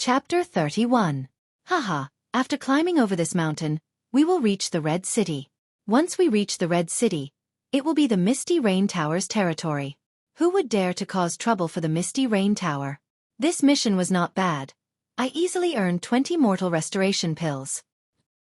Chapter 31. Haha, after climbing over this mountain, we will reach the Red City. Once we reach the Red City, it will be the Misty Rain Tower's territory. Who would dare to cause trouble for the Misty Rain Tower? This mission was not bad. I easily earned 20 mortal restoration pills.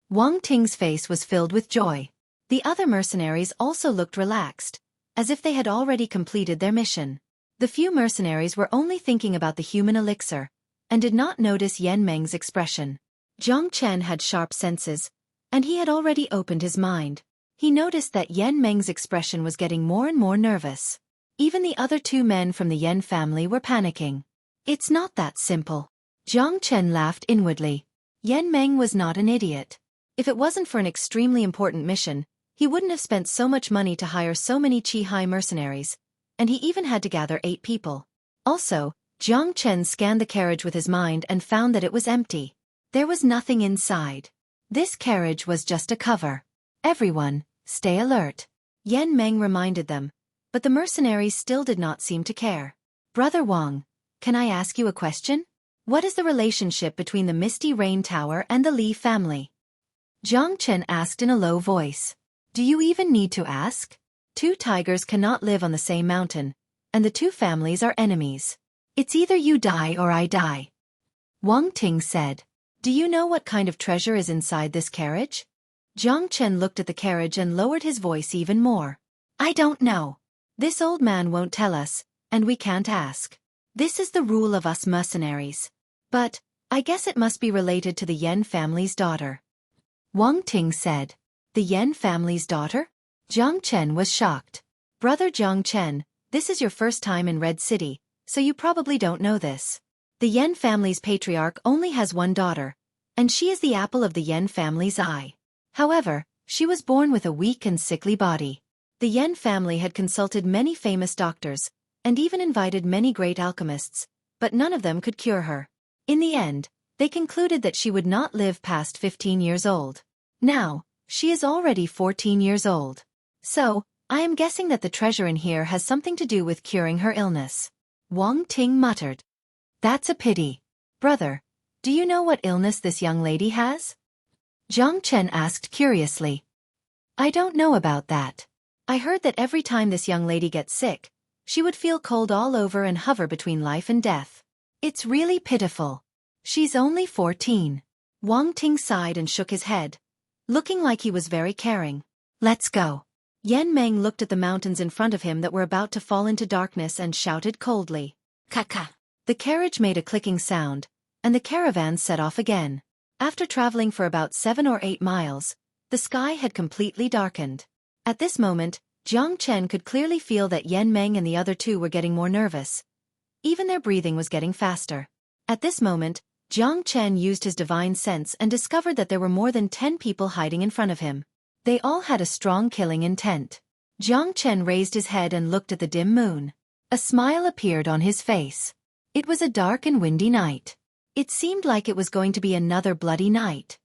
Wang Ting's face was filled with joy. The other mercenaries also looked relaxed, as if they had already completed their mission. The few mercenaries were only thinking about the human elixir, and did not notice Yan Meng's expression. Jiang Chen had sharp senses, and he had already opened his mind. He noticed that Yan Meng's expression was getting more and more nervous. Even the other two men from the Yan family were panicking. It's not that simple. Jiang Chen laughed inwardly. Yan Meng was not an idiot. If it wasn't for an extremely important mission, he wouldn't have spent so much money to hire so many Qi-Hai mercenaries, and he even had to gather 8 people. Also, Jiang Chen scanned the carriage with his mind and found that it was empty. There was nothing inside. This carriage was just a cover. Everyone, stay alert. Yan Meng reminded them, but the mercenaries still did not seem to care. Brother Wang, can I ask you a question? What is the relationship between the Misty Rain Tower and the Li family? Jiang Chen asked in a low voice. Do you even need to ask? 2 tigers cannot live on the same mountain, and the 2 families are enemies. It's either you die or I die. Wang Ting said. Do you know what kind of treasure is inside this carriage? Jiang Chen looked at the carriage and lowered his voice even more. I don't know. This old man won't tell us, and we can't ask. This is the rule of us mercenaries. But, I guess it must be related to the Yan family's daughter. Wang Ting said. The Yan family's daughter? Jiang Chen was shocked. Brother Jiang Chen, this is your first time in Red City, so you probably don't know this. The Yan family's patriarch only has 1 daughter, and she is the apple of the Yan family's eye. However, she was born with a weak and sickly body. The Yan family had consulted many famous doctors, and even invited many great alchemists, but none of them could cure her. In the end, they concluded that she would not live past 15 years old. Now, she is already 14 years old. So, I am guessing that the treasure in here has something to do with curing her illness. Wang Ting muttered. That's a pity. Brother, do you know what illness this young lady has? Jiang Chen asked curiously. I don't know about that. I heard that every time this young lady gets sick, she would feel cold all over and hover between life and death. It's really pitiful. She's only 14. Wang Ting sighed and shook his head, looking like he was very caring. Let's go. Yan Meng looked at the mountains in front of him that were about to fall into darkness and shouted coldly. Kaka. The carriage made a clicking sound, and the caravan set off again. After traveling for about 7 or 8 miles, the sky had completely darkened. At this moment, Jiang Chen could clearly feel that Yan Meng and the other 2 were getting more nervous. Even their breathing was getting faster. At this moment, Jiang Chen used his divine sense and discovered that there were more than 10 people hiding in front of him. They all had a strong killing intent. Jiang Chen raised his head and looked at the dim moon. A smile appeared on his face. It was a dark and windy night. It seemed like it was going to be another bloody night.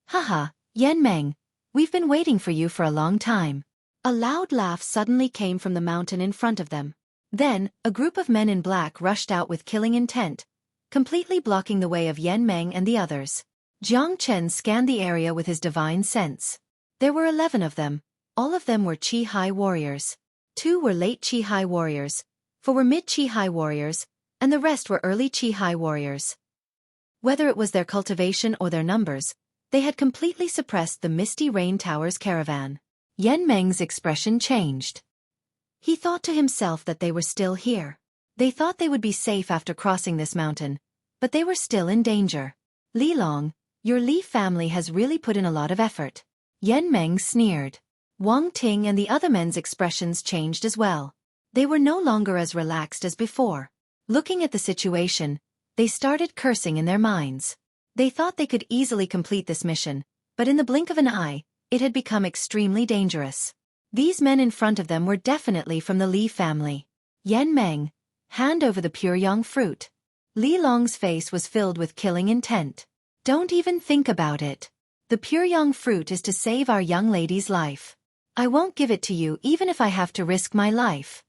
Haha, Yan Meng, we've been waiting for you for a long time. A loud laugh suddenly came from the mountain in front of them. Then, a group of men in black rushed out with killing intent, completely blocking the way of Yan Meng and the others. Jiang Chen scanned the area with his divine sense. There were 11 of them. All of them were Qi-Hai warriors. 2 were late Qi-Hai warriors, 4 were mid Qi-Hai warriors, and the rest were early Qi-Hai warriors. Whether it was their cultivation or their numbers, they had completely suppressed the Misty Rain Tower's caravan. Yan Meng's expression changed. He thought to himself that they were still here. They thought they would be safe after crossing this mountain, but they were still in danger. Li Long, your Li family has really put in a lot of effort. Yan Meng sneered. Wang Ting and the other men's expressions changed as well. They were no longer as relaxed as before. Looking at the situation, they started cursing in their minds. They thought they could easily complete this mission, but in the blink of an eye, it had become extremely dangerous. These men in front of them were definitely from the Li family. Yan Meng, hand over the pure yang fruit. Li Long's face was filled with killing intent. Don't even think about it. The pure yang fruit is to save our young lady's life. I won't give it to you even if I have to risk my life.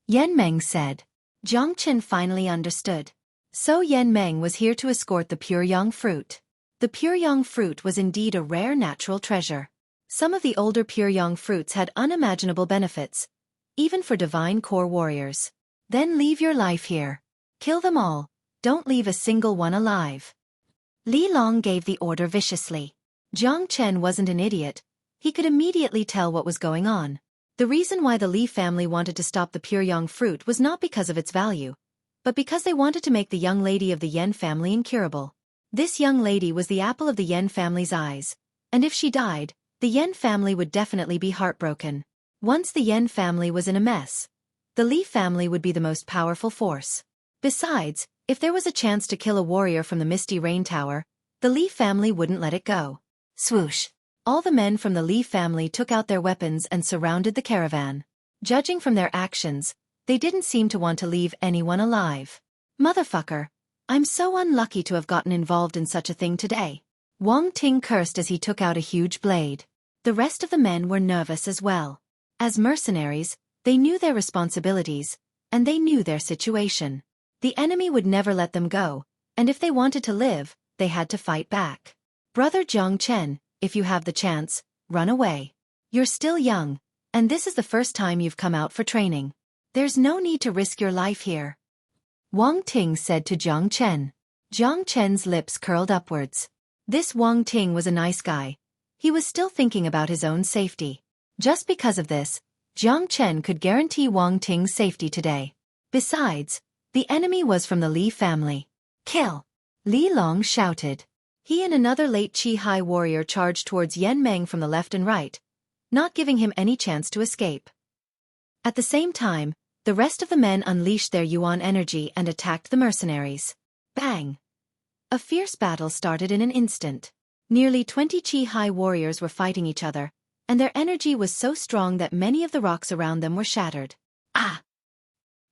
Yan Meng said. Jiang Chen finally understood. So Yan Meng was here to escort the pure yang fruit. The pure yang fruit was indeed a rare natural treasure. Some of the older pure yang fruits had unimaginable benefits, even for divine core warriors. Then leave your life here. Kill them all, don't leave a single one alive. Li Long gave the order viciously. Jiang Chen wasn't an idiot. He could immediately tell what was going on. The reason why the Li family wanted to stop the pure yang fruit was not because of its value, but because they wanted to make the young lady of the Yan family incurable. This young lady was the apple of the Yan family's eyes, and if she died, the Yan family would definitely be heartbroken. Once the Yan family was in a mess, the Li family would be the most powerful force. Besides, if there was a chance to kill a warrior from the Misty Rain Tower, the Li family wouldn't let it go. Swoosh! All the men from the Li family took out their weapons and surrounded the caravan. Judging from their actions, they didn't seem to want to leave anyone alive. Motherfucker! I'm so unlucky to have gotten involved in such a thing today. Wang Ting cursed as he took out a huge blade. The rest of the men were nervous as well. As mercenaries, they knew their responsibilities, and they knew their situation. The enemy would never let them go, and if they wanted to live, they had to fight back. Brother Jiang Chen, if you have the chance, run away. You're still young, and this is the first time you've come out for training. There's no need to risk your life here. Wang Ting said to Jiang Chen. Jiang Chen's lips curled upwards. This Wang Ting was a nice guy. He was still thinking about his own safety. Just because of this, Jiang Chen could guarantee Wang Ting's safety today. Besides, the enemy was from the Li family. Kill! Li Long shouted. He and another late Qi Hai warrior charged towards Yan Meng from the left and right, not giving him any chance to escape. At the same time, the rest of the men unleashed their Yuan energy and attacked the mercenaries. Bang! A fierce battle started in an instant. Nearly 20 Qi Hai warriors were fighting each other, and their energy was so strong that many of the rocks around them were shattered. Ah!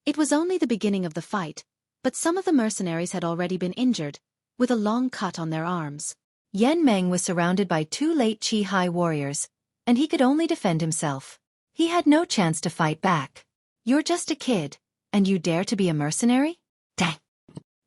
It was only the beginning of the fight, but some of the mercenaries had already been injured, with a long cut on their arms. Yan Meng was surrounded by 2 late Qi Hai warriors, and he could only defend himself. He had no chance to fight back. You're just a kid, and you dare to be a mercenary? Dang!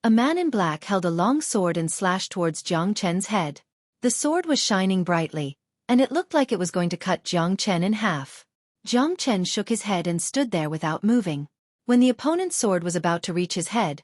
A man in black held a long sword and slashed towards Jiang Chen's head. The sword was shining brightly, and it looked like it was going to cut Jiang Chen in half. Jiang Chen shook his head and stood there without moving. When the opponent's sword was about to reach his head,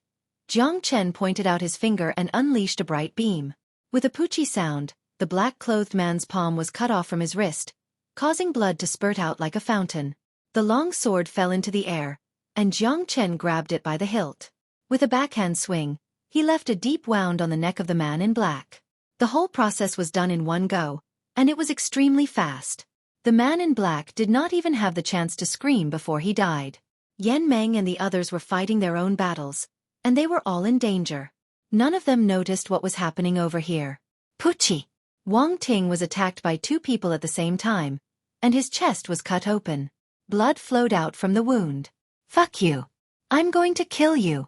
Jiang Chen pointed out his finger and unleashed a bright beam. With a poochie sound, the black-clothed man's palm was cut off from his wrist, causing blood to spurt out like a fountain. The long sword fell into the air, and Jiang Chen grabbed it by the hilt. With a backhand swing, he left a deep wound on the neck of the man in black. The whole process was done in one go, and it was extremely fast. The man in black did not even have the chance to scream before he died. Yan Meng and the others were fighting their own battles, and they were all in danger. None of them noticed what was happening over here. Poochie! Wang Ting was attacked by 2 people at the same time, and his chest was cut open. Blood flowed out from the wound. Fuck you! I'm going to kill you!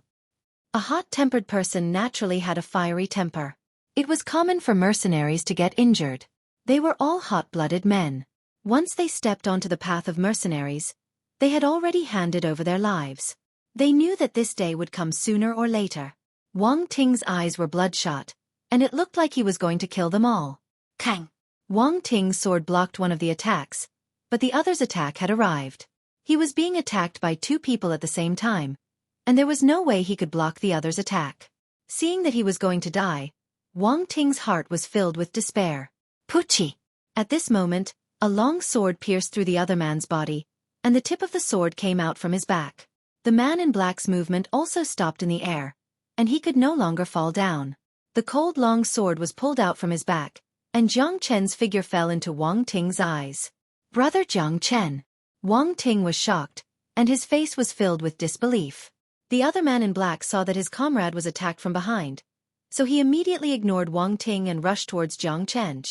A hot-tempered person naturally had a fiery temper. It was common for mercenaries to get injured. They were all hot-blooded men. Once they stepped onto the path of mercenaries, they had already handed over their lives. They knew that this day would come sooner or later. Wang Ting's eyes were bloodshot, and it looked like he was going to kill them all. Kang! Wang Ting's sword blocked one of the attacks, but the other's attack had arrived. He was being attacked by 2 people at the same time, and there was no way he could block the other's attack. Seeing that he was going to die, Wang Ting's heart was filled with despair. Poochie! At this moment, a long sword pierced through the other man's body, and the tip of the sword came out from his back. The man in black's movement also stopped in the air, and he could no longer fall down. The cold long sword was pulled out from his back, and Jiang Chen's figure fell into Wang Ting's eyes. Brother Jiang Chen! Wang Ting was shocked, and his face was filled with disbelief. The other man in black saw that his comrade was attacked from behind, so he immediately ignored Wang Ting and rushed towards Jiang Chen.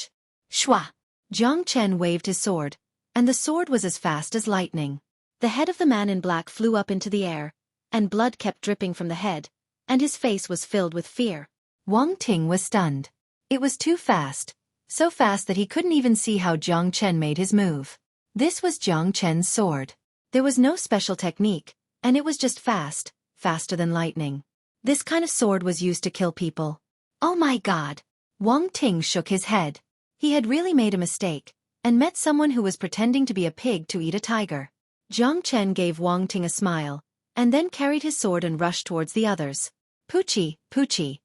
Shwa! Jiang Chen waved his sword, and the sword was as fast as lightning. The head of the man in black flew up into the air, and blood kept dripping from the head, and his face was filled with fear. Wang Ting was stunned. It was too fast, so fast that he couldn't even see how Jiang Chen made his move. This was Jiang Chen's sword. There was no special technique, and it was just fast, faster than lightning. This kind of sword was used to kill people. Oh my god. Wang Ting shook his head. He had really made a mistake, and met someone who was pretending to be a pig to eat a tiger. Jiang Chen gave Wang Ting a smile, and then carried his sword and rushed towards the others. Poochie, Poochie.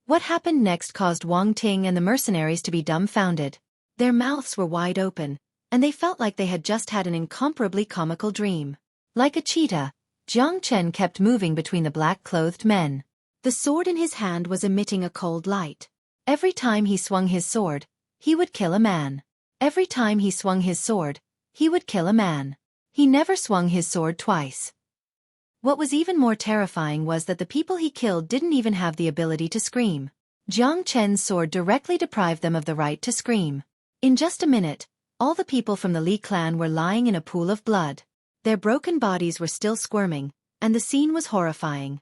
What happened next caused Wang Ting and the mercenaries to be dumbfounded. Their mouths were wide open, and they felt like they had just had an incomparably comical dream. Like a cheetah, Jiang Chen kept moving between the black-clothed men. The sword in his hand was emitting a cold light. Every time he swung his sword, he would kill a man. Every time he swung his sword, he would kill a man. He never swung his sword twice. What was even more terrifying was that the people he killed didn't even have the ability to scream. Jiang Chen's sword directly deprived them of the right to scream. In just a minute, all the people from the Li clan were lying in a pool of blood. Their broken bodies were still squirming, and the scene was horrifying.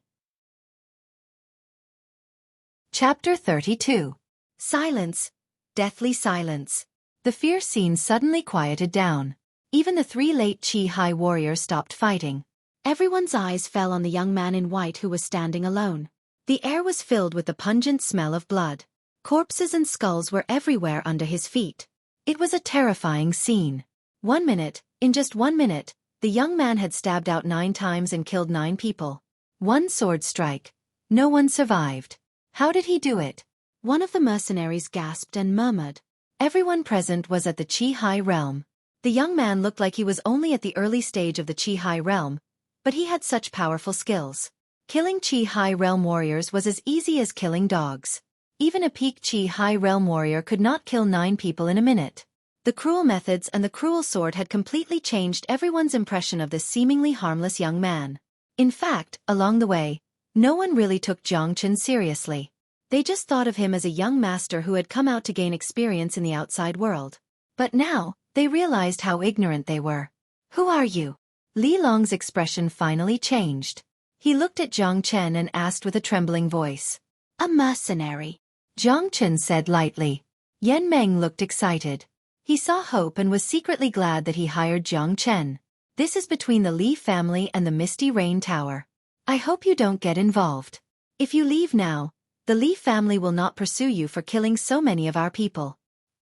Chapter 32. Silence. Deathly silence. The fierce scene suddenly quieted down. Even the three late Qi Hai warriors stopped fighting. Everyone's eyes fell on the young man in white who was standing alone. The air was filled with the pungent smell of blood. Corpses and skulls were everywhere under his feet. It was a terrifying scene. 1 minute, in just 1 minute, the young man had stabbed out 9 times and killed 9 people. One sword strike. No one survived. How did he do it? One of the mercenaries gasped and murmured. Everyone present was at the Qi Hai realm. The young man looked like he was only at the early stage of the Qi Hai realm, but he had such powerful skills. Killing Qi Hai realm warriors was as easy as killing dogs. Even a peak Qi Hai realm warrior could not kill 9 people in a minute. The cruel methods and the cruel sword had completely changed everyone's impression of this seemingly harmless young man. In fact, along the way, no one really took Jiang Chen seriously. They just thought of him as a young master who had come out to gain experience in the outside world. But now, they realized how ignorant they were. Who are you? Li Long's expression finally changed. He looked at Jiang Chen and asked with a trembling voice. A mercenary. Jiang Chen said lightly. Yan Meng looked excited. He saw hope and was secretly glad that he hired Jiang Chen. This is between the Li family and the Misty Rain Tower. I hope you don't get involved. If you leave now, the Li family will not pursue you for killing so many of our people.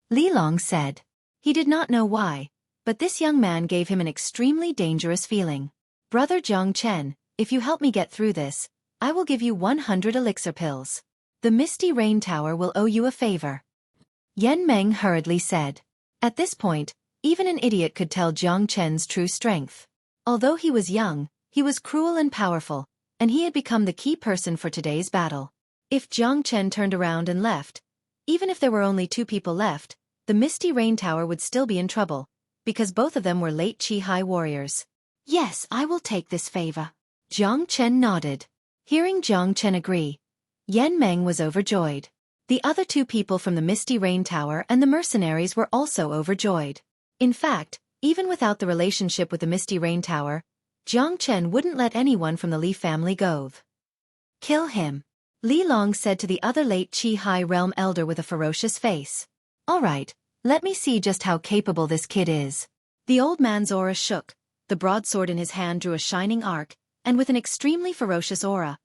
Li Long said. He did not know why, but this young man gave him an extremely dangerous feeling. Brother Jiang Chen, if you help me get through this, I will give you 100 elixir pills. The Misty Rain Tower will owe you a favor. Yan Meng hurriedly said. At this point, even an idiot could tell Jiang Chen's true strength. Although he was young, he was cruel and powerful, and he had become the key person for today's battle. If Jiang Chen turned around and left, even if there were only 2 people left, the Misty Rain Tower would still be in trouble, because both of them were late Qi Hai warriors. Yes, I will take this favor. Jiang Chen nodded. Hearing Jiang Chen agree, Yan Meng was overjoyed. The other 2 people from the Misty Rain Tower and the mercenaries were also overjoyed. In fact, even without the relationship with the Misty Rain Tower, Jiang Chen wouldn't let anyone from the Li family go. Kill him. Li Long said to the other late Qi Hai realm elder with a ferocious face. All right, let me see just how capable this kid is. The old man's aura shook, the broadsword in his hand drew a shining arc, and with an extremely ferocious aura,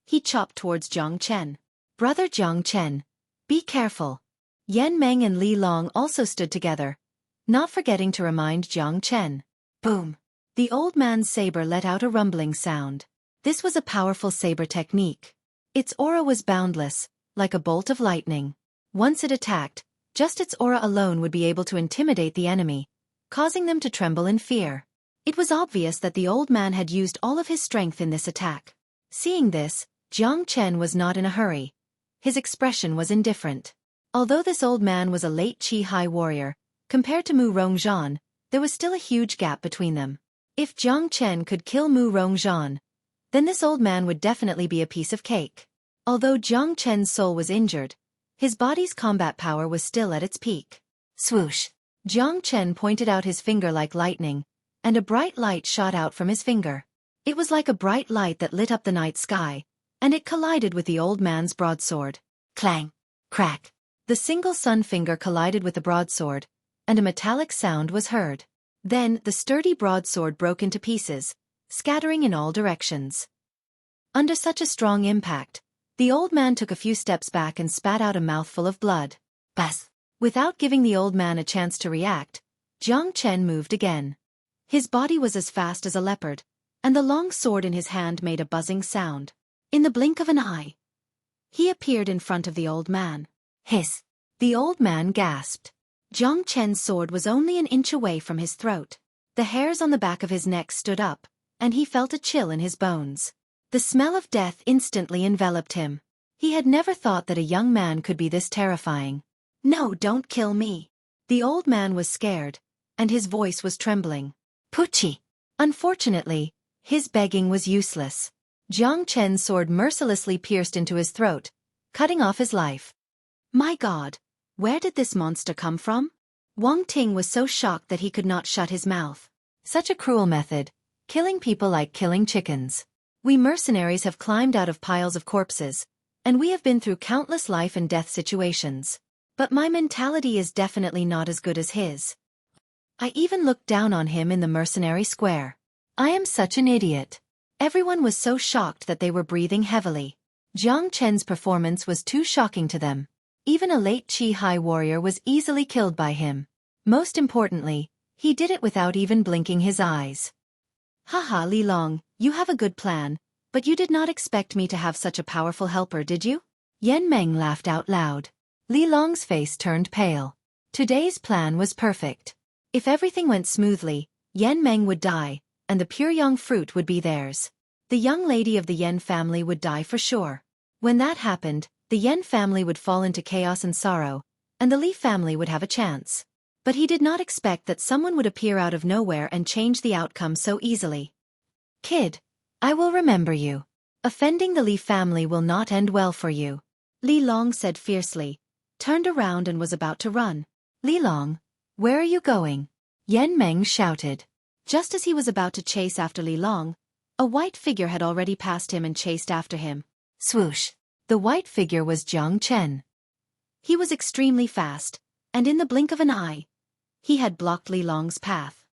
he chopped towards Jiang Chen. Brother Jiang Chen, be careful. Yan Meng and Li Long also stood together, not forgetting to remind Jiang Chen. Boom! The old man's saber let out a rumbling sound. This was a powerful saber technique. Its aura was boundless, like a bolt of lightning. Once it attacked, just its aura alone would be able to intimidate the enemy, causing them to tremble in fear. It was obvious that the old man had used all of his strength in this attack. Seeing this, Jiang Chen was not in a hurry. His expression was indifferent. Although this old man was a late Qi Hai warrior, compared to Mu Rongzhan, there was still a huge gap between them. If Jiang Chen could kill Mu Rongzhan, then this old man would definitely be a piece of cake. Although Jiang Chen's soul was injured, his body's combat power was still at its peak. Swoosh! Jiang Chen pointed out his finger like lightning, and a bright light shot out from his finger. It was like a bright light that lit up the night sky, and it collided with the old man's broadsword. Clang! Crack! The single sun finger collided with the broadsword, and a metallic sound was heard. Then the sturdy broadsword broke into pieces, scattering in all directions. Under such a strong impact, the old man took a few steps back and spat out a mouthful of blood. Bas! Without giving the old man a chance to react, Jiang Chen moved again. His body was as fast as a leopard, and the long sword in his hand made a buzzing sound. In the blink of an eye, he appeared in front of the old man. Hiss! The old man gasped. Jiang Chen's sword was only an inch away from his throat. The hairs on the back of his neck stood up, and he felt a chill in his bones. The smell of death instantly enveloped him. He had never thought that a young man could be this terrifying. No, don't kill me. The old man was scared, and his voice was trembling. Puchi! Unfortunately, his begging was useless. Jiang Chen's sword mercilessly pierced into his throat, cutting off his life. My God, where did this monster come from? Wang Ting was so shocked that he could not shut his mouth. Such a cruel method, killing people like killing chickens. We mercenaries have climbed out of piles of corpses, and we have been through countless life and death situations. But my mentality is definitely not as good as his. I even looked down on him in the mercenary square. I am such an idiot. Everyone was so shocked that they were breathing heavily. Jiang Chen's performance was too shocking to them. Even a late Qi High warrior was easily killed by him. Most importantly, he did it without even blinking his eyes. Haha, Li Long, you have a good plan, but you did not expect me to have such a powerful helper, did you? Yan Meng laughed out loud. Li Long's face turned pale. Today's plan was perfect. If everything went smoothly, Yan Meng would die, and the pure young fruit would be theirs. The young lady of the Yan family would die for sure. When that happened, the Yan family would fall into chaos and sorrow, and the Li family would have a chance. But he did not expect that someone would appear out of nowhere and change the outcome so easily. Kid, I will remember you. Offending the Li family will not end well for you. Li Long said fiercely, turned around and was about to run. Li Long, where are you going? Yan Meng shouted. Just as he was about to chase after Li Long, a white figure had already passed him and chased after him. Swoosh! The white figure was Jiang Chen. He was extremely fast, and in the blink of an eye, he had blocked Li Long's path.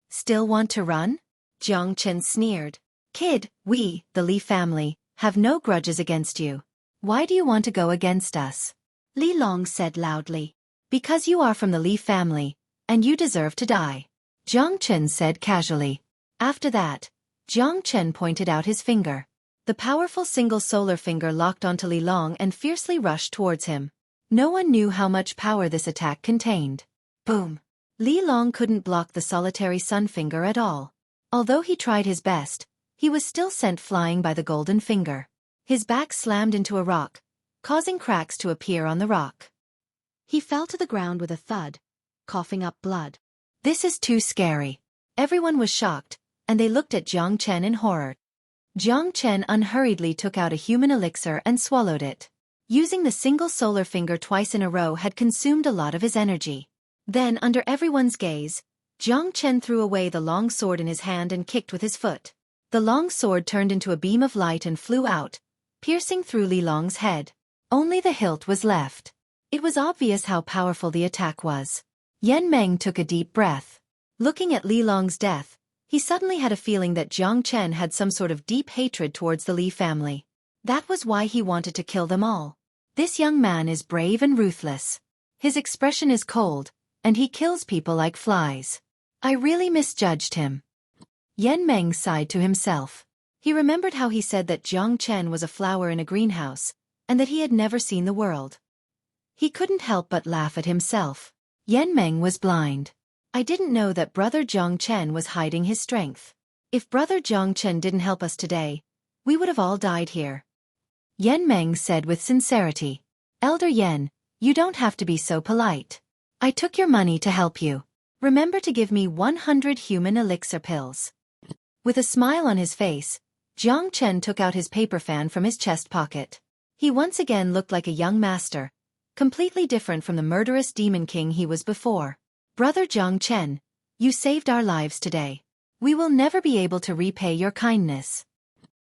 Still want to run? Jiang Chen sneered. Kid, we, the Li family, have no grudges against you. Why do you want to go against us? Li Long said loudly. Because you are from the Li family, and you deserve to die. Jiang Chen said casually. After that, Jiang Chen pointed out his finger. The powerful single solar finger locked onto Li Long and fiercely rushed towards him. No one knew how much power this attack contained. Boom! Li Long couldn't block the solitary sun finger at all. Although he tried his best, he was still sent flying by the golden finger. His back slammed into a rock, causing cracks to appear on the rock. He fell to the ground with a thud, coughing up blood. This is too scary. Everyone was shocked, and they looked at Jiang Chen in horror. Jiang Chen unhurriedly took out a human elixir and swallowed it. Using the single solar finger twice in a row had consumed a lot of his energy. Then, under everyone's gaze, Jiang Chen threw away the long sword in his hand and kicked with his foot. The long sword turned into a beam of light and flew out, piercing through Li Long's head. Only the hilt was left. It was obvious how powerful the attack was. Yan Meng took a deep breath. Looking at Li Long's death, he suddenly had a feeling that Jiang Chen had some sort of deep hatred towards the Li family. That was why he wanted to kill them all. This young man is brave and ruthless. His expression is cold, and he kills people like flies. I really misjudged him. Yan Meng sighed to himself. He remembered how he said that Jiang Chen was a flower in a greenhouse, and that he had never seen the world. He couldn't help but laugh at himself. Yan Meng was blind. I didn't know that Brother Jiang Chen was hiding his strength. If Brother Jiang Chen didn't help us today, we would have all died here. Yan Meng said with sincerity. Elder Yan, you don't have to be so polite. I took your money to help you. Remember to give me 100 human elixir pills. With a smile on his face, Jiang Chen took out his paper fan from his chest pocket. He once again looked like a young master, completely different from the murderous demon king he was before. Brother Jiang Chen, you saved our lives today. We will never be able to repay your kindness.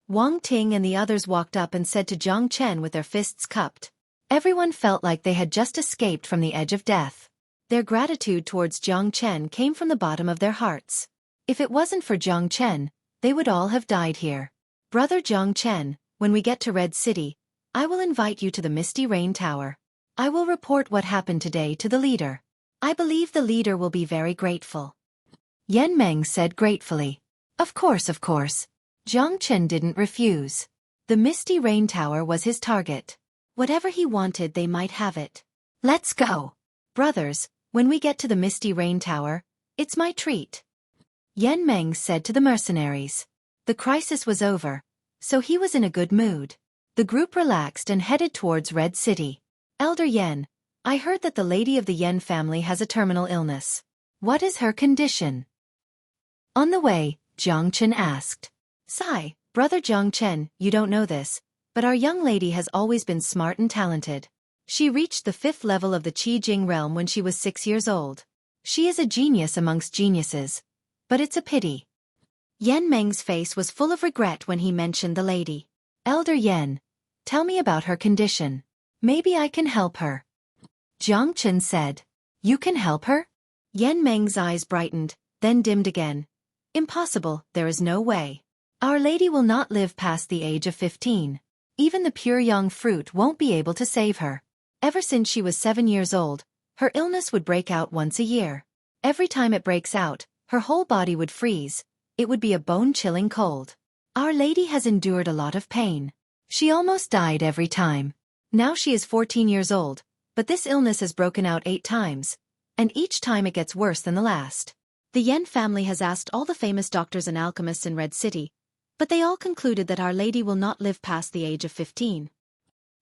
Wang Ting and the others walked up and said to Jiang Chen with their fists cupped. Everyone felt like they had just escaped from the edge of death. Their gratitude towards Jiang Chen came from the bottom of their hearts. If it wasn't for Jiang Chen, they would all have died here. Brother Zhongchen, when we get to Red City, I will invite you to the Misty Rain Tower. I will report what happened today to the leader. I believe the leader will be very grateful." Yan Meng said gratefully. Of course. Zhongchen didn't refuse. The Misty Rain Tower was his target. Whatever he wanted, they might have it. Let's go. Brothers, when we get to the Misty Rain Tower, it's my treat. Yan Meng said to the mercenaries. The crisis was over, so he was in a good mood. The group relaxed and headed towards Red City. Elder Yan, I heard that the lady of the Yan family has a terminal illness. What is her condition? On the way, Zhongchen asked. Sigh, Brother Zhongchen, you don't know this, but our young lady has always been smart and talented. She reached the 5th level of the Qi Jing realm when she was 6 years old. She is a genius amongst geniuses, but it's a pity. Yan Meng's face was full of regret when he mentioned the lady. Elder Yan, tell me about her condition. Maybe I can help her. Zhongchen said. You can help her? Yan Meng's eyes brightened, then dimmed again. Impossible, there is no way. Our lady will not live past the age of 15. Even the pure young fruit won't be able to save her. Ever since she was 7 years old, her illness would break out once a year. Every time it breaks out, her whole body would freeze. It would be a bone-chilling cold. Our lady has endured a lot of pain. She almost died every time. Now she is 14 years old, but this illness has broken out 8 times, and each time it gets worse than the last. The Yan family has asked all the famous doctors and alchemists in Red City, but they all concluded that Our Lady will not live past the age of 15.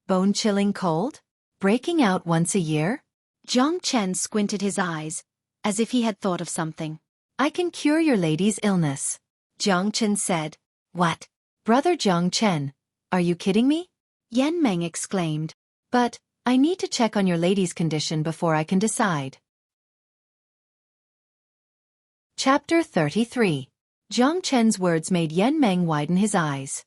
Bone-chilling cold? Breaking out once a year? Zhongchen squinted his eyes, as if he had thought of something. I can cure your lady's illness. Zhongchen said. What? Brother Zhongchen, are you kidding me? Yan Meng exclaimed. But, I need to check on your lady's condition before I can decide. Chapter 33. Zhongchen's words made Yan Meng widen his eyes.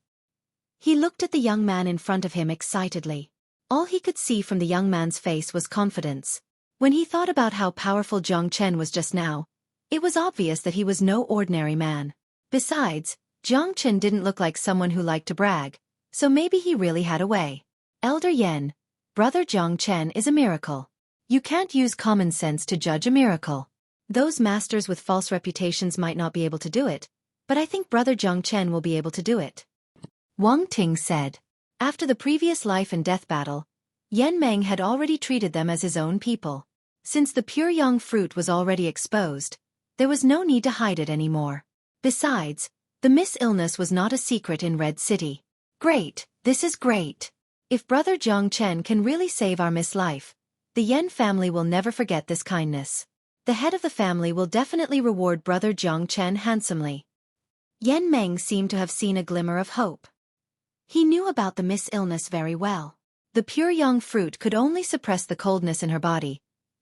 He looked at the young man in front of him excitedly. All he could see from the young man's face was confidence. When he thought about how powerful Zhongchen was just now, it was obvious that he was no ordinary man. Besides, Zhongchen didn't look like someone who liked to brag, so maybe he really had a way. Elder Yan, Brother Zhongchen is a miracle. You can't use common sense to judge a miracle. Those masters with false reputations might not be able to do it, but I think Brother Zhongchen will be able to do it. Wang Ting said. After the previous life and death battle, Yan Meng had already treated them as his own people. Since the pure young fruit was already exposed, there was no need to hide it anymore. Besides, the Miss illness was not a secret in Red City. Great, this is great. If Brother Zhongchen can really save our Miss life, the Yan family will never forget this kindness. The head of the family will definitely reward Brother Zhongchen handsomely. Yan Meng seemed to have seen a glimmer of hope. He knew about the Miss illness very well. The pure young fruit could only suppress the coldness in her body,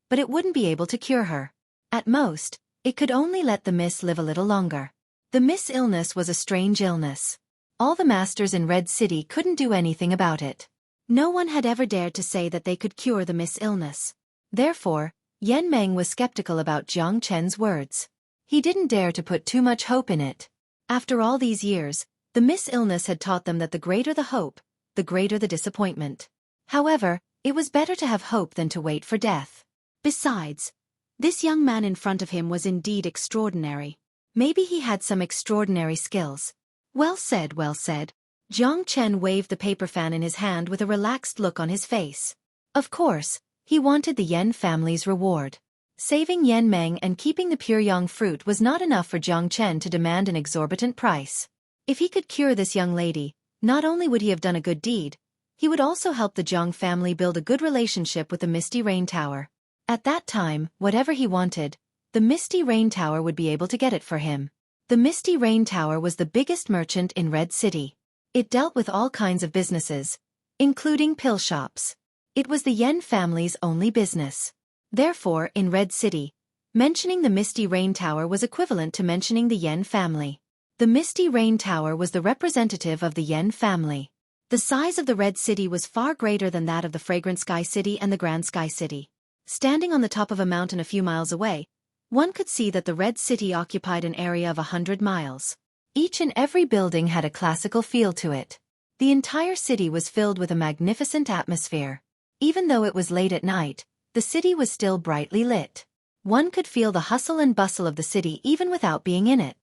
but it wouldn't be able to cure her. At most, it could only let the Miss live a little longer. The Miss illness was a strange illness. All the masters in Red City couldn't do anything about it. No one had ever dared to say that they could cure the Miss illness. Therefore, Yan Meng was skeptical about Zhongchen's words. He didn't dare to put too much hope in it. After all these years, the Miss illness had taught them that the greater the hope, the greater the disappointment. However, it was better to have hope than to wait for death. Besides, this young man in front of him was indeed extraordinary. Maybe he had some extraordinary skills. Well said, well said. Zhongchen waved the paper fan in his hand with a relaxed look on his face. Of course, he wanted the Yan family's reward. Saving Yan Meng and keeping the pure young fruit was not enough for Zhongchen to demand an exorbitant price. If he could cure this young lady, not only would he have done a good deed, he would also help the Zhong family build a good relationship with the Misty Rain Tower. At that time, whatever he wanted, the Misty Rain Tower would be able to get it for him. The Misty Rain Tower was the biggest merchant in Red City. It dealt with all kinds of businesses, including pill shops. It was the Yan family's only business. Therefore, in Red City, mentioning the Misty Rain Tower was equivalent to mentioning the Yan family. The Misty Rain Tower was the representative of the Yan family. The size of the Red City was far greater than that of the Fragrant Sky City and the Grand Sky City. Standing on the top of a mountain a few miles away, one could see that the Red City occupied an area of 100 miles. Each and every building had a classical feel to it. The entire city was filled with a magnificent atmosphere. Even though it was late at night, the city was still brightly lit. One could feel the hustle and bustle of the city even without being in it.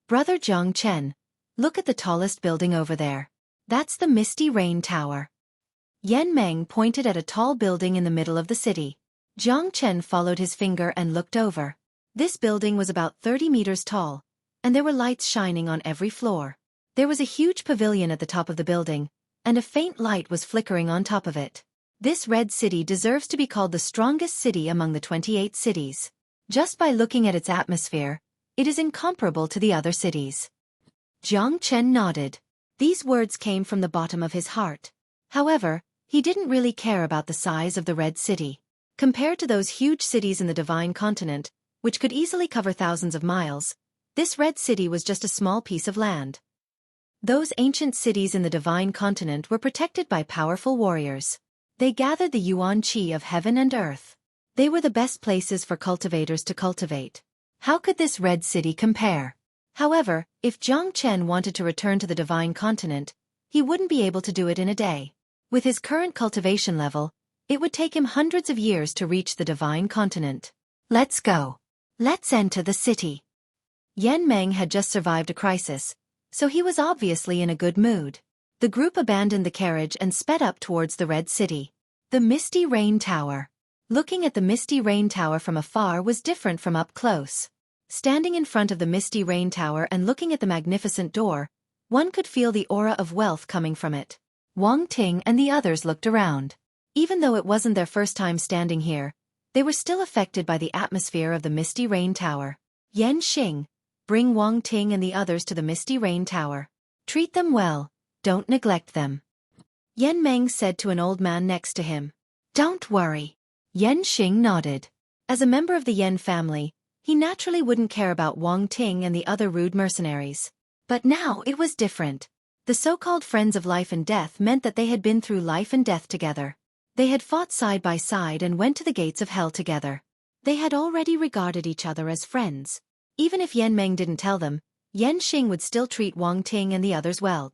Brother Zhang Chen, look at the tallest building over there. That's the Misty Rain Tower. Yan Meng pointed at a tall building in the middle of the city. Zhang Chen followed his finger and looked over. This building was about 30 meters tall, and there were lights shining on every floor. There was a huge pavilion at the top of the building, and a faint light was flickering on top of it. This red city deserves to be called the strongest city among the 28 cities. Just by looking at its atmosphere, it is incomparable to the other cities. Zhang Chen nodded. These words came from the bottom of his heart. However, he didn't really care about the size of the red city. Compared to those huge cities in the Divine Continent, which could easily cover thousands of miles, this red city was just a small piece of land. Those ancient cities in the Divine Continent were protected by powerful warriors. They gathered the yuan qi of heaven and earth. They were the best places for cultivators to cultivate. How could this red city compare? However, if Zhang Chen wanted to return to the Divine Continent, he wouldn't be able to do it in a day. With his current cultivation level, it would take him hundreds of years to reach the Divine Continent. Let's go. Let's enter the city. Yan Meng had just survived a crisis, so he was obviously in a good mood. The group abandoned the carriage and sped up towards the Red City. The Misty Rain Tower. Looking at the Misty Rain Tower from afar was different from up close. Standing in front of the Misty Rain Tower and looking at the magnificent door, one could feel the aura of wealth coming from it. Wang Ting and the others looked around. Even though it wasn't their first time standing here, they were still affected by the atmosphere of the Misty Rain Tower. Yan Xing, bring Wang Ting and the others to the Misty Rain Tower. Treat them well. Don't neglect them. Yan Meng said to an old man next to him. Don't worry. Yan Xing nodded. As a member of the Yan family, he naturally wouldn't care about Wang Ting and the other rude mercenaries. But now it was different. The so-called friends of life and death meant that they had been through life and death together. They had fought side by side and went to the gates of hell together. They had already regarded each other as friends. Even if Yan Meng didn't tell them, Yan Xing would still treat Wang Ting and the others well.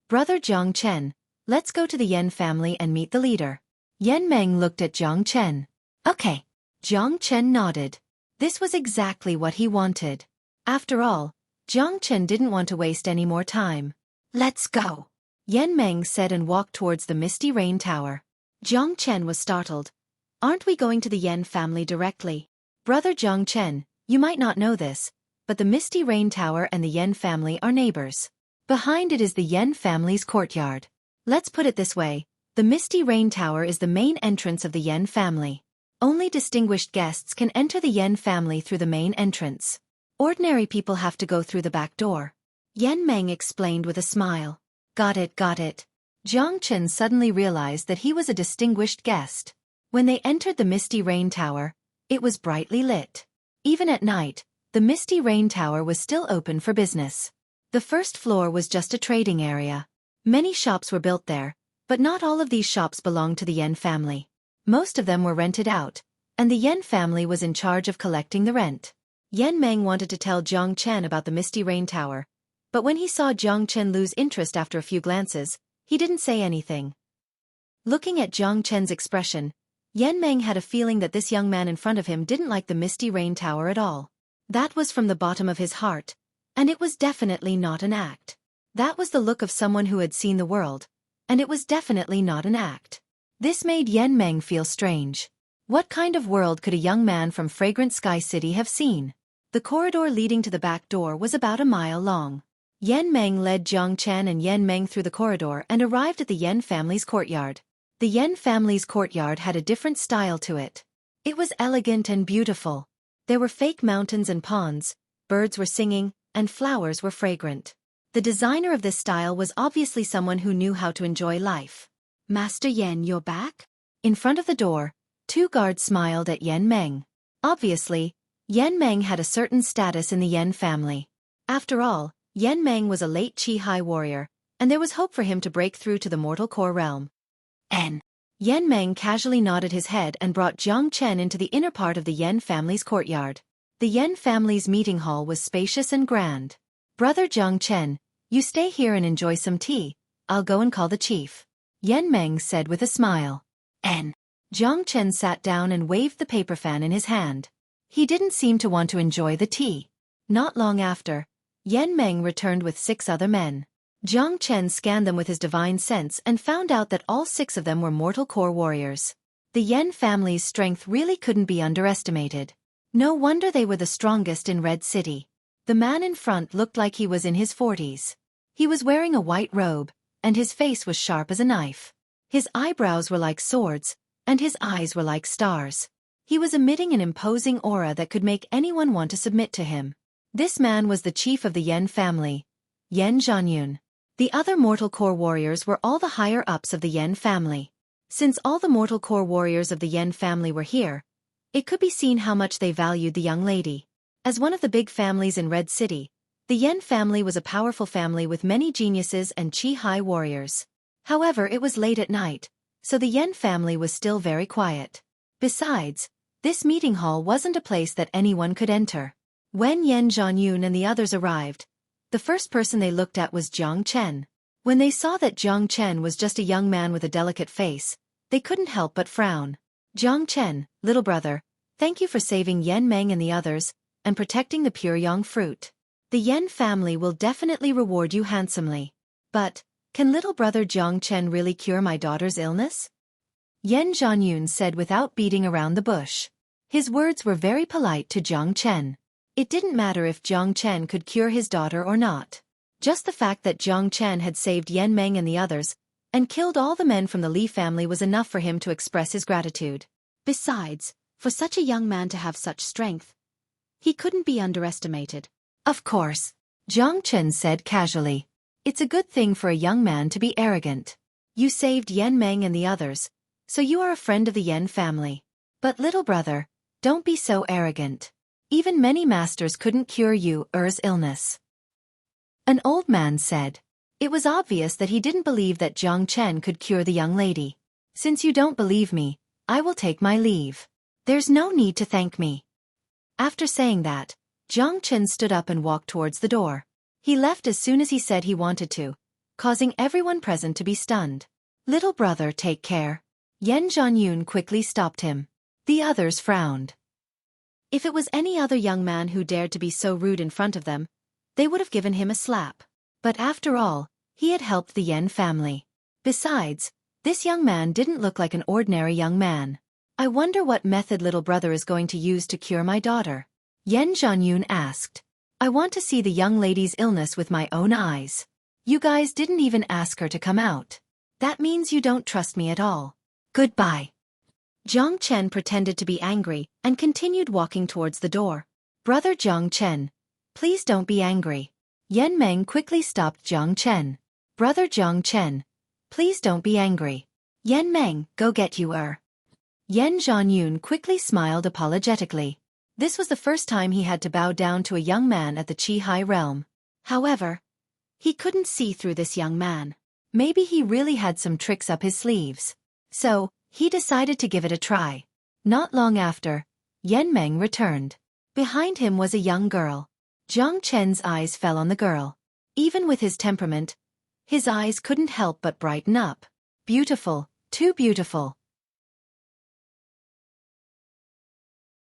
Brother Zhang Chen, let's go to the Yan family and meet the leader. Yan Meng looked at Zhang Chen. Okay. Zhang Chen nodded. This was exactly what he wanted. After all, Zhang Chen didn't want to waste any more time. Let's go. Yan Meng said and walked towards the Misty Rain Tower. Zhang Chen was startled. Aren't we going to the Yan family directly? Brother Zhang Chen, you might not know this, but the Misty Rain Tower and the Yan family are neighbors. Behind it is the Yan family's courtyard. Let's put it this way, the Misty Rain Tower is the main entrance of the Yan family. Only distinguished guests can enter the Yan family through the main entrance. Ordinary people have to go through the back door. Yan Meng explained with a smile. Got it, got it. Zhang Chen suddenly realized that he was a distinguished guest. When they entered the Misty Rain Tower, it was brightly lit. Even at night, the Misty Rain Tower was still open for business. The first floor was just a trading area. Many shops were built there, but not all of these shops belonged to the Yan family. Most of them were rented out, and the Yan family was in charge of collecting the rent. Yan Meng wanted to tell Zhang Chen about the Misty Rain Tower, but when he saw Zhang Chen lose interest after a few glances, he didn't say anything. Looking at Zhang Chen's expression, Yan Meng had a feeling that this young man in front of him didn't like the Misty Rain Tower at all. That was from the bottom of his heart, and it was definitely not an act. That was the look of someone who had seen the world, and it was definitely not an act. This made Yan Meng feel strange. What kind of world could a young man from Fragrant Sky City have seen? The corridor leading to the back door was about a mile long. Yan Meng led Zhang Chen and Yan Meng through the corridor and arrived at the Yan family's courtyard. The Yan family's courtyard had a different style to it. It was elegant and beautiful. There were fake mountains and ponds, birds were singing, and flowers were fragrant. The designer of this style was obviously someone who knew how to enjoy life. Master Yan, you're back? In front of the door, two guards smiled at Yan Meng. Obviously, Yan Meng had a certain status in the Yan family. After all, Yan Meng was a late Qi High warrior, and there was hope for him to break through to the mortal core realm. Yan Meng casually nodded his head and brought Zhang Chen into the inner part of the Yan family's courtyard. The Yan family's meeting hall was spacious and grand. Brother Jiang Chen, you stay here and enjoy some tea. I'll go and call the chief. Yan Meng said with a smile. Jiang Chen sat down and waved the paper fan in his hand. He didn't seem to want to enjoy the tea. Not long after, Yan Meng returned with 6 other men. Jiang Chen scanned them with his divine sense and found out that all 6 of them were mortal core warriors. The Yan family's strength really couldn't be underestimated. No wonder they were the strongest in Red City. The man in front looked like he was in his 40s. He was wearing a white robe, and his face was sharp as a knife. His eyebrows were like swords, and his eyes were like stars. He was emitting an imposing aura that could make anyone want to submit to him. This man was the chief of the Yan family, Yan Zhanyun. The other mortal core warriors were all the higher-ups of the Yan family. Since all the mortal core warriors of the Yan family were here, it could be seen how much they valued the young lady. As one of the big families in Red City, the Yan family was a powerful family with many geniuses and Qi-Hai warriors. However, it was late at night, so the Yan family was still very quiet. Besides, this meeting hall wasn't a place that anyone could enter. When Yan Zhanyun and the others arrived, the first person they looked at was Jiang Chen. When they saw that Jiang Chen was just a young man with a delicate face, they couldn't help but frown. Jiang Chen, little brother, thank you for saving Yan Meng and the others, and protecting the pure yang fruit. The Yan family will definitely reward you handsomely. But, can little brother Jiang Chen really cure my daughter's illness? Yan Zhanyun said without beating around the bush. His words were very polite to Jiang Chen. It didn't matter if Jiang Chen could cure his daughter or not. Just the fact that Jiang Chen had saved Yan Meng and the others, and killed all the men from the Li family was enough for him to express his gratitude. Besides, for such a young man to have such strength, he couldn't be underestimated. Of course, Jiang Chen said casually. It's a good thing for a young man to be arrogant. You saved Yan Meng and the others, so you are a friend of the Yan family. But little brother, don't be so arrogant. Even many masters couldn't cure you's illness. An old man said. It was obvious that he didn't believe that Jiang Chen could cure the young lady. Since you don't believe me, I will take my leave. There's no need to thank me. After saying that, Jiang Chen stood up and walked towards the door. He left as soon as he said he wanted to, causing everyone present to be stunned. Little brother, take care. Yan Zhanyun quickly stopped him. The others frowned. If it was any other young man who dared to be so rude in front of them, they would have given him a slap. But after all, he had helped the Yan family. Besides, this young man didn't look like an ordinary young man. I wonder what method little brother is going to use to cure my daughter. Yan Zhanyun asked. I want to see the young lady's illness with my own eyes. You guys didn't even ask her to come out. That means you don't trust me at all. Goodbye. Jiang Chen pretended to be angry and continued walking towards the door. Brother Jiang Chen, please don't be angry. Yan Meng quickly stopped Jiang Chen. Brother Jiang Chen, please don't be angry. Yan Meng, go get you. Yan Zhanyun quickly smiled apologetically. This was the first time he had to bow down to a young man at the Qi-Hai realm. However, he couldn't see through this young man. Maybe he really had some tricks up his sleeves. So, he decided to give it a try. Not long after, Yan Meng returned. Behind him was a young girl. Jiang Chen's eyes fell on the girl. Even with his temperament, his eyes couldn't help but brighten up. Beautiful, too beautiful.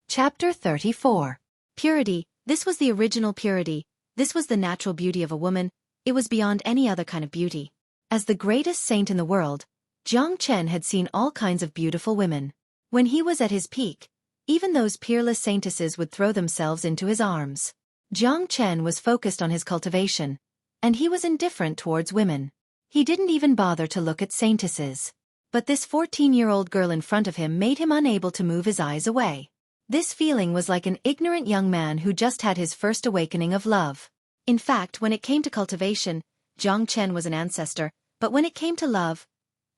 Chapter 34. Purity. This was the original purity. This was the natural beauty of a woman. It was beyond any other kind of beauty. As the greatest saint in the world, Jiang Chen had seen all kinds of beautiful women. When he was at his peak, even those peerless saintesses would throw themselves into his arms. Jiang Chen was focused on his cultivation, and he was indifferent towards women. He didn't even bother to look at saintesses. But this 14-year-old girl in front of him made him unable to move his eyes away. This feeling was like an ignorant young man who just had his first awakening of love. In fact, when it came to cultivation, Jiang Chen was an ancestor, but when it came to love,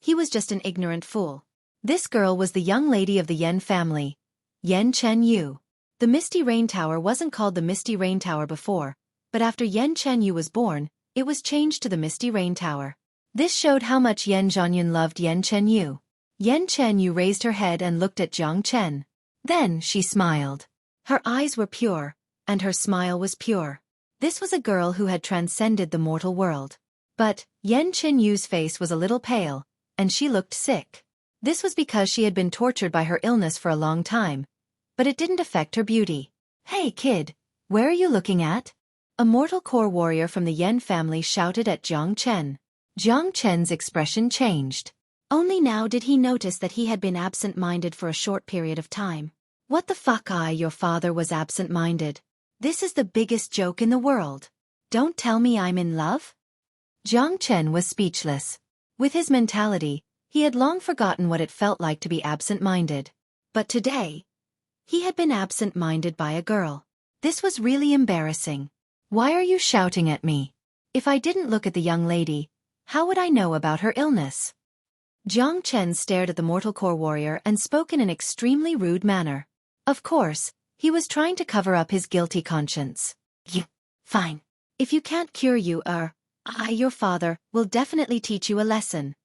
he was just an ignorant fool. This girl was the young lady of the Yan family, Yan Chen Yu. The Misty Rain Tower wasn't called the Misty Rain Tower before, but after Yan Chen Yu was born, it was changed to the Misty Rain Tower. This showed how much Yan Zhanyun loved Yan Chen Yu. Yan Chen Yu raised her head and looked at Jiang Chen. Then she smiled. Her eyes were pure, and her smile was pure. This was a girl who had transcended the mortal world. But Yan Qinyu's face was a little pale, and she looked sick. This was because she had been tortured by her illness for a long time, but it didn't affect her beauty. "Hey kid, where are you looking at?" A mortal core warrior from the Yan family shouted at Jiang Chen. Jiang Chen's expression changed. Only now did he notice that he had been absent-minded for a short period of time. "What the fuck? Your father was absent-minded. This is the biggest joke in the world. Don't tell me I'm in love?" Jiang Chen was speechless. With his mentality, he had long forgotten what it felt like to be absent-minded. But today, he had been absent-minded by a girl. This was really embarrassing. "Why are you shouting at me? If I didn't look at the young lady, how would I know about her illness?" Jiang Chen stared at the mortal core warrior and spoke in an extremely rude manner. Of course, he was trying to cover up his guilty conscience. Fine. If you can't cure you, your father, will definitely teach you a lesson."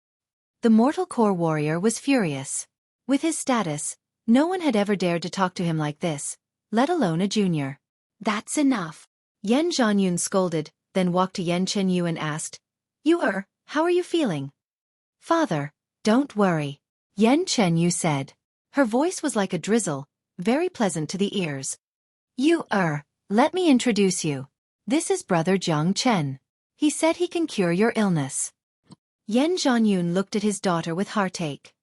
The mortal core warrior was furious. With his status, no one had ever dared to talk to him like this, let alone a junior. "That's enough." Yan Zhanyun scolded, then walked to Yan Chenyu and asked, How are you feeling?" "Father, don't worry," Yan Chenyu said. Her voice was like a drizzle, very pleasant to the ears. Let me introduce you. This is Brother Jiang Chen. He said he can cure your illness." Yan Zhanyun looked at his daughter with heartache.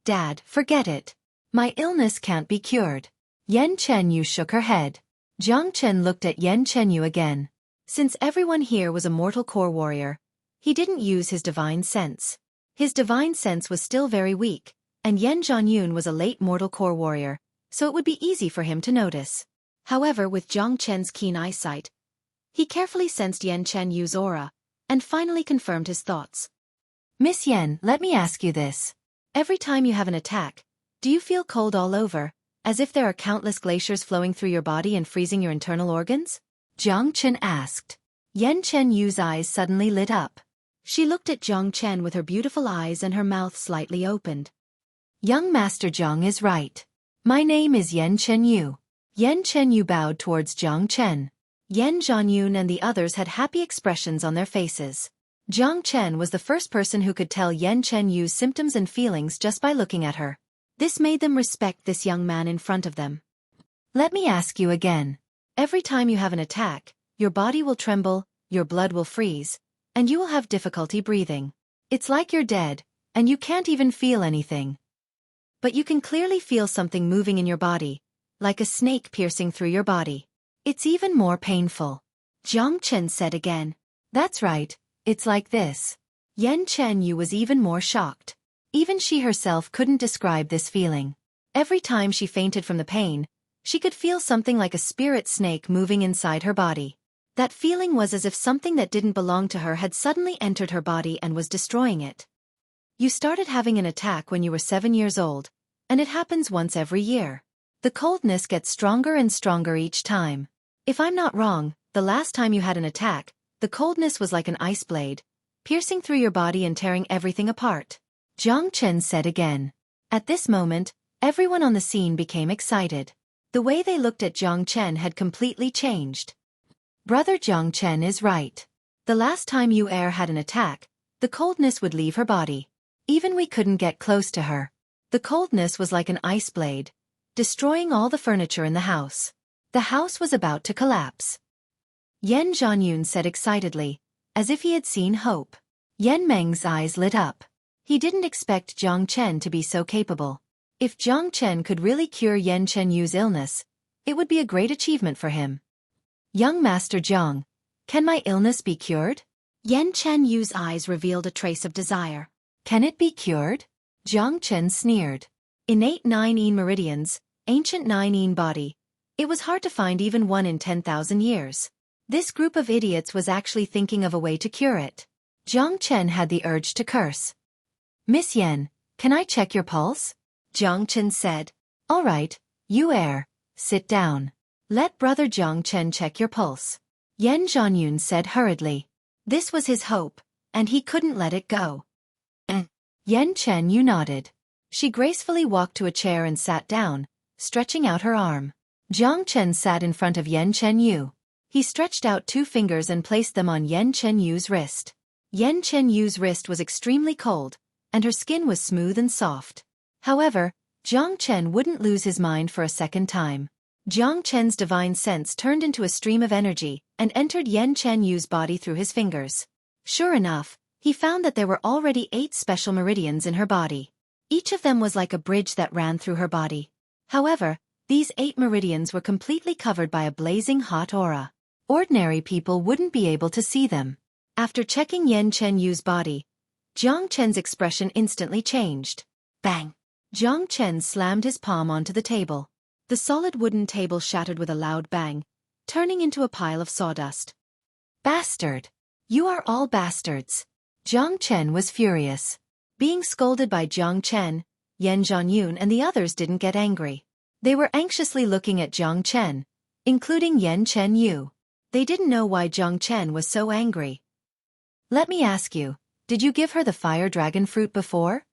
"Dad, forget it. My illness can't be cured." Yan Chenyu shook her head. Jiang Chen looked at Yan Chenyu again. Since everyone here was a mortal core warrior, he didn't use his divine sense. His divine sense was still very weak, and Yan Zhanyun was a late mortal core warrior, so it would be easy for him to notice. However, with Jiang Chen's keen eyesight, he carefully sensed Yan Chenyu's aura, and finally confirmed his thoughts. "Miss Yan, let me ask you this. Every time you have an attack, do you feel cold all over, as if there are countless glaciers flowing through your body and freezing your internal organs?" Jiang Chen asked. Yan Chenyu's eyes suddenly lit up. She looked at Jiang Chen with her beautiful eyes and her mouth slightly opened. "Young Master Jiang is right. My name is Yan Chenyu." Yan Chenyu bowed towards Jiang Chen. Yan Zhanyun and the others had happy expressions on their faces. Jiang Chen was the first person who could tell Yan Chenyu's symptoms and feelings just by looking at her. This made them respect this young man in front of them. "Let me ask you again. Every time you have an attack, your body will tremble, your blood will freeze, and you will have difficulty breathing. It's like you're dead, and you can't even feel anything. But you can clearly feel something moving in your body, like a snake piercing through your body. It's even more painful." Jiang Chen said again. "That's right, it's like this." Yan Chenyu was even more shocked. Even she herself couldn't describe this feeling. Every time she fainted from the pain, she could feel something like a spirit snake moving inside her body. That feeling was as if something that didn't belong to her had suddenly entered her body and was destroying it. You started having an attack when you were 7 years old, and it happens once every year. The coldness gets stronger and stronger each time. If I'm not wrong, the last time you had an attack, the coldness was like an ice blade, piercing through your body and tearing everything apart. Jiang Chen said again. At this moment, everyone on the scene became excited. The way they looked at Jiang Chen had completely changed. Brother Jiang Chen is right. The last time you had an attack, the coldness would leave her body. Even we couldn't get close to her. The coldness was like an ice blade, destroying all the furniture in the house. The house was about to collapse. Yan Zhanyun said excitedly, as if he had seen hope. Yan Meng's eyes lit up. He didn't expect Jiang Chen to be so capable. If Jiang Chen could really cure Yan Chenyu's illness, it would be a great achievement for him. "Young Master Jiang, can my illness be cured?" Yan Chenyu's eyes revealed a trace of desire. "Can it be cured?" Jiang Chen sneered. Innate 9 meridians, ancient 9 body. It was hard to find even one in 10,000 years. This group of idiots was actually thinking of a way to cure it. Jiang Chen had the urge to curse. "Miss Yan, can I check your pulse?" Jiang Chen said. "All right, sit down. Let Brother Jiang Chen check your pulse." Yan Zhanyun said hurriedly. This was his hope, and he couldn't let it go. Yan Chenyu nodded. She gracefully walked to a chair and sat down, stretching out her arm. Jiang Chen sat in front of Yan Chenyu. He stretched out 2 fingers and placed them on Yan Chenyu's wrist. Yan Chenyu's wrist was extremely cold, and her skin was smooth and soft. However, Jiang Chen wouldn't lose his mind for a second time. Jiang Chen's divine sense turned into a stream of energy and entered Yan Chenyu's body through his fingers. Sure enough, he found that there were already 8 special meridians in her body. Each of them was like a bridge that ran through her body. However, these 8 meridians were completely covered by a blazing hot aura. Ordinary people wouldn't be able to see them. After checking Yan Chenyu's body, Jiang Chen's expression instantly changed. Bang! Jiang Chen slammed his palm onto the table. The solid wooden table shattered with a loud bang, turning into a pile of sawdust. Bastard! You are all bastards! Jiang Chen was furious. Being scolded by Jiang Chen, Yan Zhanyun and the others didn't get angry. They were anxiously looking at Jiang Chen, including Yan Chenyu. They didn't know why Jiang Chen was so angry. Let me ask you, did you give her the fire dragon fruit before?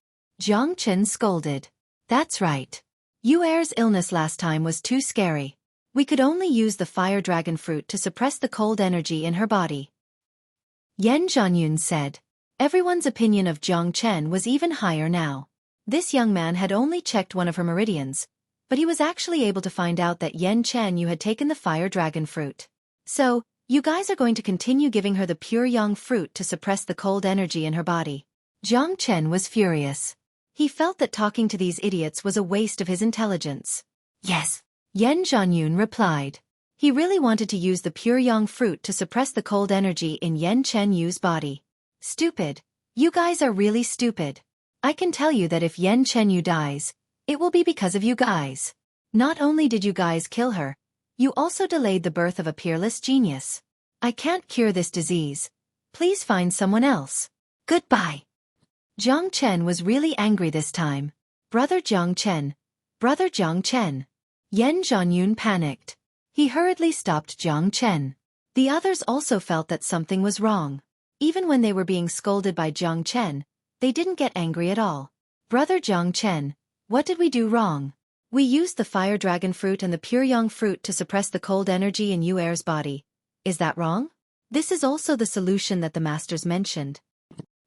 Jiang Chen scolded. That's right. Yuer's illness last time was too scary. We could only use the fire dragon fruit to suppress the cold energy in her body. Yan Zhanyun said. Everyone's opinion of Jiang Chen was even higher now. This young man had only checked one of her meridians, but he was actually able to find out that Yan Chenyu had taken the fire dragon fruit. So, you guys are going to continue giving her the pure yang fruit to suppress the cold energy in her body. Jiang Chen was furious. He felt that talking to these idiots was a waste of his intelligence. Yes, Yan Zhanyun replied. He really wanted to use the pure yang fruit to suppress the cold energy in Yan Chenyu's body. Stupid. You guys are really stupid. I can tell you that if Yan Chenyu dies, it will be because of you guys. Not only did you guys kill her, you also delayed the birth of a peerless genius. I can't cure this disease. Please find someone else. Goodbye. Jiang Chen was really angry this time. Brother Jiang Chen. Brother Jiang Chen. Yan Zhanyun panicked. He hurriedly stopped Jiang Chen. The others also felt that something was wrong. Even when they were being scolded by Jiang Chen, they didn't get angry at all. Brother Jiang Chen, what did we do wrong? We used the fire dragon fruit and the pure yang fruit to suppress the cold energy in Yuer's body. Is that wrong? This is also the solution that the masters mentioned.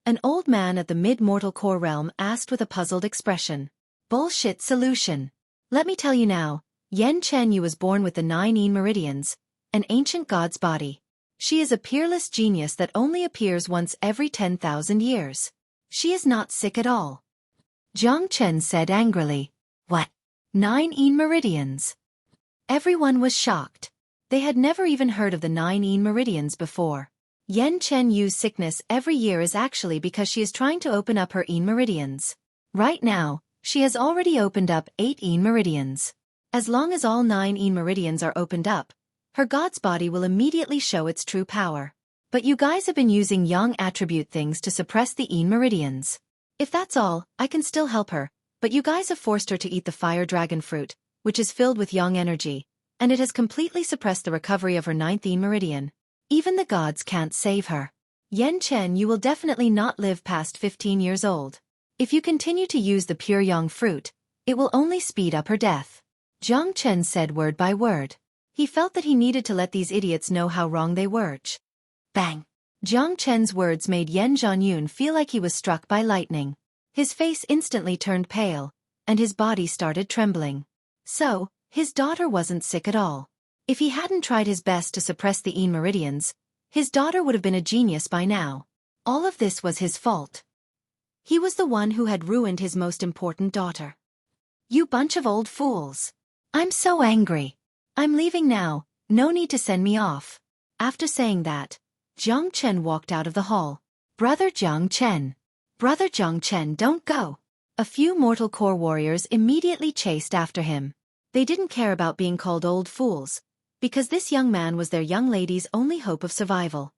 An old man at the mid-mortal core realm asked with a puzzled expression. Bullshit solution. Let me tell you now, Yan Chenyu was born with the 9 Yin meridians, an ancient god's body. She is a peerless genius that only appears once every 10,000 years. She is not sick at all. Jiang Chen said angrily. What? 9 Yin meridians? Everyone was shocked. They had never even heard of the 9 Yin meridians before. Yan Chenyu's sickness every year is actually because she is trying to open up her Yin meridians. Right now, she has already opened up 8 Yin meridians. As long as all 9 Yin meridians are opened up, her god's body will immediately show its true power. But you guys have been using yang attribute things to suppress the Yin meridians. If that's all, I can still help her, but you guys have forced her to eat the fire dragon fruit, which is filled with yang energy, and it has completely suppressed the recovery of her 9th Yin meridian. Even the gods can't save her. Yan Chen, you will definitely not live past 15 years old. If you continue to use the pure yang fruit, it will only speed up her death. Jiang Chen said word by word. He felt that he needed to let these idiots know how wrong they were. Bang! Jiang Chen's words made Yan Zhanyun feel like he was struck by lightning. His face instantly turned pale, and his body started trembling. So, his daughter wasn't sick at all. If he hadn't tried his best to suppress the Yin meridians, his daughter would have been a genius by now. All of this was his fault. He was the one who had ruined his most important daughter. You bunch of old fools. I'm so angry. I'm leaving now, no need to send me off. After saying that, Jiang Chen walked out of the hall. Brother Jiang Chen. Brother Jiang Chen, don't go. A few mortal core warriors immediately chased after him. They didn't care about being called old fools, because this young man was their young lady's only hope of survival.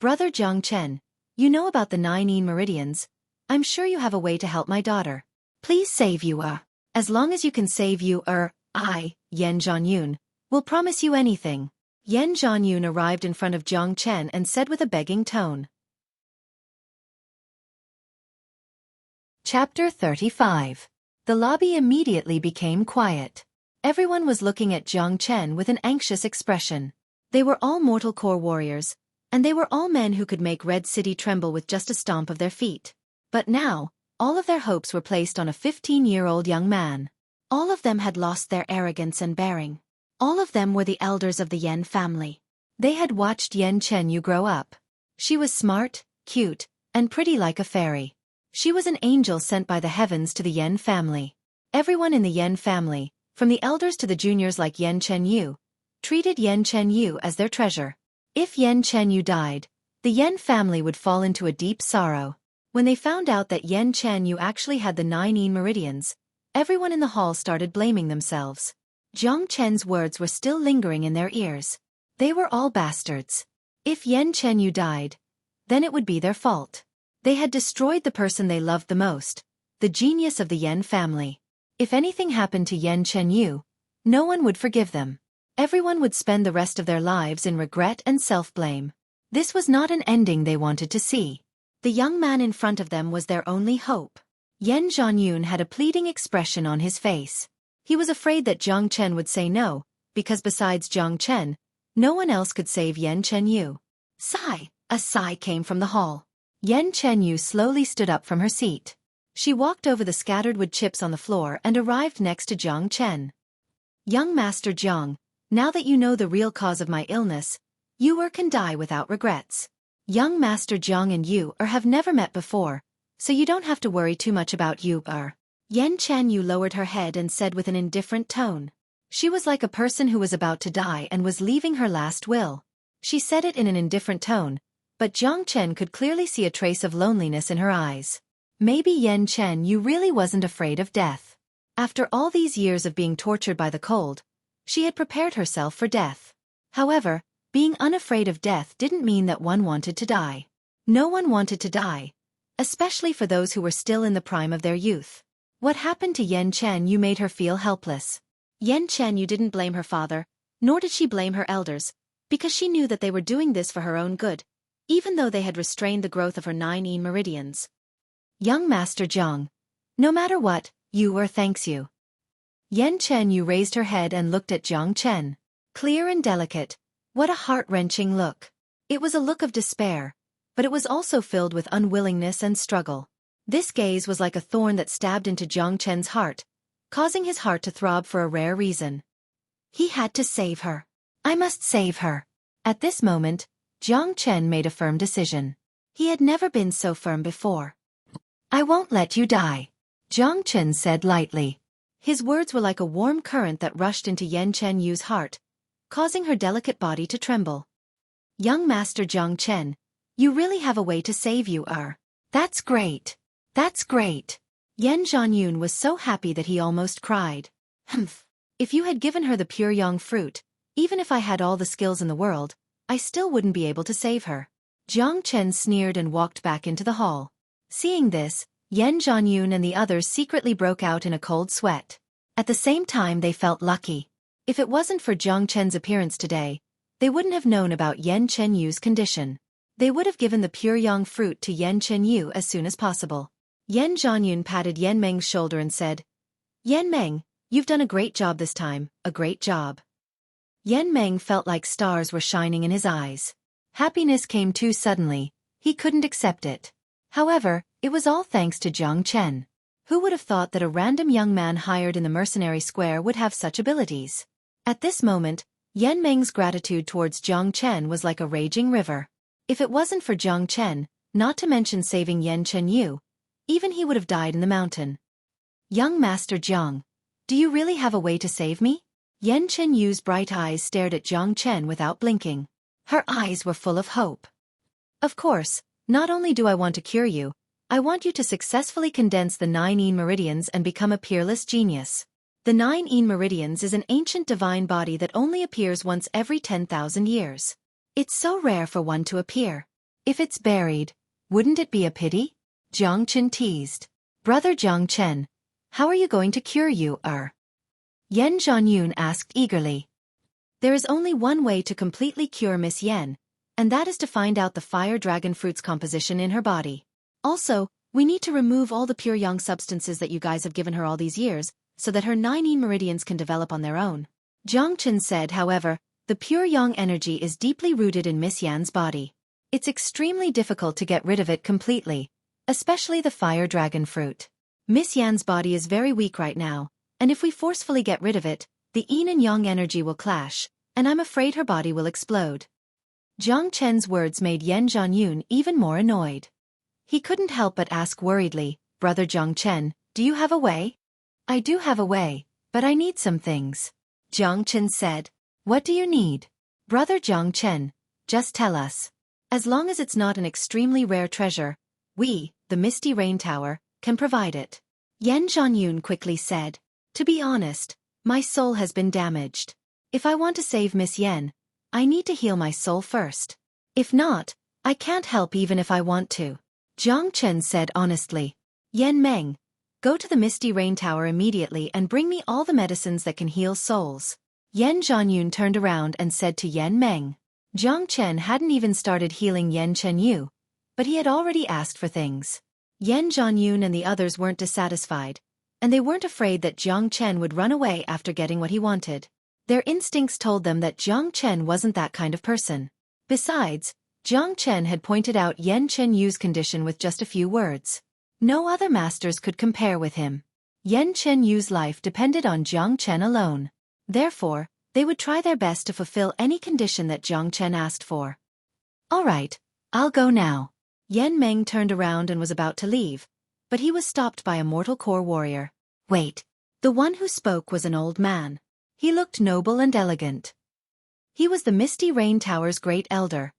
Brother Jiang Chen, you know about the 9 Yin meridians. I'm sure you have a way to help my daughter. Please save you, As long as you can save you, I, Yan Zhanyun, will promise you anything. Yan Zhanyun arrived in front of Jiang Chen and said with a begging tone. Chapter 35. The lobby immediately became quiet. Everyone was looking at Jiang Chen with an anxious expression. They were all mortal core warriors, and they were all men who could make Red City tremble with just a stomp of their feet. But now, all of their hopes were placed on a 15-year-old young man. All of them had lost their arrogance and bearing. All of them were the elders of the Yen family. They had watched Yen Chenyu grow up. She was smart, cute, and pretty like a fairy. She was an angel sent by the heavens to the Yen family. Everyone in the Yen family, from the elders to the juniors like Yen Chenyu, treated Yen Chenyu as their treasure. If Yen Chenyu died, the Yen family would fall into a deep sorrow. When they found out that Yen Chenyu actually had the 9 yin meridians, everyone in the hall started blaming themselves. Jiang Chen's words were still lingering in their ears. They were all bastards. If Yen Chenyu died, then it would be their fault. They had destroyed the person they loved the most, the genius of the Yen family. If anything happened to Yen Chenyu, no one would forgive them. Everyone would spend the rest of their lives in regret and self-blame. This was not an ending they wanted to see. The young man in front of them was their only hope. Yen Zhanyun had a pleading expression on his face. He was afraid that Jiang Chen would say no, because besides Jiang Chen, no one else could save Yen Chenyu. Sigh! A sigh came from the hall. Yen Chenyu slowly stood up from her seat. She walked over the scattered wood chips on the floor and arrived next to Jiang Chen. Young Master Jiang, now that you know the real cause of my illness, you can die without regrets. Young Master Jiang and you have never met before, so you don't have to worry too much about you. Yen Chenyu lowered her head and said with an indifferent tone. She was like a person who was about to die and was leaving her last will. She said it in an indifferent tone, but Jiang Chen could clearly see a trace of loneliness in her eyes. Maybe Yen Chenyu really wasn't afraid of death. After all these years of being tortured by the cold, she had prepared herself for death. However, being unafraid of death didn't mean that one wanted to die. No one wanted to die, especially for those who were still in the prime of their youth. What happened to Yen Chenyu made her feel helpless. Yen Chenyu didn't blame her father, nor did she blame her elders, because she knew that they were doing this for her own good, even though they had restrained the growth of her 9 yin meridians. Young Master Jiang, no matter what, thanks you. Yen Chenyu raised her head and looked at Jiang Chen. Clear and delicate, what a heart-wrenching look. It was a look of despair, but it was also filled with unwillingness and struggle. This gaze was like a thorn that stabbed into Jiang Chen's heart, causing his heart to throb for a rare reason. He had to save her. I must save her. At this moment, Jiang Chen made a firm decision. He had never been so firm before. I won't let you die, Jiang Chen said lightly. His words were like a warm current that rushed into Yen Chenyu's heart, causing her delicate body to tremble. Young Master Jiang Chen, you really have a way to save you. That's great. That's great. Yen Zhanyun was so happy that he almost cried. Humph. If you had given her the pure yang fruit, even if I had all the skills in the world, I still wouldn't be able to save her. Jiang Chen sneered and walked back into the hall. Seeing this, Yen Zhanyun and the others secretly broke out in a cold sweat. At the same time they felt lucky. If it wasn't for Jiang Chen's appearance today, they wouldn't have known about Yen Chenyu's condition. They would have given the pure yang fruit to Yen Chenyu as soon as possible. Yen Zhanyun patted Yen Meng's shoulder and said, Yen Meng, you've done a great job this time, a great job. Yen Meng felt like stars were shining in his eyes. Happiness came too suddenly, he couldn't accept it. However, it was all thanks to Jiang Chen. Who would have thought that a random young man hired in the mercenary square would have such abilities? At this moment, Yen Meng's gratitude towards Jiang Chen was like a raging river. If it wasn't for Jiang Chen, not to mention saving Yen Chenyu, even he would have died in the mountain. Young Master Jiang, do you really have a way to save me? Yen Chenyu's bright eyes stared at Jiang Chen without blinking. Her eyes were full of hope. Of course, not only do I want to cure you, I want you to successfully condense the 9 yin meridians and become a peerless genius. The 9 yin meridians is an ancient divine body that only appears once every 10,000 years. It's so rare for one to appear. If it's buried, wouldn't it be a pity? Jiang Chen teased. Brother Jiang Chen, how are you going to cure you? Yen Zhanyun asked eagerly. There is only one way to completely cure Miss Yen, and that is to find out the fire dragon fruit's composition in her body. Also, we need to remove all the pure yang substances that you guys have given her all these years, so that her 9 yin meridians can develop on their own. Jiang Chen said, however, The pure yang energy is deeply rooted in Miss Yan's body. It's extremely difficult to get rid of it completely, especially the fire dragon fruit. Miss Yan's body is very weak right now, and if we forcefully get rid of it, the yin and yang energy will clash, and I'm afraid her body will explode. Jiang Chen's words made Yan Zhanyun even more annoyed. He couldn't help but ask worriedly, "Brother Jiang Chen, do you have a way?" "I do have a way, but I need some things," Jiang Chen said. "What do you need?" "Brother Jiang Chen, just tell us. As long as it's not an extremely rare treasure, we, the Misty Rain Tower, can provide it." Yan Zhanyun quickly said, "To be honest, my soul has been damaged. If I want to save Miss Yan, I need to heal my soul first. If not, I can't help even if I want to." Jiang Chen said honestly. "Yan Meng, go to the Misty Rain Tower immediately and bring me all the medicines that can heal souls." Yan Zhanyun turned around and said to Yan Meng. Jiang Chen hadn't even started healing Yan Chenyu, but he had already asked for things. Yan Zhanyun and the others weren't dissatisfied, and they weren't afraid that Jiang Chen would run away after getting what he wanted. Their instincts told them that Jiang Chen wasn't that kind of person. Besides, Jiang Chen had pointed out Yan Chenyu's condition with just a few words. No other masters could compare with him. Yan Chenyu's life depended on Jiang Chen alone. Therefore, they would try their best to fulfill any condition that Jiang Chen asked for. "All right, I'll go now." Yan Meng turned around and was about to leave, but he was stopped by a mortal core warrior. "Wait." The one who spoke was an old man. He looked noble and elegant. He was the Misty Rain Tower's great elder,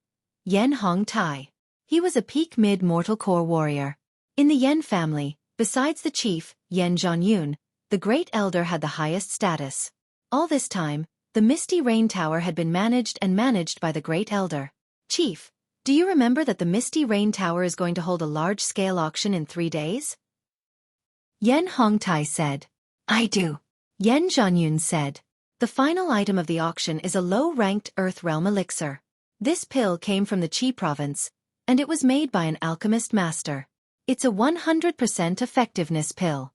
Yan Hongtai. He was a peak mid-mortal core warrior. In the Yan family, besides the chief, Yan Zhanyun, the great elder had the highest status. All this time, the Misty Rain Tower had been managed by the great elder. "Chief, do you remember that the Misty Rain Tower is going to hold a large-scale auction in 3 days?" Yan Hongtai said. "I do." Yan Zhanyun said. "The final item of the auction is a low-ranked Earth Realm elixir. This pill came from the Qi province, and it was made by an alchemist master. It's a 100% effectiveness pill."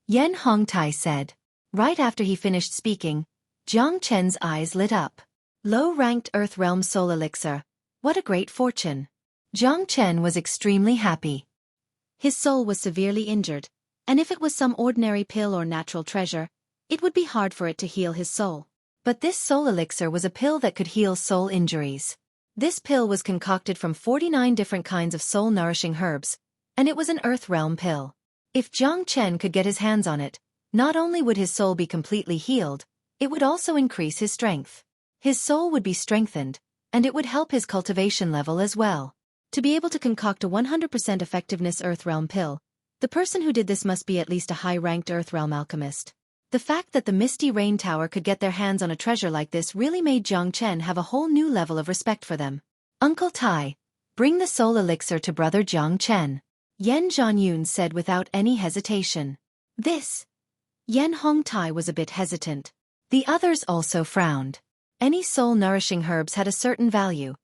Yan Hongtai said. Right after he finished speaking, Jiang Chen's eyes lit up. Low-ranked Earth Realm soul elixir. What a great fortune. Jiang Chen was extremely happy. His soul was severely injured, and if it was some ordinary pill or natural treasure, it would be hard for it to heal his soul. But this soul elixir was a pill that could heal soul injuries. This pill was concocted from 49 different kinds of soul-nourishing herbs, and it was an Earth Realm pill. If Jiang Chen could get his hands on it, not only would his soul be completely healed, it would also increase his strength. His soul would be strengthened, and it would help his cultivation level as well. To be able to concoct a 100% effectiveness Earth Realm pill, the person who did this must be at least a high-ranked Earth Realm alchemist. The fact that the Misty Rain Tower could get their hands on a treasure like this really made Jiang Chen have a whole new level of respect for them. "Uncle Tai, bring the soul elixir to Brother Jiang Chen," Yan Zhanyun said without any hesitation. This. Yan Hongtai was a bit hesitant. The others also frowned. Any soul-nourishing herbs had a certain value,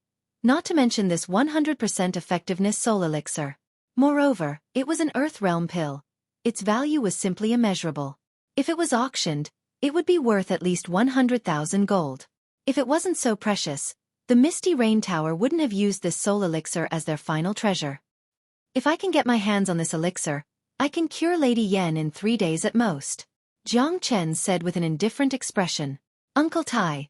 not to mention this 100% effectiveness soul elixir. Moreover, it was an Earth Realm pill. Its value was simply immeasurable. If it was auctioned, it would be worth at least 100,000 gold. If it wasn't so precious, the Misty Rain Tower wouldn't have used this soul elixir as their final treasure. "If I can get my hands on this elixir, I can cure Lady Yan in 3 days at most," Jiang Chen said with an indifferent expression. "Uncle Tai,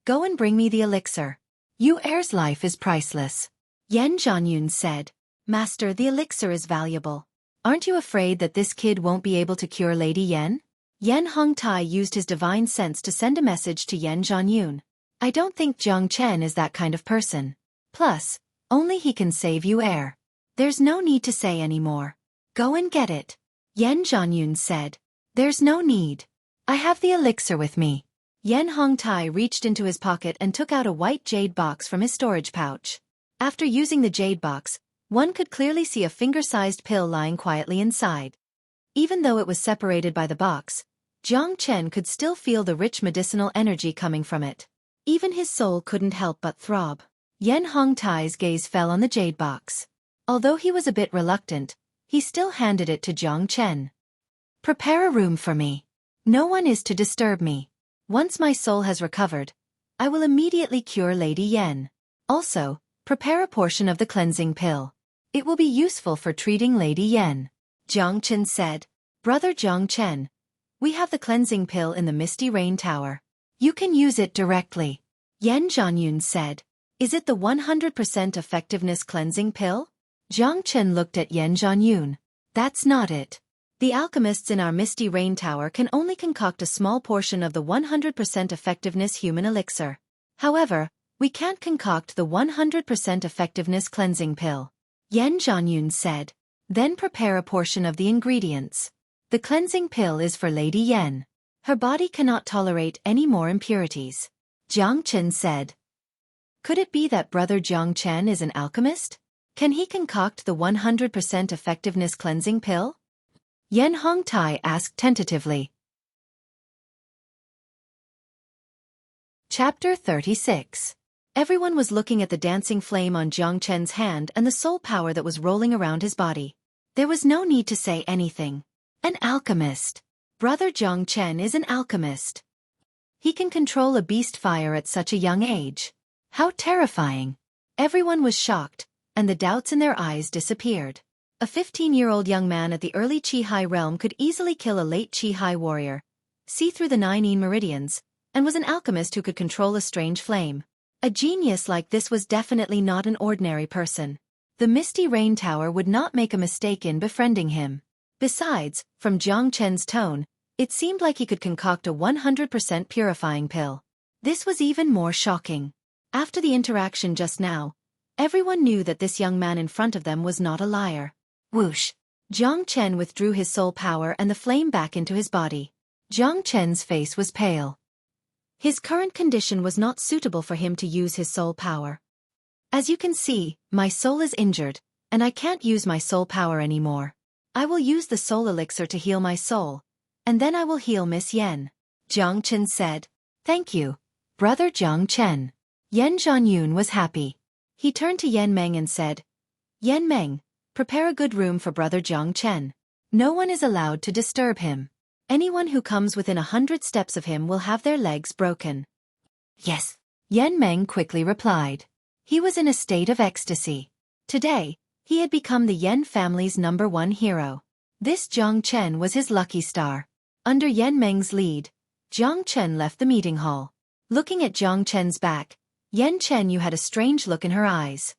go and bring me the elixir. Yu Er's life is priceless," Yan Zhanyun said. "Master, the elixir is valuable. Aren't you afraid that this kid won't be able to cure Lady Yan?" Yan Hongtai used his divine sense to send a message to Yan Zhanyun. "I don't think Jiang Chen is that kind of person. Plus, only he can save Yu Er. There's no need to say any more. Go and get it," Yan Zhanyun said. "There's no need. I have the elixir with me." Yan Hongtai reached into his pocket and took out a white jade box from his storage pouch. After using the jade box, one could clearly see a finger-sized pill lying quietly inside. Even though it was separated by the box, Jiang Chen could still feel the rich medicinal energy coming from it. Even his soul couldn't help but throb. Yan Hongtai's gaze fell on the jade box. Although he was a bit reluctant, he still handed it to Jiang Chen. "Prepare a room for me. No one is to disturb me. Once my soul has recovered, I will immediately cure Lady Yen. Also, prepare a portion of the cleansing pill. It will be useful for treating Lady Yen. Jiang Chen said. Brother Jiang Chen, we have the cleansing pill in the Misty Rain Tower. You can use it directly. Yan Zhanyun said. Is it the 100% effectiveness cleansing pill? Jiang Chen looked at Yan Zhanyun. That's not it. The alchemists in our Misty Rain Tower can only concoct a small portion of the 100% effectiveness human elixir. However, we can't concoct the 100% effectiveness cleansing pill. Yan Zhanyun said. Then prepare a portion of the ingredients. The cleansing pill is for Lady Yen. Her body cannot tolerate any more impurities. Jiang Chen said. Could it be that Brother Jiang Chen is an alchemist? Can he concoct the 100% effectiveness cleansing pill? Yen Hongtai asked tentatively. Chapter 36. Everyone was looking at the dancing flame on Jiang Chen's hand and the soul power that was rolling around his body. There was no need to say anything. An alchemist. Brother Jiang Chen is an alchemist. He can control a beast fire at such a young age. How terrifying. Everyone was shocked, and the doubts in their eyes disappeared. A 15-year-old young man at the early Qi-Hai realm could easily kill a late Qi-Hai warrior, see through the 9 meridians, and was an alchemist who could control a strange flame. A genius like this was definitely not an ordinary person. The Misty Rain Tower would not make a mistake in befriending him. Besides, from Jiang Chen's tone, it seemed like he could concoct a 100% purifying pill. This was even more shocking. After the interaction just now, everyone knew that this young man in front of them was not a liar. Whoosh! Jiang Chen withdrew his soul power and the flame back into his body. Jiang Chen's face was pale. His current condition was not suitable for him to use his soul power. As you can see, my soul is injured, and I can't use my soul power anymore. I will use the soul elixir to heal my soul, and then I will heal Miss Yen. Jiang Chen said. Thank you, Brother Jiang Chen. Yan Zhanyun was happy. He turned to Yan Meng and said, Yan Meng, prepare a good room for Brother Jiang Chen. No one is allowed to disturb him. Anyone who comes within 100 steps of him will have their legs broken. Yes, Yan Meng quickly replied. He was in a state of ecstasy. Today, he had become the Yan family's #1 hero. This Jiang Chen was his lucky star. Under Yan Meng's lead, Jiang Chen left the meeting hall. Looking at Jiang Chen's back, Yan Chenyu had a strange look in her eyes.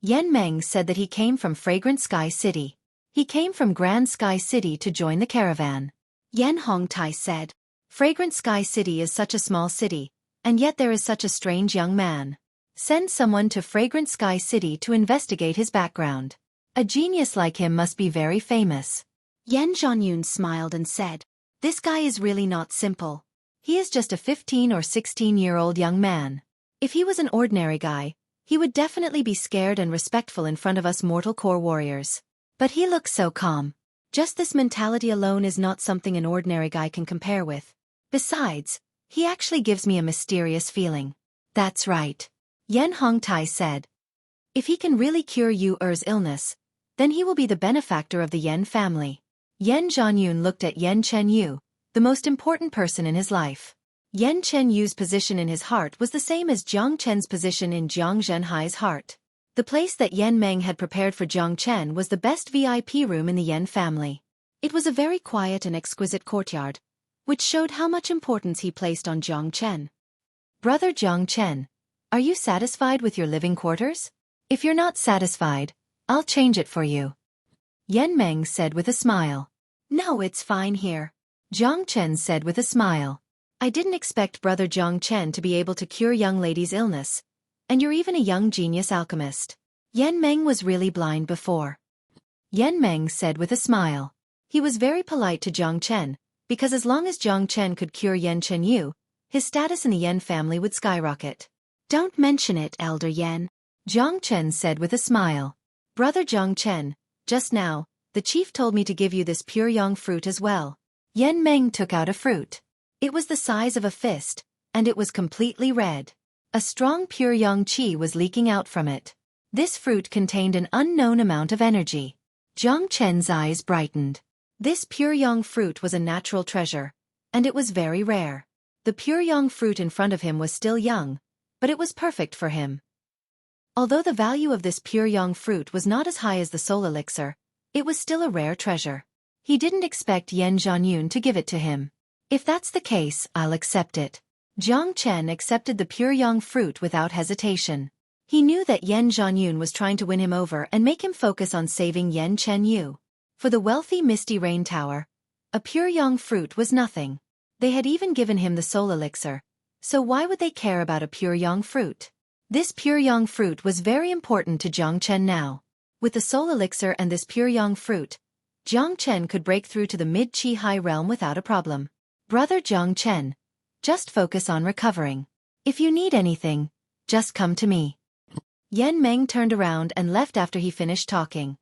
Yan Meng said that he came from Fragrant Sky City. He came from Grand Sky City to join the caravan. Yan Hongtai said, Fragrant Sky City is such a small city, and yet there is such a strange young man. Send someone to Fragrant Sky City to investigate his background. A genius like him must be very famous. Yan Zhanyun smiled and said, This guy is really not simple. He is just a 15 or 16-year-old young man. If he was an ordinary guy, he would definitely be scared and respectful in front of us mortal core warriors. But he looks so calm. Just this mentality alone is not something an ordinary guy can compare with. Besides, he actually gives me a mysterious feeling. That's right. Yan Hongtai said. If he can really cure Yu Er's illness, then he will be the benefactor of the Yan family. Yan Zhanyun looked at Yan Chenyu, the most important person in his life. Yan Chenyu's position in his heart was the same as Jiang Chen's position in Jiang Zhenhai's heart. The place that Yan Meng had prepared for Jiang Chen was the best VIP room in the Yan family. It was a very quiet and exquisite courtyard, which showed how much importance he placed on Jiang Chen. Brother Jiang Chen, are you satisfied with your living quarters? If you're not satisfied, I'll change it for you. Yan Meng said with a smile. No, it's fine here. Jiang Chen said with a smile. I didn't expect Brother Jiang Chen to be able to cure young lady's illness, and you're even a young genius alchemist. Yan Meng was really blind before. Yan Meng said with a smile. He was very polite to Jiang Chen, because as long as Jiang Chen could cure Yan Chenyu, his status in the Yan family would skyrocket. Don't mention it, Elder Yan. Jiang Chen said with a smile. Brother Jiang Chen, just now, the chief told me to give you this pure yang fruit as well. Yan Meng took out a fruit. It was the size of a fist, and it was completely red. A strong pure yang qi was leaking out from it. This fruit contained an unknown amount of energy. Jiang Chen's eyes brightened. This pure yang fruit was a natural treasure, and it was very rare. The pure yang fruit in front of him was still young, but it was perfect for him. Although the value of this pure yang fruit was not as high as the soul elixir, it was still a rare treasure. He didn't expect Yan Zhanyun to give it to him. If that's the case, I'll accept it. Jiang Chen accepted the pure yang fruit without hesitation. He knew that Yan Zhanyun was trying to win him over and make him focus on saving Yan Chenyu. For the wealthy Misty Rain Tower, a pure yang fruit was nothing. They had even given him the soul elixir, so why would they care about a pure yang fruit? This pure yang fruit was very important to Jiang Chen now. With the soul elixir and this pure yang fruit, Jiang Chen could break through to the mid-Qi high realm without a problem. Brother Jiang Chen, just focus on recovering. If you need anything, just come to me. Yan Meng turned around and left after he finished talking.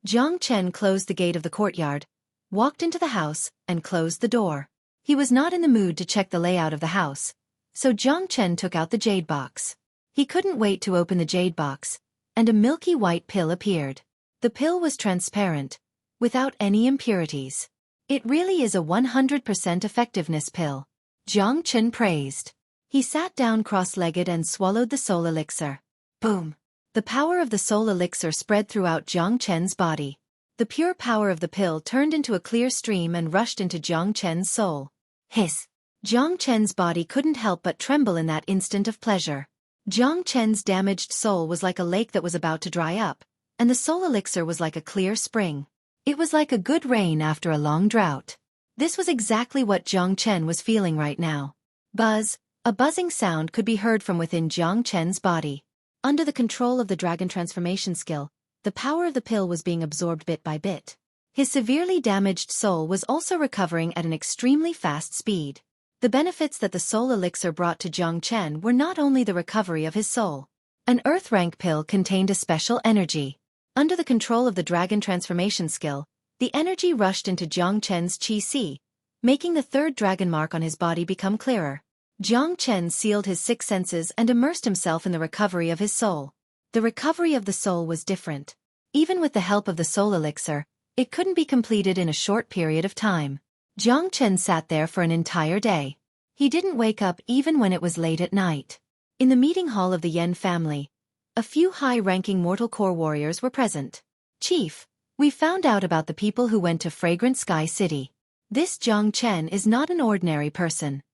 Jiang Chen closed the gate of the courtyard, walked into the house, and closed the door. He was not in the mood to check the layout of the house, so Jiang Chen took out the jade box. He couldn't wait to open the jade box, and a milky white pill appeared. The pill was transparent, without any impurities. It really is a 100% effectiveness pill. Jiang Chen praised. He sat down cross-legged and swallowed the soul elixir. Boom! The power of the soul elixir spread throughout Jiang Chen's body. The pure power of the pill turned into a clear stream and rushed into Jiang Chen's soul. Hiss! Jiang Chen's body couldn't help but tremble in that instant of pleasure. Jiang Chen's damaged soul was like a lake that was about to dry up, and the soul elixir was like a clear spring. It was like a good rain after a long drought. This was exactly what Jiang Chen was feeling right now. Buzz! A buzzing sound could be heard from within Jiang Chen's body. Under the control of the dragon transformation skill, the power of the pill was being absorbed bit by bit. His severely damaged soul was also recovering at an extremely fast speed. The benefits that the soul elixir brought to Jiang Chen were not only the recovery of his soul. An earth rank pill contained a special energy. Under the control of the dragon transformation skill, the energy rushed into Jiang Chen's Qi, making the third dragon mark on his body become clearer. Jiang Chen sealed his six senses and immersed himself in the recovery of his soul. The recovery of the soul was different. Even with the help of the soul elixir, it couldn't be completed in a short period of time. Jiang Chen sat there for an entire day. He didn't wake up even when it was late at night. In the meeting hall of the Yan family, a few high-ranking mortal core warriors were present. Chief, we found out about the people who went to Fragrant Sky City. This Jiang Chen is not an ordinary person.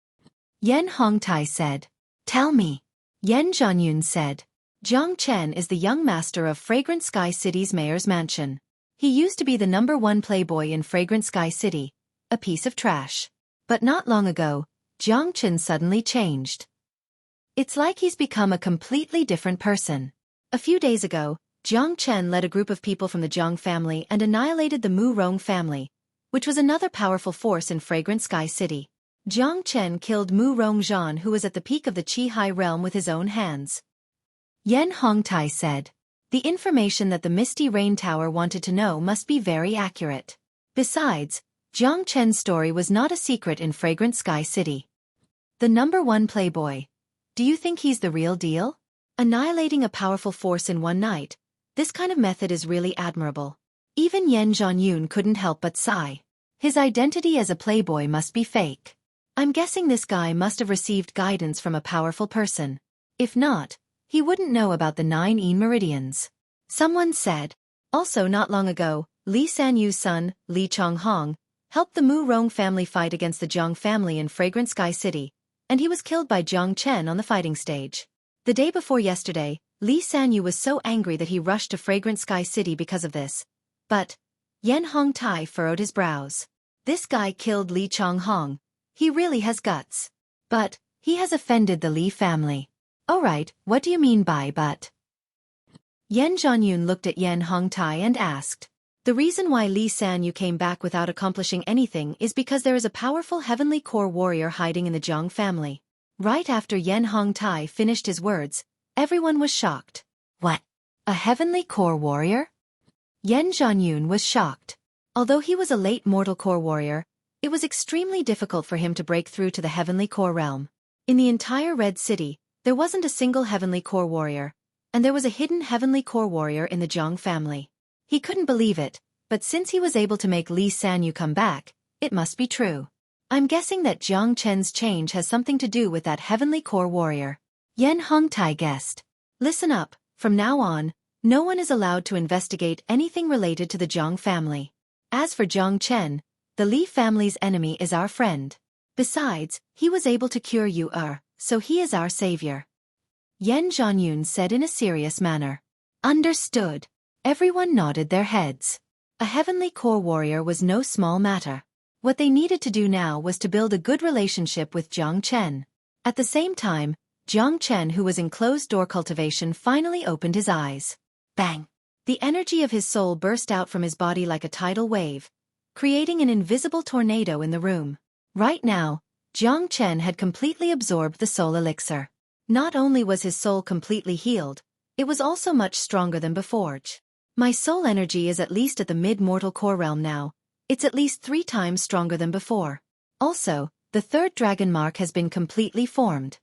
Yan Hongtai said. Tell me. Yan Zhanyun said. Jiang Chen is the young master of Fragrant Sky City's mayor's mansion. He used to be the #1 playboy in Fragrant Sky City, a piece of trash. But not long ago, Jiang Chen suddenly changed. It's like he's become a completely different person. A few days ago, Jiang Chen led a group of people from the Jiang family and annihilated the Mu Rong family, which was another powerful force in Fragrant Sky City. Jiang Chen killed Mu Rongzhan, who was at the peak of the Qi High realm, with his own hands. Yan Hongtai said. The information that the Misty Rain Tower wanted to know must be very accurate. Besides, Jiang Chen's story was not a secret in Fragrant Sky City. The #1 playboy. Do you think he's the real deal? Annihilating a powerful force in one night, this kind of method is really admirable. Even Yan Zhanyun couldn't help but sigh. His identity as a playboy must be fake. I'm guessing this guy must have received guidance from a powerful person. If not, he wouldn't know about the 9 Yin meridians. Someone said. Also, not long ago, Li Sanyu's son, Li Chonghong, helped the Mu Rong family fight against the Jiang family in Fragrant Sky City, and he was killed by Jiang Chen on the fighting stage. The day before yesterday, Li Sanyu was so angry that he rushed to Fragrant Sky City because of this. But Yan Hongtai furrowed his brows. This guy killed Li Chonghong. He really has guts. But he has offended the Li family. Alright, what do you mean by but? Yan Zhanyun looked at Yan Hongtai and asked. The reason why Li Sanyu came back without accomplishing anything is because there is a powerful heavenly core warrior hiding in the Jiang family. Right after Yan Hongtai finished his words, everyone was shocked. What? A heavenly core warrior? Yan Zhanyun was shocked. Although he was a late mortal core warrior, it was extremely difficult for him to break through to the heavenly core realm. In the entire Red City, there wasn't a single heavenly core warrior, and there was a hidden heavenly core warrior in the Jiang family. He couldn't believe it, but since he was able to make Li Sanyu come back, it must be true. I'm guessing that Jiang Chen's change has something to do with that heavenly core warrior. Yan Hongtai guessed. Listen up, from now on, no one is allowed to investigate anything related to the Jiang family. As for Jiang Chen, the Li family's enemy is our friend. Besides, he was able to cure you, so he is our savior. Yan Zhanyun said in a serious manner. Understood. Everyone nodded their heads. A heavenly core warrior was no small matter. What they needed to do now was to build a good relationship with Jiang Chen. At the same time, Jiang Chen, who was in closed-door cultivation, finally opened his eyes. Bang! The energy of his soul burst out from his body like a tidal wave, creating an invisible tornado in the room. Right now, Jiang Chen had completely absorbed the soul elixir. Not only was his soul completely healed, it was also much stronger than before. My soul energy is at least at the mid-mortal core realm now. It's at least 3 times stronger than before. Also, the third dragon mark has been completely formed.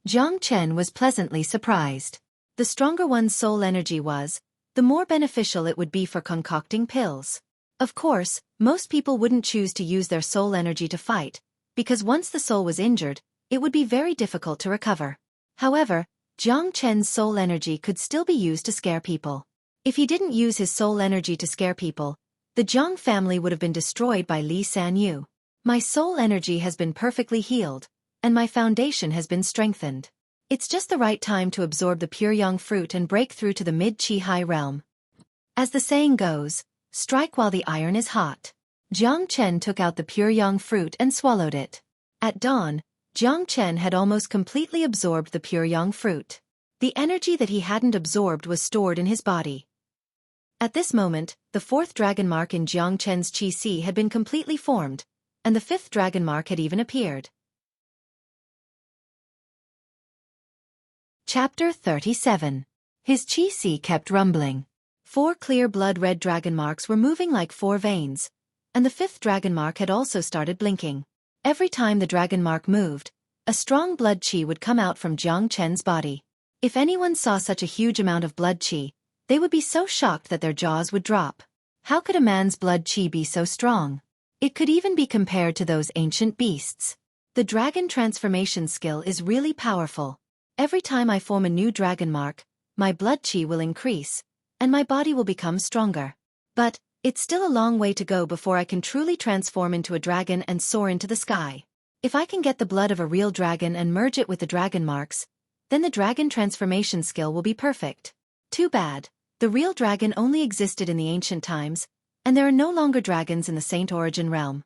Jiang Chen was pleasantly surprised. The stronger one's soul energy was, the more beneficial it would be for concocting pills. Of course, most people wouldn't choose to use their soul energy to fight, because once the soul was injured, it would be very difficult to recover. However, Jiang Chen's soul energy could still be used to scare people. If he didn't use his soul energy to scare people, the Jiang family would have been destroyed by Li Sanyu. My soul energy has been perfectly healed, and my foundation has been strengthened. It's just the right time to absorb the pure yang fruit and break through to the mid-Qi high realm. As the saying goes, strike while the iron is hot. Jiang Chen took out the pure yang fruit and swallowed it. At dawn, Jiang Chen had almost completely absorbed the pure yang fruit. The energy that he hadn't absorbed was stored in his body. At this moment, the 4th dragon mark in Jiang Chen's Qi Si had been completely formed, and the 5th dragon mark had even appeared. Chapter 37. His Qi Si kept rumbling. 4 clear blood-red dragon marks were moving like 4 veins, and the 5th dragon mark had also started blinking. Every time the dragon mark moved, a strong blood qi would come out from Jiang Chen's body. If anyone saw such a huge amount of blood qi, they would be so shocked that their jaws would drop. How could a man's blood qi be so strong? It could even be compared to those ancient beasts. The dragon transformation skill is really powerful. Every time I form a new dragon mark, my blood qi will increase, and my body will become stronger. But it's still a long way to go before I can truly transform into a dragon and soar into the sky. If I can get the blood of a real dragon and merge it with the dragon marks, then the dragon transformation skill will be perfect. Too bad. The real dragon only existed in the ancient times, and there are no longer dragons in the Saint Origin realm.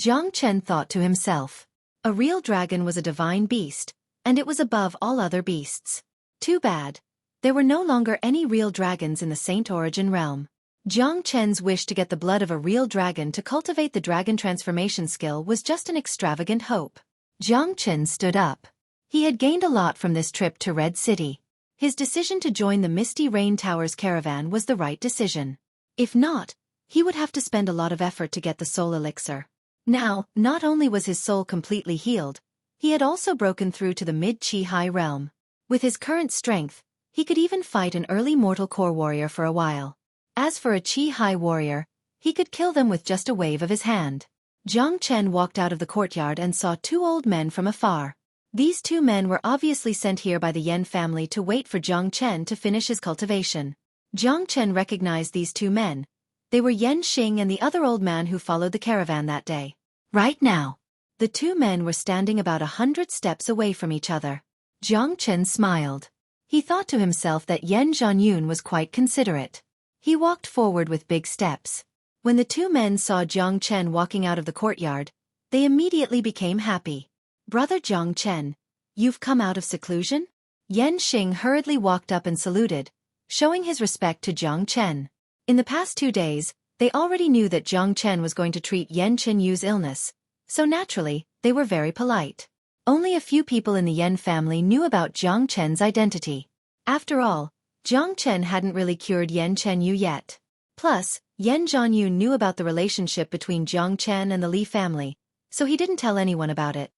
Jiang Chen thought to himself. A real dragon was a divine beast, and it was above all other beasts. Too bad. There were no longer any real dragons in the Saint Origin realm. Jiang Chen's wish to get the blood of a real dragon to cultivate the dragon transformation skill was just an extravagant hope. Jiang Chen stood up. He had gained a lot from this trip to Red City. His decision to join the Misty Rain Towers caravan was the right decision. If not, he would have to spend a lot of effort to get the soul elixir. Now, not only was his soul completely healed, he had also broken through to the mid-Qi high realm. With his current strength, he could even fight an early mortal core warrior for a while. As for a Qi high warrior, he could kill them with just a wave of his hand. Jiang Chen walked out of the courtyard and saw 2 old men from afar. These 2 men were obviously sent here by the Yan family to wait for Jiang Chen to finish his cultivation. Jiang Chen recognized these 2 men. They were Yan Xing and the other old man who followed the caravan that day. Right now, the 2 men were standing about 100 steps away from each other. Jiang Chen smiled. He thought to himself that Yan Zhanyun was quite considerate. He walked forward with big steps. When the 2 men saw Jiang Chen walking out of the courtyard, they immediately became happy. Brother Jiang Chen, you've come out of seclusion? Yan Xing hurriedly walked up and saluted, showing his respect to Jiang Chen. In the past 2 days, they already knew that Jiang Chen was going to treat Yan Chenyu's illness, so naturally, they were very polite. Only a few people in the Yan family knew about Jiang Chen's identity. After all, Jiang Chen hadn't really cured Yan Chenyu yet. Plus, Yan Zhanyun knew about the relationship between Jiang Chen and the Li family, so he didn't tell anyone about it.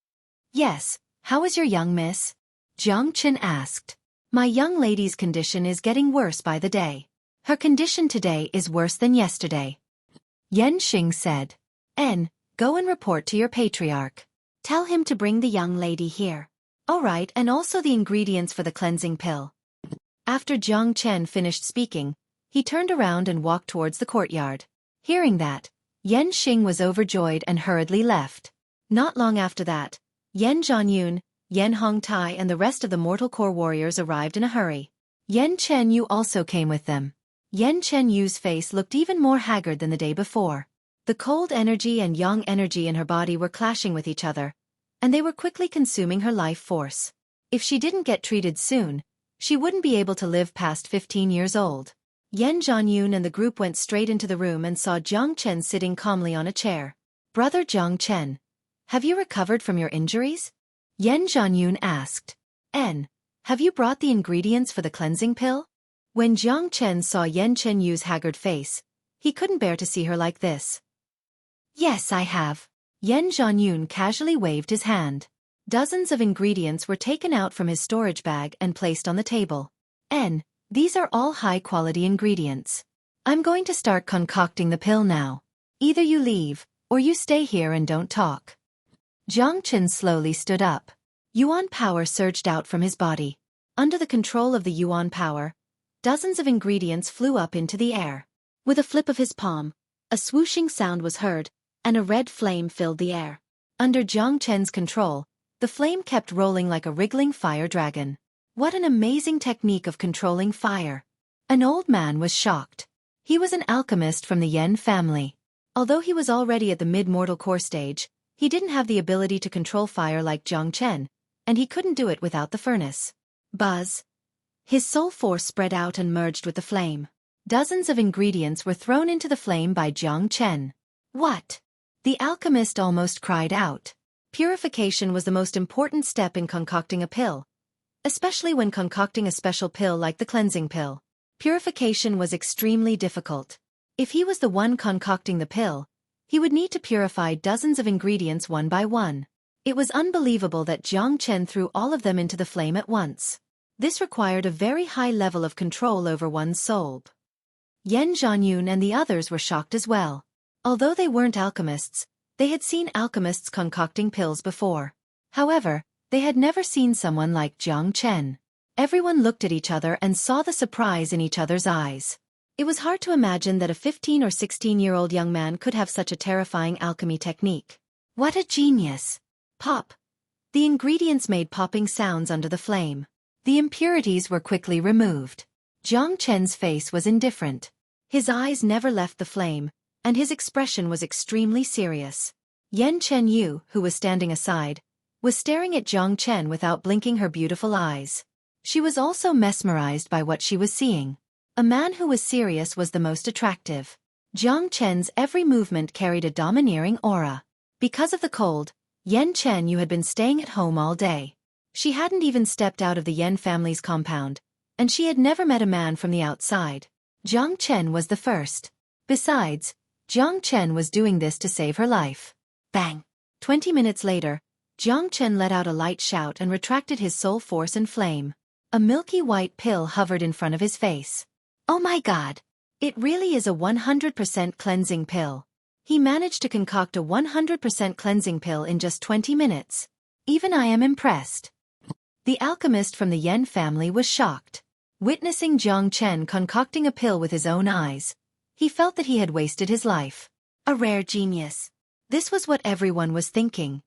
Yes, how is your young miss? Jiang Chen asked. My young lady's condition is getting worse by the day. Her condition today is worse than yesterday. Yan Xing said. Go and report to your patriarch. Tell him to bring the young lady here. Alright, and also the ingredients for the cleansing pill. After Jiang Chen finished speaking, he turned around and walked towards the courtyard. Hearing that, Yan Xing was overjoyed and hurriedly left. Not long after that, Yan Zhanyun, Yan Hongtai and the rest of the Mortal Core warriors arrived in a hurry. Yan Chenyu also came with them. Yan Chenyu's face looked even more haggard than the day before. The cold energy and yang energy in her body were clashing with each other, and they were quickly consuming her life force. If she didn't get treated soon, she wouldn't be able to live past 15 years old. Yan Zhanyun and the group went straight into the room and saw Jiang Chen sitting calmly on a chair. Brother Jiang Chen, have you recovered from your injuries? Yan Zhanyun asked. Have you brought the ingredients for the cleansing pill? When Jiang Chen saw Yan Chenyu's haggard face, he couldn't bear to see her like this. Yes, I have. Yan Zhanyun casually waved his hand. Dozens of ingredients were taken out from his storage bag and placed on the table. These are all high-quality ingredients. I'm going to start concocting the pill now. Either you leave, or you stay here and don't talk. Jiang Chen slowly stood up. Yuan power surged out from his body. Under the control of the Yuan power, dozens of ingredients flew up into the air. With a flip of his palm, a swooshing sound was heard, and a red flame filled the air. Under Jiang Chen's control, the flame kept rolling like a wriggling fire dragon. What an amazing technique of controlling fire! An old man was shocked. He was an alchemist from the Yen family. Although he was already at the mid-mortal core stage, he didn't have the ability to control fire like Jiang Chen, and he couldn't do it without the furnace. Buzz! His soul force spread out and merged with the flame. Dozens of ingredients were thrown into the flame by Jiang Chen. What? The alchemist almost cried out. Purification was the most important step in concocting a pill, especially when concocting a special pill like the cleansing pill. Purification was extremely difficult. If he was the one concocting the pill, he would need to purify dozens of ingredients one by one. It was unbelievable that Jiang Chen threw all of them into the flame at once. This required a very high level of control over one's soul. Yan Zhanyun and the others were shocked as well. Although they weren't alchemists, they had seen alchemists concocting pills before. However, they had never seen someone like Jiang Chen. Everyone looked at each other and saw the surprise in each other's eyes. It was hard to imagine that a 15 or 16-year-old young man could have such a terrifying alchemy technique. What a genius! Pop! The ingredients made popping sounds under the flame. The impurities were quickly removed. Jiang Chen's face was indifferent. His eyes never left the flame, and his expression was extremely serious. Yan Chenyu, who was standing aside, was staring at Jiang Chen without blinking her beautiful eyes. She was also mesmerized by what she was seeing. A man who was serious was the most attractive. Jiang Chen's every movement carried a domineering aura. Because of the cold, Yan Chenyu had been staying at home all day. She hadn't even stepped out of the Yan family's compound, and she had never met a man from the outside. Jiang Chen was the first. Besides, Jiang Chen was doing this to save her life. Bang! 20 minutes later, Jiang Chen let out a light shout and retracted his soul force and flame. A milky white pill hovered in front of his face. Oh my god! It really is a 100% cleansing pill. He managed to concoct a 100% cleansing pill in just 20 minutes. Even I am impressed. The alchemist from the Yen family was shocked. Witnessing Jiang Chen concocting a pill with his own eyes, he felt that he had wasted his life. A rare genius. This was what everyone was thinking.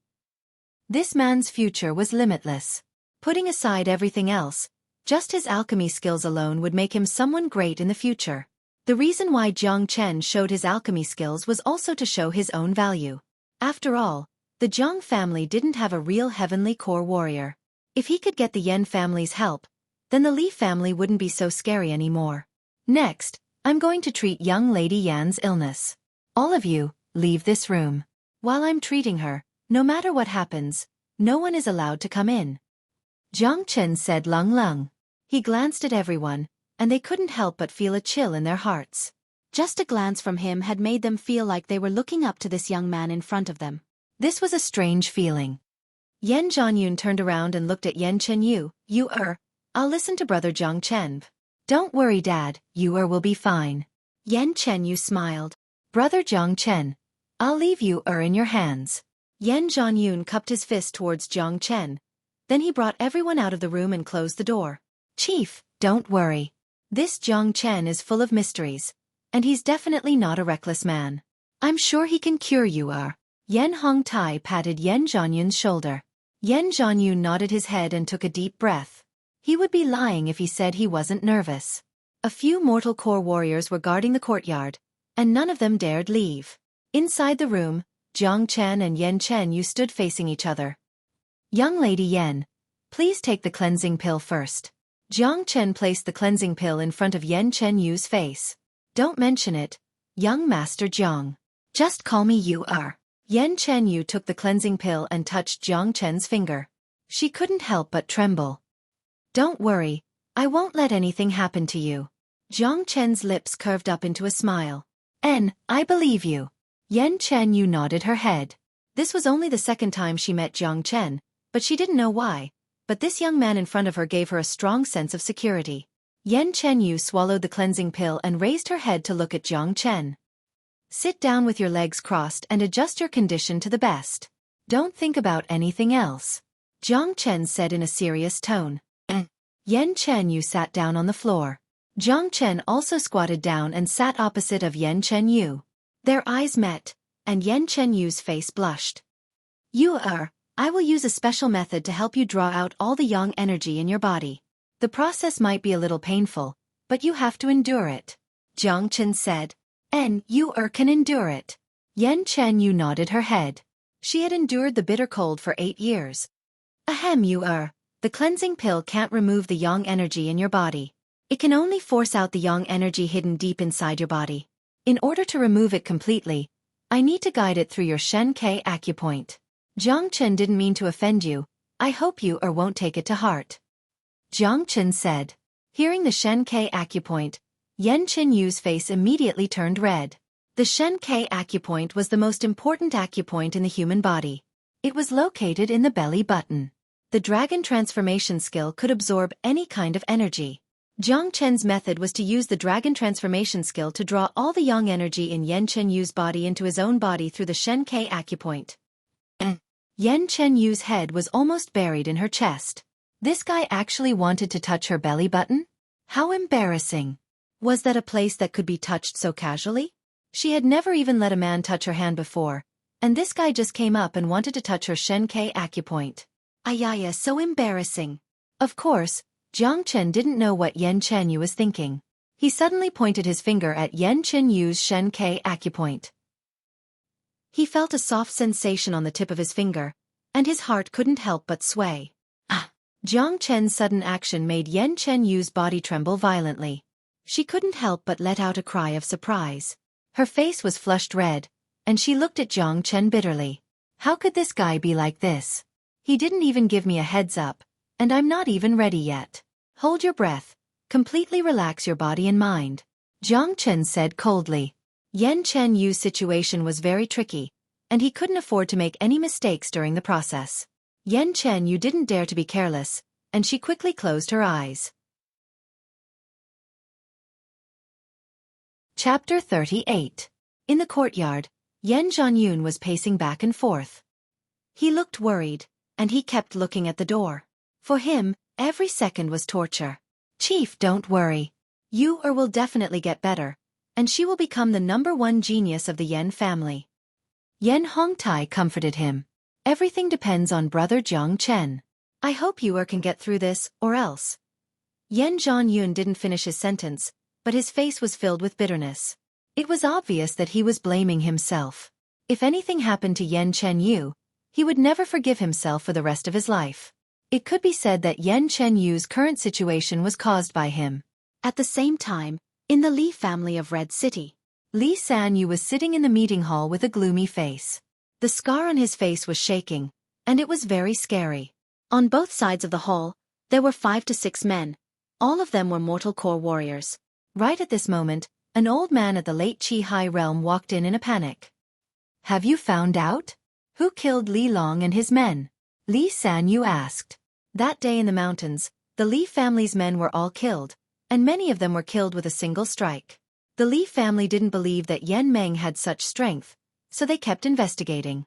This man's future was limitless. Putting aside everything else, just his alchemy skills alone would make him someone great in the future. The reason why Jiang Chen showed his alchemy skills was also to show his own value. After all, the Jiang family didn't have a real heavenly core warrior. If he could get the Yen family's help, then the Li family wouldn't be so scary anymore. Next, I'm going to treat young Lady Yan's illness. All of you, leave this room. While I'm treating her, no matter what happens, no one is allowed to come in. Jiang Chen said Lung Lung. He glanced at everyone, and they couldn't help but feel a chill in their hearts. Just a glance from him had made them feel like they were looking up to this young man in front of them. This was a strange feeling. Yan Zhanyun turned around and looked at Yan Chenyu. I'll listen to Brother Jiang Chen. Don't worry, Dad, will be fine. Yan Chenyu smiled. Brother Jiang Chen, I'll leave you in your hands. Yan Zhanyun cupped his fist towards Jiang Chen. Then he brought everyone out of the room and closed the door. Chief, don't worry. This Jiang Chen is full of mysteries, and he's definitely not a reckless man. I'm sure he can cure you. Yan Hongtai patted Yan Zhanyun's shoulder. Yan Zhanyun nodded his head and took a deep breath. He would be lying if he said he wasn't nervous. A few mortal core warriors were guarding the courtyard, and none of them dared leave. Inside the room, Jiang Chen and Yan Chen Yu stood facing each other. Young lady Yan, please take the cleansing pill first. Jiang Chen placed the cleansing pill in front of Yan Chen Yu's face. Don't mention it, young Master Jiang. Just call me Yu. Yan Chen Yu took the cleansing pill and touched Jiang Chen's finger. She couldn't help but tremble. Don't worry, I won't let anything happen to you. Jiang Chen's lips curved up into a smile. I believe you. Yan Chen Yu nodded her head. This was only the second time she met Jiang Chen, but she didn't know why. But this young man in front of her gave her a strong sense of security. Yan Chen Yu swallowed the cleansing pill and raised her head to look at Jiang Chen. Sit down with your legs crossed and adjust your condition to the best. Don't think about anything else. Jiang Chen said in a serious tone. Yan Chen Yu sat down on the floor. Jiang Chen also squatted down and sat opposite of Yan Chen Yu. Their eyes met, and Yan Chen Yu's face blushed. I will use a special method to help you draw out all the yang energy in your body. The process might be a little painful, but you have to endure it. Jiang Chen said. You can endure it. Yan Chen Yu nodded her head. She had endured the bitter cold for 8 years. The cleansing pill can't remove the yang energy in your body. It can only force out the yang energy hidden deep inside your body. In order to remove it completely, I need to guide it through your Xueqi acupoint. Jiang Chen didn't mean to offend you. I hope you won't take it to heart. Jiang Chen said. Hearing the Xueqi acupoint, Yan Chen Yu's face immediately turned red. The Xueqi acupoint was the most important acupoint in the human body. It was located in the belly button. The dragon transformation skill could absorb any kind of energy. Jiang Chen's method was to use the dragon transformation skill to draw all the yang energy in Yan Chen Yu's body into his own body through the Xueqi acupoint. Yan Chen Yu's head was almost buried in her chest. This guy actually wanted to touch her belly button? How embarrassing. Was that a place that could be touched so casually? She had never even let a man touch her hand before, and this guy just came up and wanted to touch her Xueqi acupoint. Ayaya, so embarrassing. Of course, Jiang Chen didn't know what Yan Chen Yu was thinking. He suddenly pointed his finger at Yan Chen Yu's Xueqi acupoint. He felt a soft sensation on the tip of his finger, and his heart couldn't help but sway. Jiang Chen's sudden action made Yan Chen Yu's body tremble violently. She couldn't help but let out a cry of surprise. Her face was flushed red, and she looked at Jiang Chen bitterly. How could this guy be like this? He didn't even give me a heads up, and I'm not even ready yet. Hold your breath. Completely relax your body and mind. Jiang Chen said coldly. Yan Chen Yu's situation was very tricky, and he couldn't afford to make any mistakes during the process. Yan Chen Yu didn't dare to be careless, and she quickly closed her eyes. Chapter 38. In the courtyard, Yan Zhanyun was pacing back and forth. He looked worried, and he kept looking at the door. For him, every second was torture. Chief, don't worry. Yu will definitely get better, and she will become the #1 genius of the Yan family. Yan Hongtai comforted him. Everything depends on brother Jiang Chen. I hope Yu can get through this, or else. Yan Zhanyun didn't finish his sentence, but his face was filled with bitterness. It was obvious that he was blaming himself. If anything happened to Yan Chen Yu, he would never forgive himself for the rest of his life. It could be said that Yan Chen Yu's current situation was caused by him. At the same time, in the Li family of Red City, Li Sanyu was sitting in the meeting hall with a gloomy face. The scar on his face was shaking, and it was very scary. On both sides of the hall, there were 5 to 6 men. All of them were mortal core warriors. Right at this moment, an old man at the late Qi Hai realm walked in a panic. Have you found out? Who killed Li Long and his men? Li Sanyu asked. That day in the mountains, the Li family's men were all killed, and many of them were killed with a single strike. The Li family didn't believe that Yan Meng had such strength, so they kept investigating.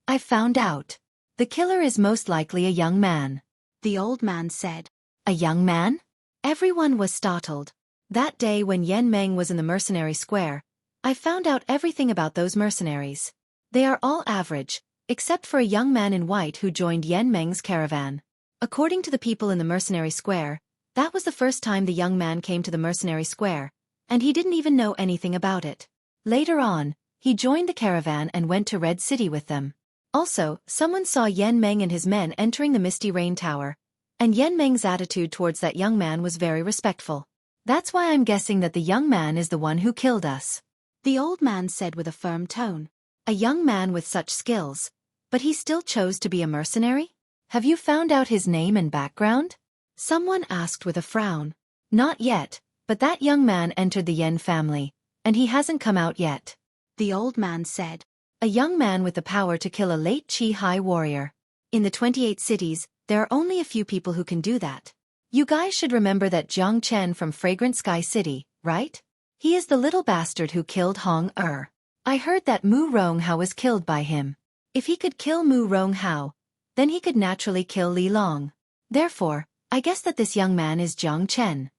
I found out. The killer is most likely a young man, the old man said. A young man? Everyone was startled. That day when Yen Meng was in the mercenary square, I found out everything about those mercenaries. They are all average, except for a young man in white who joined Yen Meng's caravan. According to the people in the mercenary square, that was the first time the young man came to the mercenary square, and he didn't even know anything about it. Later on, he joined the caravan and went to Red City with them. Also, someone saw Yen Meng and his men entering the Misty Rain Tower, and Yen Meng's attitude towards that young man was very respectful. That's why I'm guessing that the young man is the one who killed us, the old man said with a firm tone. A young man with such skills, but he still chose to be a mercenary? Have you found out his name and background? Someone asked with a frown. Not yet, but that young man entered the Yen family, and he hasn't come out yet, the old man said. A young man with the power to kill a late Qi high warrior. In the 28 cities, there are only a few people who can do that. You guys should remember that Jiang Chen from Fragrant Sky City, right? He is the little bastard who killed Hong Er. I heard that Mu Ronghao was killed by him. If he could kill Mu Ronghao, then he could naturally kill Li Long. Therefore, I guess that this young man is Jiang Chen.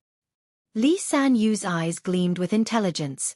Li San Yu's eyes gleamed with intelligence.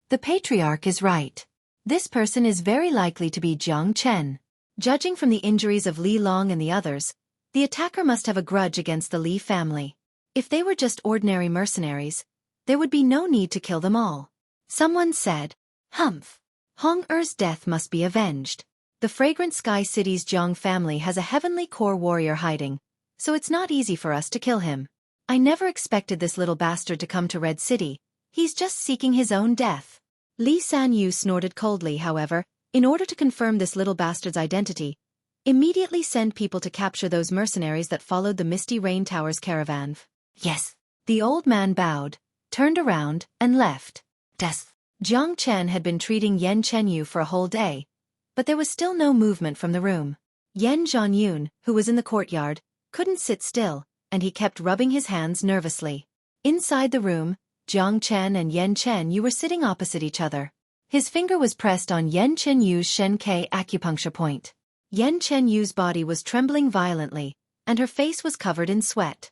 The patriarch is right. This person is very likely to be Jiang Chen. Judging from the injuries of Li Long and the others, the attacker must have a grudge against the Li family. If they were just ordinary mercenaries, there would be no need to kill them all. Someone said, Humph. Hong Er's death must be avenged. The Fragrant Sky City's Jiang family has a heavenly core warrior hiding, so it's not easy for us to kill him. I never expected this little bastard to come to Red City. He's just seeking his own death. Li San Yu snorted coldly, however, in order to confirm this little bastard's identity. Immediately send people to capture those mercenaries that followed the Misty Rain Tower's caravan. Yes. The old man bowed, turned around, and left. Death. Jiang Chen had been treating Yen Chenyu for a whole day, but there was still no movement from the room. Yen Zhanyun, who was in the courtyard, couldn't sit still, and he kept rubbing his hands nervously. Inside the room, Jiang Chen and Yen Chenyu were sitting opposite each other. His finger was pressed on Yen Chenyu's Xueqi acupuncture point. Yen Chenyu's body was trembling violently, and her face was covered in sweat.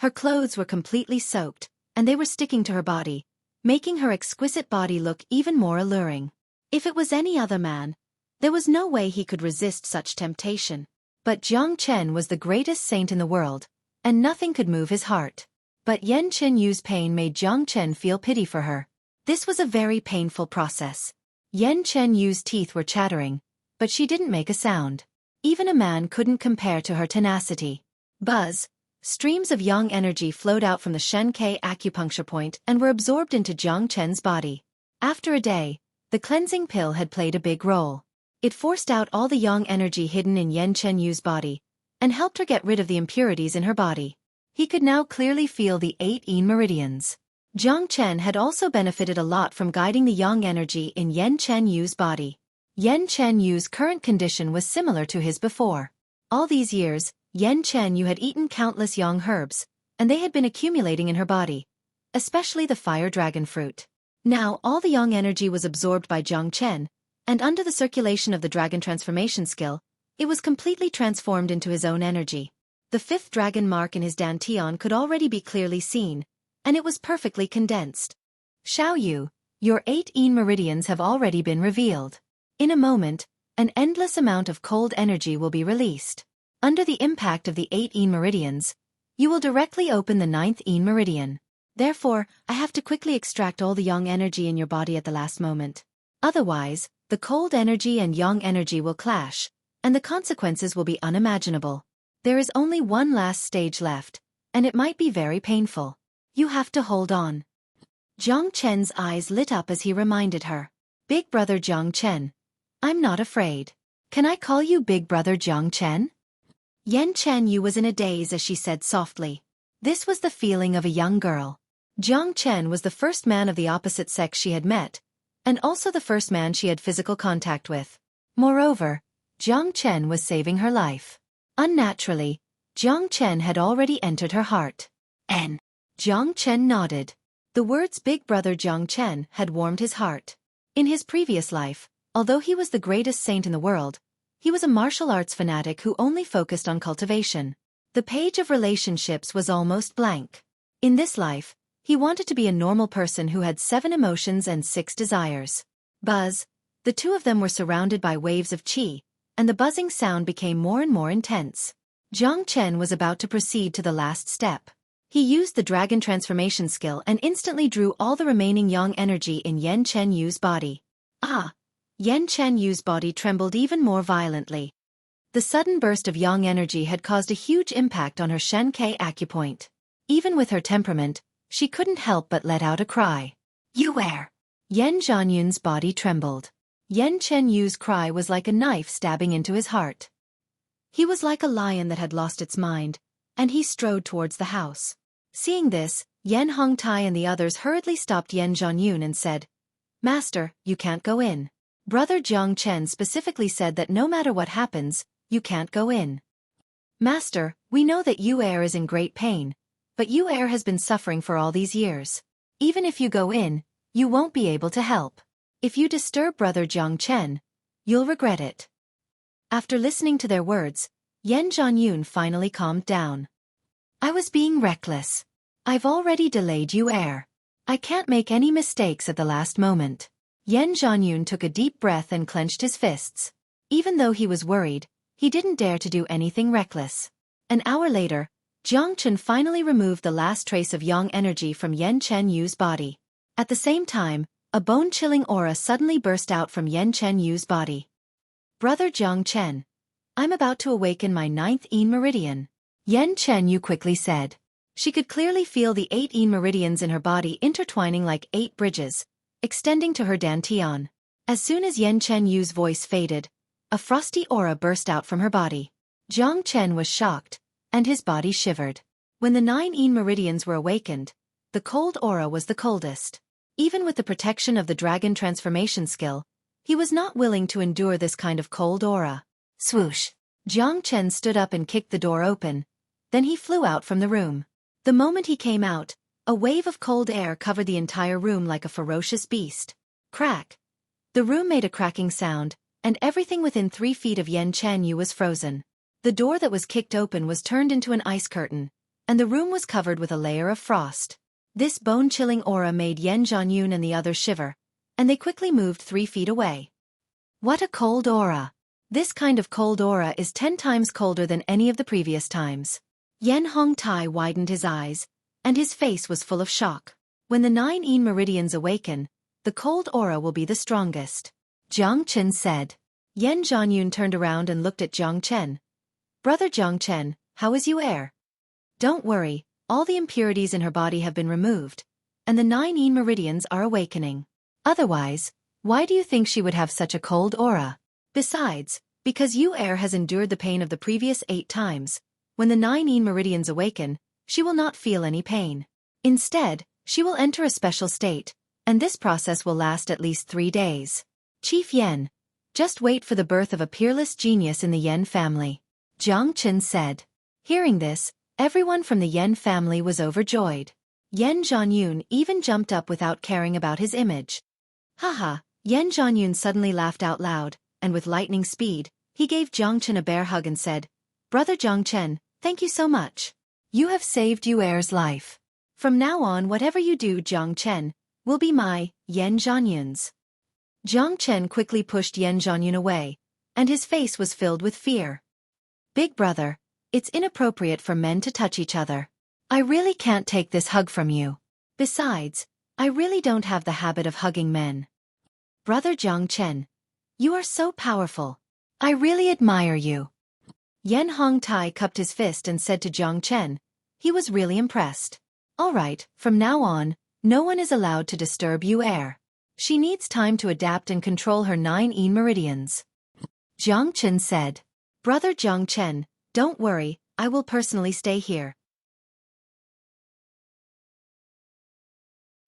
Her clothes were completely soaked, and they were sticking to her body, making her exquisite body look even more alluring. If it was any other man, there was no way he could resist such temptation. But Jiang Chen was the greatest saint in the world, and nothing could move his heart. But Yen Chenyu's pain made Jiang Chen feel pity for her. This was a very painful process. Yen Chenyu's teeth were chattering, but she didn't make a sound. Even a man couldn't compare to her tenacity. Buzz. Streams of yang energy flowed out from the Xueqi acupuncture point and were absorbed into Jiang Chen's body. After a day, the cleansing pill had played a big role. It forced out all the yang energy hidden in Yen Chenyu's body, and helped her get rid of the impurities in her body. He could now clearly feel the 8 yin meridians. Jiang Chen had also benefited a lot from guiding the yang energy in Yen Chenyu's body. Yen Chenyu's current condition was similar to his before. All these years, Yen Chenyu had eaten countless yang herbs, and they had been accumulating in her body, especially the fire dragon fruit. Now all the yang energy was absorbed by Jiang Chen, and under the circulation of the dragon transformation skill, it was completely transformed into his own energy. The 5th dragon mark in his dantian could already be clearly seen, and it was perfectly condensed. Xiaoyu, your 8 yin meridians have already been revealed. In a moment, an endless amount of cold energy will be released. Under the impact of the 8 yin meridians, you will directly open the 9th yin meridian. Therefore, I have to quickly extract all the yang energy in your body at the last moment. Otherwise, the cold energy and yang energy will clash, and the consequences will be unimaginable. There is only one last stage left, and it might be very painful. You have to hold on. Jiang Chen's eyes lit up as he reminded her. Big brother Jiang Chen. I'm not afraid. Can I call you Big brother Jiang Chen? Yen Chenyu was in a daze as she said softly. This was the feeling of a young girl. Jiang Chen was the first man of the opposite sex she had met, and also the first man she had physical contact with. Moreover, Jiang Chen was saving her life. Unnaturally, Jiang Chen had already entered her heart. Jiang Chen nodded. The words Big Brother Jiang Chen had warmed his heart. In his previous life, Although he was the greatest saint in the world, he was a martial arts fanatic who only focused on cultivation. The page of relationships was almost blank. In this life, he wanted to be a normal person who had 7 emotions and 6 desires. Buzz. The two of them were surrounded by waves of qi, and the buzzing sound became more and more intense. Jiang Chen was about to proceed to the last step. He used the dragon transformation skill and instantly drew all the remaining yang energy in Yan Chen Yu's body. Yan Chen Yu's body trembled even more violently. The sudden burst of yang energy had caused a huge impact on her Xueqi acupoint. Even with her temperament, she couldn't help but let out a cry. You air! Yan Zhanyun's body trembled. Yan Chen Yu's cry was like a knife stabbing into his heart. He was like a lion that had lost its mind, and he strode towards the house. Seeing this, Yan Hongtai and the others hurriedly stopped Yan Zhanyun and said, Master, you can't go in. Brother Jiang Chen specifically said that no matter what happens, you can't go in. Master, we know that Yu Er is in great pain, but Yu Er has been suffering for all these years. Even if you go in, you won't be able to help. If you disturb Brother Jiang Chen, you'll regret it. After listening to their words, Yan Zhanyun finally calmed down. I was being reckless. I've already delayed Yu Er. I can't make any mistakes at the last moment. Yan Zhanyun took a deep breath and clenched his fists. Even though he was worried, he didn't dare to do anything reckless. An hour later, Jiang Chen finally removed the last trace of yang energy from Yan Chen Yu's body. At the same time, a bone-chilling aura suddenly burst out from Yan Chen Yu's body. Brother Jiang Chen, I'm about to awaken my 9th Yin meridian. Yan Chen Yu quickly said. She could clearly feel the 8 Yin meridians in her body intertwining like 8 bridges, extending to her dantian. As soon as Yan Chen Yu's voice faded, a frosty aura burst out from her body. Jiang Chen was shocked, and his body shivered. When the 9 Yin meridians were awakened, the cold aura was the coldest. Even with the protection of the dragon transformation skill, he was not willing to endure this kind of cold aura. Swoosh! Jiang Chen stood up and kicked the door open. Then he flew out from the room. The moment he came out, a wave of cold air covered the entire room like a ferocious beast. Crack! The room made a cracking sound, and everything within 3 feet of Yan Chen Yu was frozen. The door that was kicked open was turned into an ice curtain, and the room was covered with a layer of frost. This bone-chilling aura made Yan Zhanyun and the others shiver, and they quickly moved 3 feet away. What a cold aura! This kind of cold aura is 10 times colder than any of the previous times. Yan Hongtai widened his eyes, and his face was full of shock. When the 9 Yin meridians awaken, the cold aura will be the strongest. Jiang Chen said. Yan Zhanyun turned around and looked at Jiang Chen. Brother Jiang Chen, how is Yu Er? Don't worry, all the impurities in her body have been removed, and the 9 Yin meridians are awakening. Otherwise, why do you think she would have such a cold aura? Besides, because Yu Er has endured the pain of the previous 8 times, when the 9 Yin meridians awaken, she will not feel any pain. Instead, she will enter a special state, and this process will last at least 3 days. Chief Yan, just wait for the birth of a peerless genius in the Yan family. Jiang Chen said. Hearing this, everyone from the Yan family was overjoyed. Yan Zhanyun even jumped up without caring about his image. Haha, Yan Zhanyun suddenly laughed out loud, and with lightning speed, he gave Jiang Chen a bear hug and said, Brother Jiang Chen, thank you so much. You have saved Yu Er's life. From now on whatever you do Jiang Chen, will be my, Yan Zhanyun's. Jiang Chen quickly pushed Yan Zhanyun away, and his face was filled with fear. Big brother, it's inappropriate for men to touch each other. I really can't take this hug from you. Besides, I really don't have the habit of hugging men. Brother Jiang Chen, you are so powerful. I really admire you. Yan Hongtai cupped his fist and said to Jiang Chen. He was really impressed. All right, from now on, no one is allowed to disturb Yu Er. She needs time to adapt and control her 9 Yin meridians. Jiang Chen said. Brother Jiang Chen, don't worry, I will personally stay here.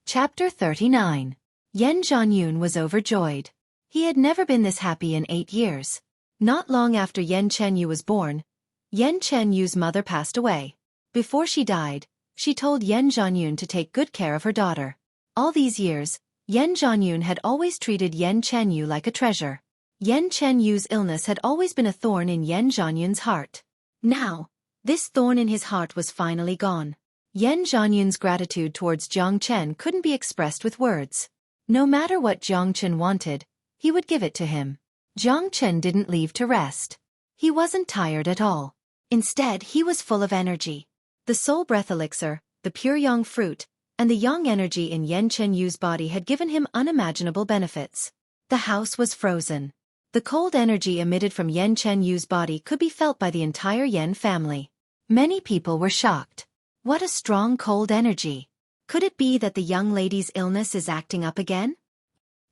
Chapter 39. Yan Zhanyun was overjoyed. He had never been this happy in 8 years. Not long after Yan Chen Yu was born, Yan Chen Yu's mother passed away. Before she died, she told Yan Zhanyun to take good care of her daughter. All these years, Yan Zhanyun had always treated Yan Chenyu like a treasure. Yan Chenyu's illness had always been a thorn in Yan Zhanyun's heart. Now, this thorn in his heart was finally gone. Yan Zhanyun's gratitude towards Jiang Chen couldn't be expressed with words. No matter what Jiang Chen wanted, he would give it to him. Jiang Chen didn't leave to rest. He wasn't tired at all. Instead, he was full of energy. The soul breath elixir, the pure yang fruit, and the yang energy in Yan Chenyu's body had given him unimaginable benefits. The house was frozen. The cold energy emitted from Yan Chenyu's body could be felt by the entire Yan family. Many people were shocked. What a strong cold energy. Could it be that the young lady's illness is acting up again?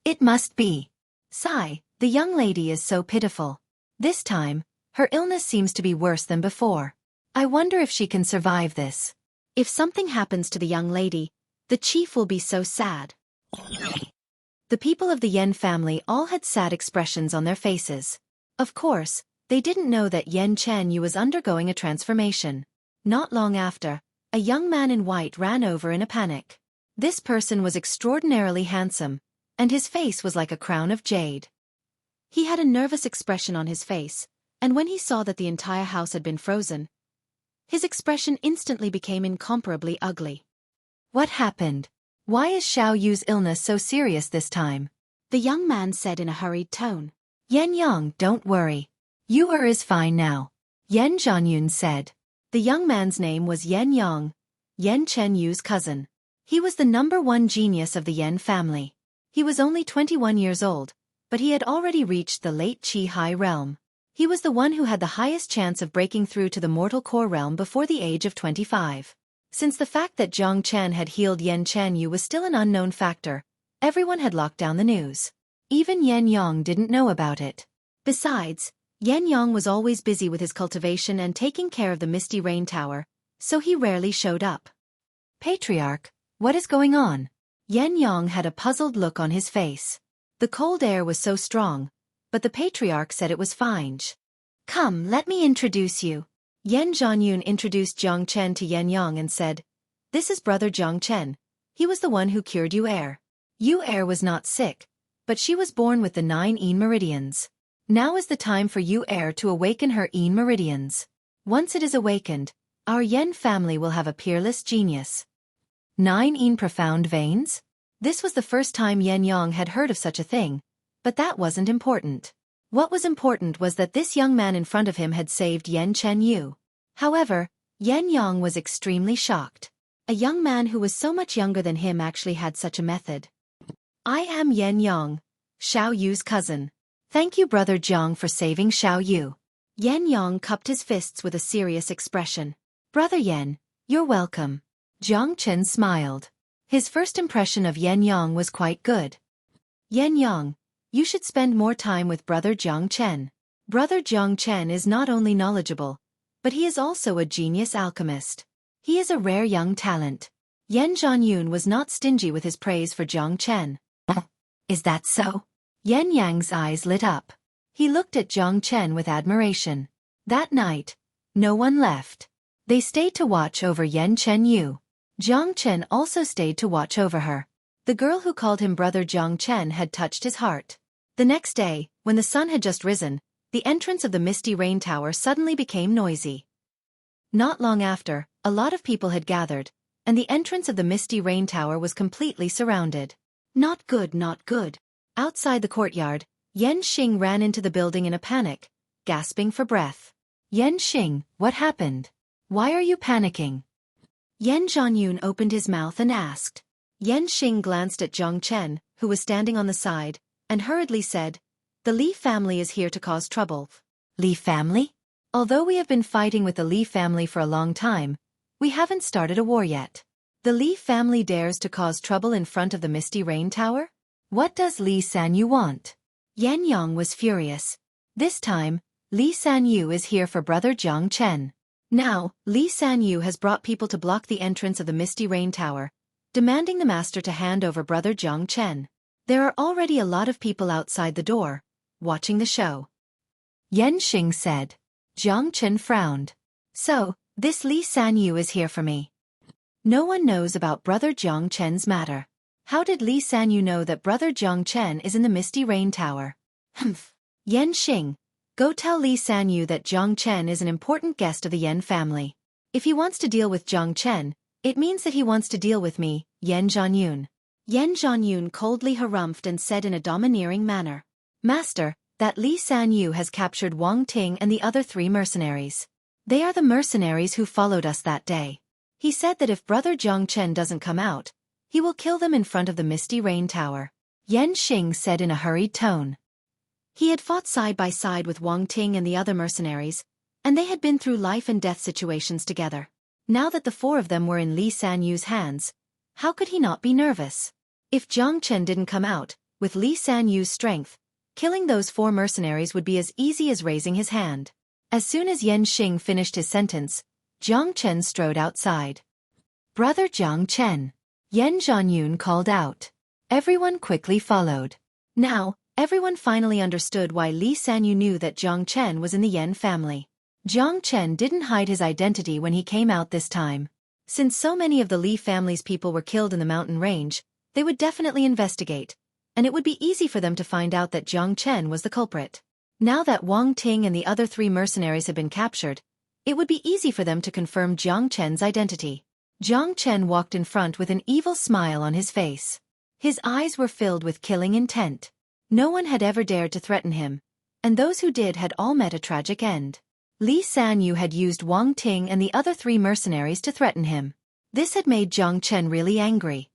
It must be. Sigh, the young lady is so pitiful. This time, her illness seems to be worse than before. I wonder if she can survive this. If something happens to the young lady, the chief will be so sad. The people of the Yan family all had sad expressions on their faces. Of course, they didn't know that Yan Chenyu was undergoing a transformation. Not long after, a young man in white ran over in a panic. This person was extraordinarily handsome, and his face was like a crown of jade. He had a nervous expression on his face, and when he saw that the entire house had been frozen, his expression instantly became incomparably ugly. What happened? Why is Xiao Yu's illness so serious this time? The young man said in a hurried tone. Yan Yang, don't worry. Yu is fine now. Yan Zhanyun said. The young man's name was Yan Yang, Yan Chenyu's cousin. He was the #1 genius of the Yan family. He was only 21 years old, but he had already reached the late Qi High realm. He was the one who had the highest chance of breaking through to the mortal core realm before the age of 25. Since the fact that Jiang Chen had healed Yan Chenyu was still an unknown factor, everyone had locked down the news. Even Yan Yang didn't know about it. Besides, Yan Yang was always busy with his cultivation and taking care of the Misty Rain Tower, so he rarely showed up. Patriarch, what is going on? Yan Yang had a puzzled look on his face. The cold air was so strong, but the patriarch said it was fine. Come, let me introduce you. Yan Zhanyun introduced Jiang Chen to Yan Yang and said, This is brother Jiang Chen. He was the one who cured Yu Er. Yu Er was not sick, but she was born with the 9 Yin meridians. Now is the time for Yu Er to awaken her Yin meridians. Once it is awakened, our Yan family will have a peerless genius. 9 Yin profound veins? This was the first time Yan Yang had heard of such a thing, but that wasn't important. What was important was that this young man in front of him had saved Yan Chenyu. However, Yan Yang was extremely shocked. A young man who was so much younger than him actually had such a method. I am Yan Yang, Xiao Yu's cousin. Thank you, brother Jiang, for saving Xiao Yu. Yan Yang cupped his fists with a serious expression. Brother Yan, you're welcome. Jiang Chen smiled. His first impression of Yan Yang was quite good. Yan Yang, you should spend more time with brother Jiang Chen. Brother Jiang Chen is not only knowledgeable, but he is also a genius alchemist. He is a rare young talent. Yan Zhanyun was not stingy with his praise for Jiang Chen. Is that so? Yan Yang's eyes lit up. He looked at Jiang Chen with admiration. That night, no one left. They stayed to watch over Yan Chenyu. Jiang Chen also stayed to watch over her. The girl who called him brother Jiang Chen had touched his heart. The next day, when the sun had just risen, the entrance of the Misty Rain Tower suddenly became noisy. Not long after, a lot of people had gathered, and the entrance of the Misty Rain Tower was completely surrounded. Not good, not good. Outside the courtyard, Yan Xing ran into the building in a panic, gasping for breath. Yan Xing, what happened? Why are you panicking? Yan Zhanyun opened his mouth and asked. Yan Xing glanced at Jiang Chen, who was standing on the side, and hurriedly said, The Li family is here to cause trouble. Li family? Although we have been fighting with the Li family for a long time, we haven't started a war yet. The Li family dares to cause trouble in front of the Misty Rain Tower? What does Li Sanyu want? Yan Yang was furious. This time, Li Sanyu is here for brother Jiang Chen. Now, Li Sanyu has brought people to block the entrance of the Misty Rain Tower, demanding the master to hand over brother Jiang Chen. There are already a lot of people outside the door, watching the show. Yan Xing said. Jiang Chen frowned. So, this Li Sanyu is here for me. No one knows about brother Jiang Chen's matter. How did Li Sanyu know that brother Jiang Chen is in the Misty Rain Tower? Humph. Yan Xing, go tell Li Sanyu that Jiang Chen is an important guest of the Yan family. If he wants to deal with Jiang Chen, it means that he wants to deal with me, Yan Zhanyun. Yan Zhanyun coldly harumphed and said in a domineering manner, Master, that Li Sanyu has captured Wang Ting and the other 3 mercenaries. They are the mercenaries who followed us that day. He said that if brother Jiang Chen doesn't come out, he will kill them in front of the Misty Rain Tower. Yan Xing said in a hurried tone. He had fought side by side with Wang Ting and the other mercenaries, and they had been through life and death situations together. Now that the 4 of them were in Li Sanyu's hands, how could he not be nervous? If Jiang Chen didn't come out, with Li Sanyu's strength, killing those 4 mercenaries would be as easy as raising his hand. As soon as Yan Xing finished his sentence, Jiang Chen strode outside. Brother Jiang Chen. Yan Zhanyun called out. Everyone quickly followed. Now, everyone finally understood why Li Sanyu knew that Jiang Chen was in the Yan family. Jiang Chen didn't hide his identity when he came out this time. Since so many of the Li family's people were killed in the mountain range, they would definitely investigate, and it would be easy for them to find out that Jiang Chen was the culprit. Now that Wang Ting and the other 3 mercenaries had been captured, it would be easy for them to confirm Jiang Chen's identity. Jiang Chen walked in front with an evil smile on his face. His eyes were filled with killing intent. No one had ever dared to threaten him, and those who did had all met a tragic end. Li Sanyu had used Wang Ting and the other 3 mercenaries to threaten him. This had made Jiang Chen really angry.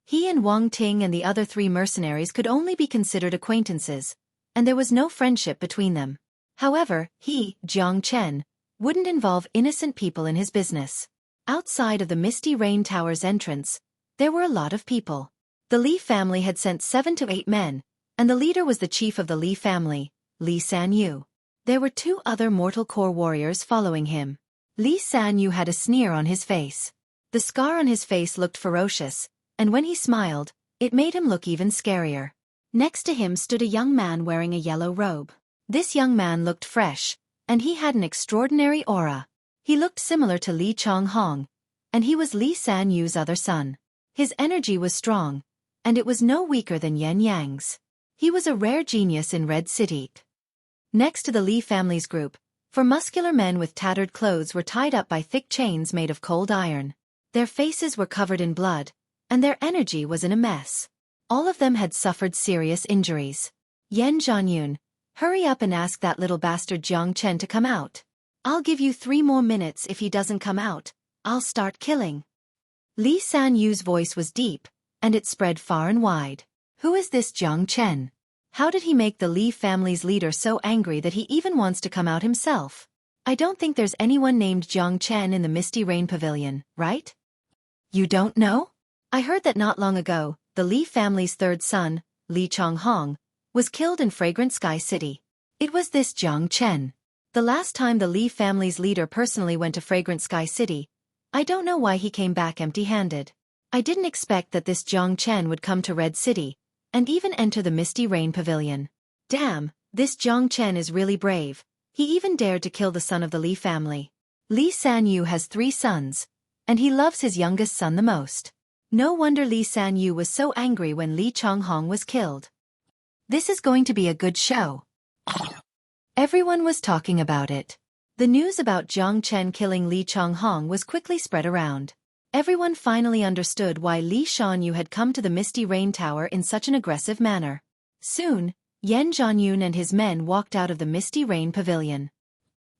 He and Wang Ting and the other 3 mercenaries could only be considered acquaintances, and there was no friendship between them. However, he, Jiang Chen, wouldn't involve innocent people in his business. Outside of the Misty Rain Tower's entrance, there were a lot of people. The Li family had sent 7 to 8 men, and the leader was the chief of the Li family, Li Sanyu. There were 2 other Mortal Core warriors following him. Li Sanyu had a sneer on his face. The scar on his face looked ferocious, and when he smiled, it made him look even scarier. Next to him stood a young man wearing a yellow robe. This young man looked fresh, and he had an extraordinary aura. He looked similar to Li Changhong, and he was Li Sanyu's other son. His energy was strong, and it was no weaker than Yan Yang's. He was a rare genius in Red City. Next to the Li family's group, 4 muscular men with tattered clothes were tied up by thick chains made of cold iron. Their faces were covered in blood, and their energy was in a mess. All of them had suffered serious injuries. Yan Zhanyun, hurry up and ask that little bastard Jiang Chen to come out. I'll give you 3 more minutes. If he doesn't come out, I'll start killing. Li Sanyu's voice was deep, and it spread far and wide. Who is this Jiang Chen? How did he make the Li family's leader so angry that he even wants to come out himself? I don't think there's anyone named Jiang Chen in the Misty Rain Pavilion, right? You don't know? I heard that not long ago, the Li family's 3rd son, Li Changhong, was killed in Fragrant Sky City. It was this Jiang Chen. The last time the Li family's leader personally went to Fragrant Sky City, I don't know why he came back empty-handed. I didn't expect that this Jiang Chen would come to Red City, and even enter the Misty Rain Pavilion. Damn, this Jiang Chen is really brave. He even dared to kill the son of the Li family. Li Sanyu has 3 sons, and he loves his youngest son the most. No wonder Li Sanyu was so angry when Li Changhong was killed. This is going to be a good show. Everyone was talking about it. The news about Jiang Chen killing Li Changhong was quickly spread around. Everyone finally understood why Li Shanyu had come to the Misty Rain Tower in such an aggressive manner. Soon, Yan Zhanyun and his men walked out of the Misty Rain Pavilion.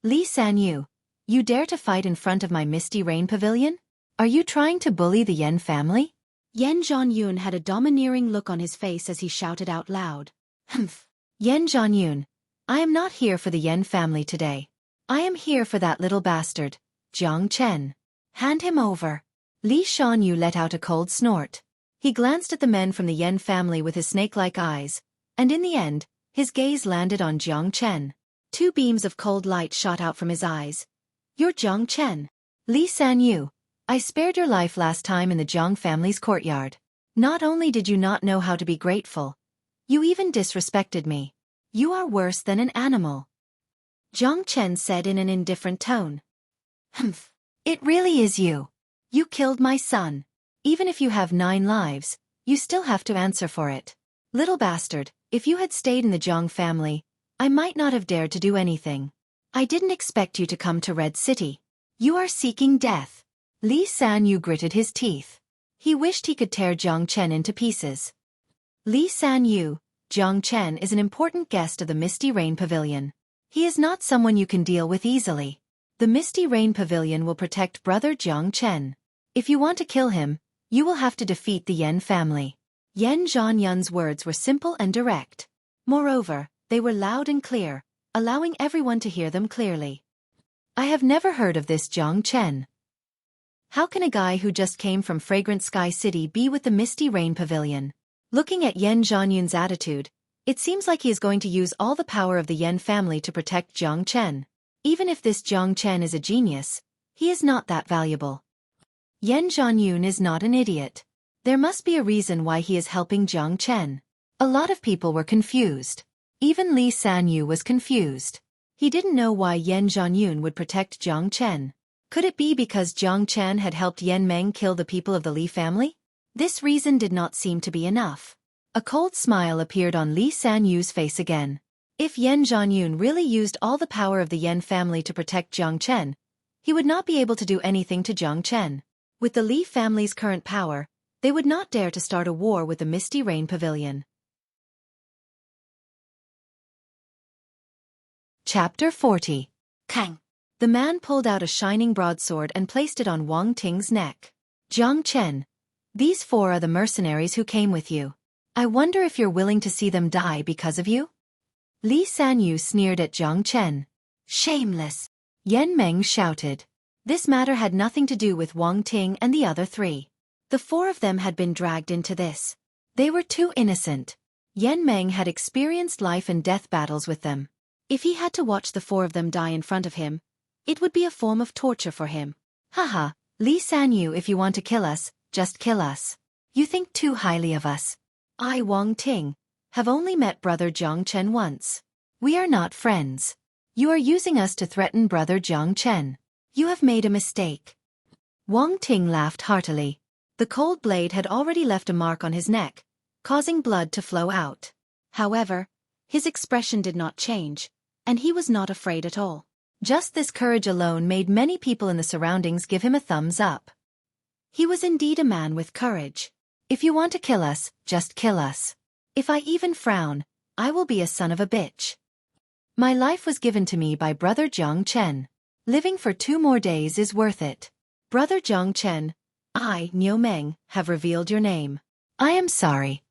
Li Sanyu, you dare to fight in front of my Misty Rain Pavilion? Are you trying to bully the Yan family? Yan Zhanyun had a domineering look on his face as he shouted out loud. Humph. Yan Zhanyun, I am not here for the Yan family today. I am here for that little bastard, Jiang Chen. Hand him over. Li Shanyu let out a cold snort. He glanced at the men from the Yan family with his snake-like eyes, and in the end, his gaze landed on Jiang Chen. 2 beams of cold light shot out from his eyes. You're Jiang Chen. Li Sanyu, I spared your life last time in the Jiang family's courtyard. Not only did you not know how to be grateful, you even disrespected me. You are worse than an animal. Jiang Chen said in an indifferent tone. Humph. It really is you. You killed my son. Even if you have 9 lives, you still have to answer for it. Little bastard, if you had stayed in the Jiang family, I might not have dared to do anything. I didn't expect you to come to Red City. You are seeking death. Li Sanyu gritted his teeth. He wished he could tear Jiang Chen into pieces. Li Sanyu, Jiang Chen is an important guest of the Misty Rain Pavilion. He is not someone you can deal with easily. The Misty Rain Pavilion will protect brother Jiang Chen. If you want to kill him, you will have to defeat the Yan family. Yan Zhanyun's words were simple and direct. Moreover, they were loud and clear, allowing everyone to hear them clearly. I have never heard of this Jiang Chen. How can a guy who just came from Fragrant Sky City be with the Misty Rain Pavilion? Looking at Yan Zhanyun's attitude, it seems like he is going to use all the power of the Yan family to protect Jiang Chen. Even if this Jiang Chen is a genius, he is not that valuable. Yan Zhanyun is not an idiot. There must be a reason why he is helping Jiang Chen. A lot of people were confused. Even Li Sanyu was confused. He didn't know why Yan Zhanyun would protect Jiang Chen. Could it be because Jiang Chen had helped Yan Meng kill the people of the Li family? This reason did not seem to be enough. A cold smile appeared on Li Sanyu's face again. If Yan Zhanyun really used all the power of the Yan family to protect Jiang Chen, he would not be able to do anything to Jiang Chen. With the Li family's current power, they would not dare to start a war with the Misty Rain Pavilion. Chapter 40. Kang. The man pulled out a shining broadsword and placed it on Wang Ting's neck. Jiang Chen, these 4 are the mercenaries who came with you. I wonder if you're willing to see them die because of you? Li Sanyu sneered at Jiang Chen. Shameless! Yan Meng shouted. This matter had nothing to do with Wang Ting and the other 3. The 4 of them had been dragged into this. They were too innocent. Yan Meng had experienced life and death battles with them. If he had to watch the 4 of them die in front of him, it would be a form of torture for him. Haha, Li Sanyu, if you want to kill us, just kill us. You think too highly of us. I, Wang Ting, have only met brother Jiang Chen once. We are not friends. You are using us to threaten brother Jiang Chen. You have made a mistake. Wang Ting laughed heartily. The cold blade had already left a mark on his neck, causing blood to flow out. However, his expression did not change, and he was not afraid at all. Just this courage alone made many people in the surroundings give him a thumbs up. He was indeed a man with courage. If you want to kill us, just kill us. If I even frown, I will be a son of a bitch. My life was given to me by brother Jiang Chen. Living for 2 more days is worth it. Brother Jiang Chen, I, Niu Meng, have revealed your name. I am sorry.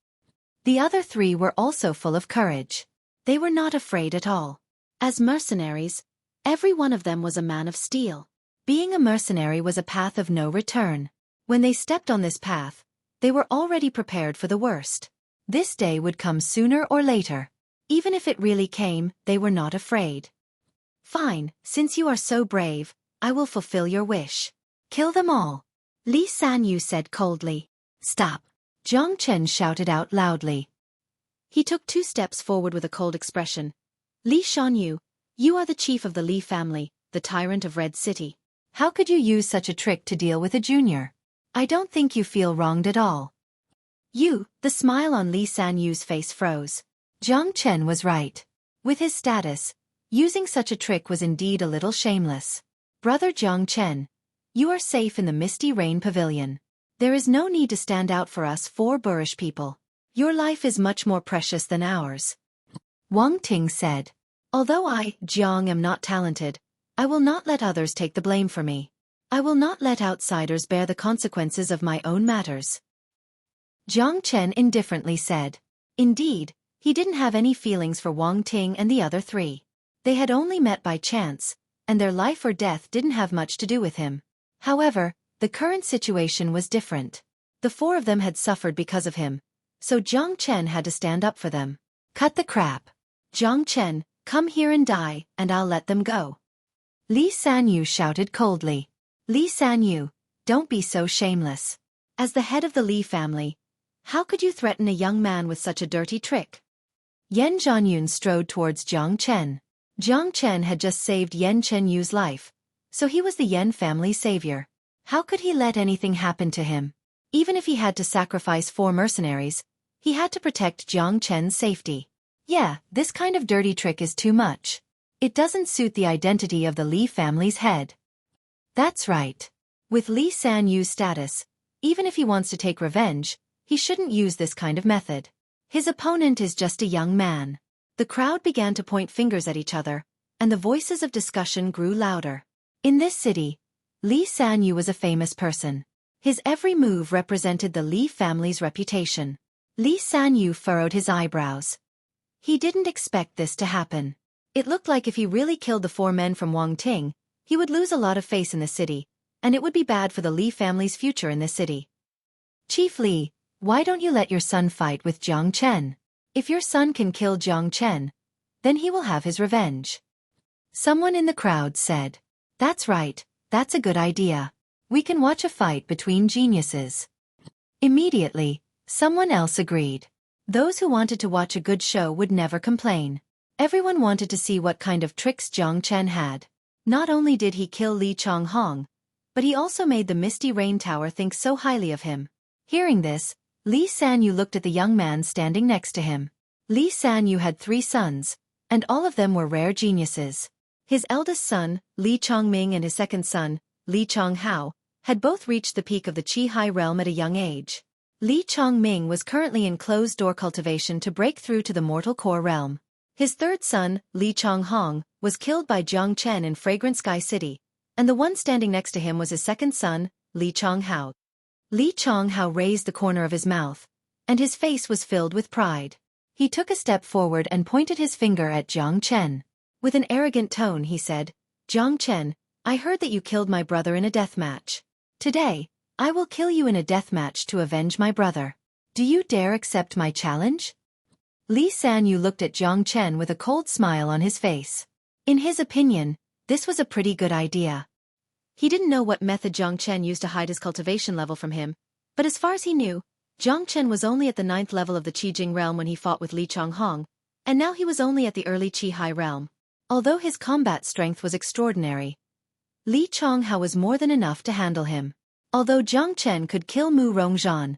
The other 3 were also full of courage. They were not afraid at all. As mercenaries, every one of them was a man of steel. Being a mercenary was a path of no return. When they stepped on this path, they were already prepared for the worst. This day would come sooner or later. Even if it really came, they were not afraid. Fine, since you are so brave, I will fulfill your wish. Kill them all. Li Sanyu said coldly. Stop. Jiang Chen shouted out loudly. He took 2 steps forward with a cold expression. Li Shanyu, you are the chief of the Li family, the tyrant of Red City. How could you use such a trick to deal with a junior? I don't think you feel wronged at all. The smile on Li Sanyu's face froze. Jiang Chen was right. With his status, using such a trick was indeed a little shameless. Brother Jiang Chen, you are safe in the Misty Rain Pavilion. There is no need to stand out for us 4 boorish people. Your life is much more precious than ours. Wang Ting said. Although I, Jiang, am not talented, I will not let others take the blame for me. I will not let outsiders bear the consequences of my own matters. Jiang Chen indifferently said. Indeed, he didn't have any feelings for Wang Ting and the other 3. They had only met by chance, and their life or death didn't have much to do with him. However, the current situation was different. The 4 of them had suffered because of him, so Jiang Chen had to stand up for them. Cut the crap. Jiang Chen, come here and die, and I'll let them go. Li Sanyu shouted coldly. Li Sanyu, don't be so shameless. As the head of the Li family, how could you threaten a young man with such a dirty trick? Yan Zhanyun strode towards Jiang Chen. Jiang Chen had just saved Yan Chenyu's life, so he was the Yan family savior. How could he let anything happen to him? Even if he had to sacrifice 4 mercenaries, he had to protect Jiang Chen's safety. Yeah, this kind of dirty trick is too much. It doesn't suit the identity of the Li family's head. That's right. With Li San Yu's status, even if he wants to take revenge, he shouldn't use this kind of method. His opponent is just a young man. The crowd began to point fingers at each other, and the voices of discussion grew louder. In this city, Li San Yu was a famous person. His every move represented the Li family's reputation. Li San Yu furrowed his eyebrows. He didn't expect this to happen. It looked like if he really killed the 4 men from Wangting, he would lose a lot of face in the city, and it would be bad for the Li family's future in this city. Chief Li, why don't you let your son fight with Jiang Chen? If your son can kill Jiang Chen, then he will have his revenge. Someone in the crowd said. That's right, that's a good idea. We can watch a fight between geniuses. Immediately, someone else agreed. Those who wanted to watch a good show would never complain. Everyone wanted to see what kind of tricks Jiang Chen had. Not only did he kill Li Changhong, but he also made the Misty Rain Tower think so highly of him. Hearing this, Li San Yu looked at the young man standing next to him. Li San Yu had 3 sons, and all of them were rare geniuses. His eldest son, Li Chongming, and his second son, Li Chonghao, had both reached the peak of the Qi realm at a young age. Li Chongming was currently in closed-door cultivation to break through to the mortal core realm. His third son, Li Changhong, was killed by Jiang Chen in Fragrant Sky City, and the one standing next to him was his second son, Li Chonghao. Li Chonghao raised the corner of his mouth, and his face was filled with pride. He took a step forward and pointed his finger at Jiang Chen. With an arrogant tone he said, Jiang Chen, I heard that you killed my brother in a death match. Today, I will kill you in a death match to avenge my brother. Do you dare accept my challenge? Li San Yu looked at Jiang Chen with a cold smile on his face. In his opinion, this was a pretty good idea. He didn't know what method Jiang Chen used to hide his cultivation level from him, but as far as he knew, Jiang Chen was only at the 9th level of the Qijing realm when he fought with Li Changhong, and now he was only at the early Qi realm. Although his combat strength was extraordinary, Li Changhao was more than enough to handle him. Although Jiang Chen could kill Mu Rongzhan,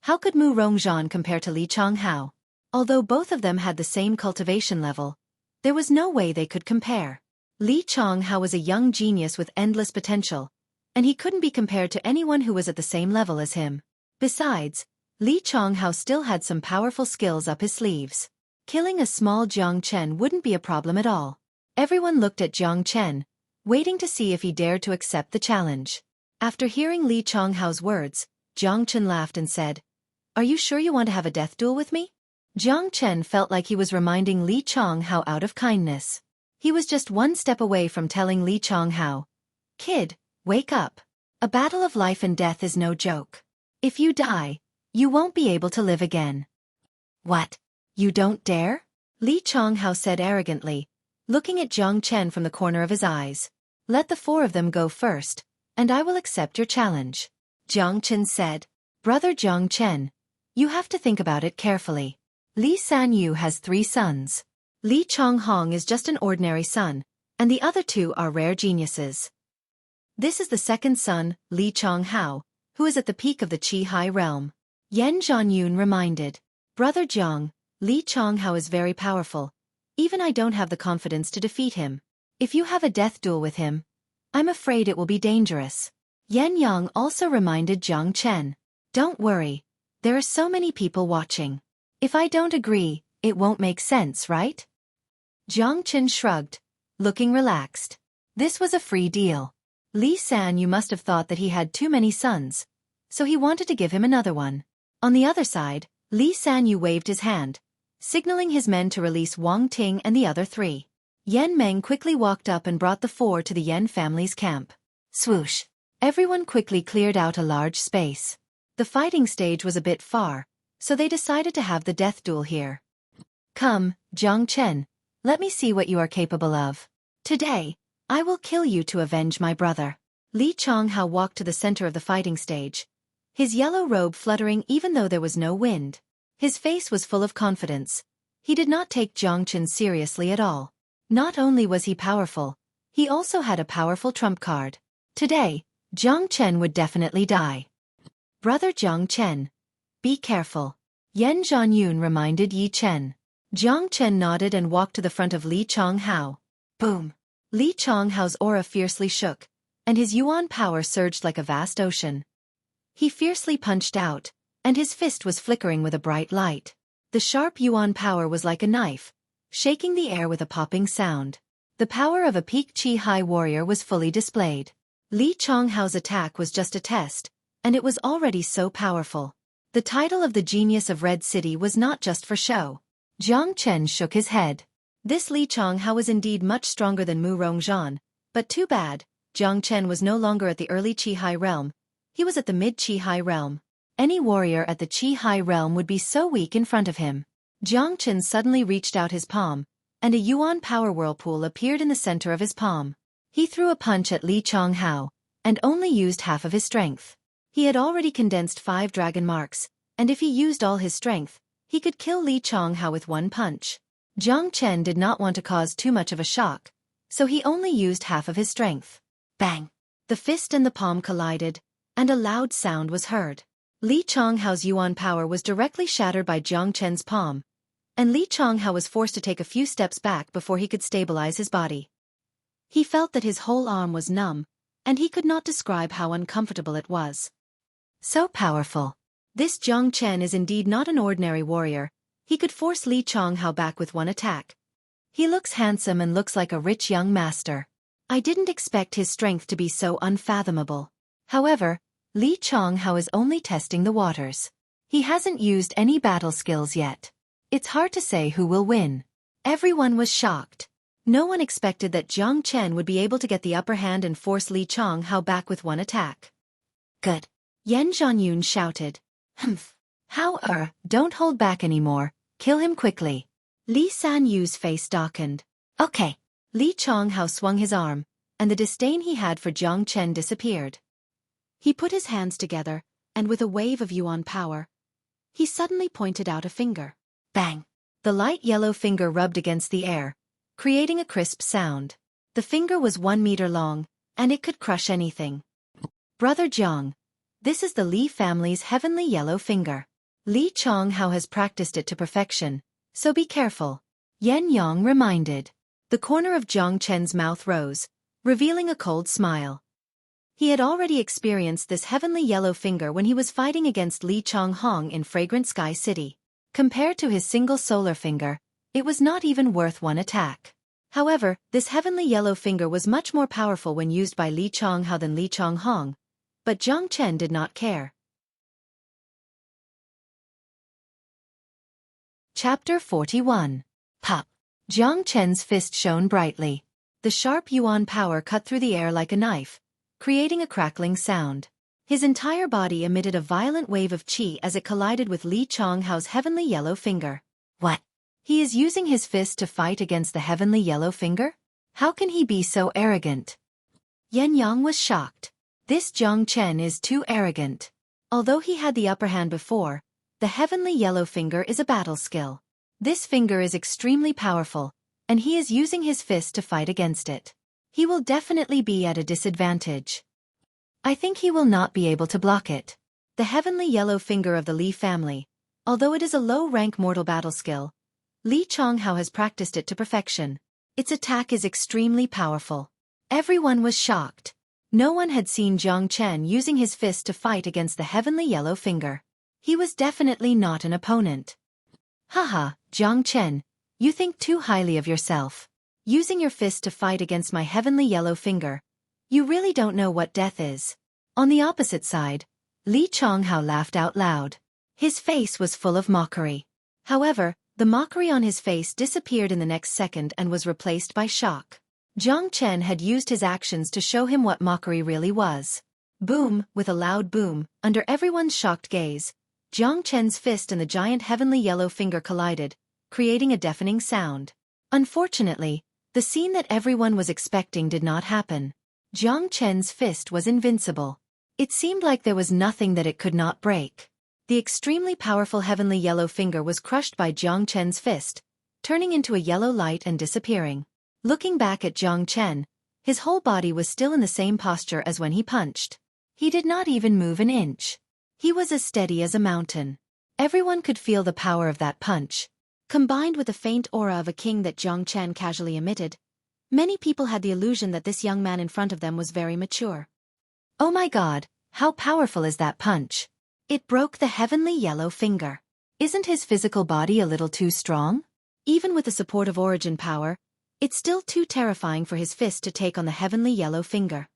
how could Mu Rongzhan compare to Li Changhao? Although both of them had the same cultivation level, there was no way they could compare. Li Changhao was a young genius with endless potential, and he couldn't be compared to anyone who was at the same level as him. Besides, Li Changhao still had some powerful skills up his sleeves. Killing a small Jiang Chen wouldn't be a problem at all. Everyone looked at Jiang Chen, waiting to see if he dared to accept the challenge. After hearing Li Changhao's words, Jiang Chen laughed and said, Are you sure you want to have a death duel with me? Jiang Chen felt like he was reminding Li Changhao out of kindness. He was just one step away from telling Li Changhao, Kid, wake up. A battle of life and death is no joke. If you die, you won't be able to live again. What? You don't dare? Li Changhao said arrogantly, looking at Jiang Chen from the corner of his eyes. Let the 4 of them go first, and I will accept your challenge. Jiang Chen said, Brother Jiang Chen, you have to think about it carefully. Li San Yu has 3 sons. Li Changhong is just an ordinary son, and the other 2 are rare geniuses. This is the second son, Li Changhao, who is at the peak of the Qi realm. Yan Zhanyun reminded, Brother Jiang, Li Changhao is very powerful. Even I don't have the confidence to defeat him. If you have a death duel with him, I'm afraid it will be dangerous. Yan Yang also reminded Jiang Chen. Don't worry, there are so many people watching. If I don't agree, it won't make sense, right? Jiang Chen shrugged, looking relaxed. This was a free deal. Li San Yu must have thought that he had too many sons, so he wanted to give him another one. On the other side, Li San Yu waved his hand, signaling his men to release Wang Ting and the other 3. Yan Meng quickly walked up and brought the 4 to the Yan family's camp. Swoosh! Everyone quickly cleared out a large space. The fighting stage was a bit far, so they decided to have the death duel here. Come, Jiang Chen, let me see what you are capable of. Today, I will kill you to avenge my brother. Li Changhao walked to the center of the fighting stage, his yellow robe fluttering even though there was no wind. His face was full of confidence. He did not take Jiang Chen seriously at all. Not only was he powerful, he also had a powerful trump card. Today, Jiang Chen would definitely die. Brother Jiang Chen. Be careful. Yan Zhanyun reminded Yi Chen. Jiang Chen nodded and walked to the front of Li Chonghao. Boom! Li Chonghao's aura fiercely shook, and his yuan power surged like a vast ocean. He fiercely punched out, and his fist was flickering with a bright light. The sharp yuan power was like a knife, shaking the air with a popping sound. The power of a peak Qi high warrior was fully displayed. Li Chonghao's attack was just a test, and it was already so powerful. The title of the Genius of Red City was not just for show. Jiang Chen shook his head. This Li Chonghao was indeed much stronger than Mu Rongzhan, but too bad, Jiang Chen was no longer at the early Qi high realm. He was at the mid Qi high realm. Any warrior at the Qi high realm would be so weak in front of him. Jiang Chen suddenly reached out his palm, and a yuan power whirlpool appeared in the center of his palm. He threw a punch at Li Chonghao, and only used half of his strength. He had already condensed 5 dragon marks, and if he used all his strength, he could kill Li Chonghao with one punch. Jiang Chen did not want to cause too much of a shock, so he only used half of his strength. Bang! The fist and the palm collided, and a loud sound was heard. Li Chonghao's yuan power was directly shattered by Jiang Chen's palm, and Li Chonghao was forced to take a few steps back before he could stabilize his body. He felt that his whole arm was numb, and he could not describe how uncomfortable it was. So powerful. This Jiang Chen is indeed not an ordinary warrior. He could force Li Chonghao back with one attack. He looks handsome and looks like a rich young master. I didn't expect his strength to be so unfathomable. However, Li Chonghao is only testing the waters. He hasn't used any battle skills yet. It's hard to say who will win. Everyone was shocked. No one expected that Jiang Chen would be able to get the upper hand and force Li Chonghao back with one attack. Good. Yan Zhanyun shouted. Humph. Don't hold back anymore, kill him quickly. Li Sanyu's face darkened. Okay. Li Chonghao swung his arm, and the disdain he had for Jiang Chen disappeared. He put his hands together, and with a wave of yuan power, he suddenly pointed out a finger. Bang! The light yellow finger rubbed against the air, creating a crisp sound. The finger was 1 meter long, and it could crush anything. Brother Jiang, this is the Li family's heavenly yellow finger. Li Chonghao has practiced it to perfection, so be careful. Yan Yang reminded. The corner of Jiang Chen's mouth rose, revealing a cold smile. He had already experienced this heavenly yellow finger when he was fighting against Li Chonghong in Fragrant Sky City. Compared to his single solar finger, it was not even worth one attack. However, this heavenly yellow finger was much more powerful when used by Li Chonghao than Li Chonghong, but Jiang Chen did not care. Chapter 41. Pop. Jiang Chen's fist shone brightly. The sharp yuan power cut through the air like a knife, creating a crackling sound. His entire body emitted a violent wave of qi as it collided with Li Chonghao's heavenly yellow finger. What? He is using his fist to fight against the heavenly yellow finger? How can he be so arrogant? Yan Yang was shocked. This Jiang Chen is too arrogant. Although he had the upper hand before, the heavenly yellow finger is a battle skill. This finger is extremely powerful, and he is using his fist to fight against it. He will definitely be at a disadvantage. I think he will not be able to block it. The heavenly yellow finger of the Li family, although it is a low-rank mortal battle skill, Li Chonghao has practiced it to perfection. Its attack is extremely powerful. Everyone was shocked. No one had seen Jiang Chen using his fist to fight against the heavenly yellow finger. He was definitely not an opponent. Haha, Jiang Chen, you think too highly of yourself. Using your fist to fight against my heavenly yellow finger. You really don't know what death is. On the opposite side, Li Chonghao laughed out loud. His face was full of mockery. However, the mockery on his face disappeared in the next second and was replaced by shock. Jiang Chen had used his actions to show him what mockery really was. Boom, with a loud boom, under everyone's shocked gaze, Jiang Chen's fist and the giant heavenly yellow finger collided, creating a deafening sound. Unfortunately, the scene that everyone was expecting did not happen. Jiang Chen's fist was invincible. It seemed like there was nothing that it could not break. The extremely powerful heavenly yellow finger was crushed by Jiang Chen's fist, turning into a yellow light and disappearing. Looking back at Jiang Chen, his whole body was still in the same posture as when he punched. He did not even move an inch. He was as steady as a mountain. Everyone could feel the power of that punch. Combined with the faint aura of a king that Jiang Chen casually emitted, many people had the illusion that this young man in front of them was very mature. Oh my God, how powerful is that punch? It broke the heavenly yellow finger. Isn't his physical body a little too strong? Even with the support of origin power, it's still too terrifying for his fist to take on the heavenly yellow finger.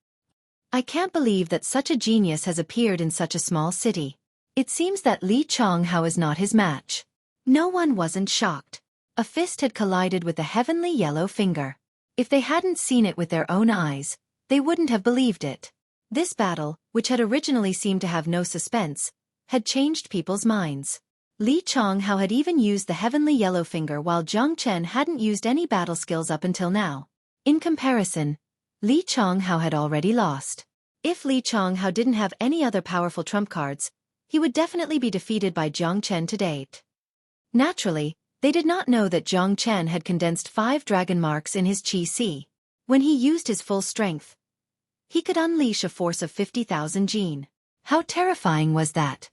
I can't believe that such a genius has appeared in such a small city. It seems that Li Chonghao is not his match. No one wasn't shocked. A fist had collided with the heavenly yellow finger. If they hadn't seen it with their own eyes, they wouldn't have believed it. This battle, which had originally seemed to have no suspense, had changed people's minds. Li Chonghao had even used the heavenly yellow finger while Jiang Chen hadn't used any battle skills up until now. In comparison, Li Chonghao had already lost. If Li Chonghao didn't have any other powerful trump cards, he would definitely be defeated by Jiang Chen to date. Naturally, they did not know that Jiang Chen had condensed 5 dragon marks in his Qi Si. When he used his full strength, he could unleash a force of 50,000 jin. How terrifying was that?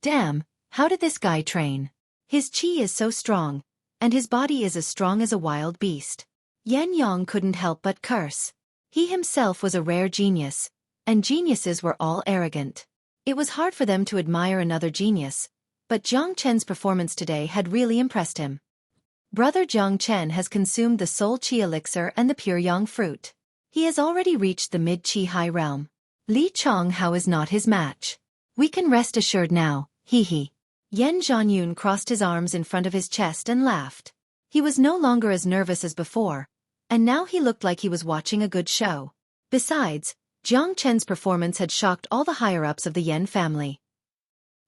Damn, how did this guy train? His Qi is so strong, and his body is as strong as a wild beast. Yan Yang couldn't help but curse. He himself was a rare genius, and geniuses were all arrogant. It was hard for them to admire another genius, but Jiang Chen's performance today had really impressed him. Brother Jiang Chen has consumed the soul Qi elixir and the pure yang fruit. He has already reached the mid-Qi high realm. Li Chonghao is not his match. We can rest assured now, hee. Yan Zhanyun crossed his arms in front of his chest and laughed. He was no longer as nervous as before, and now he looked like he was watching a good show. Besides, Jiang Chen's performance had shocked all the higher-ups of the Yan family.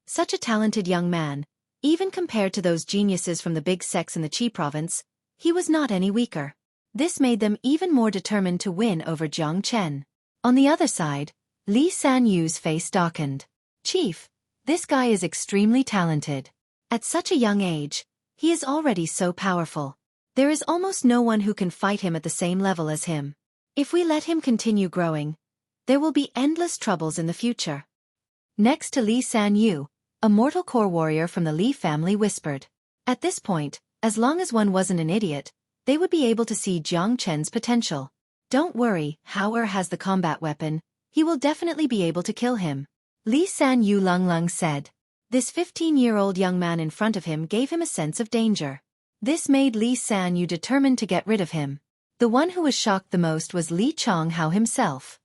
Such a talented young man, even compared to those geniuses from the big sects in the Qi province, he was not any weaker. This made them even more determined to win over Jiang Chen. On the other side, Li Sanyu's face darkened. Chief, this guy is extremely talented. At such a young age, he is already so powerful. There is almost no one who can fight him at the same level as him. If we let him continue growing, there will be endless troubles in the future. Next to Li Sanyu, a mortal core warrior from the Li family whispered. At this point, as long as one wasn't an idiot, they would be able to see Jiang Chen's potential. Don't worry, Hao has the combat weapon, he will definitely be able to kill him. Li Sanyu Lung said. This 15-year-old young man in front of him gave him a sense of danger. This made Li Sanyu determined to get rid of him. The one who was shocked the most was Li Chonghao himself.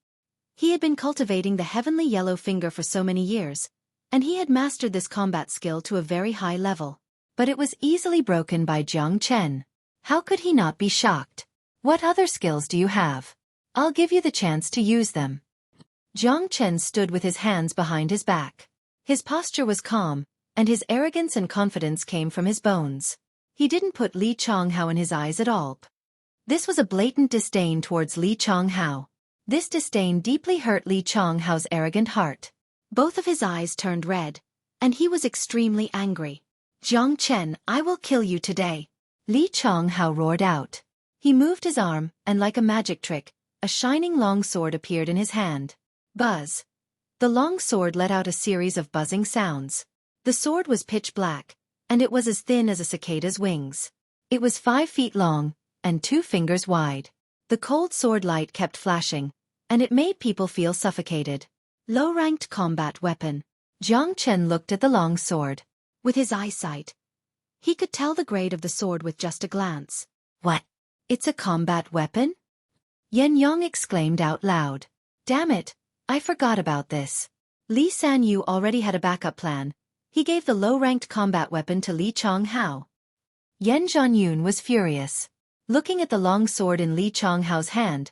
He had been cultivating the heavenly yellow finger for so many years, and he had mastered this combat skill to a very high level. But it was easily broken by Jiang Chen. How could he not be shocked? What other skills do you have? I'll give you the chance to use them. Jiang Chen stood with his hands behind his back. His posture was calm, and his arrogance and confidence came from his bones. He didn't put Li Chonghao in his eyes at all. This was a blatant disdain towards Li Chonghao. This disdain deeply hurt Li Chonghao's arrogant heart. Both of his eyes turned red, and he was extremely angry. Jiang Chen, I will kill you today. Li Chonghao roared out. He moved his arm, and like a magic trick, a shining long sword appeared in his hand. Buzz. The long sword let out a series of buzzing sounds. The sword was pitch black, and it was as thin as a cicada's wings. It was 5 feet long, and 2 fingers wide. The cold sword light kept flashing, and it made people feel suffocated. Low-ranked combat weapon. Jiang Chen looked at the long sword. With his eyesight, he could tell the grade of the sword with just a glance. What? It's a combat weapon? Yan Yang exclaimed out loud. Damn it, I forgot about this. Li Sanyu already had a backup plan. He gave the low-ranked combat weapon to Li Chonghao. Yan Zhanyun was furious. Looking at the long sword in Li Chonghao's hand,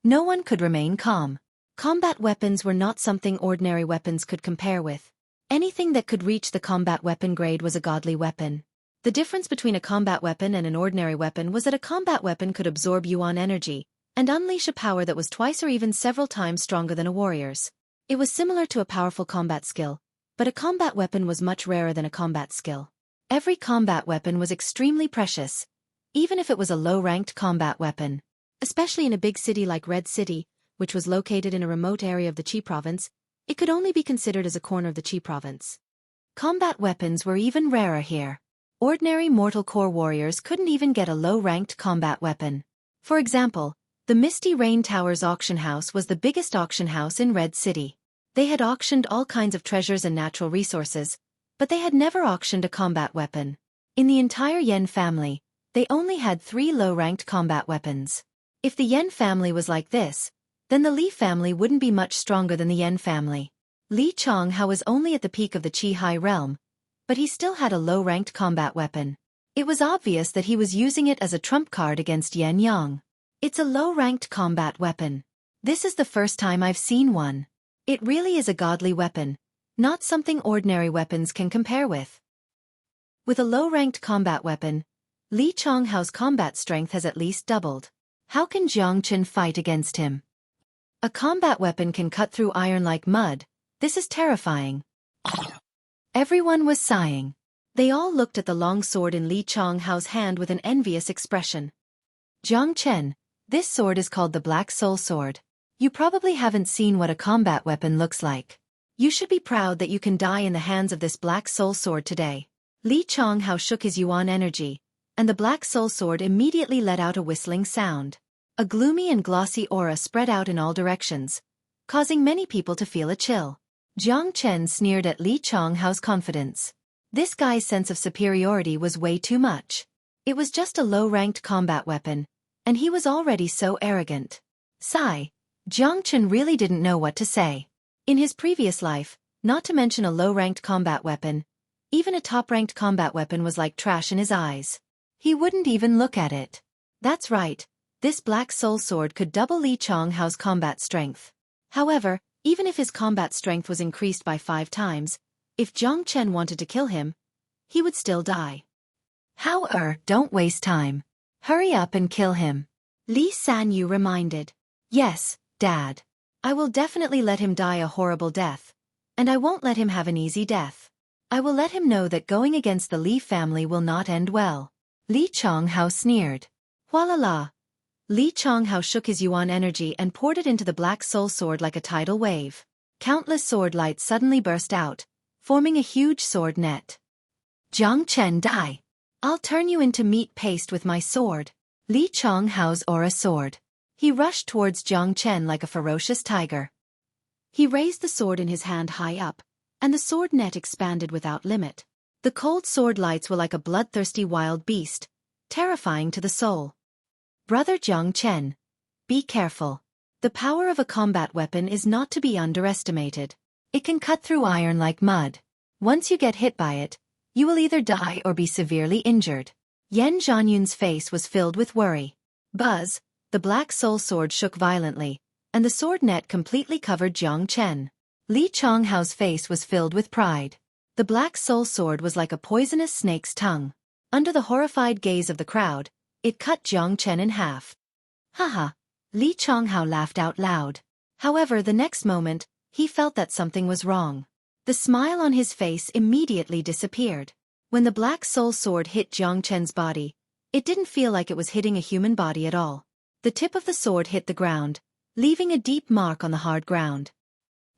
no one could remain calm. Combat weapons were not something ordinary weapons could compare with. Anything that could reach the combat weapon grade was a godly weapon. The difference between a combat weapon and an ordinary weapon was that a combat weapon could absorb yuan energy and unleash a power that was twice or even several times stronger than a warrior's. It was similar to a powerful combat skill, but a combat weapon was much rarer than a combat skill. Every combat weapon was extremely precious, even if it was a low-ranked combat weapon. Especially in a big city like Red City, which was located in a remote area of the Qi province, It could only be considered as a corner of the Qi province. Combat weapons were even rarer here. Ordinary mortal core warriors couldn't even get a low-ranked combat weapon. For example, the Misty Rain Towers auction house was the biggest auction house in Red City. They had auctioned all kinds of treasures and natural resources, but they had never auctioned a combat weapon. In the entire Yen family, they only had 3 low-ranked combat weapons. If the Yen family was like this, then the Li family wouldn't be much stronger than the Yen family. Li Chonghao was only at the peak of the Qi High Realm, but he still had a low-ranked combat weapon. It was obvious that he was using it as a trump card against Yen Yang. It's a low-ranked combat weapon. This is the first time I've seen one. It really is a godly weapon, not something ordinary weapons can compare with. With a low-ranked combat weapon, Li Chonghao's combat strength has at least doubled. How can Jiang Chen fight against him? A combat weapon can cut through iron like mud. This is terrifying. Everyone was sighing. They all looked at the long sword in Li Chonghao's hand with an envious expression. Jiang Chen, this sword is called the Black Soul Sword. You probably haven't seen what a combat weapon looks like. You should be proud that you can die in the hands of this Black Soul Sword today. Li Chonghao shook his yuan energy, and the Black Soul Sword immediately let out a whistling sound. A gloomy and glossy aura spread out in all directions, causing many people to feel a chill. Jiang Chen sneered at Li Chonghao's confidence. This guy's sense of superiority was way too much. It was just a low-ranked combat weapon, and he was already so arrogant. Sigh. Jiang Chen really didn't know what to say. In his previous life, not to mention a low-ranked combat weapon, even a top-ranked combat weapon was like trash in his eyes. He wouldn't even look at it. That's right, this Black Soul Sword could double Li Chonghao's combat strength. However, even if his combat strength was increased by 5 times, if Jiang Chen wanted to kill him, he would still die. Don't waste time. Hurry up and kill him. Li Sanyu reminded. Yes, Dad. I will definitely let him die a horrible death, and I won't let him have an easy death. I will let him know that going against the Li family will not end well. Li Chonghao sneered. Hualala. Li Chonghao shook his yuan energy and poured it into the Black Soul Sword like a tidal wave. Countless sword lights suddenly burst out, forming a huge sword net. Jiang Chen, die. I'll turn you into meat paste with my sword. Li Chonghao's aura soared. He rushed towards Jiang Chen like a ferocious tiger. He raised the sword in his hand high up, and the sword net expanded without limit. The cold sword lights were like a bloodthirsty wild beast, terrifying to the soul. Brother Jiang Chen, be careful. The power of a combat weapon is not to be underestimated. It can cut through iron like mud. Once you get hit by it, you will either die or be severely injured. Yan Zhanyun's face was filled with worry. Buzz, the Black Soul Sword shook violently, and the sword net completely covered Jiang Chen. Li Chonghao's face was filled with pride. The Black Soul Sword was like a poisonous snake's tongue. Under the horrified gaze of the crowd, it cut Jiang Chen in half. Haha, Li Chonghao laughed out loud. However, the next moment, he felt that something was wrong. The smile on his face immediately disappeared. When the Black Soul Sword hit Jiang Chen's body, it didn't feel like it was hitting a human body at all. The tip of the sword hit the ground, leaving a deep mark on the hard ground.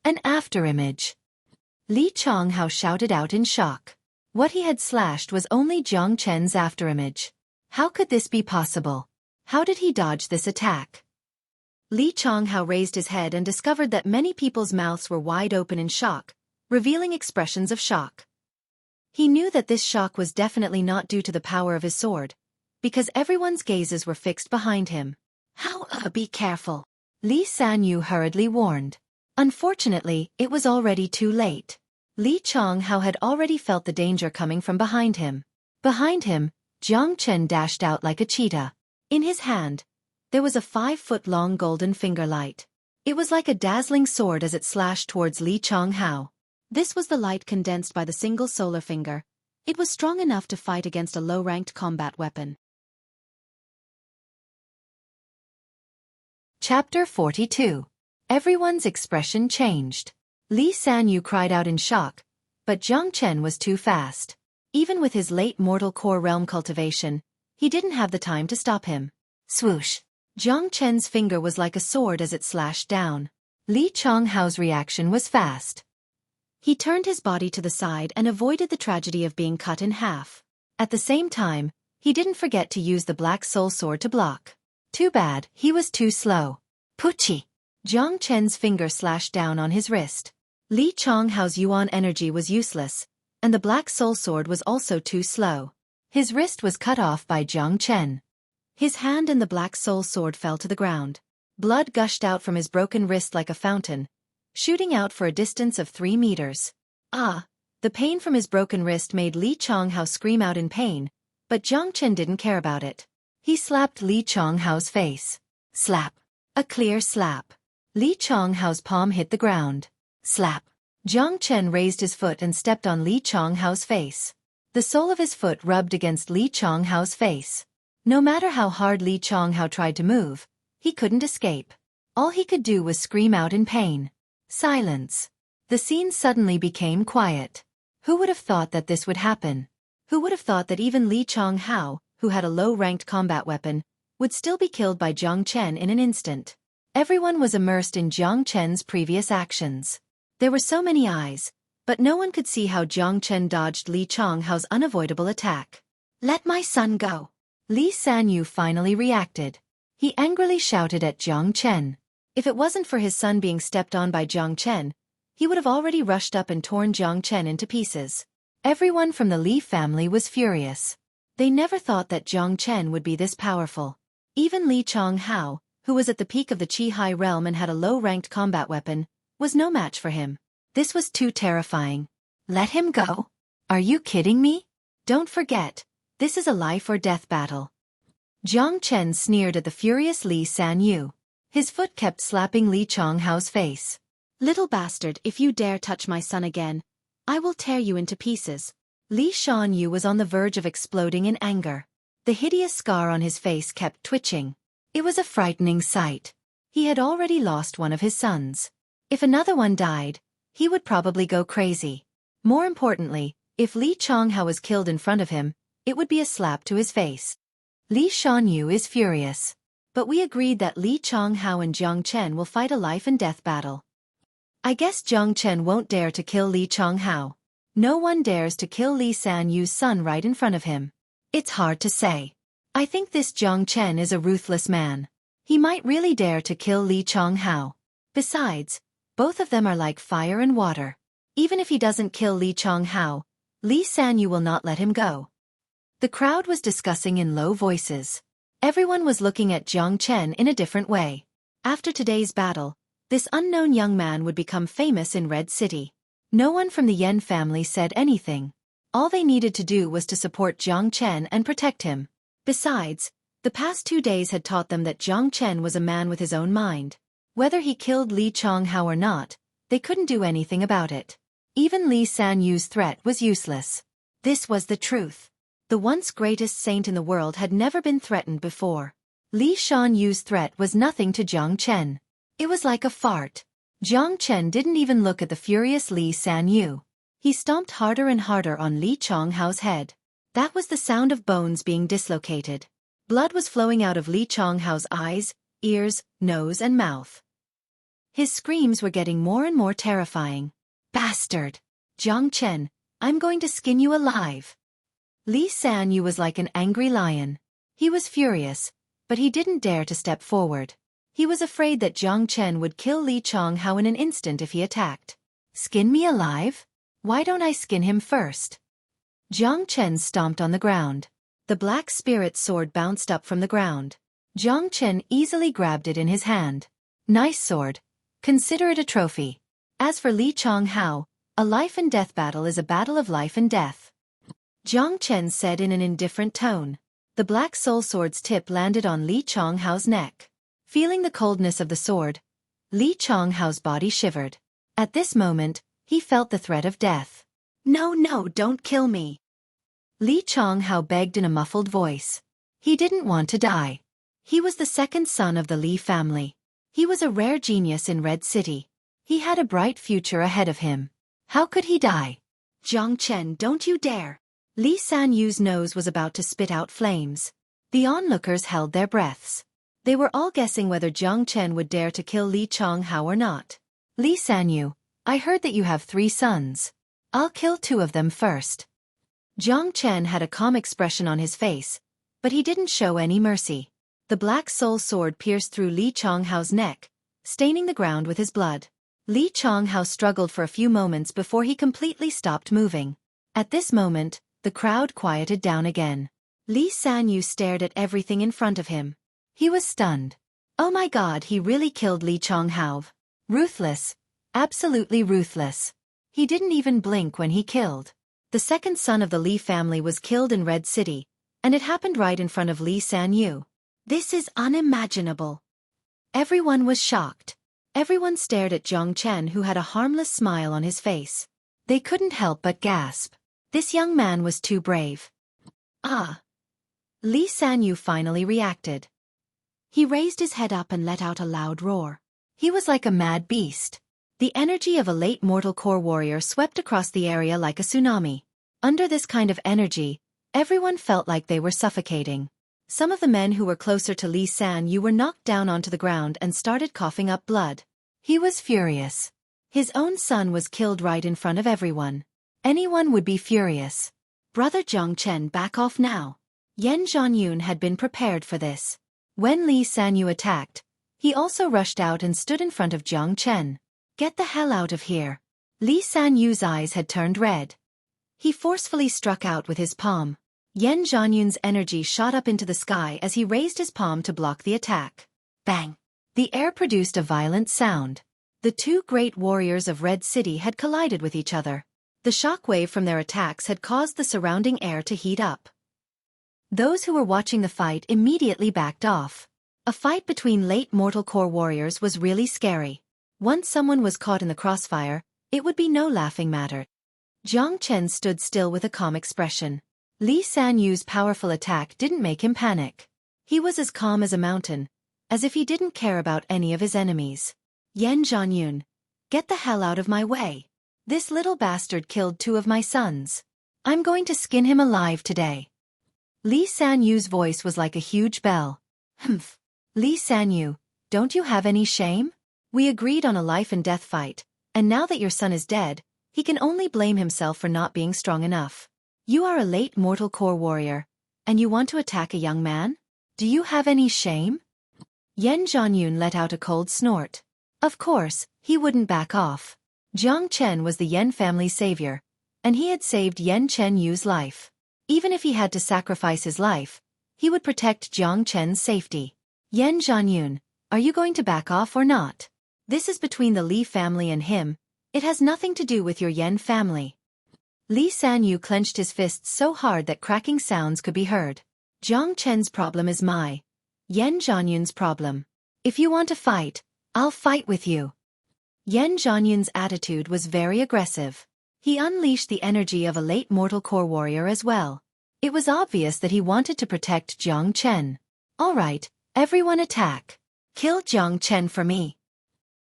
An afterimage. Li Chonghao shouted out in shock. What he had slashed was only Jiang Chen's afterimage. How could this be possible? How did he dodge this attack? Li Chonghao raised his head and discovered that many people's mouths were wide open in shock, revealing expressions of shock. He knew that this shock was definitely not due to the power of his sword, because everyone's gazes were fixed behind him. Be careful. Li Sanyu hurriedly warned. Unfortunately, it was already too late. Li Chonghao had already felt the danger coming from behind him. Behind him, Jiang Chen dashed out like a cheetah. In his hand, there was a 5-foot-long golden finger light. It was like a dazzling sword as it slashed towards Li Chonghao. This was the light condensed by the single solar finger. It was strong enough to fight against a low-ranked combat weapon. Chapter 42. Everyone's expression changed. Li Sanyu cried out in shock, but Jiang Chen was too fast. Even with his late mortal core realm cultivation, he didn't have the time to stop him. Swoosh! Jiang Chen's finger was like a sword as it slashed down. Li Chonghao's reaction was fast. He turned his body to the side and avoided the tragedy of being cut in half. At the same time, he didn't forget to use the black soul sword to block. Too bad, he was too slow. Puchi! Jiang Chen's finger slashed down on his wrist. Li Chonghao's yuan energy was useless, and the black soul sword was also too slow. His wrist was cut off by Jiang Chen. His hand and the black soul sword fell to the ground. Blood gushed out from his broken wrist like a fountain, shooting out for a distance of 3 meters. Ah! The pain from his broken wrist made Li Chonghao scream out in pain, but Jiang Chen didn't care about it. He slapped Li Chonghao's face. Slap. A clear slap. Li Chonghao's palm hit the ground. Slap. Jiang Chen raised his foot and stepped on Li Chonghao's face. The sole of his foot rubbed against Li Chonghao's face. No matter how hard Li Chonghao tried to move, he couldn't escape. All he could do was scream out in pain. Silence. The scene suddenly became quiet. Who would have thought that this would happen? Who would have thought that even Li Chonghao, who had a low-ranked combat weapon, would still be killed by Jiang Chen in an instant? Everyone was immersed in Jiang Chen's previous actions. There were so many eyes, but no one could see how Jiang Chen dodged Li Chonghao's unavoidable attack. Let my son go. Li Sanyu finally reacted. He angrily shouted at Jiang Chen. If it wasn't for his son being stepped on by Jiang Chen, he would have already rushed up and torn Jiang Chen into pieces. Everyone from the Li family was furious. They never thought that Jiang Chen would be this powerful. Even Li Chonghao, who was at the peak of the Qi realm and had a low-ranked combat weapon, was no match for him. This was too terrifying. Let him go? Are you kidding me? Don't forget, this is a life-or-death battle. Jiang Chen sneered at the furious Li Sanyu. His foot kept slapping Li Chonghao's face. Little bastard, if you dare touch my son again, I will tear you into pieces. Li Shanyu was on the verge of exploding in anger. The hideous scar on his face kept twitching. It was a frightening sight. He had already lost one of his sons. If another one died, he would probably go crazy. More importantly, if Li Chonghao was killed in front of him, it would be a slap to his face. Li Shanyu is furious. But we agreed that Li Chonghao and Jiang Chen will fight a life-and-death battle. I guess Jiang Chen won't dare to kill Li Chonghao. No one dares to kill Li Sanyu's son right in front of him. It's hard to say. I think this Jiang Chen is a ruthless man. He might really dare to kill Li Chonghao. Besides, both of them are like fire and water. Even if he doesn't kill Li Chonghao, Li Sanyu will not let him go. The crowd was discussing in low voices. Everyone was looking at Jiang Chen in a different way. After today's battle, this unknown young man would become famous in Red City. No one from the Yen family said anything. All they needed to do was to support Jiang Chen and protect him. Besides, the past 2 days had taught them that Jiang Chen was a man with his own mind. Whether he killed Li Chonghao or not, they couldn't do anything about it. Even Li Sanyu's threat was useless. This was the truth. The once greatest saint in the world had never been threatened before. Li Sanyu's threat was nothing to Jiang Chen. It was like a fart. Jiang Chen didn't even look at the furious Li Sanyu. He stomped harder and harder on Li Chonghao's head. That was the sound of bones being dislocated. Blood was flowing out of Li Chonghao's eyes, ears, nose and mouth. His screams were getting more and more terrifying. Bastard! Jiang Chen, I'm going to skin you alive. Li Sanyu was like an angry lion. He was furious, but he didn't dare to step forward. He was afraid that Jiang Chen would kill Li Chonghao in an instant if he attacked. Skin me alive? Why don't I skin him first? Jiang Chen stomped on the ground. The black spirit sword bounced up from the ground. Jiang Chen easily grabbed it in his hand. Nice sword. Consider it a trophy. As for Li Chonghao, a life-and-death battle is a battle of life and death. Jiang Chen said in an indifferent tone. The black soul sword's tip landed on Li Chonghao's neck. Feeling the coldness of the sword, Li Chonghao's body shivered. At this moment, he felt the threat of death. No, don't kill me. Li Chonghao begged in a muffled voice. He didn't want to die. He was the second son of the Li family. He was a rare genius in Red City. He had a bright future ahead of him. How could he die? Jiang Chen, don't you dare. Li Sanyu's nose was about to spit out flames. The onlookers held their breaths. They were all guessing whether Jiang Chen would dare to kill Li Changhao or not. Li Sanyu, I heard that you have 3 sons. I'll kill 2 of them first. Jiang Chen had a calm expression on his face, but he didn't show any mercy. The black soul sword pierced through Li Changhao's neck, staining the ground with his blood. Li Changhao struggled for a few moments before he completely stopped moving. At this moment, the crowd quieted down again. Li Sanyu stared at everything in front of him. He was stunned. Oh my god, he really killed Li Changhao. Ruthless. Absolutely ruthless. He didn't even blink when he killed. The second son of the Li family was killed in Red City, and it happened right in front of Li Sanyu. This is unimaginable. Everyone was shocked. Everyone stared at Jiang Chen, who had a harmless smile on his face. They couldn't help but gasp. This young man was too brave. Ah! Li Sanyu finally reacted. He raised his head up and let out a loud roar. He was like a mad beast. The energy of a late mortal core warrior swept across the area like a tsunami. Under this kind of energy, everyone felt like they were suffocating. Some of the men who were closer to Li Sanyu were knocked down onto the ground and started coughing up blood. He was furious. His own son was killed right in front of everyone. Anyone would be furious. Brother Jiang Chen, back off now. Yan Zhanyun had been prepared for this. When Li Sanyu attacked, he also rushed out and stood in front of Jiang Chen. Get the hell out of here. Li Sanyu's eyes had turned red. He forcefully struck out with his palm. Yan Zhanyun's energy shot up into the sky as he raised his palm to block the attack. Bang! The air produced a violent sound. The 2 great warriors of Red City had collided with each other. The shockwave from their attacks had caused the surrounding air to heat up. Those who were watching the fight immediately backed off. A fight between late mortal core warriors was really scary. Once someone was caught in the crossfire, it would be no laughing matter. Jiang Chen stood still with a calm expression. Li Sanyu's powerful attack didn't make him panic. He was as calm as a mountain, as if he didn't care about any of his enemies. Yan Zhanyun, get the hell out of my way. This little bastard killed 2 of my sons. I'm going to skin him alive today. Li Sanyu's voice was like a huge bell. Humph. Li Sanyu, don't you have any shame? We agreed on a life and death fight, and now that your son is dead, he can only blame himself for not being strong enough. You are a late mortal core warrior, and you want to attack a young man? Do you have any shame? Yan Zhanyun let out a cold snort. Of course, he wouldn't back off. Jiang Chen was the Yan family's savior, and he had saved Yan Chen Yu's life. Even if he had to sacrifice his life, he would protect Jiang Chen's safety. Yan Zhanyun, are you going to back off or not? This is between the Li family and him. It has nothing to do with your Yan family. Li Sanyu clenched his fists so hard that cracking sounds could be heard. Jiang Chen's problem is Yan Zhanyun's problem. If you want to fight, I'll fight with you. Yan Zhanyun's attitude was very aggressive. He unleashed the energy of a late mortal core warrior as well. It was obvious that he wanted to protect Jiang Chen. All right, everyone attack. Kill Jiang Chen for me.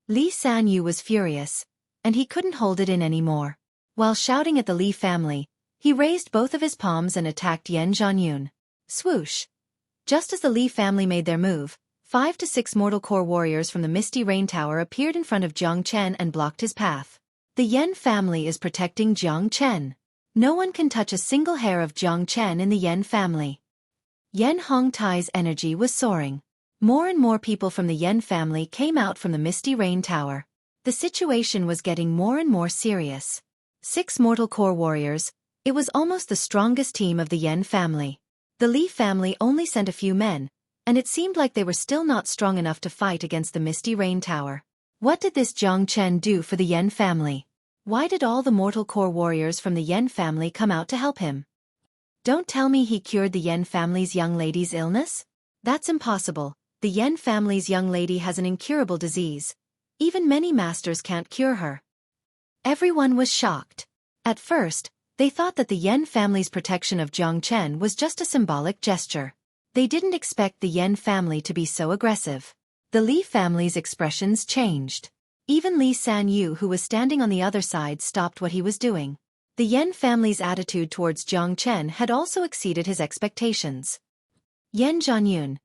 Li Sanyu was furious, and he couldn't hold it in anymore. While shouting at the Li family, he raised both of his palms and attacked Yan Zhanyun. Swoosh! Just as the Li family made their move, 5 to 6 mortal core warriors from the Misty Rain Tower appeared in front of Jiang Chen and blocked his path. The Yan family is protecting Jiang Chen. No one can touch a single hair of Jiang Chen in the Yan family. Yan Hongtai's energy was soaring. More and more people from the Yan family came out from the Misty Rain Tower. The situation was getting more and more serious. 6 mortal core warriors, it was almost the strongest team of the Yan family. The Li family only sent a few men, and it seemed like they were still not strong enough to fight against the Misty Rain Tower. What did this Jiang Chen do for the Yan family? Why did all the mortal core warriors from the Yan family come out to help him? Don't tell me he cured the Yan family's young lady's illness? That's impossible. The Yan family's young lady has an incurable disease. Even many masters can't cure her. Everyone was shocked. At first, they thought that the Yan family's protection of Jiang Chen was just a symbolic gesture. They didn't expect the Yan family to be so aggressive. The Li family's expressions changed. Even Li Sanyu, who was standing on the other side, stopped what he was doing. The Yan family's attitude towards Jiang Chen had also exceeded his expectations. Yan Zhanyun,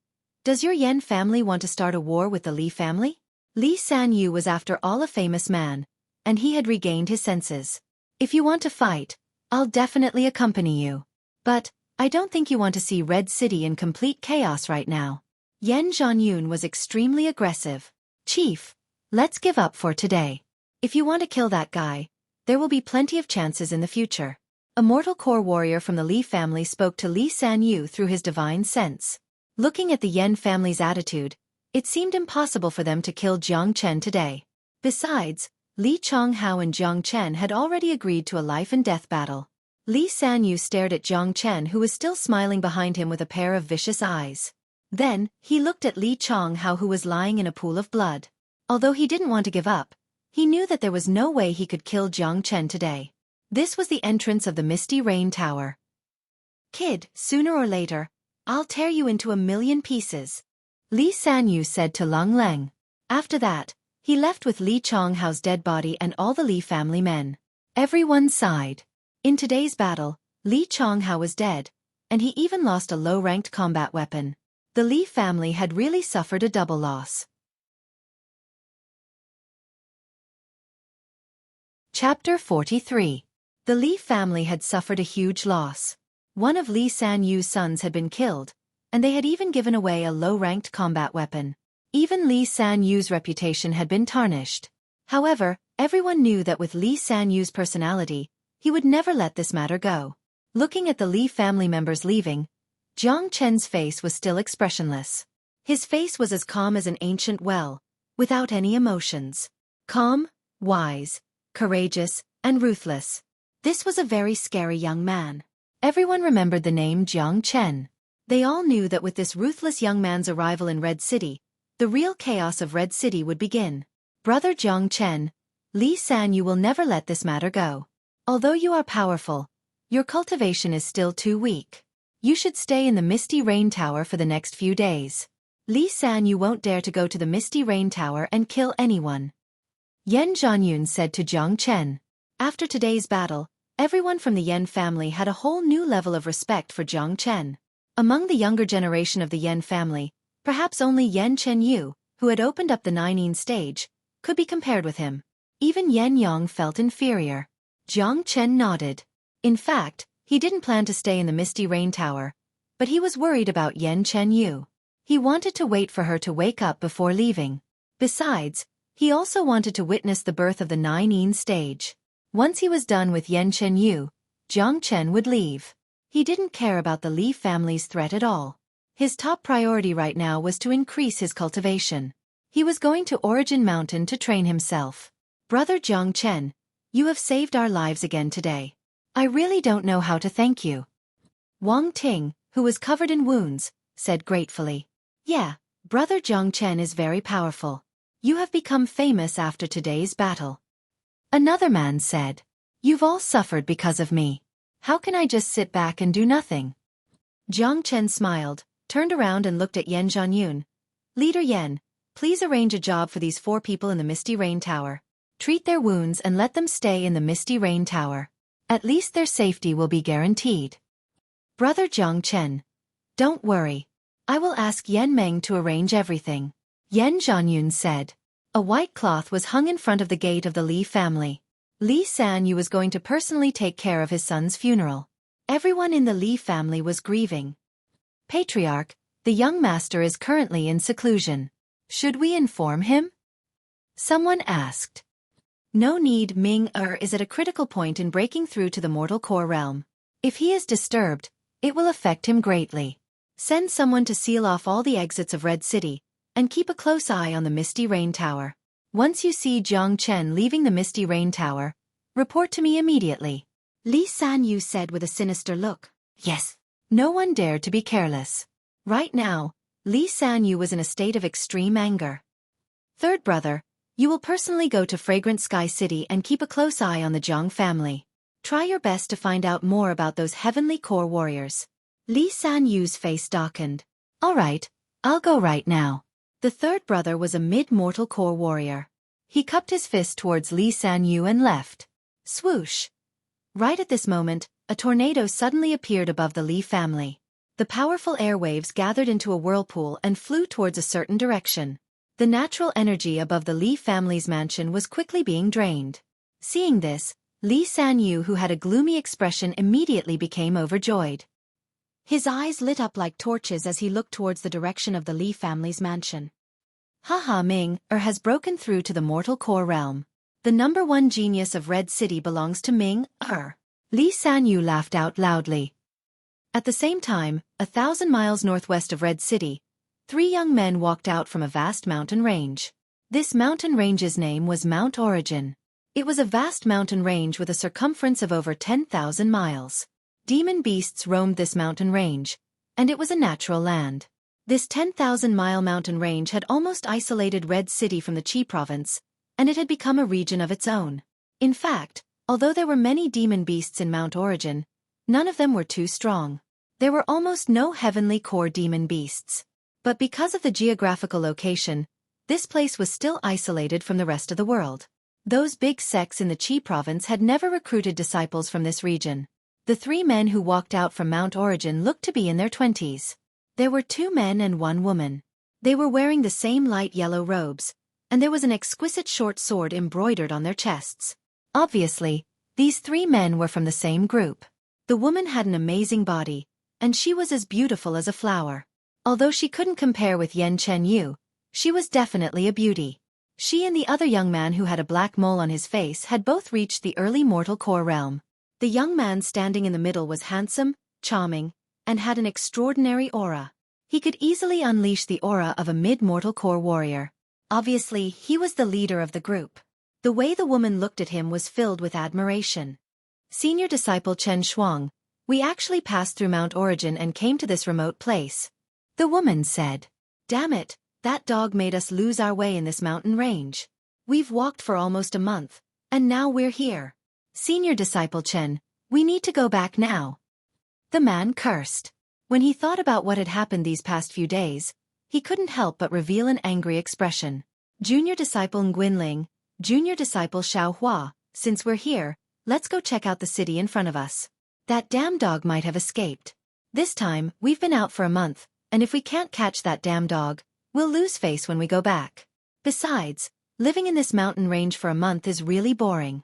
Does your Yen family want to start a war with the Li family? Li Sanyu was after all a famous man, and he had regained his senses. If you want to fight, I'll definitely accompany you. But, I don't think you want to see Red City in complete chaos right now. Yen Zhanyun was extremely aggressive. Chief, let's give up for today. If you want to kill that guy, there will be plenty of chances in the future. A mortal core warrior from the Li family spoke to Li Sanyu through his divine sense. Looking at the Yen family's attitude, it seemed impossible for them to kill Jiang Chen today. Besides, Li Chonghao and Jiang Chen had already agreed to a life-and-death battle. Li Sanyu stared at Jiang Chen, who was still smiling behind him with a pair of vicious eyes. Then, he looked at Li Chonghao, who was lying in a pool of blood. Although he didn't want to give up, he knew that there was no way he could kill Jiang Chen today. This was the entrance of the Misty Rain Tower. Kid, sooner or later, I'll tear you into a million pieces, Li Sanyu said to Lung Leng. After that, he left with Li Chonghao's dead body and all the Li family men. Everyone sighed. In today's battle, Li Chonghao was dead, and he even lost a low-ranked combat weapon. The Li family had really suffered a double loss. Chapter 43. The Li family had suffered a huge loss. One of Li Sanyu's sons had been killed, and they had even given away a low-ranked combat weapon. Even Li Sanyu's reputation had been tarnished. However, everyone knew that with Li Sanyu's personality, he would never let this matter go. Looking at the Li family members leaving, Jiang Chen's face was still expressionless. His face was as calm as an ancient well, without any emotions. Calm, wise, courageous, and ruthless. This was a very scary young man. Everyone remembered the name Jiang Chen. They all knew that with this ruthless young man's arrival in Red City, the real chaos of Red City would begin. Brother Jiang Chen, Li Sanyu will never let this matter go. Although you are powerful, your cultivation is still too weak. You should stay in the Misty Rain Tower for the next few days. Li Sanyu won't dare to go to the Misty Rain Tower and kill anyone, Yen Zhanyun said to Jiang Chen. After today's battle, everyone from the Yen family had a whole new level of respect for Jiang Chen. Among the younger generation of the Yen family, perhaps only Yen Chenyu, who had opened up the Nineteen stage, could be compared with him. Even Yen Yong felt inferior. Jiang Chen nodded. In fact, he didn't plan to stay in the Misty Rain Tower, but he was worried about Yen Chenyu. He wanted to wait for her to wake up before leaving. Besides, he also wanted to witness the birth of the Nineteen stage. Once he was done with Yen Chenyu, Jiang Chen would leave. He didn't care about the Li family's threat at all. His top priority right now was to increase his cultivation. He was going to Origin Mountain to train himself. Brother Jiang Chen, you have saved our lives again today. I really don't know how to thank you. Wang Ting, who was covered in wounds, said gratefully. Yeah, Brother Jiang Chen is very powerful. You have become famous after today's battle. Another man said. You've all suffered because of me. How can I just sit back and do nothing? Jiang Chen smiled, turned around and looked at Yen Zhanyun. Leader Yen, please arrange a job for these 4 people in the Misty Rain Tower. Treat their wounds and let them stay in the Misty Rain Tower. At least their safety will be guaranteed. Brother Jiang Chen, don't worry. I will ask Yen Meng to arrange everything, Yen Zhanyun said. A white cloth was hung in front of the gate of the Li family. Li Sanyu was going to personally take care of his son's funeral. Everyone in the Li family was grieving. Patriarch, the young master is currently in seclusion. Should we inform him? Someone asked. No need. Ming-Er is at a critical point in breaking through to the mortal core realm. If he is disturbed, it will affect him greatly. Send someone to seal off all the exits of Red City, and keep a close eye on the Misty Rain Tower. Once you see Jiang Chen leaving the Misty Rain Tower, report to me immediately, Li Sanyu said with a sinister look. Yes. No one dared to be careless. Right now, Li Sanyu was in a state of extreme anger. Third brother, you will personally go to Fragrant Sky City and keep a close eye on the Jiang family. Try your best to find out more about those heavenly core warriors. Li Sanyu's face darkened. All right, I'll go right now. The third brother was a mid-mortal core warrior. He cupped his fist towards Li Sanyu and left. Swoosh! Right at this moment, a tornado suddenly appeared above the Li family. The powerful airwaves gathered into a whirlpool and flew towards a certain direction. The natural energy above the Li family's mansion was quickly being drained. Seeing this, Li Sanyu, who had a gloomy expression, immediately became overjoyed. His eyes lit up like torches as he looked towards the direction of the Li family's mansion. Haha, Ming has broken through to the mortal core realm. The number one genius of Red City belongs to Ming Li Sanyu laughed out loudly. At the same time, 1,000 miles northwest of Red City, 3 young men walked out from a vast mountain range. This mountain range's name was Mount Origin. It was a vast mountain range with a circumference of over 10,000 miles. Demon beasts roamed this mountain range, and it was a natural land. This 10,000-mile mountain range had almost isolated Red City from the Qi province, and it had become a region of its own. In fact, although there were many demon beasts in Mount Origin, none of them were too strong. There were almost no heavenly core demon beasts. But because of the geographical location, this place was still isolated from the rest of the world. Those big sects in the Qi province had never recruited disciples from this region. The 3 men who walked out from Mount Origin looked to be in their 20s. There were 2 men and 1 woman. They were wearing the same light yellow robes, and there was an exquisite short sword embroidered on their chests. Obviously, these 3 men were from the same group. The woman had an amazing body, and she was as beautiful as a flower. Although she couldn't compare with Yan Chenyu, she was definitely a beauty. She and the other young man who had a black mole on his face had both reached the early mortal core realm. The young man standing in the middle was handsome, charming, and had an extraordinary aura. He could easily unleash the aura of a mid-mortal core warrior. Obviously, he was the leader of the group. The way the woman looked at him was filled with admiration. Senior disciple Chen Shuang, we actually passed through Mount Origin and came to this remote place. The woman said. Damn it, that dog made us lose our way in this mountain range. We've walked for almost a month, and now we're here. Senior disciple Chen, we need to go back now. The man cursed. When he thought about what had happened these past few days, he couldn't help but reveal an angry expression. Junior disciple Nguyenling, junior disciple Xiao Hua, since we're here, let's go check out the city in front of us. That damn dog might have escaped. This time, we've been out for a month, and if we can't catch that damn dog, we'll lose face when we go back. Besides, living in this mountain range for a month is really boring.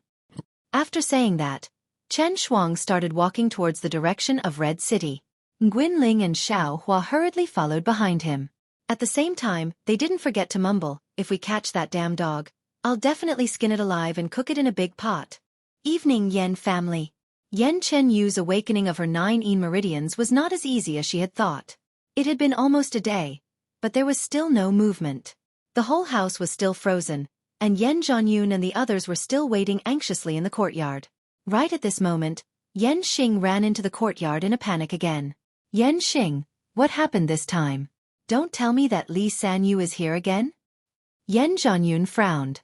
After saying that, Chen Shuang started walking towards the direction of Red City. Nguyenling and Xiao Hua hurriedly followed behind him. At the same time, they didn't forget to mumble, if we catch that damn dog, I'll definitely skin it alive and cook it in a big pot. Evening, Yen family. Yan Chenyu's awakening of her 9 meridians was not as easy as she had thought. It had been almost a day, but there was still no movement. The whole house was still frozen, and Yan Zhanyun and the others were still waiting anxiously in the courtyard. Right at this moment, Yan Xing ran into the courtyard in a panic again. Yan Xing, what happened this time? Don't tell me that Li Sanyu is here again? Yan Zhanyun frowned.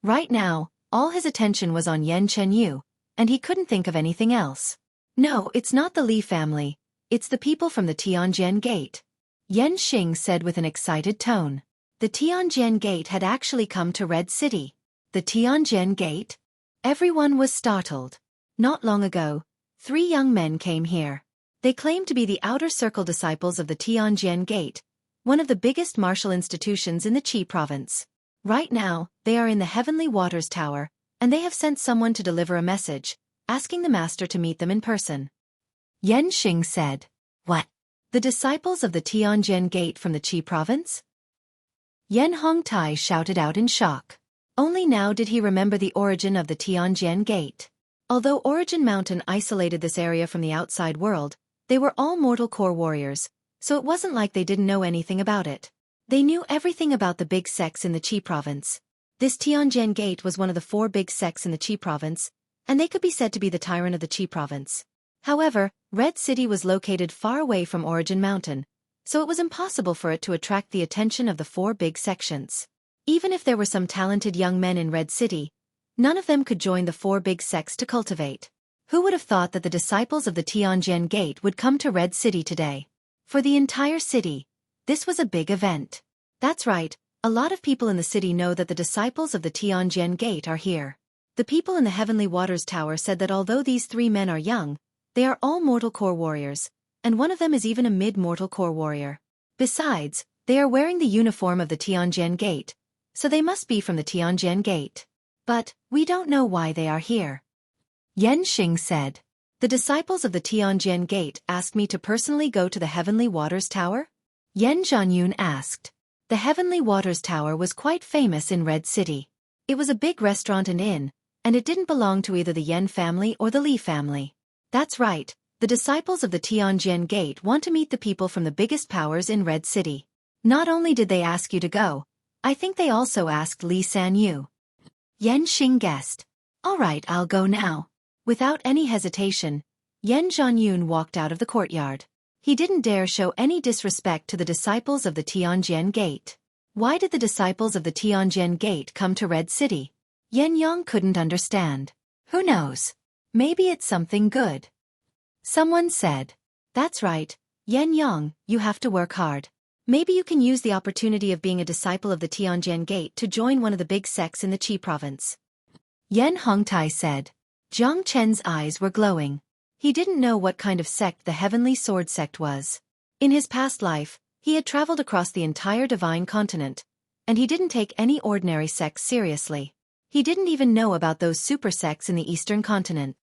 Right now, all his attention was on Yan Chenyu, and he couldn't think of anything else. No, it's not the Li family, it's the people from the Tianjian Gate. Yan Xing said with an excited tone. The Tianjian Gate had actually come to Red City. The Tianjian Gate? Everyone was startled. Not long ago, 3 young men came here. They claimed to be the outer circle disciples of the Tianjian Gate, one of the biggest martial institutions in the Qi province. Right now, they are in the Heavenly Waters Tower, and they have sent someone to deliver a message, asking the master to meet them in person. Yan Xing said. What? The disciples of the Tianjian Gate from the Qi province? Yan Hongtai shouted out in shock. Only now did he remember the origin of the Tianjian Gate. Although Origin Mountain isolated this area from the outside world, they were all mortal core warriors, so it wasn't like they didn't know anything about it. They knew everything about the big sects in the Qi province. This Tianjian Gate was one of the 4 big sects in the Qi province, and they could be said to be the tyrant of the Qi province. However, Red City was located far away from Origin Mountain, so it was impossible for it to attract the attention of the 4 big sections. Even if there were some talented young men in Red City, none of them could join the 4 big sects to cultivate. Who would have thought that the disciples of the Tianjian Gate would come to Red City today? For the entire city, this was a big event. That's right, a lot of people in the city know that the disciples of the Tianjian Gate are here. The people in the Heavenly Waters Tower said that although these 3 men are young, they are all mortal core warriors, and one of them is even a mid-mortal core warrior. Besides, they are wearing the uniform of the Tianjian Gate, so they must be from the Tianjian Gate. But, we don't know why they are here. Yan Xing said. The disciples of the Tianjian Gate asked me to personally go to the Heavenly Waters Tower? Yan Zhanyun asked. The Heavenly Waters Tower was quite famous in Red City. It was a big restaurant and inn, and it didn't belong to either the Yan family or the Li family. That's right, the disciples of the Tianjian Gate want to meet the people from the biggest powers in Red City. Not only did they ask you to go, I think they also asked Li Sanyu. Yan Xing guessed. All right, I'll go now. Without any hesitation, Yan Zhanyun walked out of the courtyard. He didn't dare show any disrespect to the disciples of the Tianjian Gate. Why did the disciples of the Tianjian Gate come to Red City? Yan Yang couldn't understand. Who knows? Maybe it's something good. Someone said. That's right, Yan Yang, you have to work hard. Maybe you can use the opportunity of being a disciple of the Tianjian Gate to join one of the big sects in the Qi province. Yan Hongtai said. Jiang Chen's eyes were glowing. He didn't know what kind of sect the Heavenly Sword sect was. In his past life, he had traveled across the entire divine continent, and he didn't take any ordinary sects seriously. He didn't even know about those super sects in the eastern continent.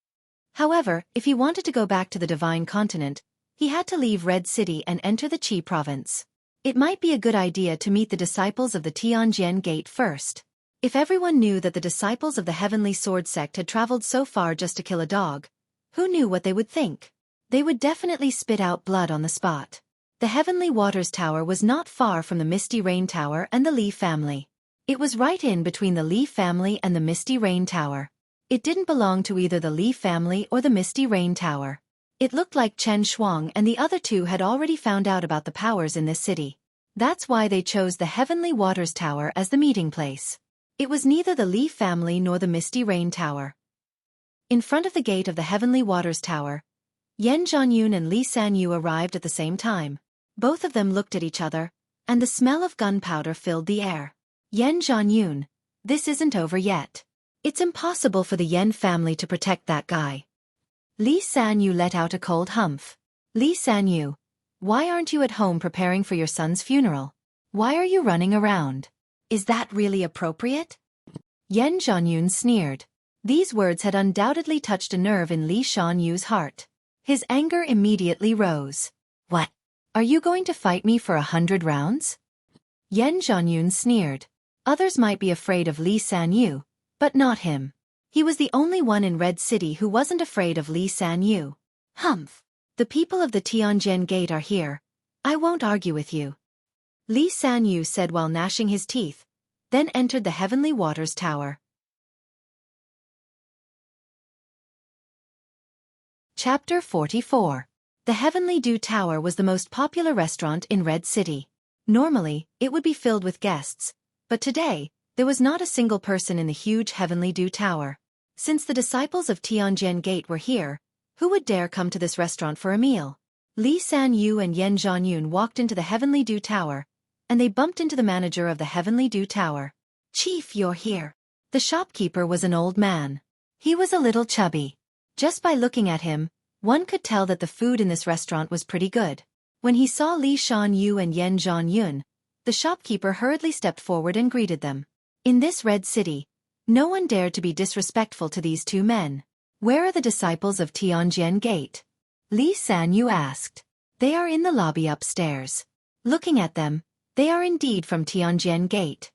However, if he wanted to go back to the divine continent, he had to leave Red City and enter the Qi province. It might be a good idea to meet the disciples of the Tianjian Gate first. If everyone knew that the disciples of the Heavenly Sword sect had traveled so far just to kill a dog, who knew what they would think? They would definitely spit out blood on the spot. The Heavenly Waters Tower was not far from the Misty Rain Tower and the Li family. It was right in between the Li family and the Misty Rain Tower. It didn't belong to either the Li family or the Misty Rain Tower. It looked like Chen Shuang and the other two had already found out about the powers in this city. That's why they chose the Heavenly Waters Tower as the meeting place. It was neither the Li family nor the Misty Rain Tower. In front of the gate of the Heavenly Waters Tower, Yan Zhanyun and Li Sanyu arrived at the same time. Both of them looked at each other, and the smell of gunpowder filled the air. Yan Zhanyun, this isn't over yet. It's impossible for the Yan family to protect that guy. Li Sanyu let out a cold humph. Li Sanyu, why aren't you at home preparing for your son's funeral? Why are you running around? Is that really appropriate? Yan Zhanyun sneered. These words had undoubtedly touched a nerve in Li Shanyu's heart. His anger immediately rose. What? Are you going to fight me for 100 rounds? Yan Zhanyun sneered. Others might be afraid of Li Sanyu, but not him. He was the only one in Red City who wasn't afraid of Li Sanyu. Humph. The people of the Tianjian Gate are here. I won't argue with you. Li Sanyu said while gnashing his teeth, then entered the Heavenly Waters Tower. Chapter 44. The Heavenly Dew Tower was the most popular restaurant in Red City. Normally, it would be filled with guests, but today, there was not a single person in the huge Heavenly Dew Tower. Since the disciples of Tianjian Gate were here, who would dare come to this restaurant for a meal? Li Sanyu and Yan Zhanyun walked into the Heavenly Dew Tower, and they bumped into the manager of the Heavenly Dew Tower. Chief, you're here. The shopkeeper was an old man. He was a little chubby. Just by looking at him, one could tell that the food in this restaurant was pretty good. When he saw Li Shanyu and Yan Zhanyun, the shopkeeper hurriedly stepped forward and greeted them. In this Red City, no one dared to be disrespectful to these two men. Where are the disciples of Tianjian Gate? Li Sanyu asked. They are in the lobby upstairs. Looking at them, they are indeed from Tianjian Gate.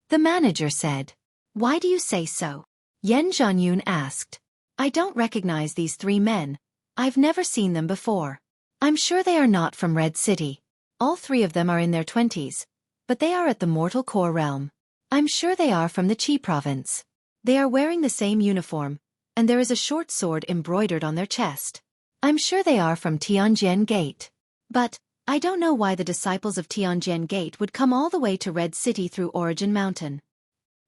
The manager said. Why do you say so? Yan Zhanyun asked. I don't recognize these three men. I've never seen them before. I'm sure they are not from Red City. All three of them are in their 20s, but they are at the Mortal Core realm. I'm sure they are from the Qi province. They are wearing the same uniform, and there is a short sword embroidered on their chest. I'm sure they are from Tianjian Gate. But, I don't know why the disciples of Tianjian Gate would come all the way to Red City through Origin Mountain.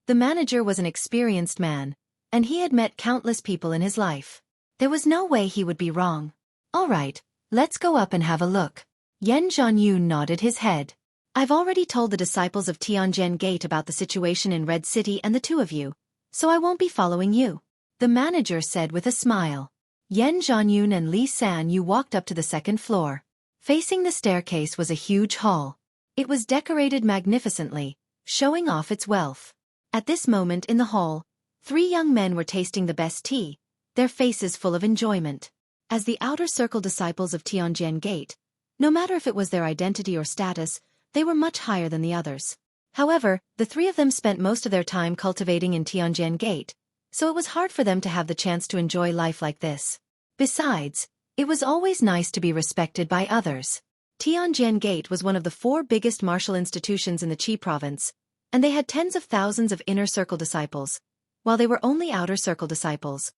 The manager was an experienced man, and he had met countless people in his life. There was no way he would be wrong. All right, let's go up and have a look. Yan Zhanyun nodded his head. I've already told the disciples of Tianjian Gate about the situation in Red City and the two of you, so I won't be following you. The manager said with a smile. Yan Zhanyun and Li Sanyu walked up to the second floor. Facing the staircase was a huge hall. It was decorated magnificently, showing off its wealth. At this moment in the hall, 3 young men were tasting the best tea, their faces full of enjoyment. As the outer circle disciples of Tianjian Gate, no matter if it was their identity or status, they were much higher than the others. However, the 3 of them spent most of their time cultivating in Tianjian Gate, so it was hard for them to have the chance to enjoy life like this. Besides, it was always nice to be respected by others. Tianjian Gate was one of the 4 biggest martial institutions in the Qi province, and they had tens of thousands of inner circle disciples, while they were only outer circle disciples.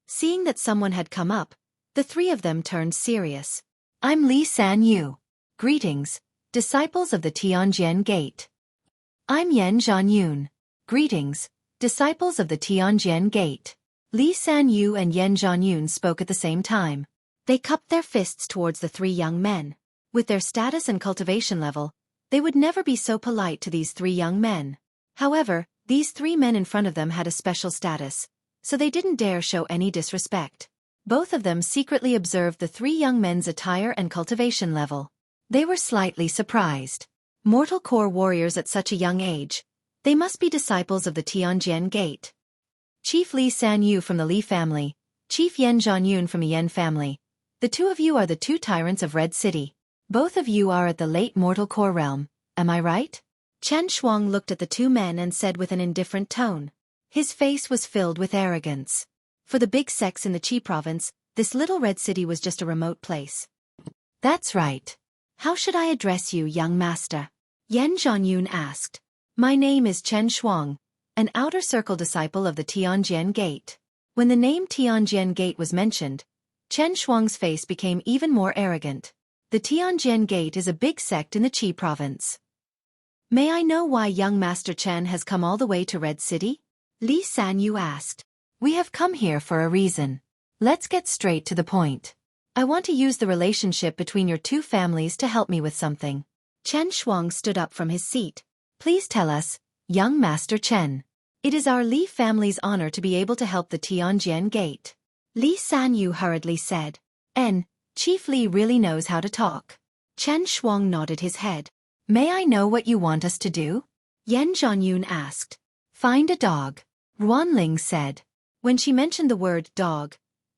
Seeing that someone had come up, the 3 of them turned serious. I'm Li Sanyu. Greetings, disciples of the Tianjian Gate. I'm Yan Zhanyun. Greetings, disciples of the Tianjian Gate. Li Sanyu and Yan Zhanyun spoke at the same time. They cupped their fists towards the 3 young men. With their status and cultivation level, they would never be so polite to these 3 young men. However, these 3 men in front of them had a special status, so they didn't dare show any disrespect. Both of them secretly observed the 3 young men's attire and cultivation level. They were slightly surprised. Mortal core warriors at such a young age. They must be disciples of the Tianjian Gate. Chief Li Sanyu from the Li family, Chief Yan Zhanyun from the Yan family. The 2 of you are the 2 tyrants of Red City. Both of you are at the late mortal core realm, am I right? Chen Shuang looked at the 2 men and said with an indifferent tone. His face was filled with arrogance. For the big sects in the Qi province, this little red city was just a remote place. That's right. How should I address you, young master? Yan Zhanyun asked. My name is Chen Shuang, an outer circle disciple of the Tianjian Gate. When the name Tianjian Gate was mentioned, Chen Shuang's face became even more arrogant. The Tianjian Gate is a big sect in the Qi province. May I know why young Master Chen has come all the way to Red City? Li Sanyu asked. We have come here for a reason. Let's get straight to the point. I want to use the relationship between your 2 families to help me with something. Chen Shuang stood up from his seat. Please tell us, young Master Chen. It is our Li family's honor to be able to help the Tianjian Gate. Li Sanyu hurriedly said. Chief Li really knows how to talk. Chen Shuang nodded his head. May I know what you want us to do? Yan Zhanyun asked. Find a dog. Ruanling said. When she mentioned the word dog,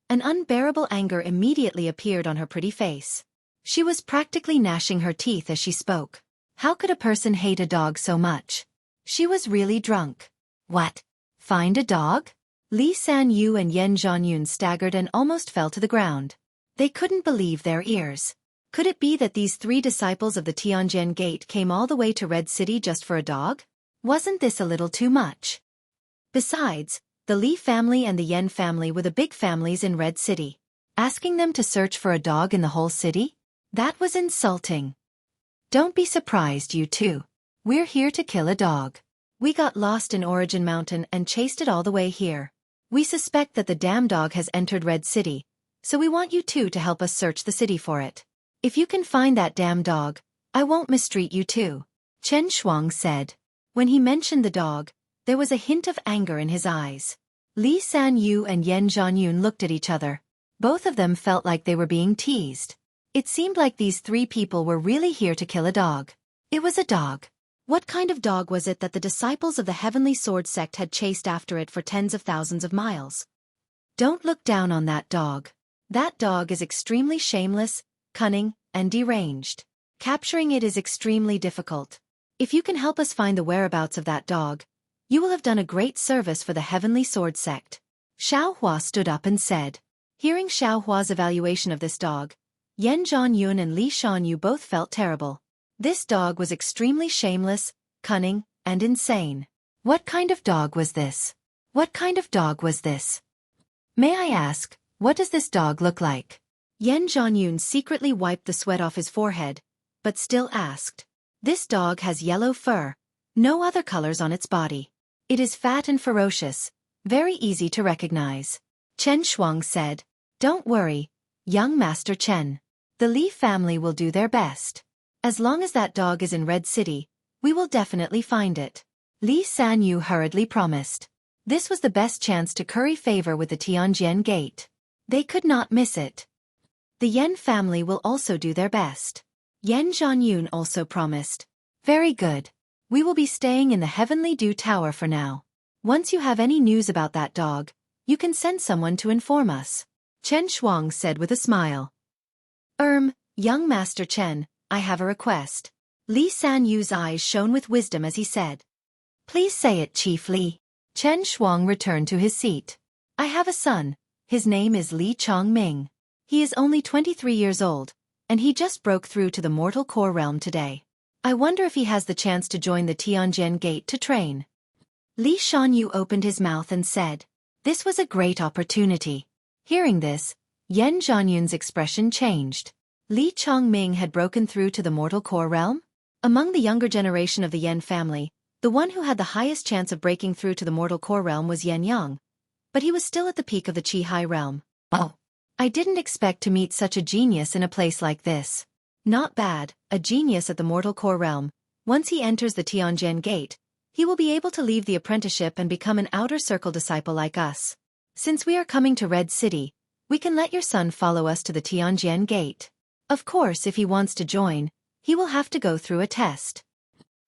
an unbearable anger immediately appeared on her pretty face. She was practically gnashing her teeth as she spoke. How could a person hate a dog so much? She was really drunk. What? Find a dog? Li Sanyu and Yan Zhanyun staggered and almost fell to the ground. They couldn't believe their ears. Could it be that these 3 disciples of the Tianjian Gate came all the way to Red City just for a dog? Wasn't this a little too much? Besides, the Li family and the Yan family were the big families in Red City. Asking them to search for a dog in the whole city? That was insulting. Don't be surprised, you 2. We're here to kill a dog. We got lost in Origin Mountain and chased it all the way here. We suspect that the damn dog has entered Red City, so we want you 2 to help us search the city for it. If you can find that damn dog, I won't mistreat you 2. Chen Shuang said. When he mentioned the dog, there was a hint of anger in his eyes. Li Sanyu and Yan Zhanyun looked at each other. Both of them felt like they were being teased. It seemed like these 3 people were really here to kill a dog. It was a dog. What kind of dog was it that the disciples of the Heavenly Sword sect had chased after it for tens of thousands of miles? Don't look down on that dog. That dog is extremely shameless, cunning, and deranged. Capturing it is extremely difficult. If you can help us find the whereabouts of that dog, you will have done a great service for the Heavenly Sword sect. Xiao Hua stood up and said. Hearing Xiao Hua's evaluation of this dog, Yan Zhanyun and Li Shanyu both felt terrible. This dog was extremely shameless, cunning, and insane. What kind of dog was this? What kind of dog was this? May I ask, what does this dog look like? Yan Zhanyun secretly wiped the sweat off his forehead, but still asked. This dog has yellow fur, no other colors on its body. It is fat and ferocious, very easy to recognize. Chen Shuang said. Don't worry, young Master Chen. The Li family will do their best. As long as that dog is in Red City, we will definitely find it. Li Sanyu hurriedly promised. This was the best chance to curry favor with the Tianjian Gate. They could not miss it. The Yen family will also do their best. Yen Zhanyun also promised. Very good. We will be staying in the Heavenly Dew Tower for now. Once you have any news about that dog, you can send someone to inform us. Chen Shuang said with a smile. Young Master Chen, I have a request. Li Sanyu's eyes shone with wisdom as he said. Please say it, Chief Li. Chen Shuang returned to his seat. I have a son. His name is Li Chongming. He is only 23 years old, and he just broke through to the mortal core realm today. I wonder if he has the chance to join the Tianjian Gate to train. Li Shanyu opened his mouth and said. This was a great opportunity. Hearing this, Yen Zhanyun's expression changed. Li Chongming had broken through to the mortal core realm? Among the younger generation of the Yen family, the one who had the highest chance of breaking through to the mortal core realm was Yen Yang. But he was still at the peak of the Qi Hai realm. Oh. I didn't expect to meet such a genius in a place like this. Not bad, a genius at the mortal core realm. Once he enters the Tianjian Gate, he will be able to leave the apprenticeship and become an outer circle disciple like us. Since we are coming to Red City, we can let your son follow us to the Tianjian Gate. Of course, if he wants to join, he will have to go through a test.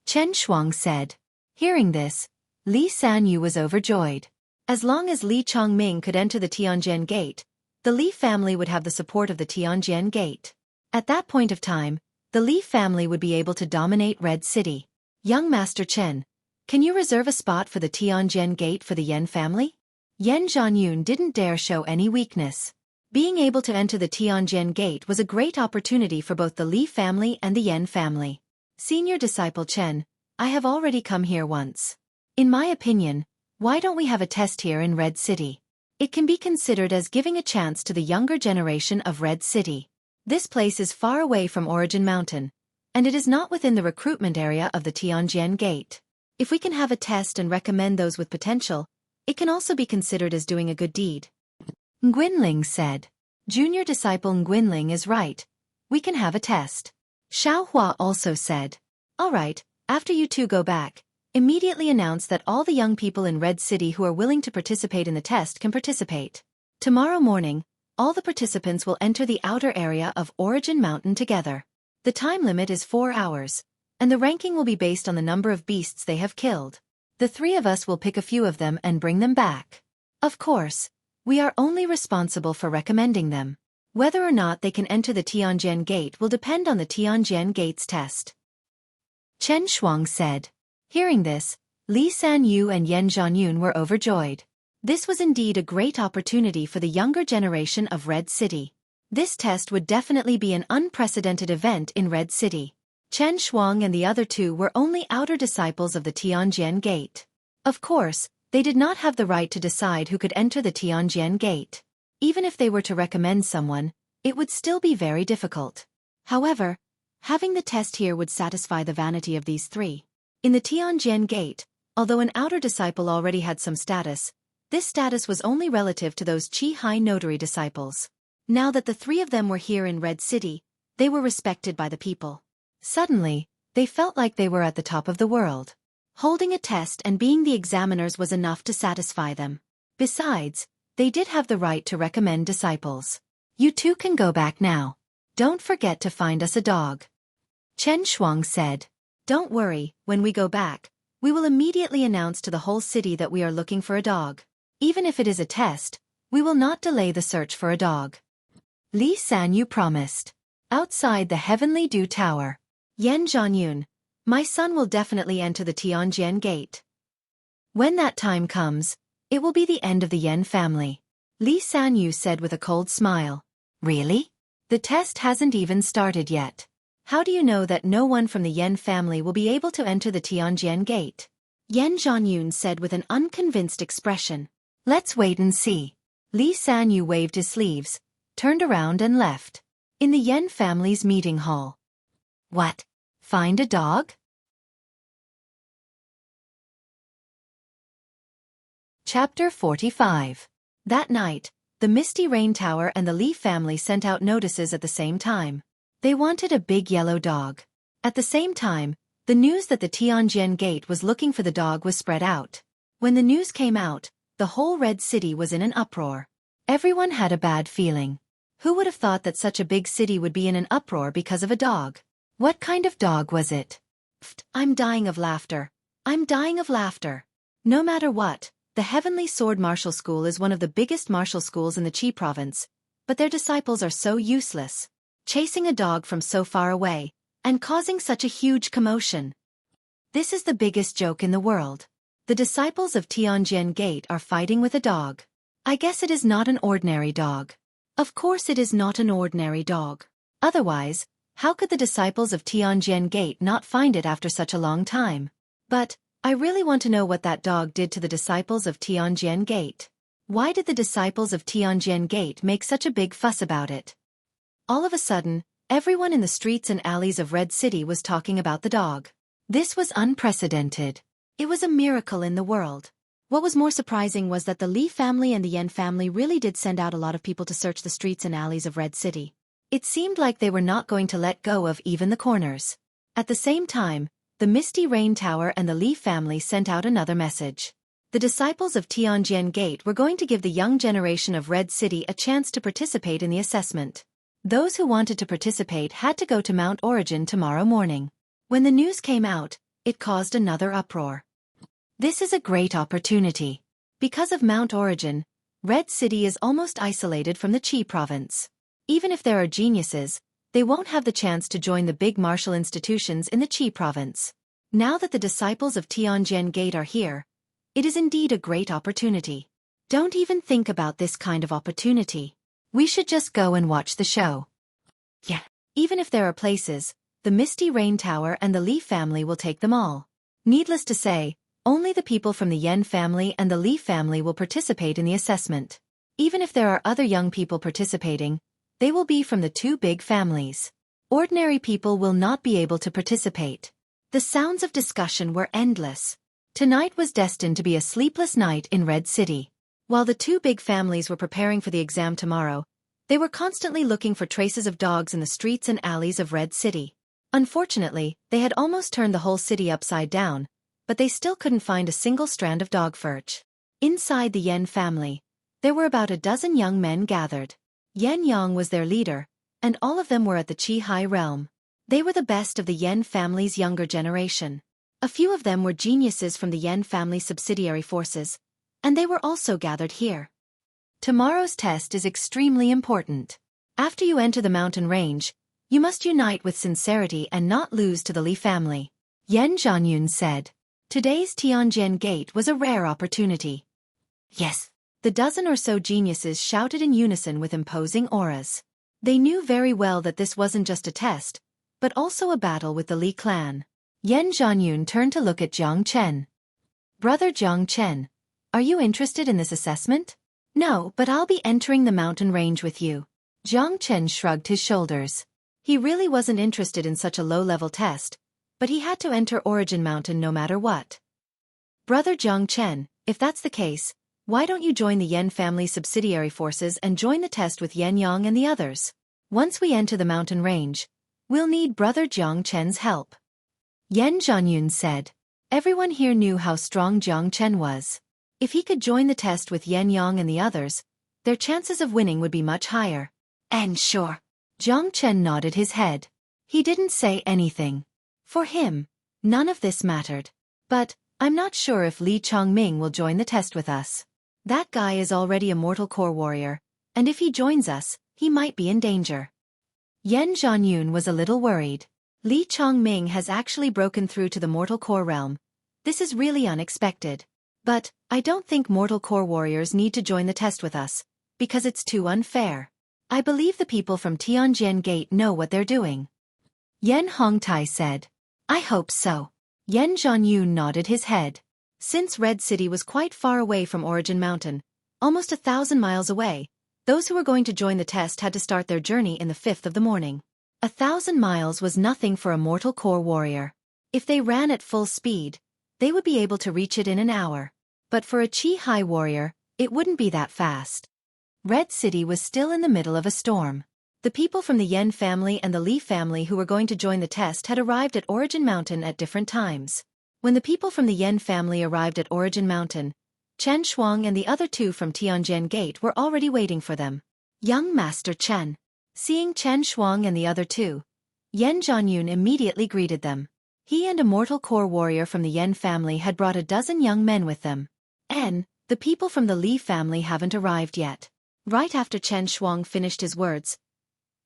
Chen Shuang said. Hearing this, Li Sanyu was overjoyed. As long as Li Chongming could enter the Tianjian Gate, the Li family would have the support of the Tianjian Gate. At that point of time, the Li family would be able to dominate Red City. Young Master Chen, can you reserve a spot for the Tianjian Gate for the Yen family? Yen Zhanyun didn't dare show any weakness. Being able to enter the Tianjian Gate was a great opportunity for both the Li family and the Yen family. Senior Disciple Chen, I have already come here once. In my opinion, why don't we have a test here in Red City? It can be considered as giving a chance to the younger generation of Red City. This place is far away from Origin Mountain, and it is not within the recruitment area of the Tianjian Gate. If we can have a test and recommend those with potential, it can also be considered as doing a good deed. Nguyenling said. Junior Disciple Nguyenling is right. We can have a test. Xiao Hua also said. All right, after you two go back, immediately announce that all the young people in Red City who are willing to participate in the test can participate. Tomorrow morning, all the participants will enter the outer area of Origin Mountain together. The time limit is 4 hours, and the ranking will be based on the number of beasts they have killed. The three of us will pick a few of them and bring them back. Of course, we are only responsible for recommending them. Whether or not they can enter the Tianjian Gate will depend on the Tianjian Gate's test. Chen Shuang said. Hearing this, Li Sanyu and Yen Zhanyun were overjoyed. This was indeed a great opportunity for the younger generation of Red City. This test would definitely be an unprecedented event in Red City. Chen Shuang and the other two were only outer disciples of the Tianjian Gate. Of course, they did not have the right to decide who could enter the Tianjian Gate. Even if they were to recommend someone, it would still be very difficult. However, having the test here would satisfy the vanity of these three. In the Tianjian Gate, although an outer disciple already had some status, this status was only relative to those Qi Hai notary disciples. Now that the three of them were here in Red City, they were respected by the people. Suddenly, they felt like they were at the top of the world. Holding a test and being the examiners was enough to satisfy them. Besides, they did have the right to recommend disciples. You two can go back now. Don't forget to find us a dog. Chen Shuang said. Don't worry, when we go back, we will immediately announce to the whole city that we are looking for a dog. Even if it is a test, we will not delay the search for a dog. Li Sanyu promised. Outside the Heavenly Dew Tower. Yen Zhanyun, my son will definitely enter the Tianjian Gate. When that time comes, it will be the end of the Yen family. Li Sanyu said with a cold smile. Really? The test hasn't even started yet. How do you know that no one from the Yen family will be able to enter the Tianjian Gate? Yen Zhanyun said with an unconvinced expression. Let's wait and see. Li Sanyu waved his sleeves, turned around and left. In the Yen family's meeting hall. What? Find a dog? Chapter 45. That night, the Misty Rain Tower and the Li family sent out notices at the same time. They wanted a big yellow dog. At the same time, the news that the Tianjian Gate was looking for the dog was spread out. When the news came out, the whole Red City was in an uproar. Everyone had a bad feeling. Who would have thought that such a big city would be in an uproar because of a dog? What kind of dog was it? Pfft, I'm dying of laughter. I'm dying of laughter. No matter what, the Heavenly Sword Martial School is one of the biggest martial schools in the Qi province, but their disciples are so useless. Chasing a dog from so far away, and causing such a huge commotion. This is the biggest joke in the world. The disciples of Tianjian Gate are fighting with a dog. I guess it is not an ordinary dog. Of course it is not an ordinary dog. Otherwise, how could the disciples of Tianjian Gate not find it after such a long time? But, I really want to know what that dog did to the disciples of Tianjian Gate. Why did the disciples of Tianjian Gate make such a big fuss about it? All of a sudden, everyone in the streets and alleys of Red City was talking about the dog. This was unprecedented. It was a miracle in the world. What was more surprising was that the Li family and the Yan family really did send out a lot of people to search the streets and alleys of Red City. It seemed like they were not going to let go of even the corners. At the same time, the Misty Rain Tower and the Li family sent out another message. The disciples of Tianjian Gate were going to give the young generation of Red City a chance to participate in the assessment. Those who wanted to participate had to go to Mount Origin tomorrow morning. When the news came out, it caused another uproar. This is a great opportunity. Because of Mount Origin, Red City is almost isolated from the Qi province. Even if there are geniuses, they won't have the chance to join the big martial institutions in the Qi province. Now that the disciples of Tianjian Gate are here, it is indeed a great opportunity. Don't even think about this kind of opportunity. We should just go and watch the show. Yeah. Even if there are places, the Misty Rain Tower and the Li family will take them all. Needless to say, only the people from the Yan family and the Li family will participate in the assessment. Even if there are other young people participating, they will be from the two big families. Ordinary people will not be able to participate. The sounds of discussion were endless. Tonight was destined to be a sleepless night in Red City. While the two big families were preparing for the exam tomorrow, they were constantly looking for traces of dogs in the streets and alleys of Red City. Unfortunately, they had almost turned the whole city upside down, but they still couldn't find a single strand of dog fur. Inside the Yan family, there were about a dozen young men gathered. Yan Yang was their leader, and all of them were at the Qi High realm. They were the best of the Yan family's younger generation. A few of them were geniuses from the Yan family subsidiary forces, and they were also gathered here. Tomorrow's test is extremely important. After you enter the mountain range, you must unite with sincerity and not lose to the Li family. Yan Zhanyun said. Today's Tianjian Gate was a rare opportunity. Yes. The dozen or so geniuses shouted in unison with imposing auras. They knew very well that this wasn't just a test, but also a battle with the Li clan. Yan Zhanyun turned to look at Jiang Chen. Brother Jiang Chen, are you interested in this assessment? No, but I'll be entering the mountain range with you. Jiang Chen shrugged his shoulders. He really wasn't interested in such a low-level test, but he had to enter Origin Mountain no matter what. Brother Jiang Chen, if that's the case, why don't you join the Yan family subsidiary forces and join the test with Yan Yang and the others? Once we enter the mountain range, we'll need Brother Jiang Chen's help. Yan Zhanyun said. Everyone here knew how strong Jiang Chen was. If he could join the test with Yan Yang and the others, their chances of winning would be much higher. And sure. Jiang Chen nodded his head. He didn't say anything. For him, none of this mattered. But, I'm not sure if Li Chongming will join the test with us. That guy is already a mortal core warrior, and if he joins us, he might be in danger. Yan Zhanyun was a little worried. Li Chongming has actually broken through to the mortal core realm. This is really unexpected. But, I don't think mortal core warriors need to join the test with us, because it's too unfair. I believe the people from Tianjian Gate know what they're doing. Yan Hongtai said. I hope so. Yan Zhanyun nodded his head. Since Red City was quite far away from Origin Mountain, almost 1,000 miles away, those who were going to join the test had to start their journey in the 5th of the morning. 1,000 miles was nothing for a mortal core warrior. If they ran at full speed, they would be able to reach it in an hour. But for a Qi High warrior, it wouldn't be that fast. Red City was still in the middle of a storm. The people from the Yan family and the Li family who were going to join the test had arrived at Origin Mountain at different times. When the people from the Yan family arrived at Origin Mountain, Chen Shuang and the other two from Tianjin Gate were already waiting for them. Young Master Chen. Seeing Chen Shuang and the other two, Yan Zhanyun immediately greeted them. He and a mortal core warrior from the Yan family had brought a dozen young men with them. The people from the Li family haven't arrived yet. Right after Chen Shuang finished his words,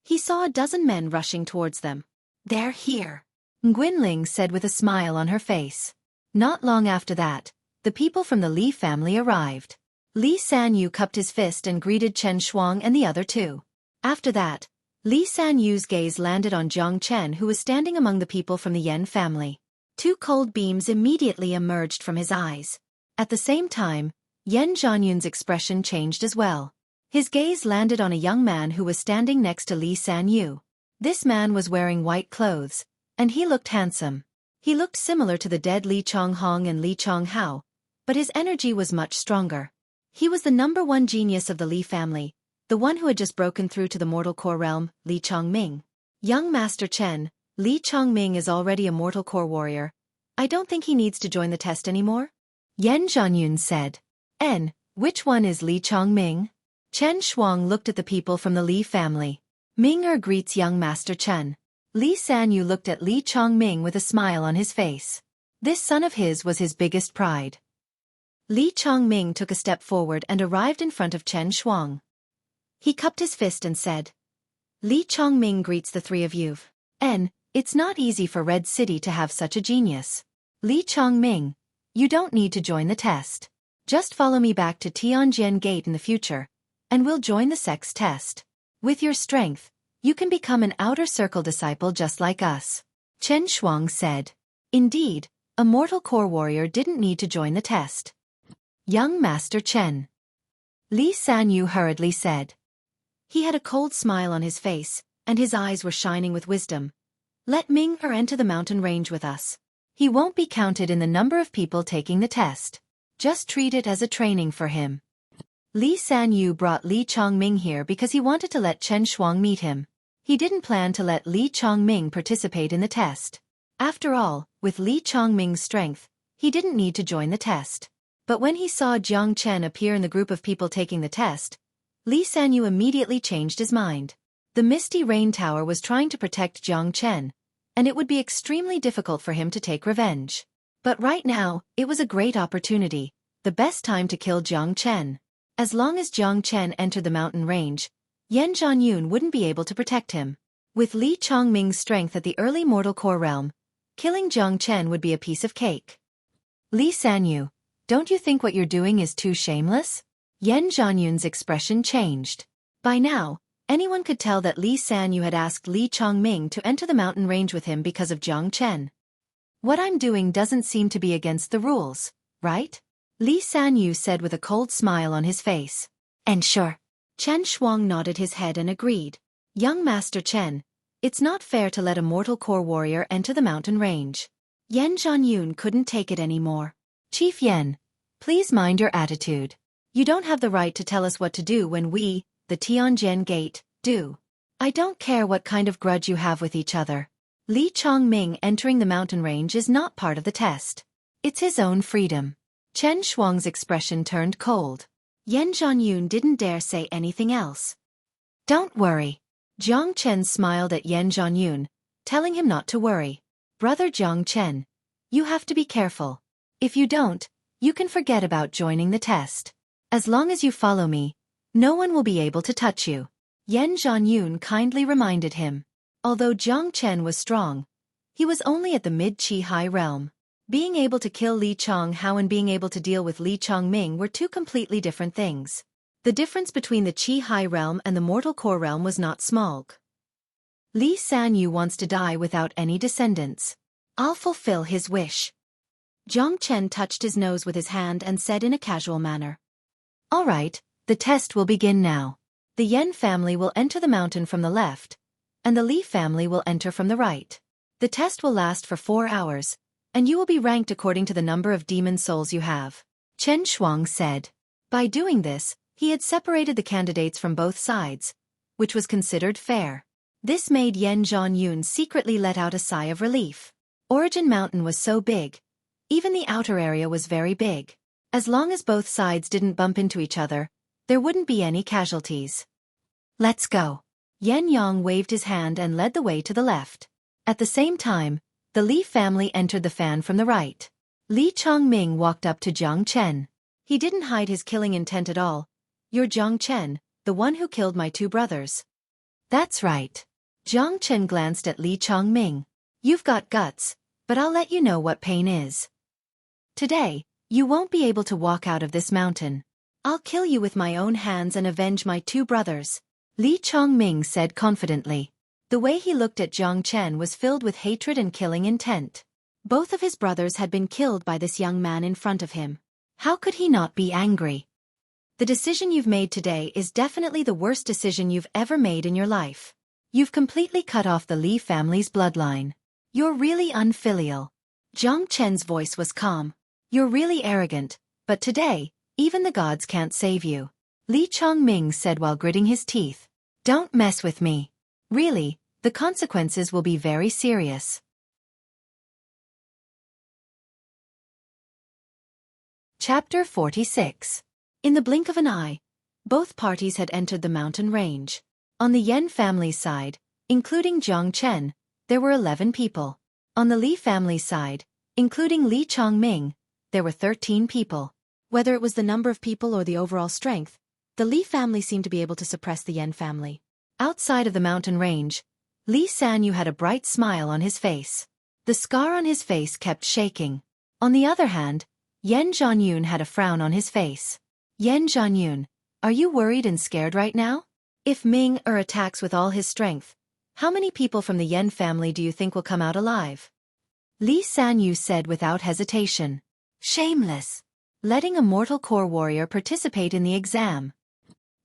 he saw a dozen men rushing towards them. They're here, Nguyenling said with a smile on her face. Not long after that, the people from the Li family arrived. Li Sanyu cupped his fist and greeted Chen Shuang and the other two. After that, Li Sanyu's gaze landed on Jiang Chen, who was standing among the people from the Yan family. Two cold beams immediately emerged from his eyes. At the same time, Yan Zhanyun's expression changed as well. His gaze landed on a young man who was standing next to Li Sanyu. This man was wearing white clothes, and he looked handsome. He looked similar to the dead Li Chonghong and Li Chonghao, but his energy was much stronger. He was the #1 genius of the Li family, the one who had just broken through to the mortal core realm, Li Chongming. Young Master Chen, Li Chongming is already a mortal core warrior. I don't think he needs to join the test anymore. Yan Zhanyun said. Which one is Li Chongming? Chen Shuang looked at the people from the Li family. Ming greets young Master Chen. Li Sanyu looked at Li Chongming with a smile on his face. This son of his was his biggest pride. Li Chongming took a step forward and arrived in front of Chen Shuang. He cupped his fist and said, Li Chongming greets the three of you. It's not easy for Red City to have such a genius. Li Chongming, you don't need to join the test. Just follow me back to Tianjin Gate in the future, and we'll join the sex test. With your strength, you can become an outer circle disciple just like us. Chen Shuang said. Indeed, a mortal core warrior didn't need to join the test. Young Master Chen. Li Sanyu hurriedly said. He had a cold smile on his face, and his eyes were shining with wisdom. Let Ming enter the mountain range with us. He won't be counted in the number of people taking the test. Just treat it as a training for him. Li Sanyu brought Li Chongming here because he wanted to let Chen Shuang meet him. He didn't plan to let Li Chongming participate in the test. After all, with Li Chongming's strength, he didn't need to join the test. But when he saw Jiang Chen appear in the group of people taking the test, Li Sanyu immediately changed his mind. The Misty Rain Tower was trying to protect Jiang Chen, and it would be extremely difficult for him to take revenge. But right now, it was a great opportunity, the best time to kill Jiang Chen. As long as Jiang Chen entered the mountain range, Yan Zhanyun wouldn't be able to protect him. With Li Chongming's strength at the early mortal core realm, killing Jiang Chen would be a piece of cake. Li Sanyu, don't you think what you're doing is too shameless? Yan Zhanyun's expression changed. By now, anyone could tell that Li Sanyu had asked Li Chongming to enter the mountain range with him because of Jiang Chen. What I'm doing doesn't seem to be against the rules, right? Li Sanyu said with a cold smile on his face. And sure. Chen Shuang nodded his head and agreed. Young Master Chen, it's not fair to let a mortal core warrior enter the mountain range. Yan Zhanyun couldn't take it anymore. Chief Yan, please mind your attitude. You don't have the right to tell us what to do when we, the Tianjin Gate, do. I don't care what kind of grudge you have with each other. Li Chongming entering the mountain range is not part of the test. It's his own freedom. Chen Shuang's expression turned cold. Yan Zhanyun didn't dare say anything else. Don't worry. Jiang Chen smiled at Yan Zhanyun, telling him not to worry. Brother Jiang Chen, you have to be careful. If you don't, you can forget about joining the test. As long as you follow me, no one will be able to touch you. Yan Zhanyun kindly reminded him. Although Jiang Chen was strong, he was only at the mid-Qi high realm. Being able to kill Li Chonghao and being able to deal with Li Chongming were two completely different things. The difference between the Qi high realm and the mortal core realm was not small. Li Sanyu wants to die without any descendants. I'll fulfill his wish. Jiang Chen touched his nose with his hand and said in a casual manner. All right, the test will begin now. The Yan family will enter the mountain from the left, and the Li family will enter from the right. The test will last for 4 hours, and you will be ranked according to the number of demon souls you have. Chen Shuang said. By doing this, he had separated the candidates from both sides, which was considered fair. This made Yan Zhanyun secretly let out a sigh of relief. Origin Mountain was so big. Even the outer area was very big. As long as both sides didn't bump into each other, there wouldn't be any casualties. Let's go. Yan Yang waved his hand and led the way to the left. At the same time, the Li family entered the fan from the right. Li Chongming walked up to Jiang Chen. He didn't hide his killing intent at all. You're Jiang Chen, the one who killed my two brothers. That's right. Jiang Chen glanced at Li Chongming. You've got guts, but I'll let you know what pain is. Today, you won't be able to walk out of this mountain. I'll kill you with my own hands and avenge my two brothers, Li Chongming said confidently. The way he looked at Jiang Chen was filled with hatred and killing intent. Both of his brothers had been killed by this young man in front of him. How could he not be angry? The decision you've made today is definitely the worst decision you've ever made in your life. You've completely cut off the Li family's bloodline. You're really unfilial. Jiang Chen's voice was calm. You're really arrogant, but today, even the gods can't save you, Li Chongming said while gritting his teeth. Don't mess with me. Really, the consequences will be very serious. Chapter 46. In the blink of an eye, both parties had entered the mountain range. On the Yan family's side, including Jiang Chen, there were 11 people. On the Li family's side, including Li Chongming, there were 13 people. Whether it was the number of people or the overall strength, the Li family seemed to be able to suppress the Yan family. Outside of the mountain range, Li Sanyu had a bright smile on his face. The scar on his face kept shaking. On the other hand, Yan Zhanyun had a frown on his face. Yan Zhanyun, are you worried and scared right now? If Ming attacks with all his strength, how many people from the Yan family do you think will come out alive? Li Sanyu said without hesitation. Shameless. Letting a mortal core warrior participate in the exam.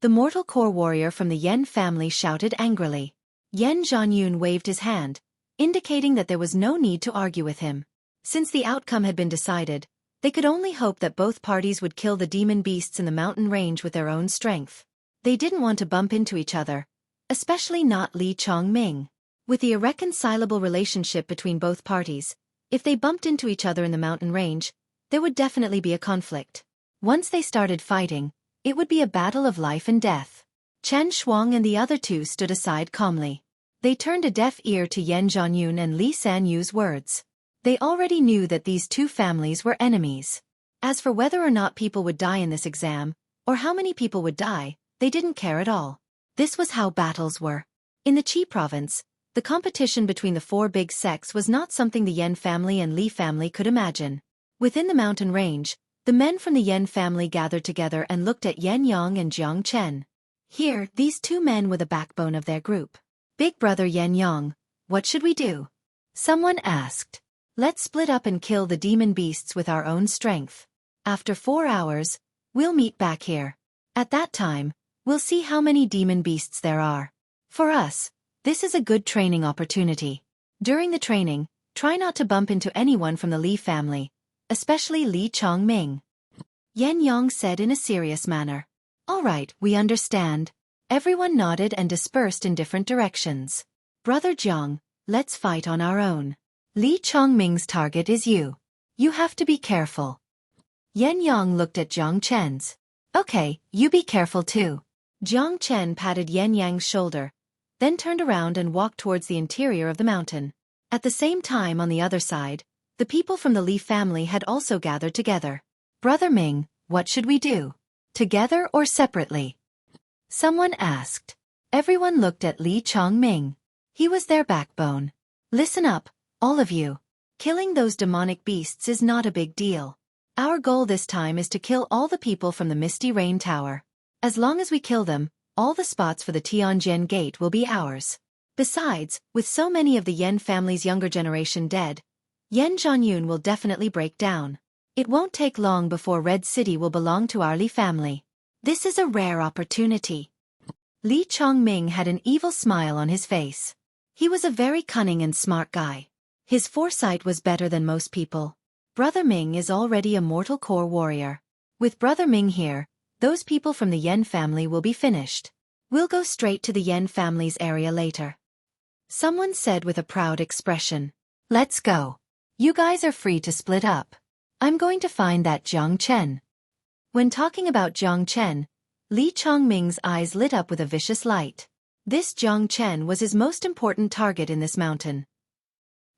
The mortal core warrior from the Yan family shouted angrily. Yan Zhanyun waved his hand, indicating that there was no need to argue with him. Since the outcome had been decided, they could only hope that both parties would kill the demon beasts in the mountain range with their own strength. They didn't want to bump into each other, especially not Li Chongming. With the irreconcilable relationship between both parties, if they bumped into each other in the mountain range, there would definitely be a conflict. Once they started fighting, it would be a battle of life and death. Chen Shuang and the other two stood aside calmly. They turned a deaf ear to Yan Zhanyun and Li Sanyu's words. They already knew that these two families were enemies. As for whether or not people would die in this exam, or how many people would die, they didn't care at all. This was how battles were. In the Qi province, the competition between the four big sects was not something the Yan family and Li family could imagine. Within the mountain range, the men from the Yan family gathered together and looked at Yan Yang and Jiang Chen. Here, these two men were the backbone of their group. Big brother Yan Yang, what should we do? Someone asked. Let's split up and kill the demon beasts with our own strength. After 4 hours, we'll meet back here. At that time, we'll see how many demon beasts there are. For us, this is a good training opportunity. During the training, try not to bump into anyone from the Li family, especially Li Chongming. Yan Yang said in a serious manner. All right, we understand. Everyone nodded and dispersed in different directions. Brother Jiang, let's fight on our own. Li Chongming's target is you. You have to be careful. Yan Yang looked at Jiang Chen's. Okay, you be careful too. Jiang Chen patted Yan Yang's shoulder, then turned around and walked towards the interior of the mountain. At the same time on the other side, the people from the Li family had also gathered together. Brother Ming, what should we do? Together or separately? Someone asked. Everyone looked at Li Chongming. He was their backbone. Listen up, all of you. Killing those demonic beasts is not a big deal. Our goal this time is to kill all the people from the Misty Rain Tower. As long as we kill them, all the spots for the Tianjin Gate will be ours. Besides, with so many of the Yan family's younger generation dead, Yan Zhanyun will definitely break down. It won't take long before Red City will belong to our Li family. This is a rare opportunity. Li Chongming had an evil smile on his face. He was a very cunning and smart guy. His foresight was better than most people. Brother Ming is already a mortal core warrior. With Brother Ming here, those people from the Yan family will be finished. We'll go straight to the Yan family's area later. Someone said with a proud expression. Let's go. You guys are free to split up. I'm going to find that Jiang Chen. When talking about Jiang Chen, Li Chongming's eyes lit up with a vicious light. This Jiang Chen was his most important target in this mountain.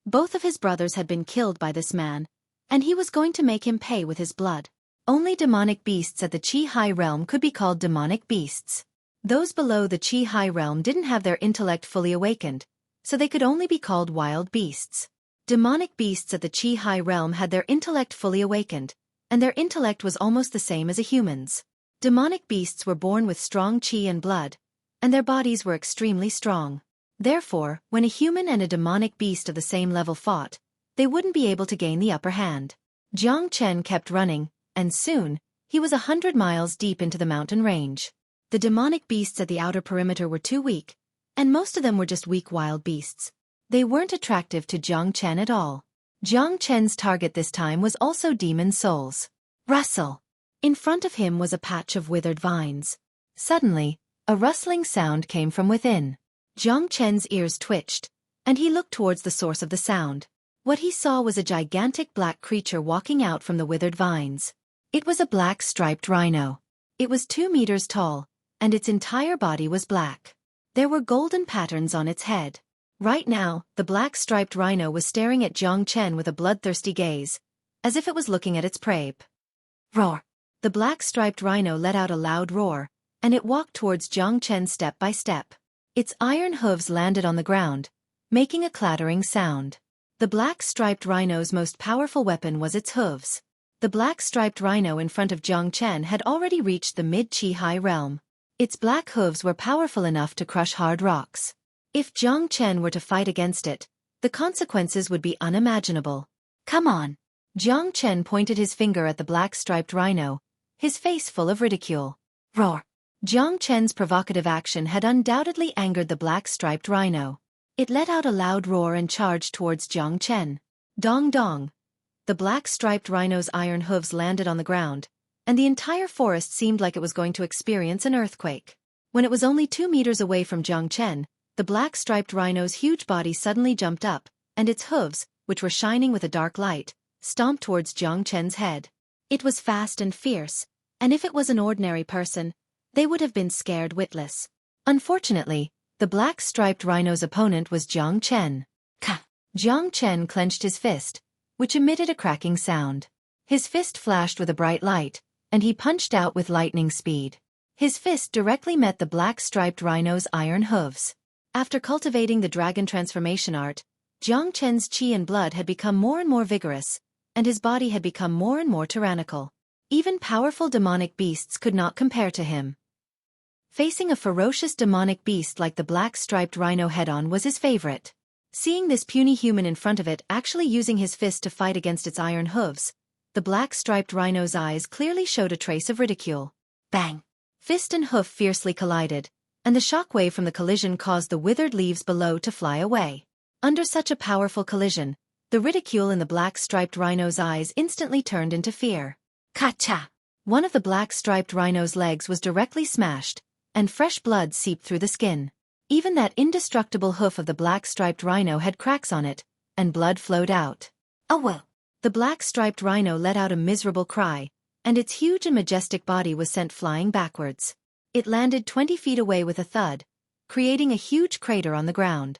Both of his brothers had been killed by this man, and he was going to make him pay with his blood. Only demonic beasts at the Qi High Realm could be called demonic beasts. Those below the Qi High Realm didn't have their intellect fully awakened, so they could only be called wild beasts. Demonic beasts at the Qi High Realm had their intellect fully awakened, and their intellect was almost the same as a human's. Demonic beasts were born with strong qi and blood, and their bodies were extremely strong. Therefore, when a human and a demonic beast of the same level fought, they wouldn't be able to gain the upper hand. Jiang Chen kept running, and soon, he was 100 miles deep into the mountain range. The demonic beasts at the outer perimeter were too weak, and most of them were just weak wild beasts. They weren't attractive to Jiang Chen at all. Jiang Chen's target this time was also demon souls. Rustle! In front of him was a patch of withered vines. Suddenly, a rustling sound came from within. Jiang Chen's ears twitched, and he looked towards the source of the sound. What he saw was a gigantic black creature walking out from the withered vines. It was a black striped rhino. It was 2 meters tall, and its entire body was black. There were golden patterns on its head. Right now, the black striped rhino was staring at Jiang Chen with a bloodthirsty gaze, as if it was looking at its prey. Roar! The black striped rhino let out a loud roar, and it walked towards Jiang Chen step by step. Its iron hooves landed on the ground, making a clattering sound. The black striped rhino's most powerful weapon was its hooves. The black striped rhino in front of Jiang Chen had already reached the mid-Qi High realm. Its black hooves were powerful enough to crush hard rocks. If Jiang Chen were to fight against it, the consequences would be unimaginable. Come on! Jiang Chen pointed his finger at the black striped rhino, his face full of ridicule. Roar! Jiang Chen's provocative action had undoubtedly angered the black striped rhino. It let out a loud roar and charged towards Jiang Chen. Dong dong! The black striped rhino's iron hooves landed on the ground, and the entire forest seemed like it was going to experience an earthquake. When it was only 2 meters away from Jiang Chen, the black striped rhino's huge body suddenly jumped up, and its hooves, which were shining with a dark light, stomped towards Jiang Chen's head. It was fast and fierce, and if it was an ordinary person, they would have been scared witless. Unfortunately, the black striped rhino's opponent was Jiang Chen. Ka! Jiang Chen clenched his fist, which emitted a cracking sound. His fist flashed with a bright light, and he punched out with lightning speed. His fist directly met the black striped rhino's iron hooves. After cultivating the dragon transformation art, Jiang Chen's qi and blood had become more and more vigorous, and his body had become more and more tyrannical. Even powerful demonic beasts could not compare to him. Facing a ferocious demonic beast like the black striped rhino head-on was his favorite. Seeing this puny human in front of it actually using his fist to fight against its iron hooves, the black striped rhino's eyes clearly showed a trace of ridicule. Bang! Fist and hoof fiercely collided, and the shockwave from the collision caused the withered leaves below to fly away. Under such a powerful collision, the ridicule in the black striped rhino's eyes instantly turned into fear. Ka-cha! One of the black striped rhino's legs was directly smashed, and fresh blood seeped through the skin. Even that indestructible hoof of the black striped rhino had cracks on it, and blood flowed out. Oh well! The black striped rhino let out a miserable cry, and its huge and majestic body was sent flying backwards. It landed 20 feet away with a thud, creating a huge crater on the ground.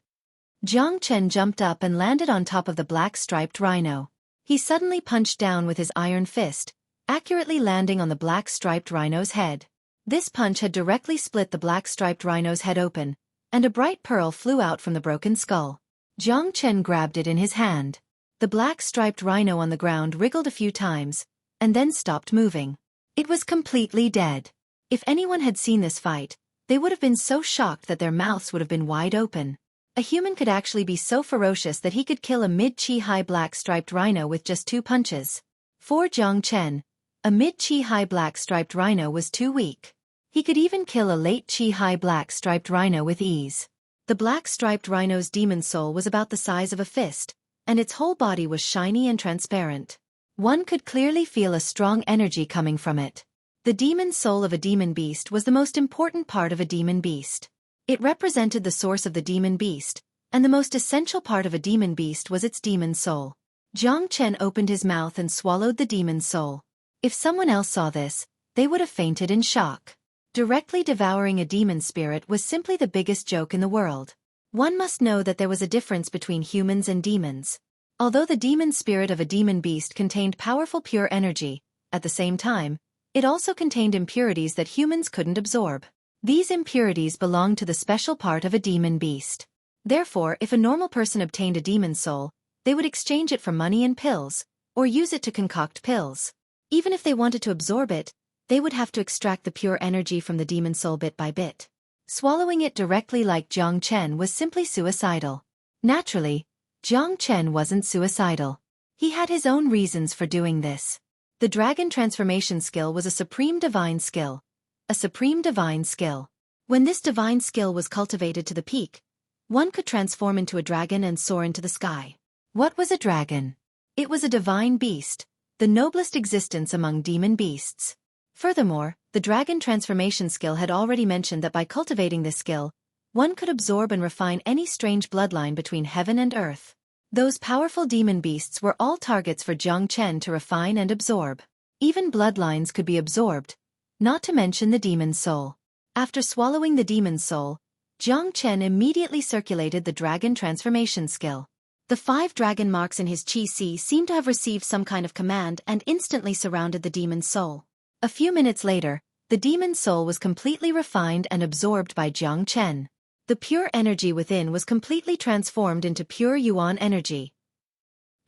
Jiang Chen jumped up and landed on top of the black striped rhino. He suddenly punched down with his iron fist, accurately landing on the black striped rhino's head. This punch had directly split the black striped rhino's head open, and a bright pearl flew out from the broken skull. Jiang Chen grabbed it in his hand. The black striped rhino on the ground wriggled a few times, and then stopped moving. It was completely dead. If anyone had seen this fight, they would have been so shocked that their mouths would have been wide open. A human could actually be so ferocious that he could kill a mid-Qi high black striped rhino with just 2 punches. For Jiang Chen, a mid-Qi high black striped rhino was too weak. He could even kill a late Qi high black striped rhino with ease. The black striped rhino's demon soul was about the size of a fist, and its whole body was shiny and transparent. One could clearly feel a strong energy coming from it. The demon soul of a demon beast was the most important part of a demon beast. It represented the source of the demon beast, and the most essential part of a demon beast was its demon soul. Jiang Chen opened his mouth and swallowed the demon soul. If someone else saw this, they would have fainted in shock. Directly devouring a demon spirit was simply the biggest joke in the world. One must know that there was a difference between humans and demons. Although the demon spirit of a demon beast contained powerful pure energy, at the same time, it also contained impurities that humans couldn't absorb. These impurities belonged to the special part of a demon beast. Therefore, if a normal person obtained a demon soul, they would exchange it for money and pills, or use it to concoct pills. Even if they wanted to absorb it, they would have to extract the pure energy from the demon soul bit by bit. Swallowing it directly like Jiang Chen was simply suicidal. Naturally, Jiang Chen wasn't suicidal. He had his own reasons for doing this. The dragon transformation skill was a supreme divine skill. A supreme divine skill. When this divine skill was cultivated to the peak, one could transform into a dragon and soar into the sky. What was a dragon? It was a divine beast, the noblest existence among demon beasts. Furthermore, the dragon transformation skill had already mentioned that by cultivating this skill, one could absorb and refine any strange bloodline between heaven and earth. Those powerful demon beasts were all targets for Jiang Chen to refine and absorb. Even bloodlines could be absorbed, not to mention the demon soul. After swallowing the demon soul, Jiang Chen immediately circulated the dragon transformation skill. The 5 dragon marks in his Qi seemed to have received some kind of command and instantly surrounded the demon soul. A few minutes later, the demon soul was completely refined and absorbed by Jiang Chen. The pure energy within was completely transformed into pure yuan energy.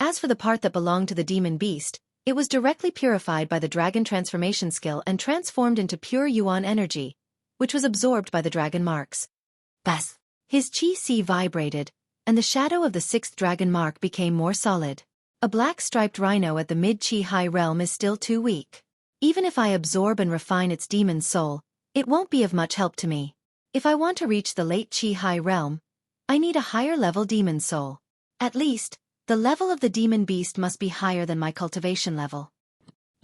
As for the part that belonged to the demon beast, it was directly purified by the dragon transformation skill and transformed into pure yuan energy, which was absorbed by the dragon marks. Bas! His Qi vibrated, and the shadow of the 6th dragon mark became more solid. A black-striped rhino at the mid-Qi high realm is still too weak. Even if I absorb and refine its demon soul, it won't be of much help to me. If I want to reach the late Qi high realm, I need a higher level demon soul. At least, the level of the demon beast must be higher than my cultivation level.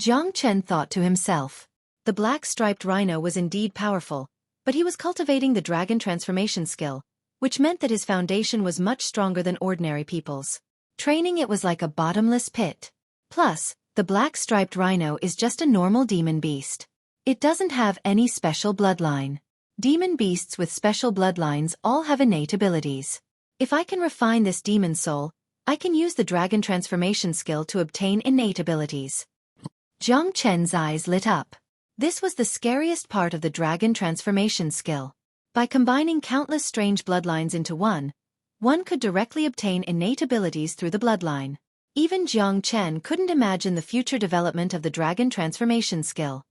Jiang Chen thought to himself. The black-striped rhino was indeed powerful, but he was cultivating the dragon transformation skill, which meant that his foundation was much stronger than ordinary people's. Training it was like a bottomless pit. Plus, the black-striped rhino is just a normal demon beast. It doesn't have any special bloodline. Demon beasts with special bloodlines all have innate abilities. If I can refine this demon soul, I can use the dragon transformation skill to obtain innate abilities. Jiang Chen's eyes lit up. This was the scariest part of the dragon transformation skill. By combining countless strange bloodlines into one could directly obtain innate abilities through the bloodline. Even Jiang Chen couldn't imagine the future development of the dragon transformation skill.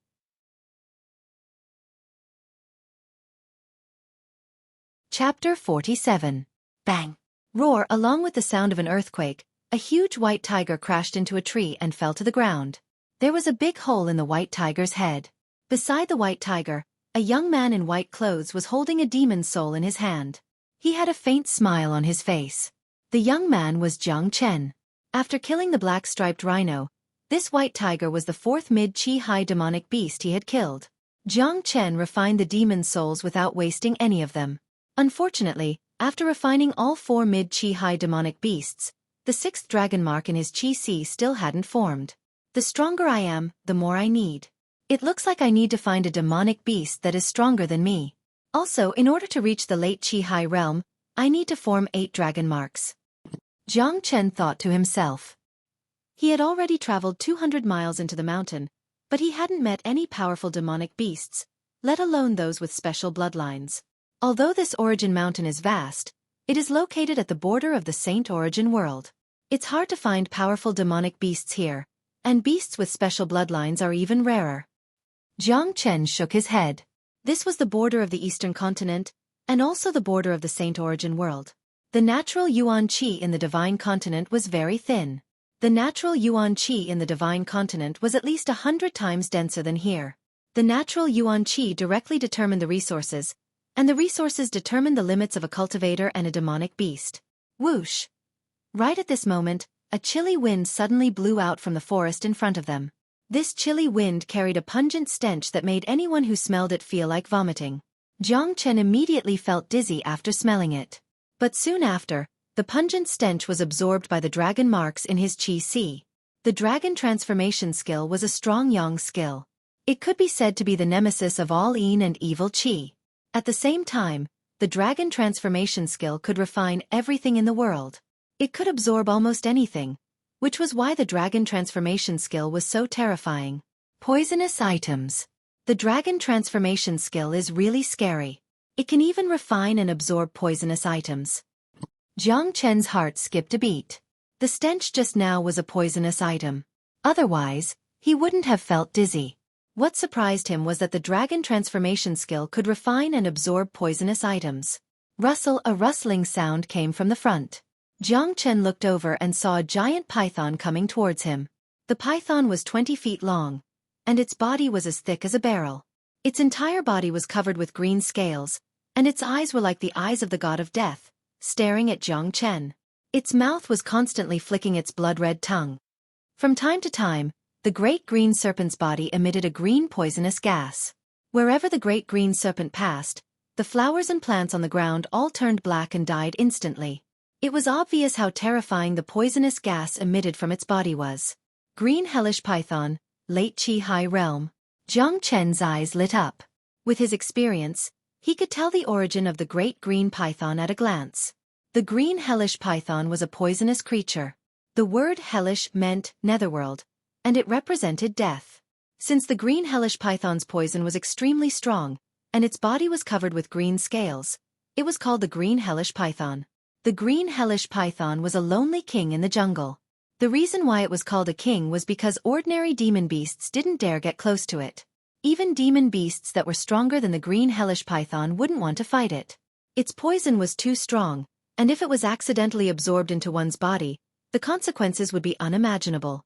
Chapter 47. Bang! Roar! Along with the sound of an earthquake, a huge white tiger crashed into a tree and fell to the ground. There was a big hole in the white tiger's head. Beside the white tiger, a young man in white clothes was holding a demon soul in his hand. He had a faint smile on his face. The young man was Jiang Chen. After killing the black-striped rhino, this white tiger was the 4th mid-Qi high demonic beast he had killed. Jiang Chen refined the demon souls without wasting any of them. Unfortunately, after refining all 4 mid-Qi high demonic beasts, the 6th dragon mark in his Qi still hadn't formed. The stronger I am, the more I need. It looks like I need to find a demonic beast that is stronger than me. Also, in order to reach the late Qi high realm, I need to form 8 dragon marks. Jiang Chen thought to himself. He had already traveled 200 miles into the mountain, but he hadn't met any powerful demonic beasts, let alone those with special bloodlines. Although this origin mountain is vast, it is located at the border of the Saint Origin world. It's hard to find powerful demonic beasts here, and beasts with special bloodlines are even rarer. Jiang Chen shook his head. This was the border of the Eastern continent, and also the border of the Saint Origin world. The natural Yuan Qi in the Divine Continent was very thin. The natural Yuan Qi in the Divine Continent was at least 100 times denser than here. The natural Yuan Qi directly determined the resources, and the resources determined the limits of a cultivator and a demonic beast. Whoosh! Right at this moment, a chilly wind suddenly blew out from the forest in front of them. This chilly wind carried a pungent stench that made anyone who smelled it feel like vomiting. Jiang Chen immediately felt dizzy after smelling it. But soon after, the pungent stench was absorbed by the dragon marks in his Qi. The dragon transformation skill was a strong yang skill. It could be said to be the nemesis of all Yin and evil Qi. At the same time, the dragon transformation skill could refine everything in the world. It could absorb almost anything, which was why the dragon transformation skill was so terrifying. Poisonous items. The dragon transformation skill is really scary. It can even refine and absorb poisonous items. Jiang Chen's heart skipped a beat. The stench just now was a poisonous item. Otherwise, he wouldn't have felt dizzy. What surprised him was that the dragon transformation skill could refine and absorb poisonous items. A rustling sound came from the front. Jiang Chen looked over and saw a giant python coming towards him. The python was 20 feet long, and its body was as thick as a barrel. Its entire body was covered with green scales, and its eyes were like the eyes of the god of death, staring at Jiang Chen. Its mouth was constantly flicking its blood-red tongue. From time to time, the great green serpent's body emitted a green poisonous gas. Wherever the great green serpent passed, the flowers and plants on the ground all turned black and died instantly. It was obvious how terrifying the poisonous gas emitted from its body was. Green hellish python, late Qi High Realm. Jiang Chen's eyes lit up. With his experience, he could tell the origin of the great green python at a glance. The green hellish python was a poisonous creature. The word hellish meant netherworld, and it represented death. Since the green hellish python's poison was extremely strong, and its body was covered with green scales, it was called the green hellish python. The green hellish python was a lonely king in the jungle. The reason why it was called a king was because ordinary demon beasts didn't dare get close to it. Even demon beasts that were stronger than the green hellish python wouldn't want to fight it. Its poison was too strong, and if it was accidentally absorbed into one's body, the consequences would be unimaginable.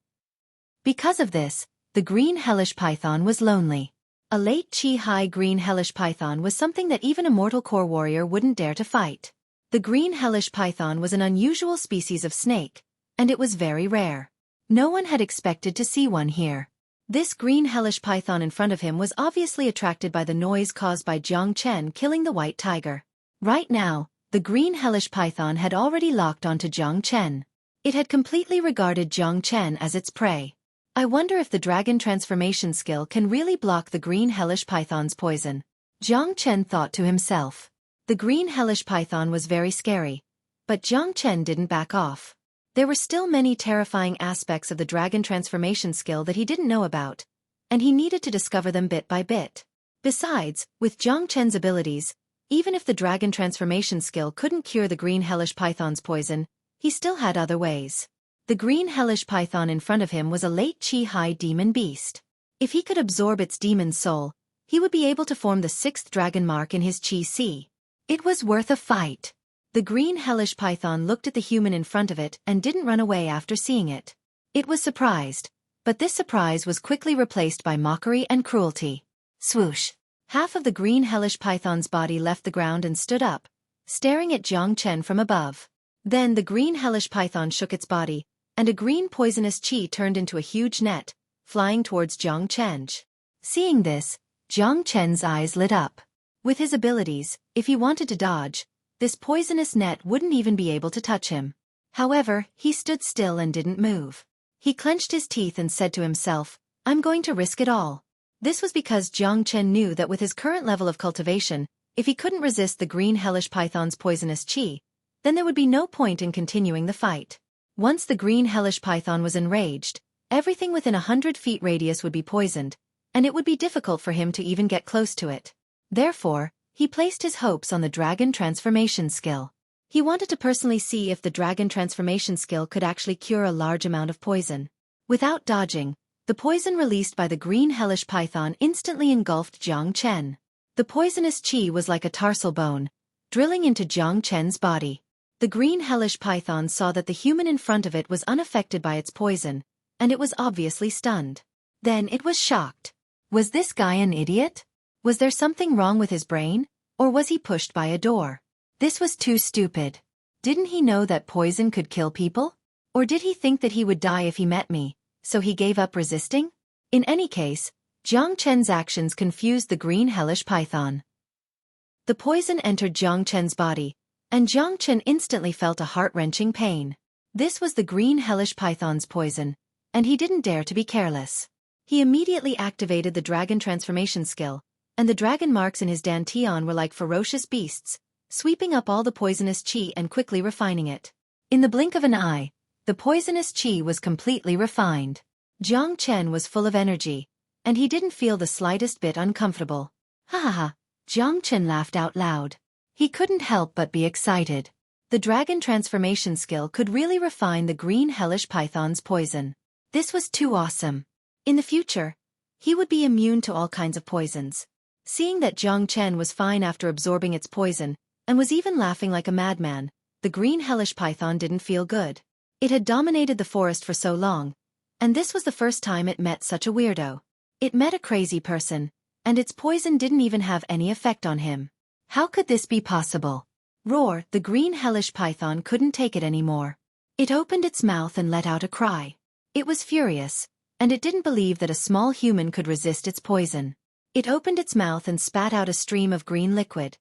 Because of this, the green hellish python was lonely. A late Qi High green hellish python was something that even a mortal core warrior wouldn't dare to fight. The green hellish python was an unusual species of snake, and it was very rare. No one had expected to see one here. This green hellish python in front of him was obviously attracted by the noise caused by Jiang Chen killing the white tiger. Right now, the green hellish python had already locked onto Jiang Chen. It had completely regarded Jiang Chen as its prey. I wonder if the dragon transformation skill can really block the green hellish python's poison. Jiang Chen thought to himself. The green hellish python was very scary, but Jiang Chen didn't back off. There were still many terrifying aspects of the dragon transformation skill that he didn't know about, and he needed to discover them bit by bit. Besides, with Jiang Chen's abilities, even if the dragon transformation skill couldn't cure the green hellish python's poison, he still had other ways. The green hellish python in front of him was a late Qi High demon beast. If he could absorb its demon soul, he would be able to form the 6th dragon mark in his Qi Si. It was worth a fight. The green hellish python looked at the human in front of it and didn't run away after seeing it. It was surprised, but this surprise was quickly replaced by mockery and cruelty. Swoosh! Half of the green hellish python's body left the ground and stood up, staring at Jiang Chen from above. Then the green hellish python shook its body, and a green poisonous qi turned into a huge net, flying towards Jiang Chen. Seeing this, Jiang Chen's eyes lit up. With his abilities, if he wanted to dodge, this poisonous net wouldn't even be able to touch him. However, he stood still and didn't move. He clenched his teeth and said to himself, "I'm going to risk it all." This was because Jiang Chen knew that with his current level of cultivation, if he couldn't resist the green hellish python's poisonous qi, then there would be no point in continuing the fight. Once the green hellish python was enraged, everything within 100 feet radius would be poisoned, and it would be difficult for him to even get close to it. Therefore, he placed his hopes on the dragon transformation skill. He wanted to personally see if the dragon transformation skill could actually cure a large amount of poison. Without dodging, the poison released by the green hellish python instantly engulfed Jiang Chen. The poisonous qi was like a tarsal bone, drilling into Jiang Chen's body. The green hellish python saw that the human in front of it was unaffected by its poison, and it was obviously stunned. Then it was shocked. Was this guy an idiot? Was there something wrong with his brain, or was he pushed by a door? This was too stupid. Didn't he know that poison could kill people? Or did he think that he would die if he met me, so he gave up resisting? In any case, Jiang Chen's actions confused the green hellish python. The poison entered Jiang Chen's body, and Jiang Chen instantly felt a heart-wrenching pain. This was the green hellish python's poison, and he didn't dare to be careless. He immediately activated the dragon transformation skill, and the dragon marks in his dantian were like ferocious beasts, sweeping up all the poisonous qi and quickly refining it. In the blink of an eye, the poisonous qi was completely refined. Jiang Chen was full of energy, and he didn't feel the slightest bit uncomfortable. Ha ha ha, Jiang Chen laughed out loud. He couldn't help but be excited. The dragon transformation skill could really refine the green hellish python's poison. This was too awesome. In the future, he would be immune to all kinds of poisons. Seeing that Jiang Chen was fine after absorbing its poison, and was even laughing like a madman, the green hellish python didn't feel good. It had dominated the forest for so long, and this was the first time it met such a weirdo. It met a crazy person, and its poison didn't even have any effect on him. How could this be possible? Roar, the green hellish python couldn't take it anymore. It opened its mouth and let out a cry. It was furious, and it didn't believe that a small human could resist its poison. It opened its mouth and spat out a stream of green liquid.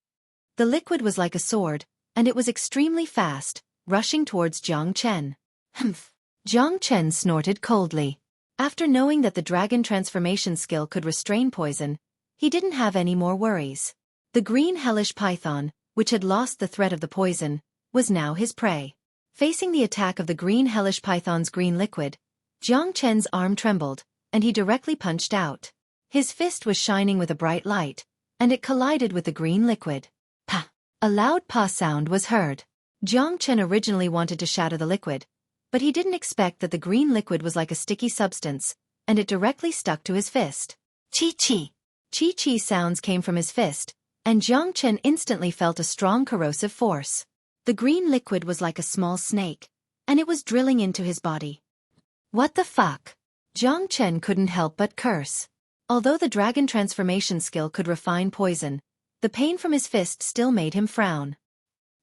The liquid was like a sword, and it was extremely fast, rushing towards Jiang Chen. Humph! Jiang Chen snorted coldly. After knowing that the dragon transformation skill could restrain poison, he didn't have any more worries. The green hellish python, which had lost the threat of the poison, was now his prey. Facing the attack of the green hellish python's green liquid, Jiang Chen's arm trembled, and he directly punched out. His fist was shining with a bright light, and it collided with the green liquid. Pa! A loud pa sound was heard. Jiang Chen originally wanted to shatter the liquid, but he didn't expect that the green liquid was like a sticky substance, and it directly stuck to his fist. Chi-chi! Chi-chi sounds came from his fist, and Jiang Chen instantly felt a strong corrosive force. The green liquid was like a small snake, and it was drilling into his body. What the fuck? Jiang Chen couldn't help but curse. Although the dragon transformation skill could refine poison, the pain from his fist still made him frown.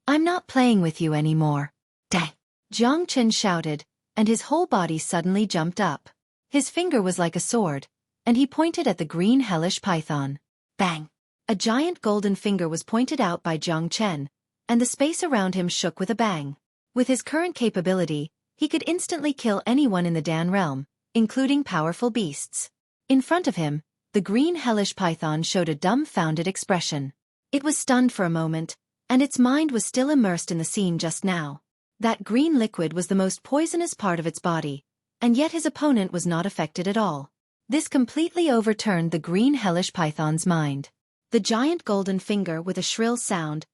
I'm not playing with you anymore. Dang! Jiang Chen shouted, and his whole body suddenly jumped up. His finger was like a sword, and he pointed at the green hellish python. Bang! A giant golden finger was pointed out by Jiang Chen, and the space around him shook with a bang. With his current capability, he could instantly kill anyone in the Dan realm, including powerful beasts. In front of him, the green hellish python showed a dumbfounded expression. It was stunned for a moment, and its mind was still immersed in the scene just now. That green liquid was the most poisonous part of its body, and yet his opponent was not affected at all. This completely overturned the green hellish python's mind. The giant golden finger with a shrill sound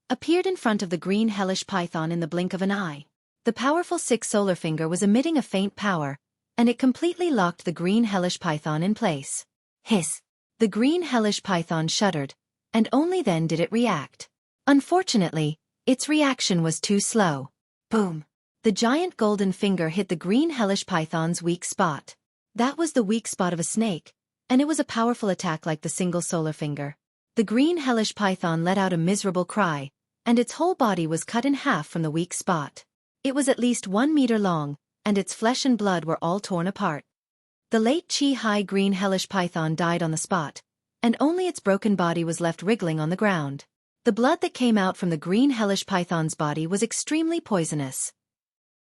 appeared in front of the green hellish python in the blink of an eye. The powerful six solar finger was emitting a faint power, and it completely locked the green hellish python in place. Hiss! The green hellish python shuddered, and only then did it react. Unfortunately, its reaction was too slow. Boom! The giant golden finger hit the green hellish python's weak spot. That was the weak spot of a snake, and it was a powerful attack like the single solar finger. The green hellish python let out a miserable cry, and its whole body was cut in half from the weak spot. It was at least 1 meter long, and its flesh and blood were all torn apart. The late Chi-Hai green hellish python died on the spot, and only its broken body was left wriggling on the ground. The blood that came out from the green hellish python's body was extremely poisonous.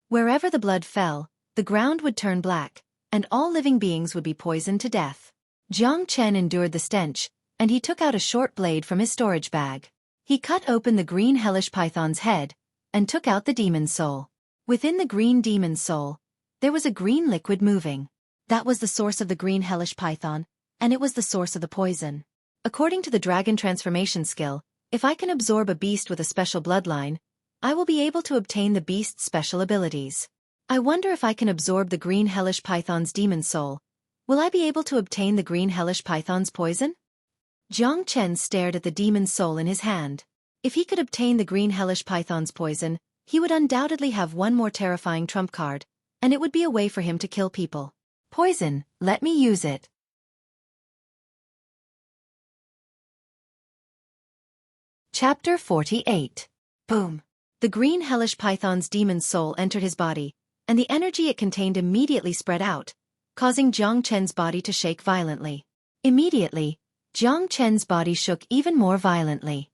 Wherever the blood fell, the ground would turn black, and all living beings would be poisoned to death. Jiang Chen endured the stench, and he took out a short blade from his storage bag. He cut open the green hellish python's head, and took out the demon's soul. Within the green demon's soul, there was a green liquid moving. That was the source of the green hellish python, and it was the source of the poison. According to the dragon transformation skill, if I can absorb a beast with a special bloodline, I will be able to obtain the beast's special abilities. I wonder if I can absorb the green hellish python's demon soul. Will I be able to obtain the green hellish python's poison? Jiang Chen stared at the demon's soul in his hand. If he could obtain the green hellish python's poison, he would undoubtedly have one more terrifying trump card, and it would be a way for him to kill people. Poison, let me use it. Chapter 48. Boom. The green hellish python's demon soul entered his body, and the energy it contained immediately spread out, causing Jiang Chen's body to shake violently. Immediately, Jiang Chen's body shook even more violently.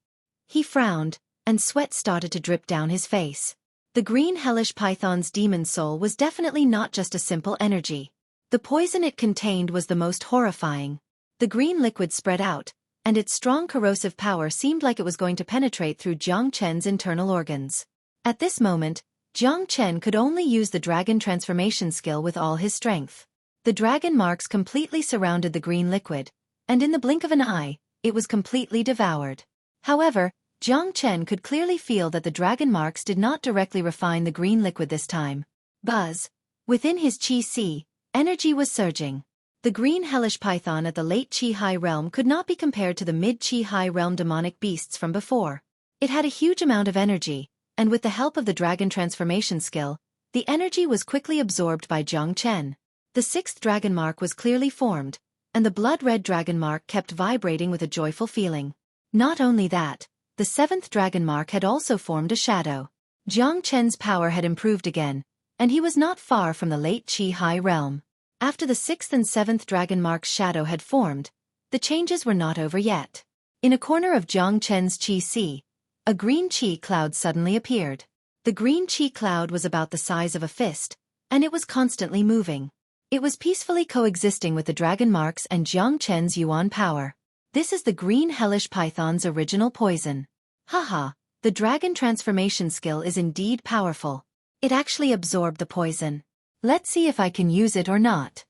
He frowned, and sweat started to drip down his face. The green hellish python's demon soul was definitely not just a simple energy. The poison it contained was the most horrifying. The green liquid spread out, and its strong corrosive power seemed like it was going to penetrate through Jiang Chen's internal organs. At this moment, Jiang Chen could only use the dragon transformation skill with all his strength. The dragon marks completely surrounded the green liquid, and in the blink of an eye, it was completely devoured. However, Jiang Chen could clearly feel that the dragon marks did not directly refine the green liquid this time. Buzz. Within his Qi, energy was surging. The green hellish python at the late Qi High realm could not be compared to the mid-Qi High realm demonic beasts from before. It had a huge amount of energy, and with the help of the dragon transformation skill, the energy was quickly absorbed by Jiang Chen. The sixth dragon mark was clearly formed, and the blood-red dragon mark kept vibrating with a joyful feeling. Not only that, the seventh dragon mark had also formed a shadow. Jiang Chen's power had improved again, and he was not far from the late Qi High realm. After the sixth and seventh dragon mark's shadow had formed, the changes were not over yet. In a corner of Jiang Chen's Qi, a green Qi cloud suddenly appeared. The green Qi cloud was about the size of a fist, and it was constantly moving. It was peacefully coexisting with the dragon marks and Jiang Chen's Yuan power. This is the green hellish python's original poison. Haha, the dragon transformation skill is indeed powerful. It actually absorbed the poison. Let's see if I can use it or not.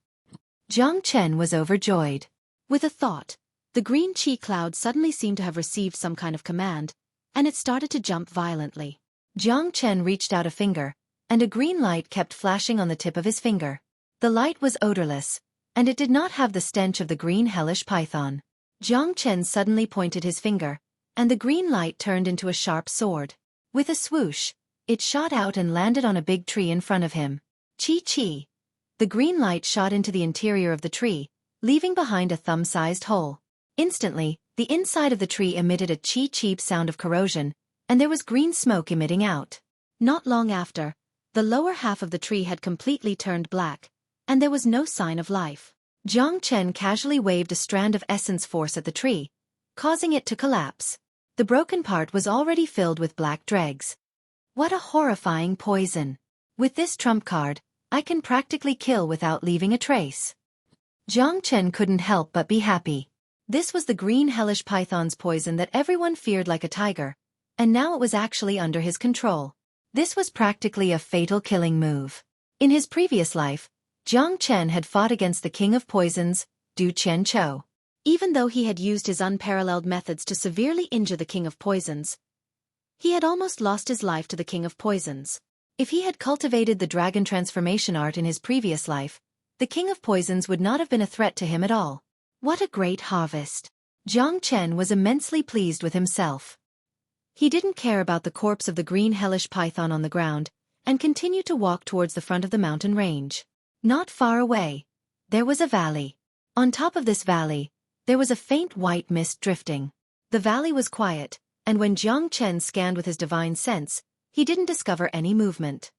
Jiang Chen was overjoyed. With a thought, the green Qi cloud suddenly seemed to have received some kind of command, and it started to jump violently. Jiang Chen reached out a finger, and a green light kept flashing on the tip of his finger. The light was odorless, and it did not have the stench of the green hellish python. Jiang Chen suddenly pointed his finger, and the green light turned into a sharp sword. With a swoosh, it shot out and landed on a big tree in front of him. Chi. The green light shot into the interior of the tree, leaving behind a thumb-sized hole. Instantly, the inside of the tree emitted a cheep sound of corrosion, and there was green smoke emitting out. Not long after, the lower half of the tree had completely turned black, and there was no sign of life. Jiang Chen casually waved a strand of essence force at the tree, causing it to collapse. The broken part was already filled with black dregs. What a horrifying poison! With this trump card, I can practically kill without leaving a trace. Jiang Chen couldn't help but be happy. This was the green hellish python's poison that everyone feared like a tiger, and now it was actually under his control. This was practically a fatal killing move. In his previous life, Jiang Chen had fought against the king of poisons, Du Qianqiu. Even though he had used his unparalleled methods to severely injure the king of poisons, he had almost lost his life to the king of poisons. If he had cultivated the dragon transformation art in his previous life, the king of poisons would not have been a threat to him at all. What a great harvest! Jiang Chen was immensely pleased with himself. He didn't care about the corpse of the green hellish python on the ground, and continued to walk towards the front of the mountain range. Not far away, there was a valley. On top of this valley, there was a faint white mist drifting. The valley was quiet, and when Jiang Chen scanned with his divine sense, he didn't discover any movement.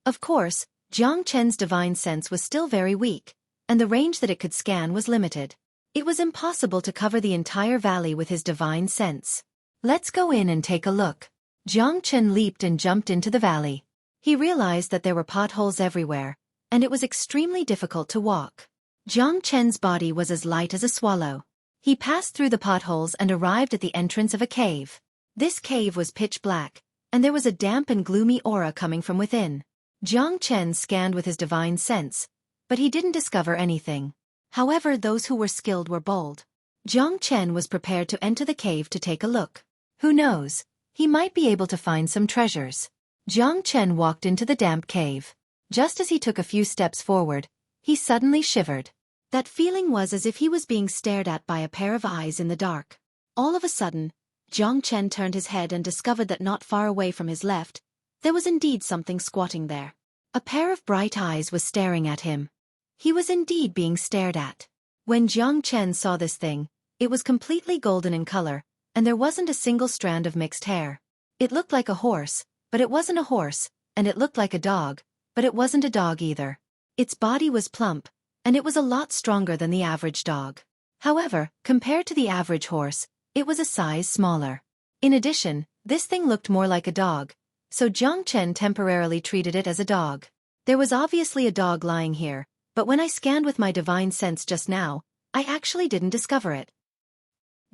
Of course, Jiang Chen's divine sense was still very weak, and the range that it could scan was limited. It was impossible to cover the entire valley with his divine sense. Let's go in and take a look. Jiang Chen leaped and jumped into the valley. He realized that there were potholes everywhere, and it was extremely difficult to walk. Jiang Chen's body was as light as a swallow. He passed through the potholes and arrived at the entrance of a cave. This cave was pitch black, and there was a damp and gloomy aura coming from within. Jiang Chen scanned with his divine sense, but he didn't discover anything. However, those who were skilled were bold. Jiang Chen was prepared to enter the cave to take a look. Who knows, he might be able to find some treasures. Jiang Chen walked into the damp cave. Just as he took a few steps forward, he suddenly shivered. That feeling was as if he was being stared at by a pair of eyes in the dark. All of a sudden, Jiang Chen turned his head and discovered that not far away from his left, there was indeed something squatting there. A pair of bright eyes was staring at him. He was indeed being stared at. When Jiang Chen saw this thing, it was completely golden in color, and there wasn't a single strand of mixed hair. It looked like a horse, but it wasn't a horse, and it looked like a dog, but it wasn't a dog either. Its body was plump, and it was a lot stronger than the average dog. However, compared to the average horse, it was a size smaller. In addition, this thing looked more like a dog, so Jiang Chen temporarily treated it as a dog. There was obviously a dog lying here, but when I scanned with my divine sense just now, I actually didn't discover it.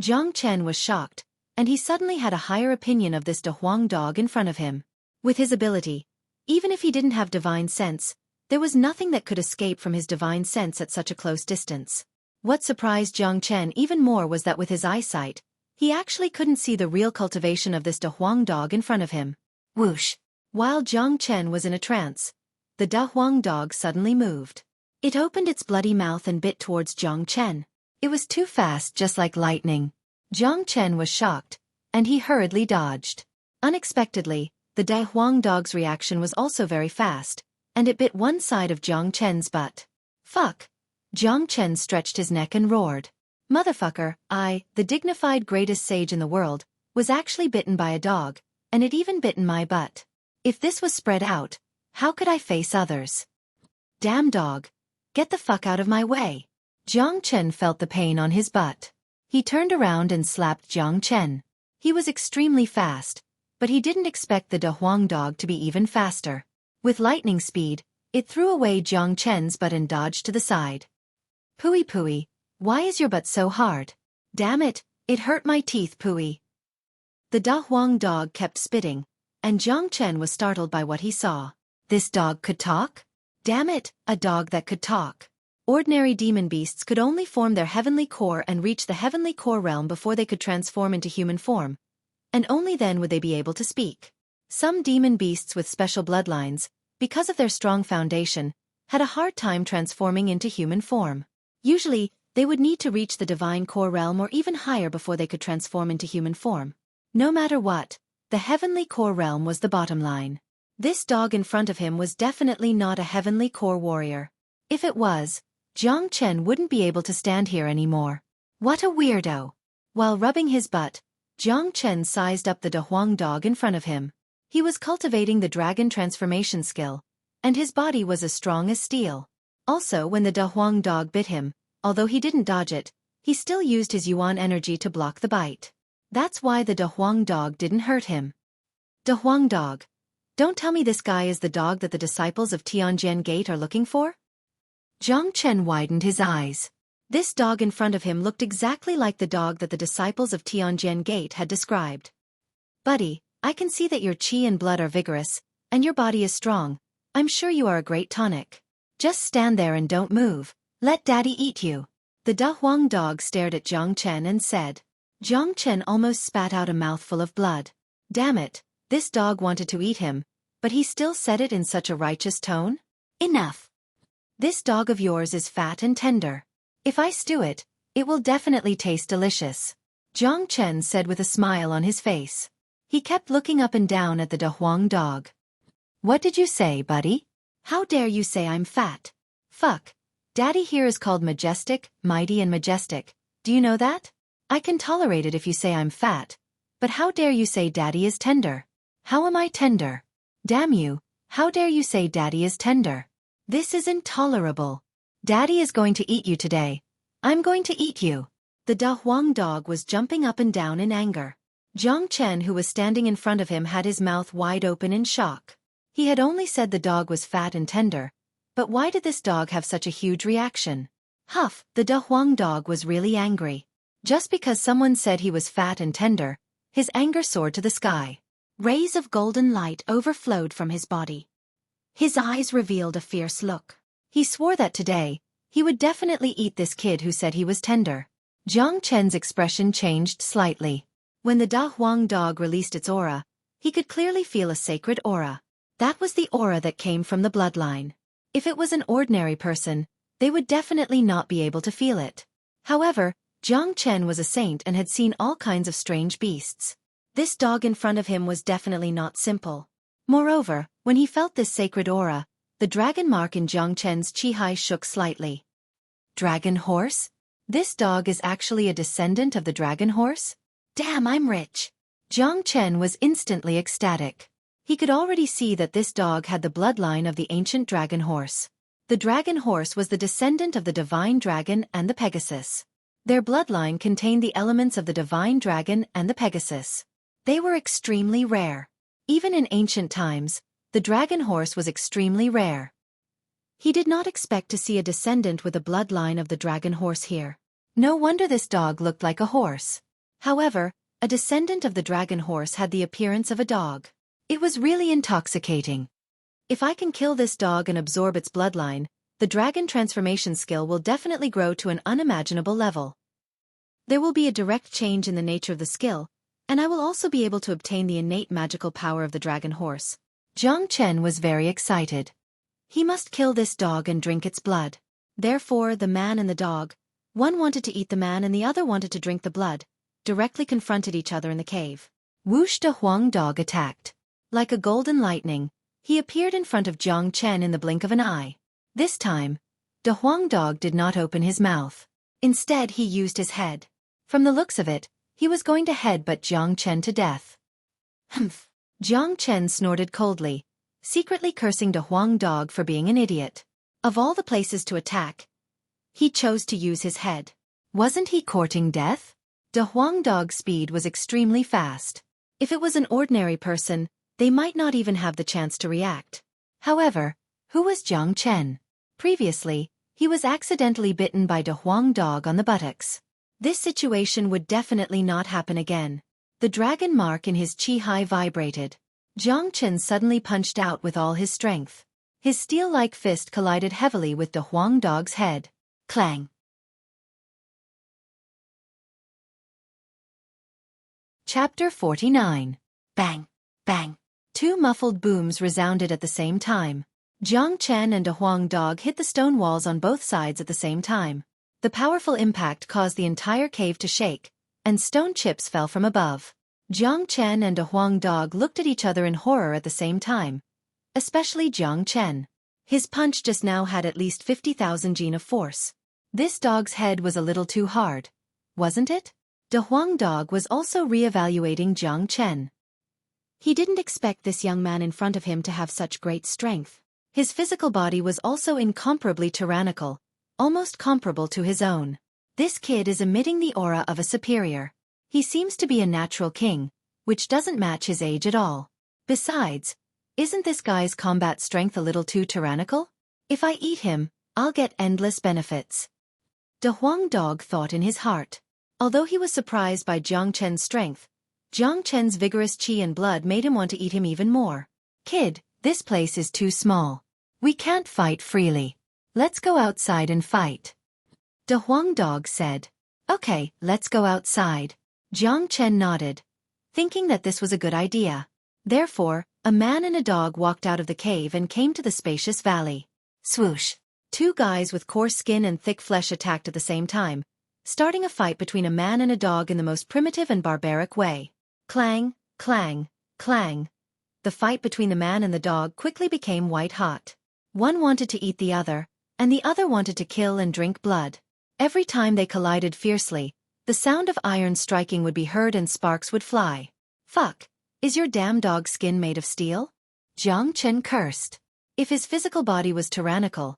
Jiang Chen was shocked, and he suddenly had a higher opinion of this De Huang dog in front of him. With his ability, even if he didn't have divine sense, there was nothing that could escape from his divine sense at such a close distance. What surprised Jiang Chen even more was that with his eyesight, he actually couldn't see the real cultivation of this De Huang dog in front of him. Whoosh! While Jiang Chen was in a trance, the De Huang dog suddenly moved. It opened its bloody mouth and bit towards Jiang Chen. It was too fast, just like lightning. Jiang Chen was shocked, and he hurriedly dodged. Unexpectedly, the De Huang dog's reaction was also very fast, and it bit one side of Jiang Chen's butt. Fuck! Jiang Chen stretched his neck and roared. Motherfucker, I, the dignified greatest sage in the world, was actually bitten by a dog, and it even bitten my butt. If this was spread out, how could I face others? Damn dog! Get the fuck out of my way! Jiang Chen felt the pain on his butt. He turned around and slapped Jiang Chen. He was extremely fast, but he didn't expect the De Huang dog to be even faster. With lightning speed, it threw away Jiang Chen's butt and dodged to the side. Pooey pooey, why is your butt so hard? Damn it, it hurt my teeth, pooey. The De Huang dog kept spitting, and Jiang Chen was startled by what he saw. This dog could talk? Damn it, a dog that could talk. Ordinary demon beasts could only form their heavenly core and reach the heavenly core realm before they could transform into human form, and only then would they be able to speak. Some demon beasts with special bloodlines, because of their strong foundation, had a hard time transforming into human form. Usually, they would need to reach the divine core realm or even higher before they could transform into human form. No matter what, the heavenly core realm was the bottom line. This dog in front of him was definitely not a heavenly core warrior. If it was, Jiang Chen wouldn't be able to stand here anymore. What a weirdo! While rubbing his butt, Jiang Chen sized up the De Huang dog in front of him. He was cultivating the dragon transformation skill, and his body was as strong as steel. Also, when the De Huang dog bit him, although he didn't dodge it, he still used his yuan energy to block the bite. That's why the De Huang dog didn't hurt him. De Huang dog. Don't tell me this guy is the dog that the disciples of Tianjian Gate are looking for? Jiang Chen widened his eyes. This dog in front of him looked exactly like the dog that the disciples of Tianjian Gate had described. Buddy, I can see that your qi and blood are vigorous, and your body is strong. I'm sure you are a great tonic. Just stand there and don't move. Let daddy eat you. The De Huang dog stared at Jiang Chen and said. Jiang Chen almost spat out a mouthful of blood. Damn it, this dog wanted to eat him, but he still said it in such a righteous tone? Enough. This dog of yours is fat and tender. If I stew it, it will definitely taste delicious. Jiang Chen said with a smile on his face. He kept looking up and down at the De Huang dog. What did you say, buddy? How dare you say I'm fat? Fuck. Daddy here is called majestic, mighty and majestic. Do you know that? I can tolerate it if you say I'm fat, but how dare you say daddy is tender? How am I tender? Damn you, how dare you say daddy is tender? This is intolerable. Daddy is going to eat you today. I'm going to eat you. The De Huang dog was jumping up and down in anger. Jiang Chen, who was standing in front of him, had his mouth wide open in shock. He had only said the dog was fat and tender, but why did this dog have such a huge reaction? Huff, the De Huang dog was really angry. Just because someone said he was fat and tender, his anger soared to the sky. Rays of golden light overflowed from his body. His eyes revealed a fierce look. He swore that today, he would definitely eat this kid who said he was tender. Jiang Chen's expression changed slightly. When the De Huang dog released its aura, he could clearly feel a sacred aura. That was the aura that came from the bloodline. If it was an ordinary person, they would definitely not be able to feel it. However, Jiang Chen was a saint and had seen all kinds of strange beasts. This dog in front of him was definitely not simple. Moreover, when he felt this sacred aura, the dragon mark in Jiang Chen's chi shook slightly. Dragon horse? This dog is actually a descendant of the dragon horse? Damn, I'm rich. Jiang Chen was instantly ecstatic. He could already see that this dog had the bloodline of the ancient dragon horse. The dragon horse was the descendant of the divine dragon and the Pegasus. Their bloodline contained the elements of the divine dragon and the Pegasus. They were extremely rare. Even in ancient times, the dragon horse was extremely rare. He did not expect to see a descendant with a bloodline of the dragon horse here. No wonder this dog looked like a horse. However, a descendant of the dragon horse had the appearance of a dog. It was really intoxicating. If I can kill this dog and absorb its bloodline, the dragon transformation skill will definitely grow to an unimaginable level. There will be a direct change in the nature of the skill, and I will also be able to obtain the innate magical power of the dragon horse. Jiang Chen was very excited. He must kill this dog and drink its blood. Therefore, the man and the dog, one wanted to eat the man and the other wanted to drink the blood, directly confronted each other in the cave. Whoosh! The Huang dog attacked. Like a golden lightning, he appeared in front of Jiang Chen in the blink of an eye. This time, the Huang dog did not open his mouth. Instead, he used his head. From the looks of it, he was going to headbutt Jiang Chen to death. Humph! Jiang Chen snorted coldly, secretly cursing the Huang dog for being an idiot. Of all the places to attack, he chose to use his head. Wasn't he courting death? The Huang dog's speed was extremely fast. If it was an ordinary person, they might not even have the chance to react. However, who was Jiang Chen? Previously, he was accidentally bitten by the Huang dog on the buttocks. This situation would definitely not happen again. The dragon mark in his chi vibrated. Jiang Chen suddenly punched out with all his strength. His steel-like fist collided heavily with the Huang dog's head. Clang! Chapter 49. Bang! Bang! Two muffled booms resounded at the same time. Jiang Chen and a Huang dog hit the stone walls on both sides at the same time. The powerful impact caused the entire cave to shake, and stone chips fell from above. Jiang Chen and a Huang dog looked at each other in horror at the same time, especially Jiang Chen. His punch just now had at least 50,000 gene of force. This dog's head was a little too hard, wasn't it? The Huang dog was also re-evaluating Jiang Chen. He didn't expect this young man in front of him to have such great strength. His physical body was also incomparably tyrannical, almost comparable to his own. This kid is emitting the aura of a superior. He seems to be a natural king, which doesn't match his age at all. Besides, isn't this guy's combat strength a little too tyrannical? If I eat him, I'll get endless benefits. The Huang dog thought in his heart. Although he was surprised by Jiang Chen's strength, Jiang Chen's vigorous qi and blood made him want to eat him even more. Kid, this place is too small. We can't fight freely. Let's go outside and fight. The Huang dog said. Okay, let's go outside. Jiang Chen nodded, thinking that this was a good idea. Therefore, a man and a dog walked out of the cave and came to the spacious valley. Swoosh! Two guys with coarse skin and thick flesh attacked at the same time, starting a fight between a man and a dog in the most primitive and barbaric way. Clang, clang, clang. The fight between the man and the dog quickly became white-hot. One wanted to eat the other, and the other wanted to kill and drink blood. Every time they collided fiercely, the sound of iron striking would be heard and sparks would fly. Fuck, is your damn dog's skin made of steel? Jiang Chen cursed. If his physical body was tyrannical,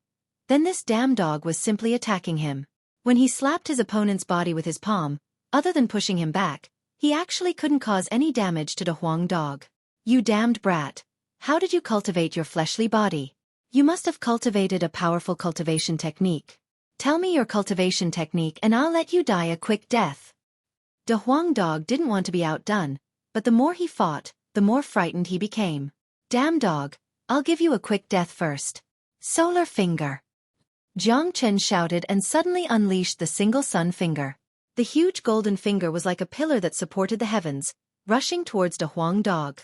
then this damn dog was simply attacking him. When he slapped his opponent's body with his palm, other than pushing him back, he actually couldn't cause any damage to the Huang dog. You damned brat. How did you cultivate your fleshly body? You must have cultivated a powerful cultivation technique. Tell me your cultivation technique and I'll let you die a quick death. The Huang dog didn't want to be outdone, but the more he fought, the more frightened he became. Damn dog, I'll give you a quick death first. Solar finger. Jiang Chen shouted and suddenly unleashed the single sun finger. The huge golden finger was like a pillar that supported the heavens, rushing towards the Huang dog.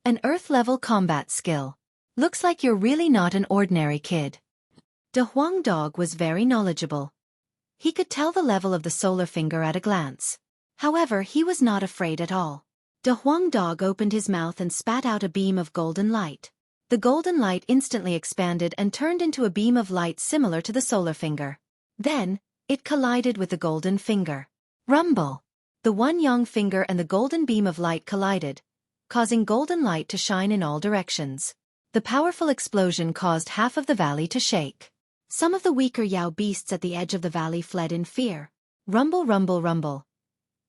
An earth-level combat skill. Looks like you're really not an ordinary kid. The Huang dog was very knowledgeable. He could tell the level of the solar finger at a glance. However, he was not afraid at all. The Huang dog opened his mouth and spat out a beam of golden light. The golden light instantly expanded and turned into a beam of light similar to the solar finger. Then, it collided with the golden finger. Rumble! The one yang finger and the golden beam of light collided, causing golden light to shine in all directions. The powerful explosion caused half of the valley to shake. Some of the weaker Yao beasts at the edge of the valley fled in fear. Rumble, rumble, rumble.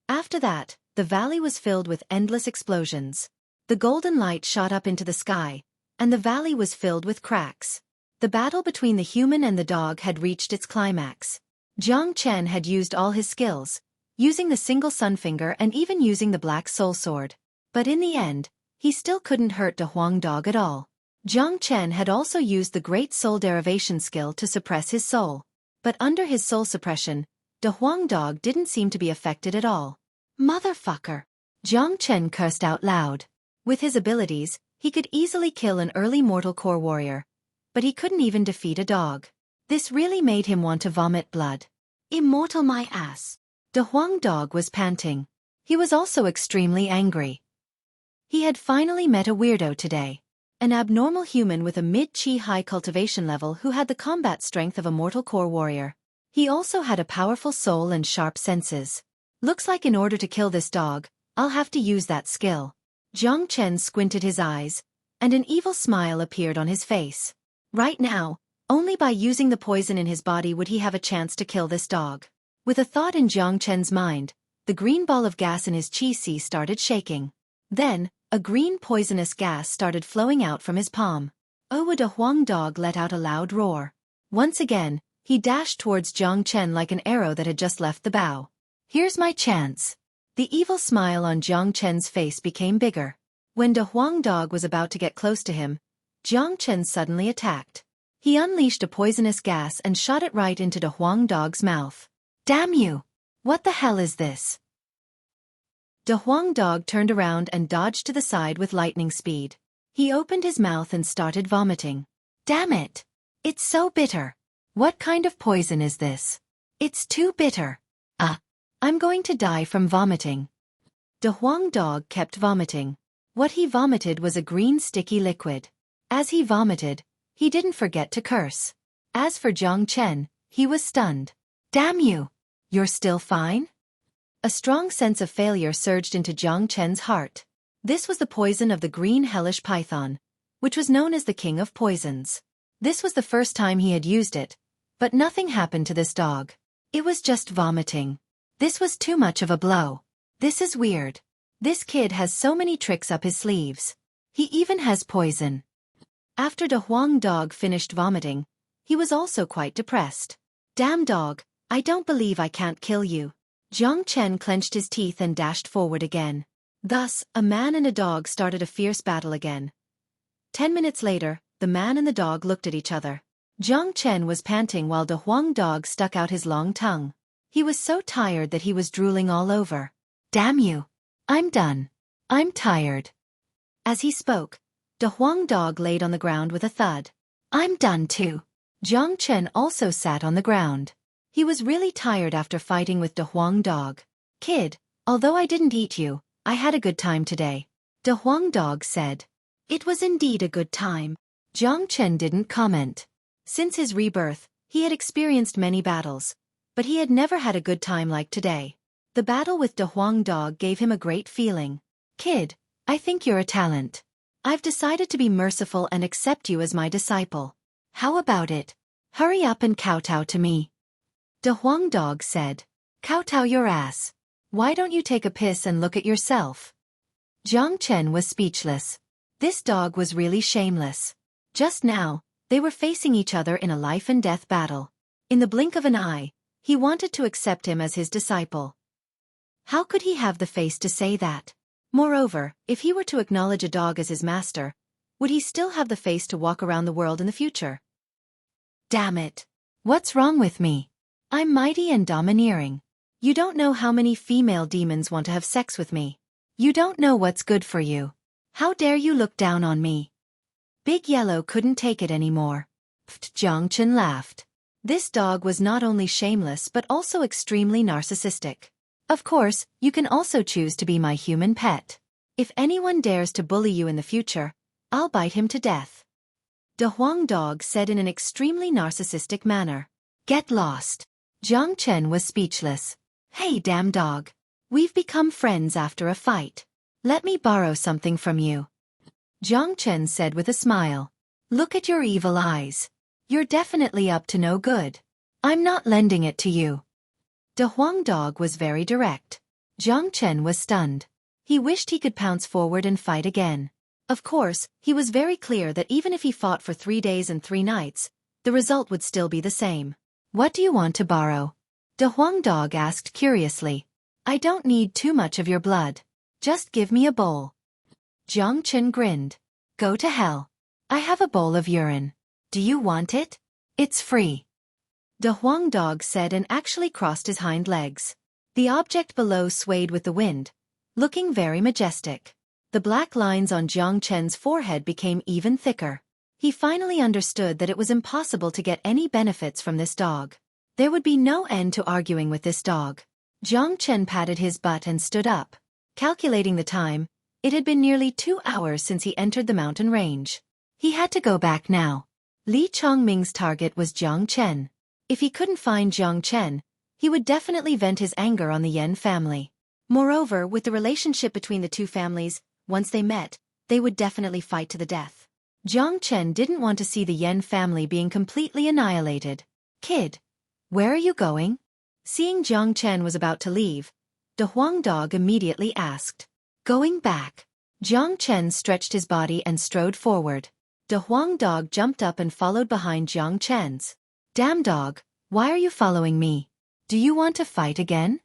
After that, the valley was filled with endless explosions. The golden light shot up into the sky, and the valley was filled with cracks. The battle between the human and the dog had reached its climax. Jiang Chen had used all his skills, using the single sun finger and even using the black soul sword. But in the end, he still couldn't hurt the Huang dog at all. Jiang Chen had also used the great soul derivation skill to suppress his soul. But under his soul suppression, the Huang dog didn't seem to be affected at all. Motherfucker! Jiang Chen cursed out loud. With his abilities, he could easily kill an early mortal core warrior. But he couldn't even defeat a dog. This really made him want to vomit blood. Immortal my ass. The Huang dog was panting. He was also extremely angry. He had finally met a weirdo today. An abnormal human with a mid-chi high cultivation level who had the combat strength of a mortal core warrior. He also had a powerful soul and sharp senses. Looks like in order to kill this dog, I'll have to use that skill. Jiang Chen squinted his eyes, and an evil smile appeared on his face. Right now, only by using the poison in his body would he have a chance to kill this dog. With a thought in Jiang Chen's mind, the green ball of gas in his chi started shaking. Then, a green poisonous gas started flowing out from his palm. Oh, the Huang dog let out a loud roar. Once again, he dashed towards Jiang Chen like an arrow that had just left the bow. Here's my chance. The evil smile on Jiang Chen's face became bigger. When the Huang dog was about to get close to him, Jiang Chen suddenly attacked. He unleashed a poisonous gas and shot it right into the Huang dog's mouth. Damn you! What the hell is this? The Huang dog turned around and dodged to the side with lightning speed. He opened his mouth and started vomiting. Damn it! It's so bitter. What kind of poison is this? It's too bitter. I'm going to die from vomiting. The Huang dog kept vomiting. What he vomited was a green sticky liquid. As he vomited, he didn't forget to curse. As for Jiang Chen, he was stunned. Damn you! You're still fine? A strong sense of failure surged into Jiang Chen's heart. This was the poison of the green hellish python, which was known as the king of poisons. This was the first time he had used it, but nothing happened to this dog. It was just vomiting. This was too much of a blow. This is weird. This kid has so many tricks up his sleeves. He even has poison. After the Huang dog finished vomiting, he was also quite depressed. Damn dog, I don't believe I can't kill you. Jiang Chen clenched his teeth and dashed forward again. Thus, a man and a dog started a fierce battle again. 10 minutes later, the man and the dog looked at each other. Jiang Chen was panting while the Huang dog stuck out his long tongue. He was so tired that he was drooling all over. Damn you! I'm done. I'm tired. As he spoke, the Huang dog laid on the ground with a thud. I'm done too. Jiang Chen also sat on the ground. He was really tired after fighting with the Huang dog. Kid, although I didn't eat you, I had a good time today. The Huang dog said. It was indeed a good time. Jiang Chen didn't comment. Since his rebirth, he had experienced many battles, but he had never had a good time like today. The battle with the Huang dog gave him a great feeling. Kid, I think you're a talent. I've decided to be merciful and accept you as my disciple. How about it? Hurry up and kowtow to me. The Huang dog said. Kowtow your ass. Why don't you take a piss and look at yourself? Jiang Chen was speechless. This dog was really shameless. Just now, they were facing each other in a life-and-death battle. In the blink of an eye, he wanted to accept him as his disciple. How could he have the face to say that? Moreover, if he were to acknowledge a dog as his master, would he still have the face to walk around the world in the future? Damn it! What's wrong with me? I'm mighty and domineering. You don't know how many female demons want to have sex with me. You don't know what's good for you. How dare you look down on me? Big Yellow couldn't take it anymore. Jiang Chen laughed. This dog was not only shameless but also extremely narcissistic. Of course, you can also choose to be my human pet. If anyone dares to bully you in the future, I'll bite him to death. The Huang dog said in an extremely narcissistic manner. Get lost. Jiang Chen was speechless. Hey damn dog. We've become friends after a fight. Let me borrow something from you. Jiang Chen said with a smile. Look at your evil eyes. You're definitely up to no good. I'm not lending it to you. The Huang dog was very direct. Jiang Chen was stunned. He wished he could pounce forward and fight again. Of course, he was very clear that even if he fought for 3 days and 3 nights, the result would still be the same. What do you want to borrow? De Huang Dog asked curiously. I don't need too much of your blood. Just give me a bowl. Jiang Chen grinned. Go to hell. I have a bowl of urine. Do you want it? It's free. De Huang Dog said and actually crossed his hind legs. The object below swayed with the wind, looking very majestic. The black lines on Jiang Chen's forehead became even thicker. He finally understood that it was impossible to get any benefits from this dog. There would be no end to arguing with this dog. Jiang Chen patted his butt and stood up. Calculating the time, it had been nearly 2 hours since he entered the mountain range. He had to go back now. Li Chongming's target was Jiang Chen. If he couldn't find Jiang Chen, he would definitely vent his anger on the Yan family. Moreover, with the relationship between the two families, once they met, they would definitely fight to the death. Jiang Chen didn't want to see the Yan family being completely annihilated. Kid, where are you going? Seeing Jiang Chen was about to leave, De Huang Dog immediately asked. Going back. Jiang Chen stretched his body and strode forward. De Huang Dog jumped up and followed behind Jiang Chen's. Damn dog, why are you following me? Do you want to fight again?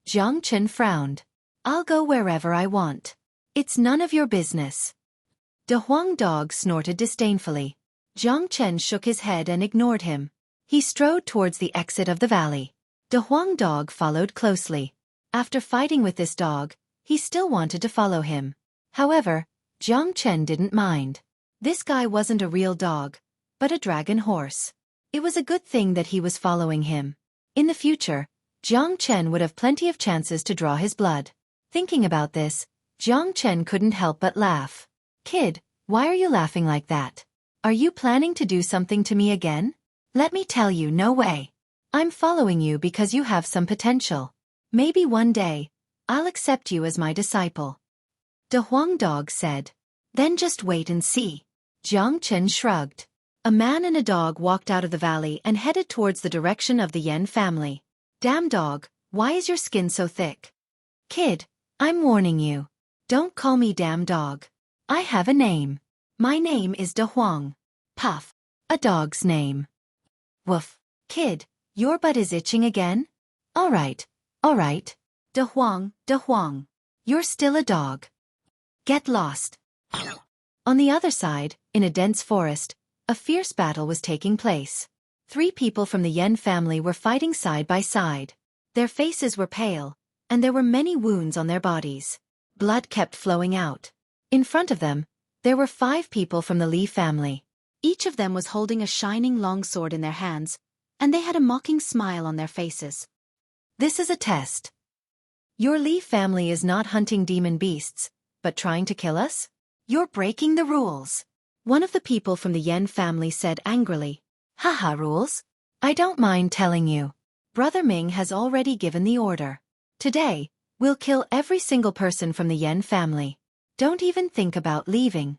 Jiang Chen frowned. I'll go wherever I want. It's none of your business. De Huang Dog snorted disdainfully. Jiang Chen shook his head and ignored him. He strode towards the exit of the valley. De Huang Dog followed closely. After fighting with this dog, he still wanted to follow him. However, Jiang Chen didn't mind. This guy wasn't a real dog, but a dragon horse. It was a good thing that he was following him. In the future, Jiang Chen would have plenty of chances to draw his blood. Thinking about this, Jiang Chen couldn't help but laugh. Kid, why are you laughing like that? Are you planning to do something to me again? Let me tell you, no way. I'm following you because you have some potential. Maybe one day, I'll accept you as my disciple. De Huang Dog said. Then just wait and see. Jiang Chen shrugged. A man and a dog walked out of the valley and headed towards the direction of the Yan family. Damn dog, why is your skin so thick? Kid, I'm warning you. Don't call me damn dog. I have a name. My name is De Huang. Puff. A dog's name. Woof. Kid, your butt is itching again? Alright. De Huang. You're still a dog. Get lost. On the other side, in a dense forest, a fierce battle was taking place. 3 people from the Yan family were fighting side by side. Their faces were pale, and there were many wounds on their bodies. Blood kept flowing out. In front of them, there were 5 people from the Li family. Each of them was holding a shining long sword in their hands, and they had a mocking smile on their faces. This is a test. Your Li family is not hunting demon beasts, but trying to kill us? You're breaking the rules. One of the people from the Yan family said angrily. Haha, rules? I don't mind telling you. Brother Ming has already given the order. Today, we'll kill every single person from the Yan family. Don't even think about leaving.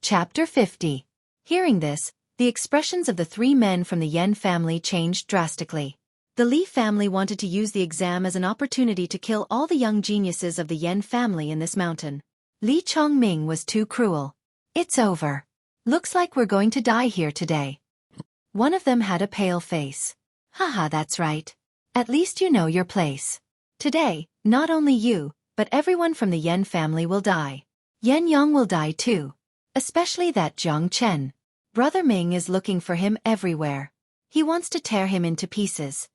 Chapter 50. Hearing this, the expressions of the 3 men from the Yan family changed drastically. The Li family wanted to use the exam as an opportunity to kill all the young geniuses of the Yan family in this mountain. Li Chongming was too cruel. It's over. Looks like we're going to die here today. One of them had a pale face. Haha, that's right. At least you know your place. Today, not only you, but everyone from the Yan family will die. Yan Yong will die too. Especially that Jiang Chen. Brother Ming is looking for him everywhere. He wants to tear him into pieces.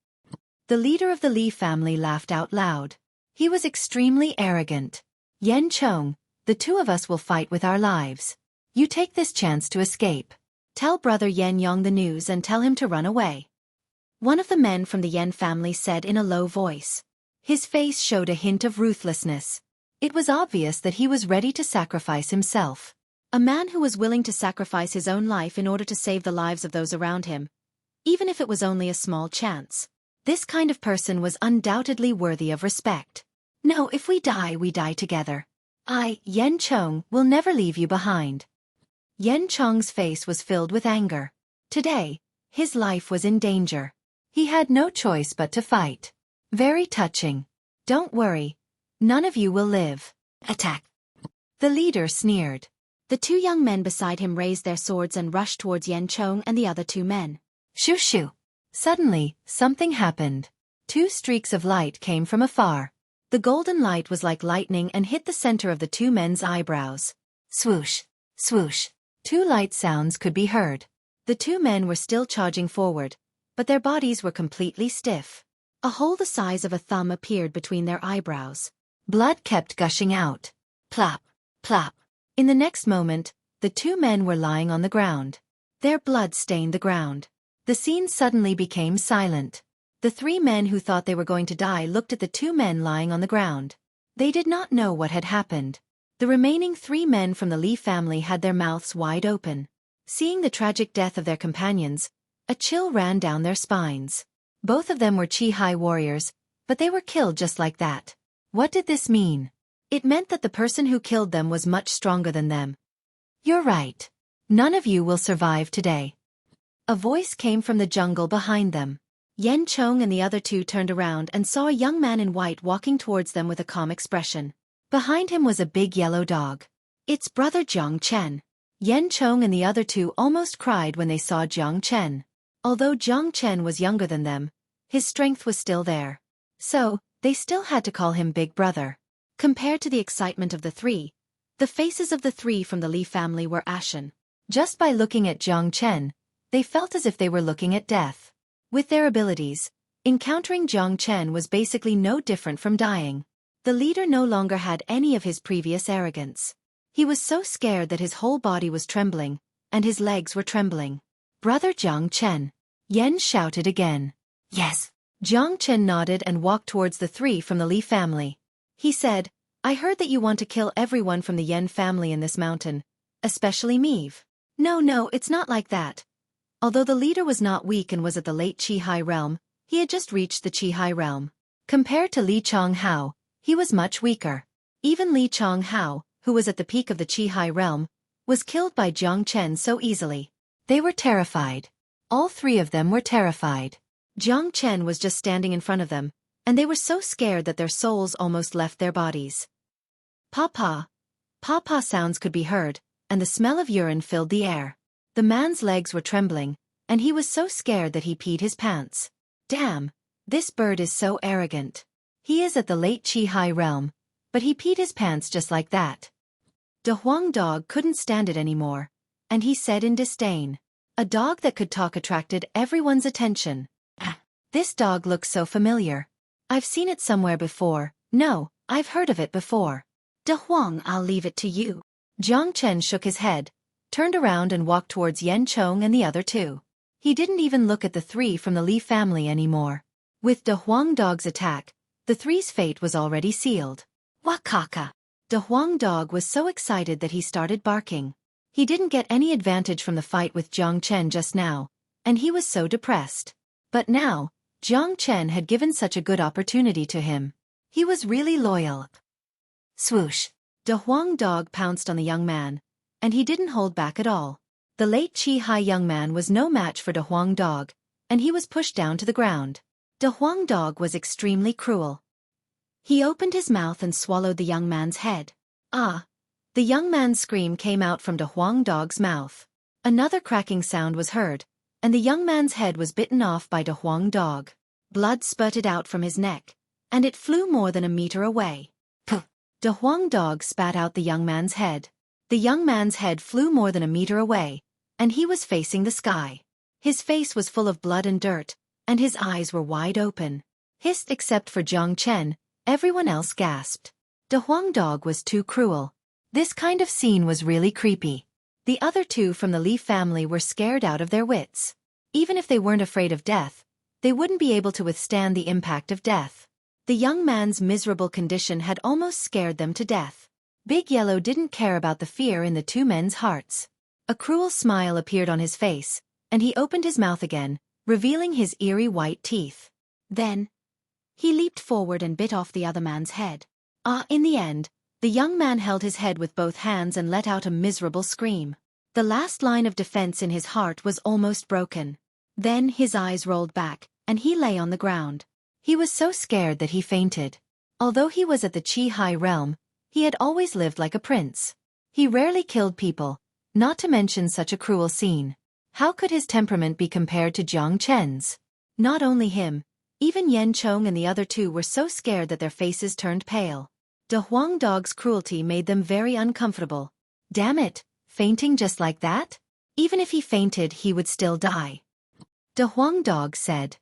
The leader of the Li family laughed out loud. He was extremely arrogant. Yan Chong, the 2 of us will fight with our lives. You take this chance to escape. Tell brother Yan Yong the news and tell him to run away. One of the men from the Yan family said in a low voice. His face showed a hint of ruthlessness. It was obvious that he was ready to sacrifice himself. A man who was willing to sacrifice his own life in order to save the lives of those around him, even if it was only a small chance. This kind of person was undoubtedly worthy of respect. No, if we die together. I, Yan Chong, will never leave you behind. Yan Chong's face was filled with anger. Today, his life was in danger. He had no choice but to fight. Very touching. Don't worry. None of you will live. Attack. The leader sneered. The two young men beside him raised their swords and rushed towards Yen Chong and the other two men. Shoo shoo. Suddenly, something happened. Two streaks of light came from afar. The golden light was like lightning and hit the center of the two men's eyebrows. Swoosh, swoosh. Two light sounds could be heard. The two men were still charging forward, but their bodies were completely stiff. A hole the size of a thumb appeared between their eyebrows. Blood kept gushing out. Plop, plop. In the next moment, the two men were lying on the ground. Their blood stained the ground. The scene suddenly became silent. The three men who thought they were going to die looked at the two men lying on the ground. They did not know what had happened. The remaining three men from the Li family had their mouths wide open. Seeing the tragic death of their companions, a chill ran down their spines. Both of them were Qi warriors, but they were killed just like that. What did this mean? It meant that the person who killed them was much stronger than them. You're right. None of you will survive today. A voice came from the jungle behind them. Yen Chong and the other two turned around and saw a young man in white walking towards them with a calm expression. Behind him was a big yellow dog. It's brother Jiang Chen. Yen Chong and the other two almost cried when they saw Jiang Chen. Although Jiang Chen was younger than them, his strength was still there. So, they still had to call him Big Brother. Compared to the excitement of the three, the faces of the three from the Li family were ashen. Just by looking at Jiang Chen, they felt as if they were looking at death. With their abilities, encountering Jiang Chen was basically no different from dying. The leader no longer had any of his previous arrogance. He was so scared that his whole body was trembling, and his legs were trembling. Brother Jiang Chen. Yen shouted again. Yes. Jiang Chen nodded and walked towards the three from the Li family. He said, I heard that you want to kill everyone from the Yen family in this mountain, especially Meve. No, it's not like that. Although the leader was not weak and was at the late Qi realm, he had just reached the Qi realm. Compared to Li Chonghao, he was much weaker. Even Li Chonghao, who was at the peak of the Qi realm, was killed by Jiang Chen so easily. They were terrified. All three of them were terrified. Jiang Chen was just standing in front of them, and they were so scared that their souls almost left their bodies. Papa sounds could be heard, and the smell of urine filled the air. The man's legs were trembling, and he was so scared that he peed his pants. Damn, this bird is so arrogant. He is at the late Qi realm, but he peed his pants just like that. De Huang dog couldn't stand it anymore, and he said in disdain. A dog that could talk attracted everyone's attention. This dog looks so familiar. I've seen it somewhere before. No, I've heard of it before. De Huang, I'll leave it to you. Jiang Chen shook his head, turned around and walked towards Yen Chong and the other two. He didn't even look at the three from the Li family anymore. With De Huang dog's attack, the three's fate was already sealed. Wakaka. De Huang dog was so excited that he started barking. He didn't get any advantage from the fight with Jiang Chen just now, and he was so depressed. But now, Jiang Chen had given such a good opportunity to him. He was really loyal. Swoosh. De Huang dog pounced on the young man, and he didn't hold back at all. The late Qi young man was no match for De Huang dog, and he was pushed down to the ground. De Huang dog was extremely cruel. He opened his mouth and swallowed the young man's head. Ah! The young man's scream came out from De Huang dog's mouth. Another cracking sound was heard, and the young man's head was bitten off by De Huang dog. Blood spurted out from his neck, and it flew more than a meter away. Puh! De Huang dog spat out the young man's head. The young man's head flew more than a meter away, and he was facing the sky. His face was full of blood and dirt, and his eyes were wide open. Hissed except for Jiang Chen, everyone else gasped. De Huang dog was too cruel. This kind of scene was really creepy. The other two from the Li family were scared out of their wits. Even if they weren't afraid of death, they wouldn't be able to withstand the impact of death. The young man's miserable condition had almost scared them to death. Big Yellow didn't care about the fear in the two men's hearts. A cruel smile appeared on his face, and he opened his mouth again, revealing his eerie white teeth. Then, he leaped forward and bit off the other man's head. In the end, the young man held his head with both hands and let out a miserable scream. The last line of defense in his heart was almost broken. Then his eyes rolled back, and he lay on the ground. He was so scared that he fainted. Although he was at the Qi realm, He had always lived like a prince. He rarely killed people, not to mention such a cruel scene. How could his temperament be compared to Jiang Chen's? Not only him, even Yan Chong and the other two were so scared that their faces turned pale. De Huang Dog's cruelty made them very uncomfortable. Damn it, fainting just like that? Even if he fainted, he would still die. De Huang Dog said.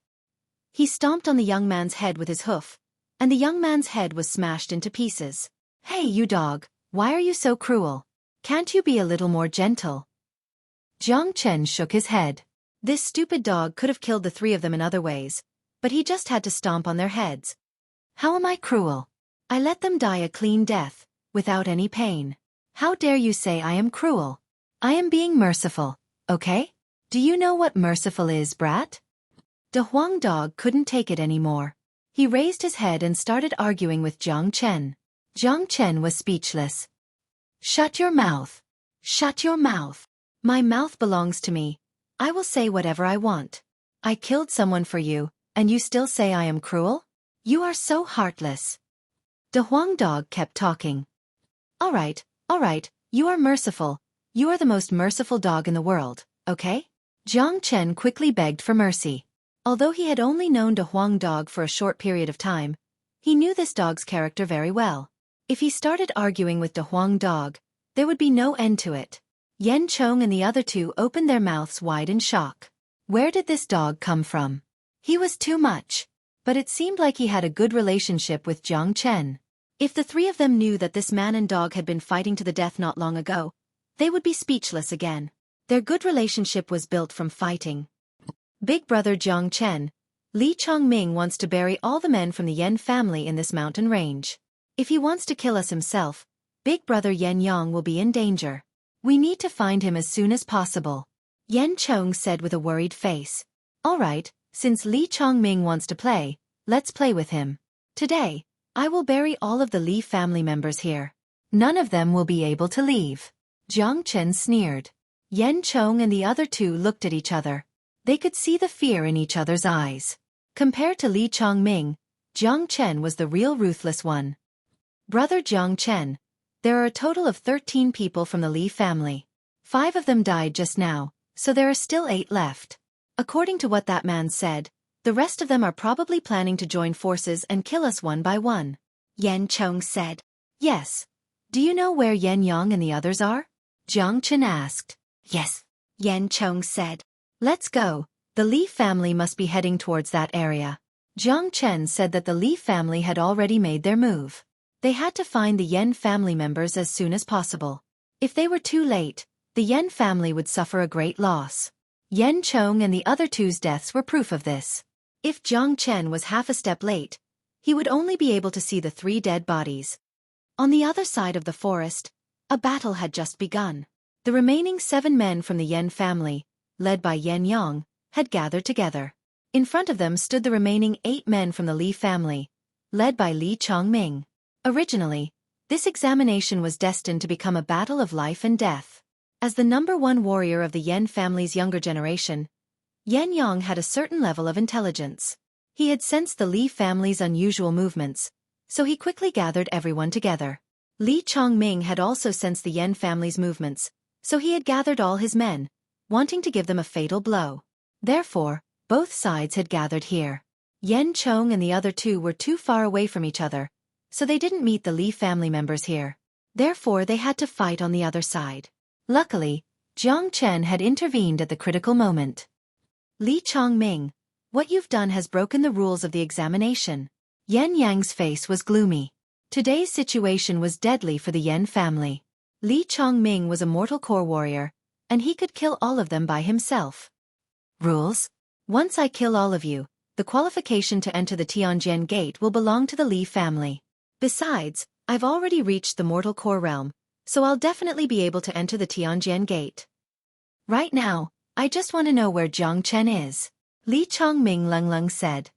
He stomped on the young man's head with his hoof, and the young man's head was smashed into pieces. Hey, you dog, why are you so cruel? Can't you be a little more gentle? Jiang Chen shook his head. This stupid dog could have killed the three of them in other ways, but he just had to stomp on their heads. How am I cruel? I let them die a clean death, without any pain. How dare you say I am cruel? I am being merciful, okay? Do you know what merciful is, brat? De Huang Dog couldn't take it anymore. He raised his head and started arguing with Jiang Chen. Jiang Chen was speechless. Shut your mouth. Shut your mouth. My mouth belongs to me. I will say whatever I want. I killed someone for you, and you still say I am cruel? You are so heartless. De Huang Dog kept talking. All right, you are merciful. You are the most merciful dog in the world, okay? Jiang Chen quickly begged for mercy. Although he had only known De Huang Dog for a short period of time, he knew this dog's character very well. If he started arguing with De Huang Dog, there would be no end to it. Yan Chong and the other two opened their mouths wide in shock. Where did this dog come from? He was too much. But it seemed like he had a good relationship with Jiang Chen. If the three of them knew that this man and dog had been fighting to the death not long ago, they would be speechless again. Their good relationship was built from fighting. Big brother Jiang Chen, Li Chongming wants to bury all the men from the Yan family in this mountain range. If he wants to kill us himself, big brother Yan Yang will be in danger. We need to find him as soon as possible. Yan Chong said with a worried face. All right, since Li Chongming wants to play, let's play with him. Today, I will bury all of the Li family members here. None of them will be able to leave. Jiang Chen sneered. Yan Chong and the other two looked at each other. They could see the fear in each other's eyes. Compared to Li Chongming, Jiang Chen was the real ruthless one. Brother Jiang Chen, there are a total of 13 people from the Li family. 5 of them died just now, so there are still 8 left. According to what that man said, the rest of them are probably planning to join forces and kill us one by one. Yan Chong said. Yes. Do you know where Yan Yang and the others are? Jiang Chen asked. Yes. Yan Chong said. Let's go. The Li family must be heading towards that area. Jiang Chen said that the Li family had already made their move. They had to find the Yan family members as soon as possible. If they were too late, the Yan family would suffer a great loss. Yan Chong and the other two's deaths were proof of this. If Jiang Chen was half a step late, he would only be able to see the 3 dead bodies. On the other side of the forest, a battle had just begun. The remaining 7 men from the Yan family, led by Yan Yang, had gathered together. In front of them stood the remaining 8 men from the Li family, led by Li Chongming. Originally, this examination was destined to become a battle of life and death. As the #1 warrior of the Yan family's younger generation, Yan Yang had a certain level of intelligence. He had sensed the Li family's unusual movements, so he quickly gathered everyone together. Li Chongming had also sensed the Yan family's movements, so he had gathered all his men, wanting to give them a fatal blow. Therefore, both sides had gathered here. Yan Chong and the other two were too far away from each other, so they didn't meet the Li family members here. Therefore they had to fight on the other side. Luckily, Jiang Chen had intervened at the critical moment. Li Chongming, what you've done has broken the rules of the examination. Yan Yang's face was gloomy. Today's situation was deadly for the Yan family. Li Chongming was a mortal core warrior, and he could kill all of them by himself. Rules? Once I kill all of you, the qualification to enter the Tianjian Gate will belong to the Li family. Besides, I've already reached the mortal core realm, so I'll definitely be able to enter the Tianjian Gate. Right now, I just want to know where Jiang Chen is. Li Chongming Lung said.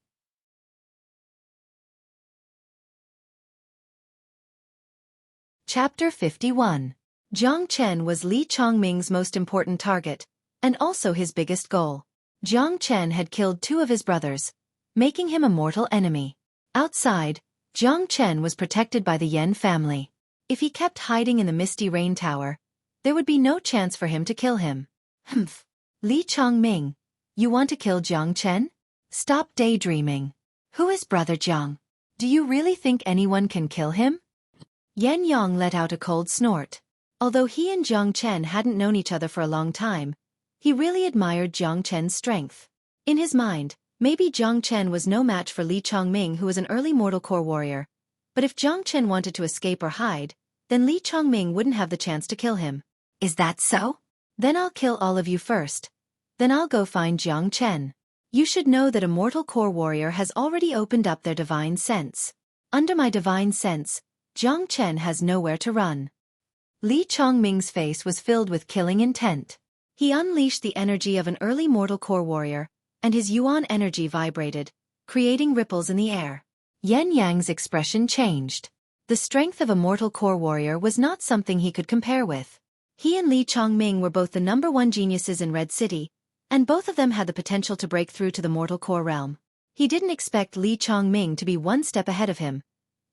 Chapter 51. Jiang Chen was Li Chongming's most important target, and also his biggest goal. Jiang Chen had killed 2 of his brothers, making him a mortal enemy. Outside, Jiang Chen was protected by the Yan family. If he kept hiding in the misty rain tower, there would be no chance for him to kill him. Humph. Li Chongming, you want to kill Jiang Chen? Stop daydreaming. Who is Brother Jiang? Do you really think anyone can kill him? Yan Yang let out a cold snort. Although he and Jiang Chen hadn't known each other for a long time, he really admired Jiang Chen's strength. In his mind, maybe Jiang Chen was no match for Li Chongming, who was an early mortal core warrior. But if Jiang Chen wanted to escape or hide, then Li Chongming wouldn't have the chance to kill him. Is that so? Then I'll kill all of you first. Then I'll go find Jiang Chen. You should know that a mortal core warrior has already opened up their divine sense. Under my divine sense, Jiang Chen has nowhere to run. Li Chongming's face was filled with killing intent. He unleashed the energy of an early mortal core warrior, and his yuan energy vibrated, creating ripples in the air. Yan Yang's expression changed. The strength of a mortal core warrior was not something he could compare with. He and Li Chongming were both the #1 geniuses in Red City, and both of them had the potential to break through to the mortal core realm. He didn't expect Li Chongming to be one step ahead of him,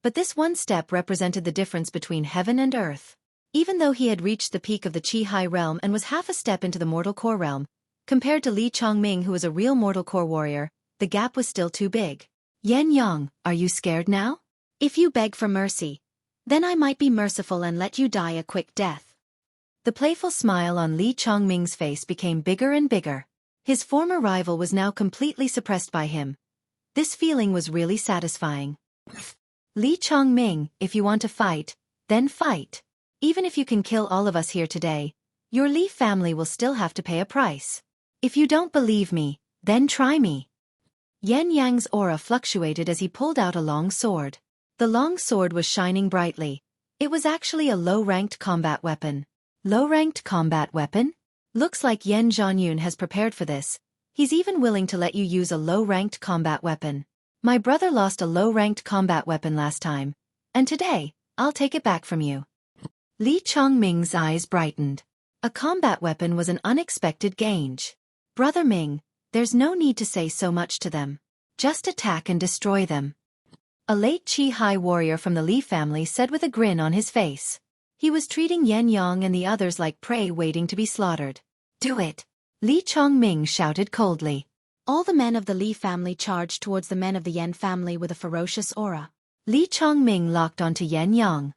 but this one step represented the difference between heaven and earth. Even though he had reached the peak of the Qi Hai realm and was half a step into the mortal core realm, compared to Li Chongming, who was a real mortal core warrior, the gap was still too big. Yan Yang, are you scared now? If you beg for mercy, then I might be merciful and let you die a quick death. The playful smile on Li Chongming's face became bigger and bigger. His former rival was now completely suppressed by him. This feeling was really satisfying. Li Chongming, if you want to fight, then fight. Even if you can kill all of us here today, your Li family will still have to pay a price. If you don't believe me, then try me. Yan Yang's aura fluctuated as he pulled out a long sword. The long sword was shining brightly. It was actually a low-ranked combat weapon. Low-ranked combat weapon? Looks like Yan Zhanyun has prepared for this. He's even willing to let you use a low-ranked combat weapon. My brother lost a low-ranked combat weapon last time, and today, I'll take it back from you. Li Chongming's eyes brightened. A combat weapon was an unexpected gain. Brother Ming, there's no need to say so much to them. Just attack and destroy them. A late Qi Hai warrior from the Li family said with a grin on his face. He was treating Yan Yang and the others like prey waiting to be slaughtered. Do it! Li Chongming shouted coldly. All the men of the Li family charged towards the men of the Yan family with a ferocious aura. Li Chongming locked onto Yan Yang.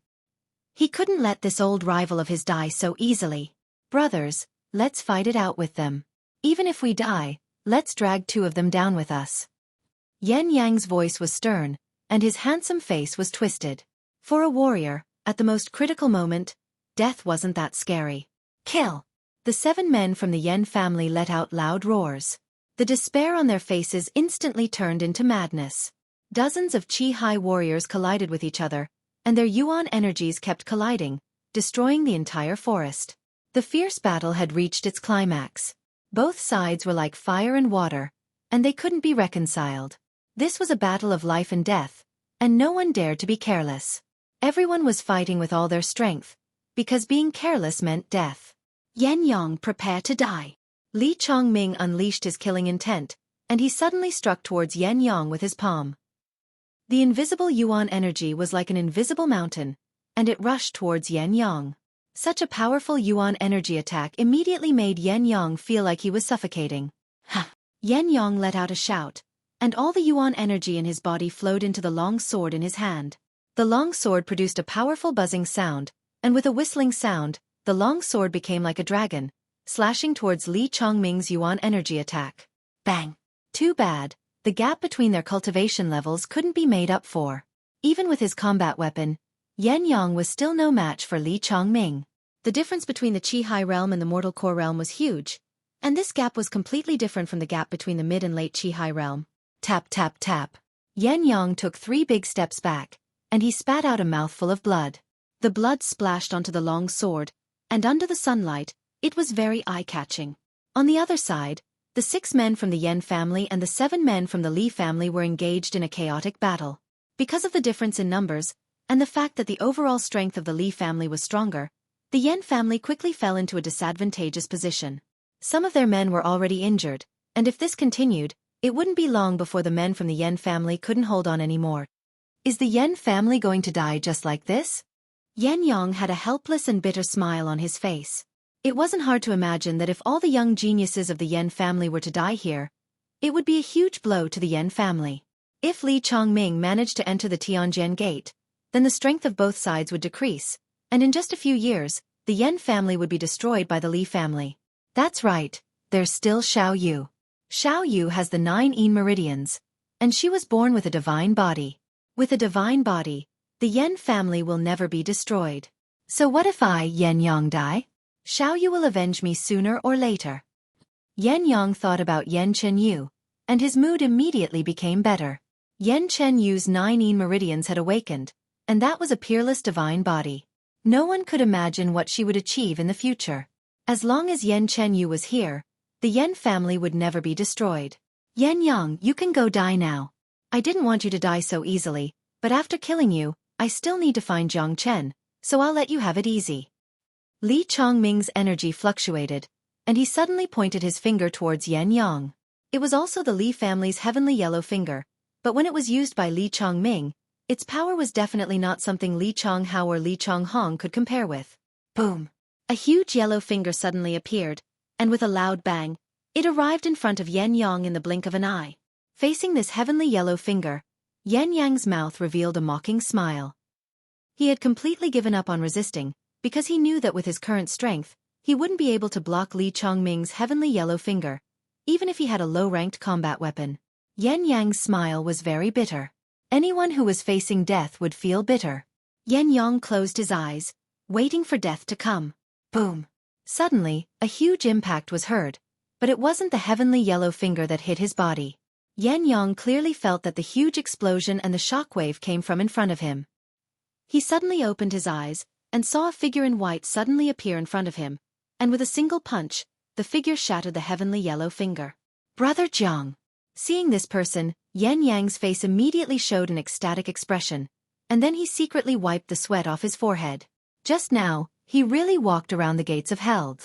He couldn't let this old rival of his die so easily. Brothers, let's fight it out with them. Even if we die, let's drag 2 of them down with us. Yan Yang's voice was stern, and his handsome face was twisted. For a warrior, at the most critical moment, death wasn't that scary. Kill! The 7 men from the Yan family let out loud roars. The despair on their faces instantly turned into madness. Dozens of Qi Hai warriors collided with each other, and their yuan energies kept colliding, destroying the entire forest. The fierce battle had reached its climax. Both sides were like fire and water, and they couldn't be reconciled. This was a battle of life and death, and no one dared to be careless. Everyone was fighting with all their strength, because being careless meant death. Yan Yang, prepare to die. Li Chongming unleashed his killing intent, and he suddenly struck towards Yan Yang with his palm. The invisible yuan energy was like an invisible mountain, and it rushed towards Yan Yang. Such a powerful yuan energy attack immediately made Yan Yang feel like he was suffocating. Ha! Yan Yang let out a shout, and all the yuan energy in his body flowed into the long sword in his hand. The long sword produced a powerful buzzing sound, and with a whistling sound, the long sword became like a dragon, slashing towards Li Chongming's yuan energy attack. Bang! Too bad. The gap between their cultivation levels couldn't be made up for. Even with his combat weapon, Yan Yang was still no match for Li Chongming. The difference between the Qi Hai realm and the mortal core realm was huge, and this gap was completely different from the gap between the mid and late Qi Hai realm. Tap tap tap. Yan Yang took 3 big steps back, and he spat out a mouthful of blood. The blood splashed onto the long sword, and under the sunlight, it was very eye-catching. On the other side, the 6 men from the Yan family and the 7 men from the Li family were engaged in a chaotic battle. Because of the difference in numbers, and the fact that the overall strength of the Li family was stronger, the Yan family quickly fell into a disadvantageous position. Some of their men were already injured, and if this continued, it wouldn't be long before the men from the Yan family couldn't hold on anymore. Is the Yan family going to die just like this? Yan Yang had a helpless and bitter smile on his face. It wasn't hard to imagine that if all the young geniuses of the Yan family were to die here, it would be a huge blow to the Yan family. If Li Chongming managed to enter the Tianjian gate, then the strength of both sides would decrease, and in just a few years, the Yan family would be destroyed by the Li family. That's right, there's still Xiao Yu. Xiao Yu has the 9 Yin meridians, and she was born with a divine body. With a divine body, the Yan family will never be destroyed. So what if I, Yan Yang, die? Xiao Yu will avenge me sooner or later. Yan Yang thought about Yan Chen Yu, and his mood immediately became better. Yan Chen Yu's 9 Yin meridians had awakened, and that was a peerless divine body. No one could imagine what she would achieve in the future. As long as Yan Chen Yu was here, the Yan family would never be destroyed. Yan Yang, you can go die now. I didn't want you to die so easily, but after killing you, I still need to find Jiang Chen, so I'll let you have it easy. Li Chongming's energy fluctuated, and he suddenly pointed his finger towards Yan Yang. It was also the Li family's heavenly yellow finger, but when it was used by Li Chongming, its power was definitely not something Li Chonghao or Li Chonghong could compare with. Boom! A huge yellow finger suddenly appeared, and with a loud bang, it arrived in front of Yan Yang in the blink of an eye. Facing this heavenly yellow finger, Yan Yang's mouth revealed a mocking smile. He had completely given up on resisting, because he knew that with his current strength, he wouldn't be able to block Li Chongming's heavenly yellow finger, even if he had a low-ranked combat weapon. Yan Yang's smile was very bitter. Anyone who was facing death would feel bitter. Yan Yang closed his eyes, waiting for death to come. Boom! Suddenly, a huge impact was heard, but it wasn't the heavenly yellow finger that hit his body. Yan Yang clearly felt that the huge explosion and the shockwave came from in front of him. He suddenly opened his eyes, and saw a figure in white suddenly appear in front of him, and with a single punch, the figure shattered the heavenly yellow finger. Brother Jiang. Seeing this person, Yan Yang's face immediately showed an ecstatic expression, and then he secretly wiped the sweat off his forehead. Just now, he really walked around the gates of hell.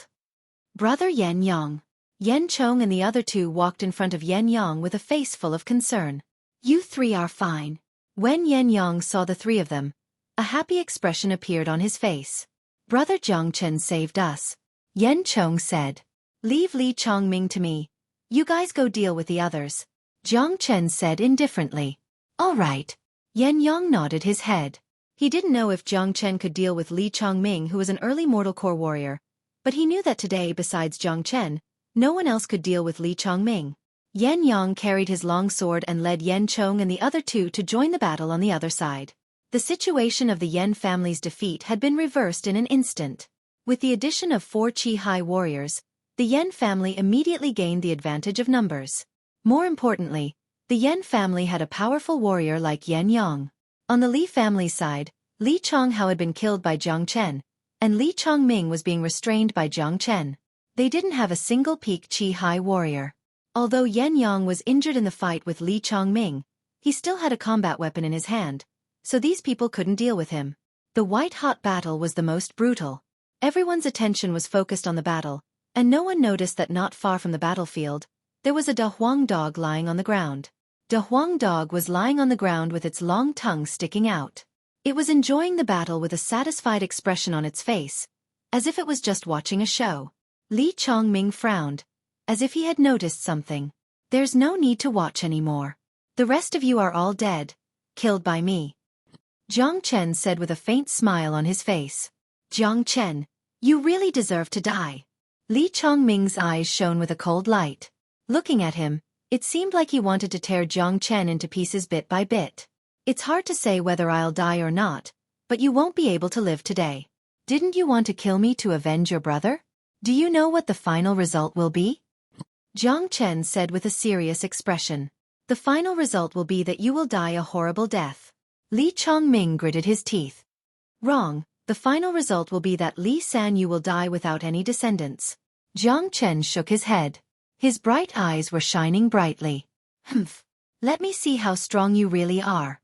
Brother Yan Yang. Yan Chong and the other two walked in front of Yan Yang with a face full of concern. You three are fine. When Yan Yang saw the three of them, a happy expression appeared on his face. Brother Jiang Chen saved us. Yan Chong said. Leave Li Chongming to me. You guys go deal with the others. Jiang Chen said indifferently. All right. Yan Yang nodded his head. He didn't know if Jiang Chen could deal with Li Chongming, who was an early mortal core warrior, but he knew that today besides Jiang Chen, no one else could deal with Li Chongming. Yan Yang carried his long sword and led Yan Chong and the other two to join the battle on the other side. The situation of the Yan family's defeat had been reversed in an instant. With the addition of 4 Qi-Hai warriors, the Yan family immediately gained the advantage of numbers. More importantly, the Yan family had a powerful warrior like Yan Yang. On the Li family's side, Li Chonghao had been killed by Jiang Chen, and Li Chongming was being restrained by Jiang Chen. They didn't have a single peak Qi-Hai warrior. Although Yan Yang was injured in the fight with Li Chongming, he still had a combat weapon in his hand, so these people couldn't deal with him. The white-hot battle was the most brutal. Everyone's attention was focused on the battle, and no one noticed that not far from the battlefield, there was a Da Huang dog lying on the ground. Da Huang dog was lying on the ground with its long tongue sticking out. It was enjoying the battle with a satisfied expression on its face, as if it was just watching a show. Li Chongming frowned, as if he had noticed something. There's no need to watch anymore. The rest of you are all dead, killed by me. Jiang Chen said with a faint smile on his face. Jiang Chen, you really deserve to die. Li Chongming's eyes shone with a cold light. Looking at him, it seemed like he wanted to tear Jiang Chen into pieces bit by bit. It's hard to say whether I'll die or not, but you won't be able to live today. Didn't you want to kill me to avenge your brother? Do you know what the final result will be? Jiang Chen said with a serious expression. The final result will be that you will die a horrible death. Li Chongming gritted his teeth. Wrong, the final result will be that Li San Yu will die without any descendants. Jiang Chen shook his head. His bright eyes were shining brightly. Humph. Let me see how strong you really are.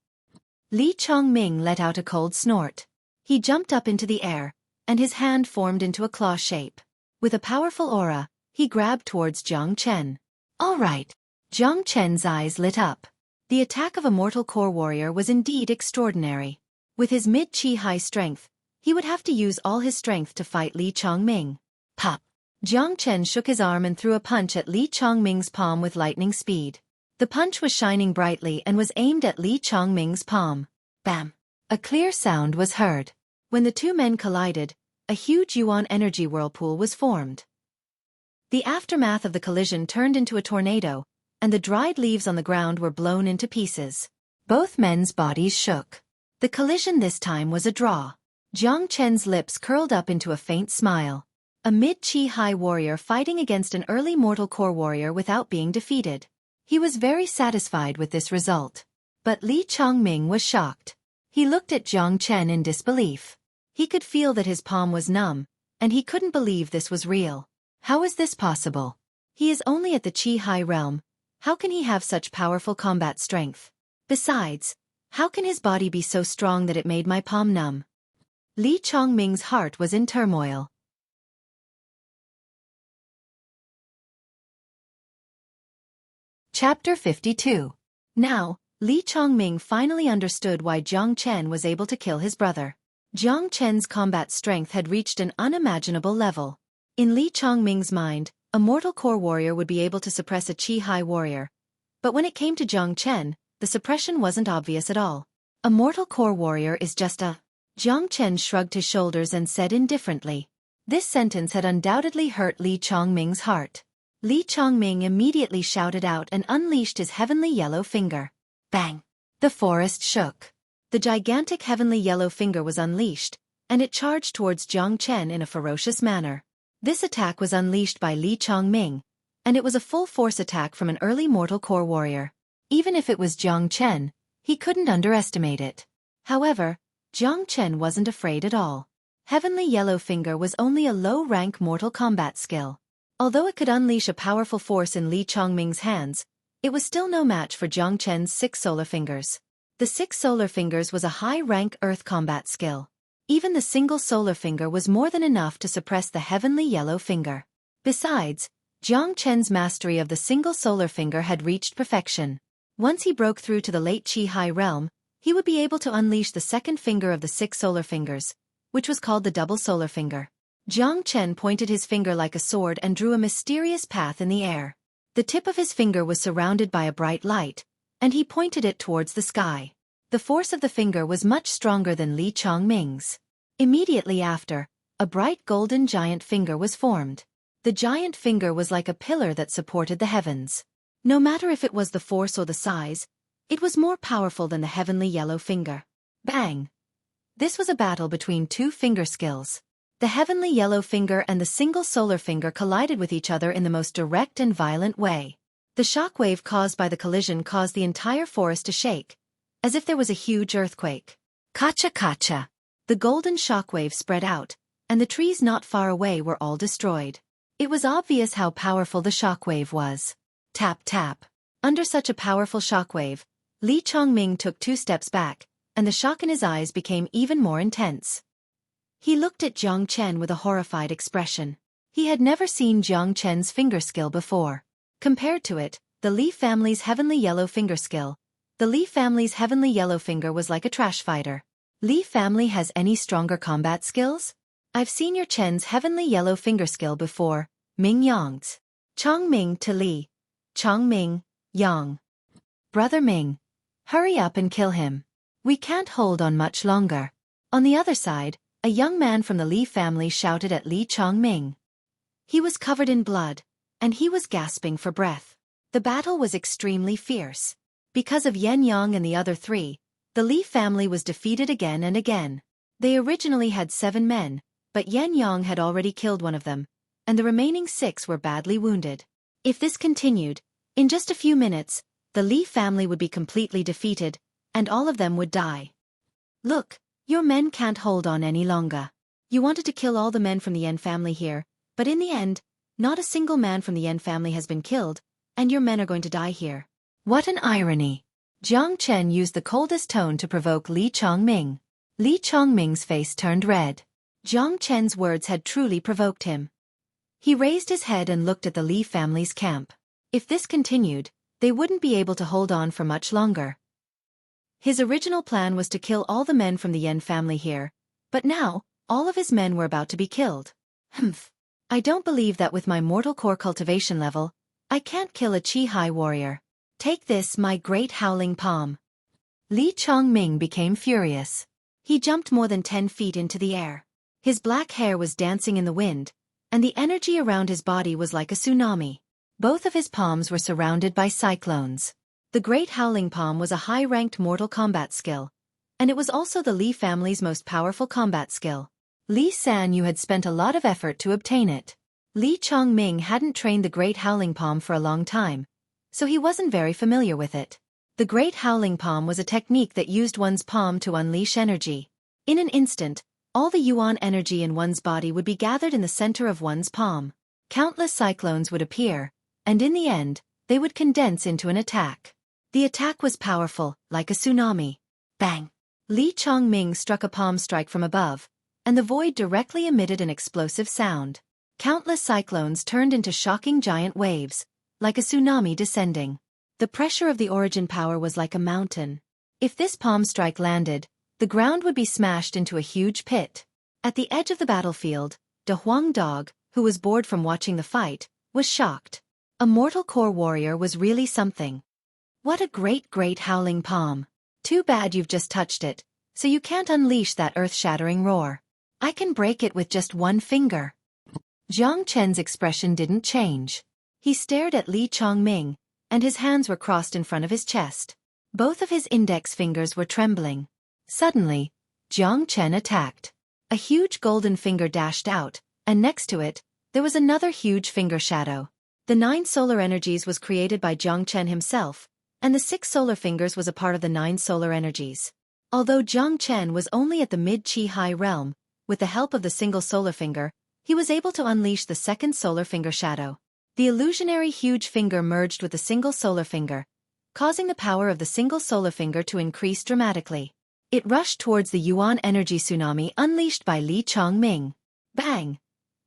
Li Chongming let out a cold snort. He jumped up into the air, and his hand formed into a claw shape. With a powerful aura, he grabbed towards Jiang Chen. All right. Jiang Chen's eyes lit up. The attack of a mortal core warrior was indeed extraordinary. With his mid-Qi-Hai strength, He would have to use all his strength to fight Li Chongming. Pop! Jiang Chen shook his arm and threw a punch at Li Chongming's palm with lightning speed. The punch was shining brightly and was aimed at Li Chongming's palm. Bam! A clear sound was heard. When the two men collided, a huge yuan energy whirlpool was formed. The aftermath of the collision turned into a tornado, and the dried leaves on the ground were blown into pieces. Both men's bodies shook. The collision this time was a draw. Jiang Chen's lips curled up into a faint smile. A mid-Qi high warrior fighting against an early mortal core warrior without being defeated. He was very satisfied with this result. But Li Chongming was shocked. He looked at Jiang Chen in disbelief. He could feel that his palm was numb, and he couldn't believe this was real. How is this possible? He is only at the Qi high realm. How can he have such powerful combat strength? Besides, how can his body be so strong that it made my palm numb? Li Chongming's heart was in turmoil. Chapter 52. Now, Li Chongming finally understood why Jiang Chen was able to kill his brother. Jiang Chen's combat strength had reached an unimaginable level. In Li Chongming's mind, a mortal core warrior would be able to suppress a Qi high warrior. But when it came to Jiang Chen, the suppression wasn't obvious at all. A mortal core warrior is just a... Jiang Chen shrugged his shoulders and said indifferently. This sentence had undoubtedly hurt Li Chongming's heart. Li Chongming immediately shouted out and unleashed his heavenly yellow finger. Bang! The forest shook. The gigantic heavenly yellow finger was unleashed, and it charged towards Jiang Chen in a ferocious manner. This attack was unleashed by Li Chongming, and it was a full-force attack from an early mortal core warrior. Even if it was Jiang Chen, he couldn't underestimate it. However, Jiang Chen wasn't afraid at all. Heavenly Yellow Finger was only a low-rank mortal combat skill. Although it could unleash a powerful force in Li Chongming's hands, it was still no match for Jiang Chen's 6 solar fingers. The 6 solar fingers was a high-rank earth combat skill. Even the single solar finger was more than enough to suppress the Heavenly Yellow Finger. Besides, Jiang Chen's mastery of the single solar finger had reached perfection. Once he broke through to the late Qi High realm, he would be able to unleash the second finger of the 6 solar fingers, which was called the double solar finger. Jiang Chen pointed his finger like a sword and drew a mysterious path in the air. The tip of his finger was surrounded by a bright light, and he pointed it towards the sky. The force of the finger was much stronger than Li Chongming's. Immediately after, a bright golden giant finger was formed. The giant finger was like a pillar that supported the heavens. No matter if it was the force or the size, it was more powerful than the heavenly yellow finger. Bang! This was a battle between 2 finger skills. The heavenly yellow finger and the single solar finger collided with each other in the most direct and violent way. The shockwave caused by the collision caused the entire forest to shake, as if there was a huge earthquake. Kacha-kacha! The golden shockwave spread out, and the trees not far away were all destroyed. It was obvious how powerful the shockwave was. Tap-tap. Under such a powerful shockwave, Li Chongming took 2 steps back, and the shock in his eyes became even more intense. He looked at Jiang Chen with a horrified expression. He had never seen Jiang Chen's finger skill before. Compared to it, the Li family's heavenly yellow finger skill, the Li family's heavenly yellow finger was like a trash fighter. Li family has any stronger combat skills? I've seen your Chen's heavenly yellow finger skill before, Ming Yang's. Chongming to Li. Chongming, Yang. Brother Ming. Hurry up and kill him. We can't hold on much longer. On the other side, a young man from the Li family shouted at Li Chongming. He was covered in blood, and he was gasping for breath. The battle was extremely fierce. Because of Yan Yang and the other 3, the Li family was defeated again and again. They originally had 7 men, but Yan Yang had already killed one of them, and the remaining 6 were badly wounded. If this continued, in just a few minutes, the Li family would be completely defeated, and all of them would die. Look, your men can't hold on any longer. You wanted to kill all the men from the Yan family here, but in the end, not a single man from the Yan family has been killed, and your men are going to die here. What an irony! Jiang Chen used the coldest tone to provoke Li Chongming. Li Chongming's face turned red. Jiang Chen's words had truly provoked him. He raised his head and looked at the Li family's camp. If this continued, they wouldn't be able to hold on for much longer. His original plan was to kill all the men from the Yan family here, but now, All of his men were about to be killed. Humph. I don't believe that with my mortal core cultivation level, I can't kill a Qi-Hai warrior. Take this, my great howling palm. Li Chongming became furious. He jumped more than 10 feet into the air. His black hair was dancing in the wind, and the energy around his body was like a tsunami. Both of his palms were surrounded by cyclones. The Great Howling Palm was a high-ranked mortal combat skill, and it was also the Li family's most powerful combat skill. Li San Yu had spent a lot of effort to obtain it. Li Chongming hadn't trained the Great Howling Palm for a long time, so he wasn't very familiar with it. The Great Howling Palm was a technique that used one's palm to unleash energy. In an instant, all the yuan energy in one's body would be gathered in the center of one's palm. Countless cyclones would appear, and in the end, they would condense into an attack. The attack was powerful, like a tsunami. Bang! Li Chongming struck a palm strike from above, and the void directly emitted an explosive sound. Countless cyclones turned into shocking giant waves, like a tsunami descending. The pressure of the origin power was like a mountain. If this palm strike landed, the ground would be smashed into a huge pit. At the edge of the battlefield, De Huang Dog, who was bored from watching the fight, was shocked. A mortal core warrior was really something. What a great howling palm. Too bad you've just touched it, so you can't unleash that earth-shattering roar. I can break it with just one finger. Jiang Chen's expression didn't change. He stared at Li Chongming, and his hands were crossed in front of his chest. Both of his index fingers were trembling. Suddenly, Jiang Chen attacked. A huge golden finger dashed out, and next to it, there was another huge finger shadow. The 9 solar energies was created by Jiang Chen himself, and the 6 solar fingers was a part of the 9 solar energies. Although Jiang Chen was only at the mid-Qi-Hai realm, with the help of the single solar finger, he was able to unleash the second solar finger shadow. The illusionary huge finger merged with the single solar finger, causing the power of the single solar finger to increase dramatically. It rushed towards the yuan energy tsunami unleashed by Li Chongming. Bang!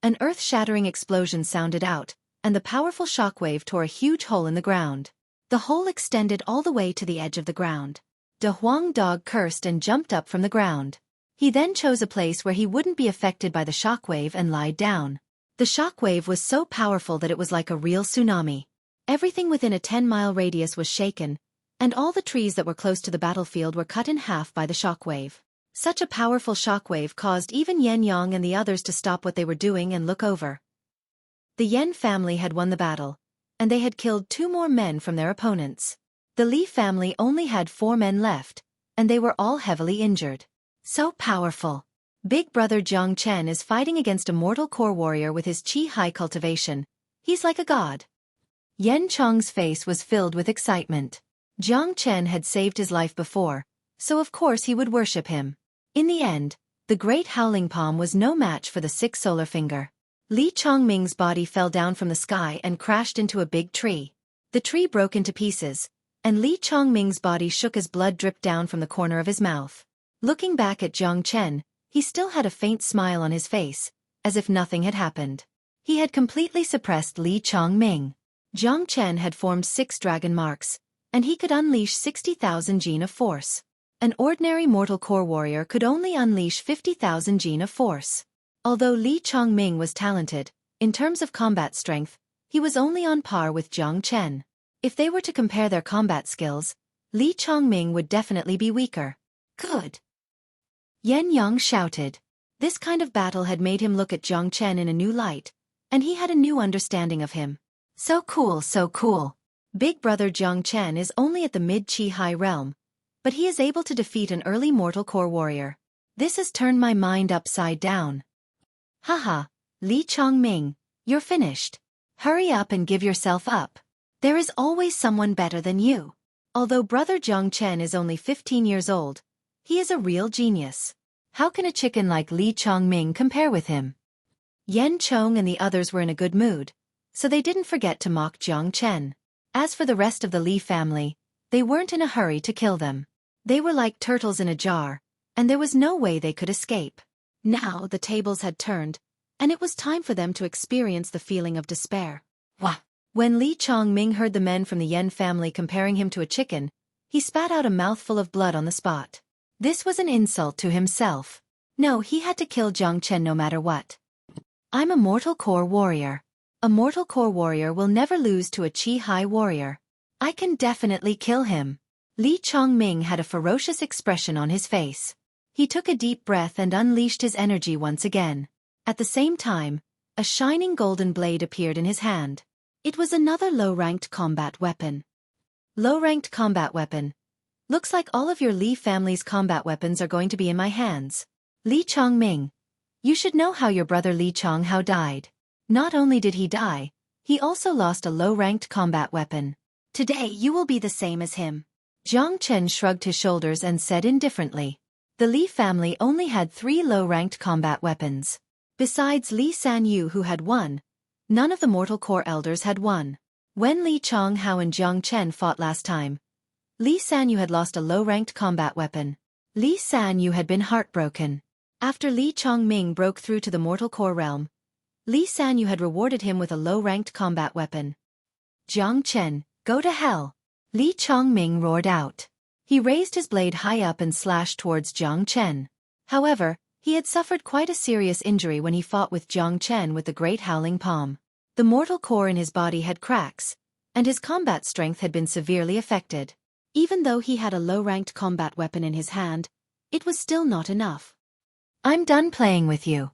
An earth-shattering explosion sounded out, and the powerful shockwave tore a huge hole in the ground. The hole extended all the way to the edge of the ground. De Huang Dog cursed and jumped up from the ground. He then chose a place where he wouldn't be affected by the shockwave and lied down. The shockwave was so powerful that it was like a real tsunami. Everything within a 10-mile radius was shaken, and all the trees that were close to the battlefield were cut in half by the shockwave. Such a powerful shockwave caused even Yan Yang and the others to stop what they were doing and look over. The Yan family had won the battle, and they had killed 2 more men from their opponents. The Li family only had 4 men left, and they were all heavily injured. So powerful. Big brother Jiang Chen is fighting against a mortal core warrior with his Qi-Hai cultivation. He's like a god. Yan Chong's face was filled with excitement. Jiang Chen had saved his life before, so of course he would worship him. In the end, the Great Howling Palm was no match for the 6 solar finger. Li Chongming's body fell down from the sky and crashed into a big tree. The tree broke into pieces, and Li Chongming's body shook as blood dripped down from the corner of his mouth. Looking back at Jiang Chen, he still had a faint smile on his face, as if nothing had happened. He had completely suppressed Li Chongming. Jiang Chen had formed 6 dragon marks, and he could unleash 60,000 gene of force. An ordinary mortal core warrior could only unleash 50,000 gene of force. Although Li Chongming was talented, in terms of combat strength, he was only on par with Jiang Chen. If they were to compare their combat skills, Li Chongming would definitely be weaker. Good! Yan Yang shouted. This kind of battle had made him look at Jiang Chen in a new light, and he had a new understanding of him. So cool, so cool. Big brother Jiang Chen is only at the mid-Qi-Hai realm, but he is able to defeat an early mortal core warrior. This has turned my mind upside down. Haha, Li Chongming, you're finished. Hurry up and give yourself up. There is always someone better than you. Although brother Jiang Chen is only 15 years old, he is a real genius. How can a chicken like Li Chongming compare with him? Yan Chong and the others were in a good mood, so they didn't forget to mock Jiang Chen. As for the rest of the Li family, they weren't in a hurry to kill them. They were like turtles in a jar, and there was no way they could escape. Now the tables had turned, and it was time for them to experience the feeling of despair. Wah! When Li Chongming heard the men from the Yan family comparing him to a chicken, he spat out a mouthful of blood on the spot. This was an insult to himself. No, he had to kill Jiang Chen no matter what. I'm a mortal core warrior. A mortal core warrior will never lose to a Qi High warrior. I can definitely kill him. Li Chongming had a ferocious expression on his face. He took a deep breath and unleashed his energy once again. At the same time, a shining golden blade appeared in his hand. It was another low-ranked combat weapon. Low-ranked combat weapon. Looks like all of your Li family's combat weapons are going to be in my hands. Li Chongming. You should know how your brother Li Chonghao died. Not only did he die, he also lost a low-ranked combat weapon. Today you will be the same as him. Jiang Chen shrugged his shoulders and said indifferently. The Li family only had 3 low-ranked combat weapons. Besides Li Sanyu who had 1, none of the mortal core elders had 1. When Li Chonghao and Jiang Chen fought last time, Li Sanyu had lost a low-ranked combat weapon. Li Sanyu had been heartbroken. After Li Chongming broke through to the mortal core realm, Li Sanyu had rewarded him with a low-ranked combat weapon. Jiang Chen, go to hell! Li Chongming roared out. He raised his blade high up and slashed towards Jiang Chen. However, he had suffered quite a serious injury when he fought with Jiang Chen with the great howling palm. The mortal core in his body had cracks, and his combat strength had been severely affected. Even though he had a low-ranked combat weapon in his hand, it was still not enough. I'm done playing with you.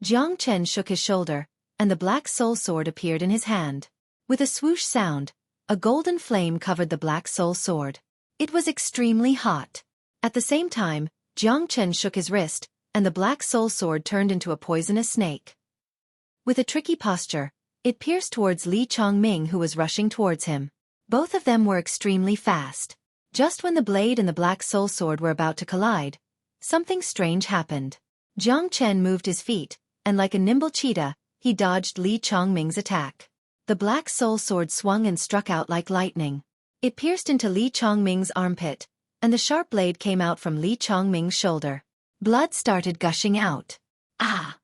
Jiang Chen shook his shoulder, and the black soul sword appeared in his hand. With a swoosh sound, a golden flame covered the black soul sword. It was extremely hot. At the same time, Jiang Chen shook his wrist, and the black soul sword turned into a poisonous snake. With a tricky posture, it pierced towards Li Chongming who was rushing towards him. Both of them were extremely fast. Just when the blade and the black soul sword were about to collide, something strange happened. Jiang Chen moved his feet, and like a nimble cheetah, he dodged Li Chongming's attack. The black soul sword swung and struck out like lightning. It pierced into Li Chongming's armpit, and the sharp blade came out from Li Chongming's shoulder. Blood started gushing out. Ah!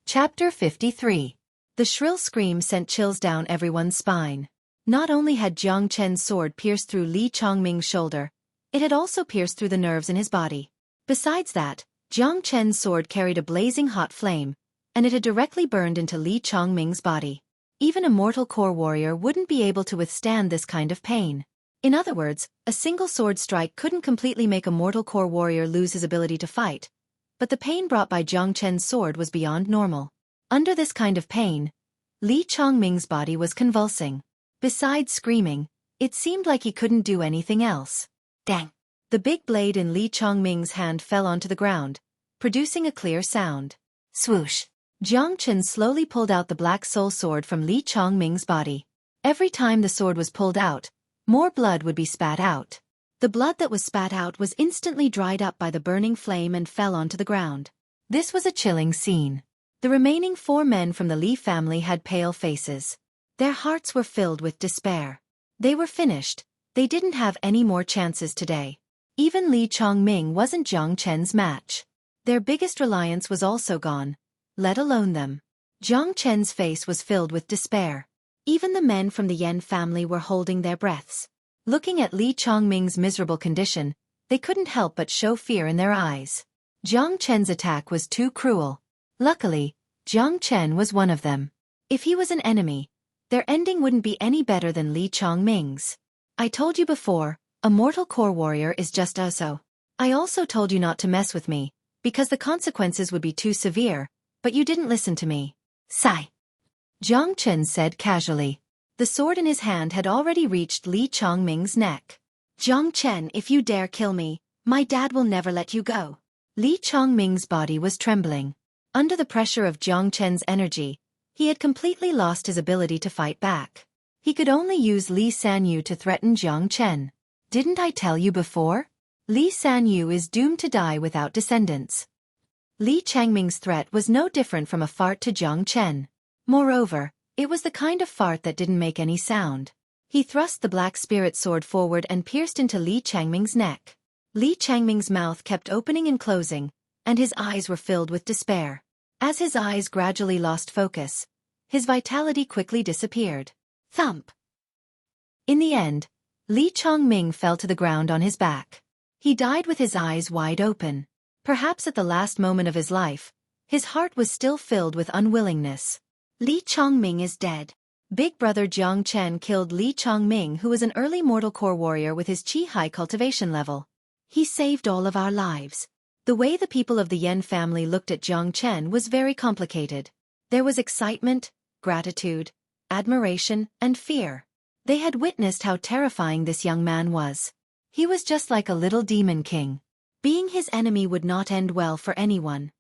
Chapter 53. The shrill scream sent chills down everyone's spine. Not only had Jiang Chen's sword pierced through Li Chongming's shoulder, it had also pierced through the nerves in his body. Besides that, Jiang Chen's sword carried a blazing hot flame, and it had directly burned into Li Chongming's body. Even a mortal core warrior wouldn't be able to withstand this kind of pain. In other words, a single sword strike couldn't completely make a mortal core warrior lose his ability to fight, but the pain brought by Jiang Chen's sword was beyond normal. Under this kind of pain, Li Chongming's body was convulsing. Besides screaming, it seemed like he couldn't do anything else. Dang! The big blade in Li Chongming's hand fell onto the ground, producing a clear sound. Swoosh! Jiang Chen slowly pulled out the black soul sword from Li Chongming's body. Every time the sword was pulled out, more blood would be spat out. The blood that was spat out was instantly dried up by the burning flame and fell onto the ground. This was a chilling scene. The remaining 4 men from the Li family had pale faces. Their hearts were filled with despair. They were finished. They didn't have any more chances today. Even Li Chongming wasn't Jiang Chen's match. Their biggest reliance was also gone, let alone them. Jiang Chen's face was filled with despair. Even the men from the Yan family were holding their breaths. Looking at Li Chongming's miserable condition, they couldn't help but show fear in their eyes. Jiang Chen's attack was too cruel. Luckily, Jiang Chen was one of them. If he was an enemy, their ending wouldn't be any better than Li Chongming's. I told you before, a mortal core warrior is just so. I also told you not to mess with me, because the consequences would be too severe, but you didn't listen to me. Sigh. Jiang Chen said casually. The sword in his hand had already reached Li Chongming's neck. Jiang Chen, if you dare kill me, my dad will never let you go. Li Chongming's body was trembling. Under the pressure of Jiang Chen's energy, he had completely lost his ability to fight back. He could only use Li Sanyu to threaten Jiang Chen. Didn't I tell you before? Li Sanyu is doomed to die without descendants. Li Changming's threat was no different from a fart to Jiang Chen. Moreover, it was the kind of fart that didn't make any sound. He thrust the black spirit sword forward and pierced into Li Changming's neck. Li Changming's mouth kept opening and closing, and his eyes were filled with despair. As his eyes gradually lost focus, his vitality quickly disappeared. Thump! In the end, Li Chongming fell to the ground on his back. He died with his eyes wide open. Perhaps at the last moment of his life, his heart was still filled with unwillingness. Li Chongming is dead. Big brother Jiang Chen killed Li Chongming, who was an early mortal core warrior with his qi high cultivation level. He saved all of our lives. The way the people of the Yen family looked at Jiang Chen was very complicated. There was excitement, gratitude, admiration, and fear. They had witnessed how terrifying this young man was. He was just like a little demon king. Being his enemy would not end well for anyone.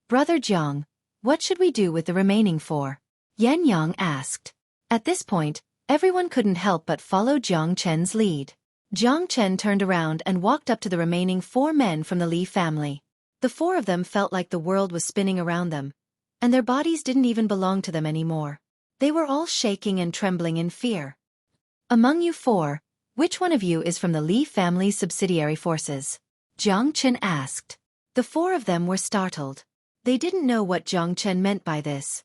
Brother Jiang, what should we do with the remaining 4? Yan Yang asked. At this point, everyone couldn't help but follow Jiang Chen's lead. Jiang Chen turned around and walked up to the remaining 4 men from the Li family. The 4 of them felt like the world was spinning around them, and their bodies didn't even belong to them anymore. They were all shaking and trembling in fear. Among you 4, which one of you is from the Li family's subsidiary forces? Jiang Chen asked. The 4 of them were startled. They didn't know what Jiang Chen meant by this.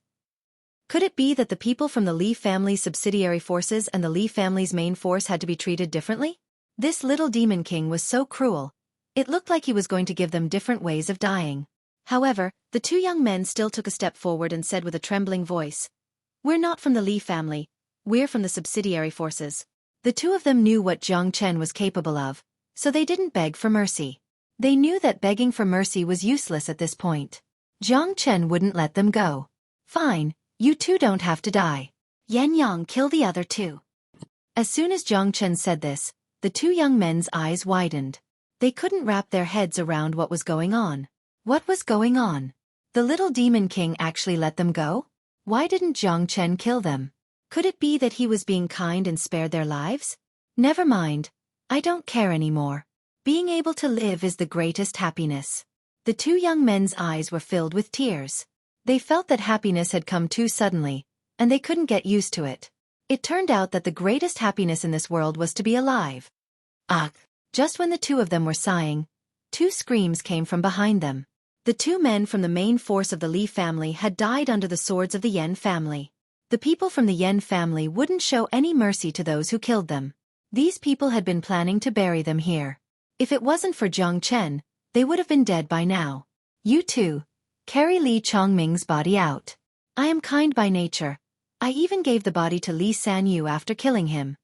Could it be that the people from the Li family's subsidiary forces and the Li family's main force had to be treated differently? This little demon king was so cruel. It looked like he was going to give them different ways of dying. However, the 2 young men still took a step forward and said with a trembling voice, "We're not from the Li family. We're from the subsidiary forces." The 2 of them knew what Jiang Chen was capable of, so they didn't beg for mercy. They knew that begging for mercy was useless at this point. Jiang Chen wouldn't let them go. "Fine, you 2 don't have to die. Yan Yang, kill the other 2. As soon as Jiang Chen said this, the 2 young men's eyes widened. They couldn't wrap their heads around what was going on. What was going on? The little demon king actually let them go? Why didn't Jiang Chen kill them? Could it be that he was being kind and spared their lives? Never mind. I don't care anymore. Being able to live is the greatest happiness. The 2 young men's eyes were filled with tears. They felt that happiness had come too suddenly, and they couldn't get used to it. It turned out that the greatest happiness in this world was to be alive. Ah! Just when the 2 of them were sighing, 2 screams came from behind them. The 2 men from the main force of the Li family had died under the swords of the Yen family. The people from the Yen family wouldn't show any mercy to those who killed them. These people had been planning to bury them here. If it wasn't for Jiang Chen, they would have been dead by now. You 2, carry Li Chongming's body out. I am kind by nature. I even gave the body to Li Sanyu after killing him.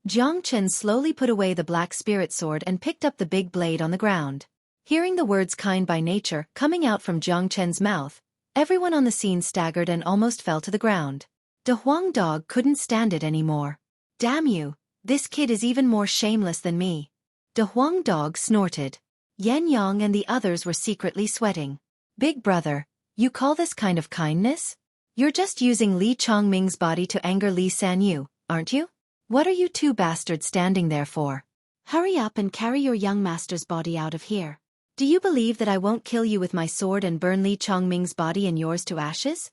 Jiang Chen slowly put away the black spirit sword and picked up the big blade on the ground. Hearing the words kind by nature coming out from Jiang Chen's mouth, everyone on the scene staggered and almost fell to the ground. De Huang Dog couldn't stand it anymore. Damn you, this kid is even more shameless than me. De Huang Dog snorted. Yan Yang and the others were secretly sweating. Big brother, you call this kind of kindness? You're just using Li Chongming's body to anger Li Sanyu, aren't you? What are you 2 bastards standing there for? Hurry up and carry your young master's body out of here. Do you believe that I won't kill you with my sword and burn Li Chongming's body and yours to ashes?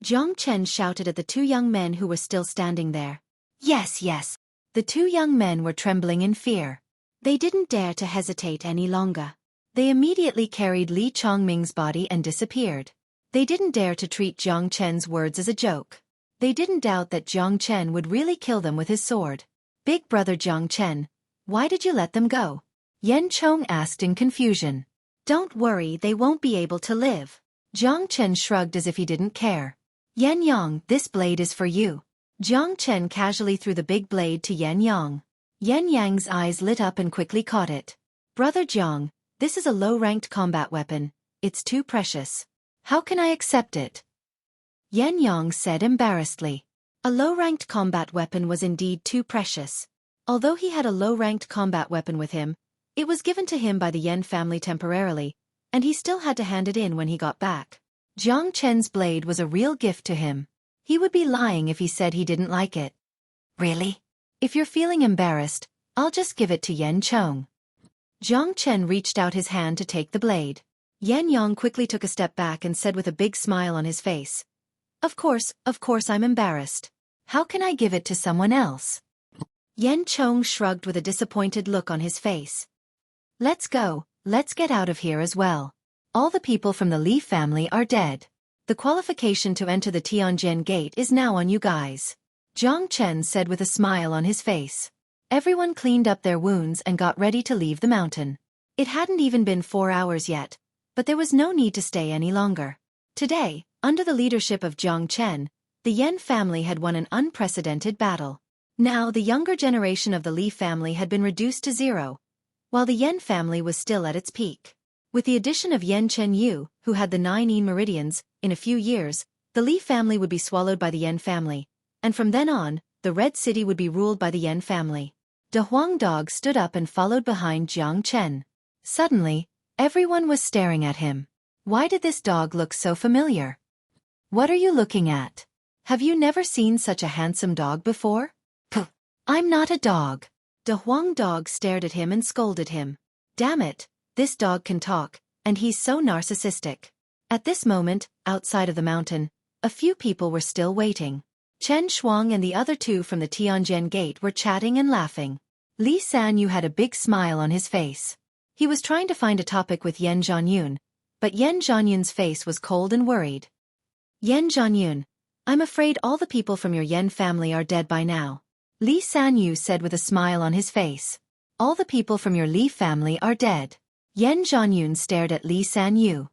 Jiang Chen shouted at the 2 young men who were still standing there. Yes, yes. The 2 young men were trembling in fear. They didn't dare to hesitate any longer. They immediately carried Li Chongming's body and disappeared. They didn't dare to treat Jiang Chen's words as a joke. They didn't doubt that Jiang Chen would really kill them with his sword. Big brother Jiang Chen, why did you let them go? Yan Chong asked in confusion. Don't worry, they won't be able to live. Jiang Chen shrugged as if he didn't care. Yan Yang, this blade is for you. Jiang Chen casually threw the big blade to Yan Yang. Yan Yang's eyes lit up and quickly caught it. Brother Jiang, this is a low-ranked combat weapon. It's too precious. How can I accept it? Yan Yang said embarrassedly. A low-ranked combat weapon was indeed too precious. Although he had a low-ranked combat weapon with him, it was given to him by the Yen family temporarily, and he still had to hand it in when he got back. Jiang Chen's blade was a real gift to him. He would be lying if he said he didn't like it. Really? If you're feeling embarrassed, I'll just give it to Yan Chong. Jiang Chen reached out his hand to take the blade. Yan Yang quickly took a step back and said with a big smile on his face, Of course, I'm embarrassed. How can I give it to someone else? Yan Chong shrugged with a disappointed look on his face. Let's go, let's get out of here as well. All the people from the Li family are dead. The qualification to enter the Tianjin gate is now on you guys. Jiang Chen said with a smile on his face. Everyone cleaned up their wounds and got ready to leave the mountain. It hadn't even been 4 hours yet, but there was no need to stay any longer. Today, under the leadership of Jiang Chen, the Yan family had won an unprecedented battle. Now the younger generation of the Li family had been reduced to 0, while the Yan family was still at its peak. With the addition of Yan Chen Yu, who had the 9 yin meridians, in a few years, the Li family would be swallowed by the Yan family, and from then on, the Red City would be ruled by the Yan family. De Huang Dog stood up and followed behind Jiang Chen. Suddenly, everyone was staring at him. Why did this dog look so familiar? What are you looking at? Have you never seen such a handsome dog before? Puh! I'm not a dog. De Huang Dog stared at him and scolded him. Damn it, this dog can talk, and he's so narcissistic. At this moment, outside of the mountain, a few people were still waiting. Chen Shuang and the other 2 from the Tianjin gate were chatting and laughing. Li Sanyu had a big smile on his face. He was trying to find a topic with Yan Zhanyun, but Yan Zhanyun's face was cold and worried. Yan Zhanyun, I'm afraid all the people from your Yan family are dead by now. Li Sanyu said with a smile on his face. All the people from your Li family are dead. Yan Zhanyun stared at Li Sanyu.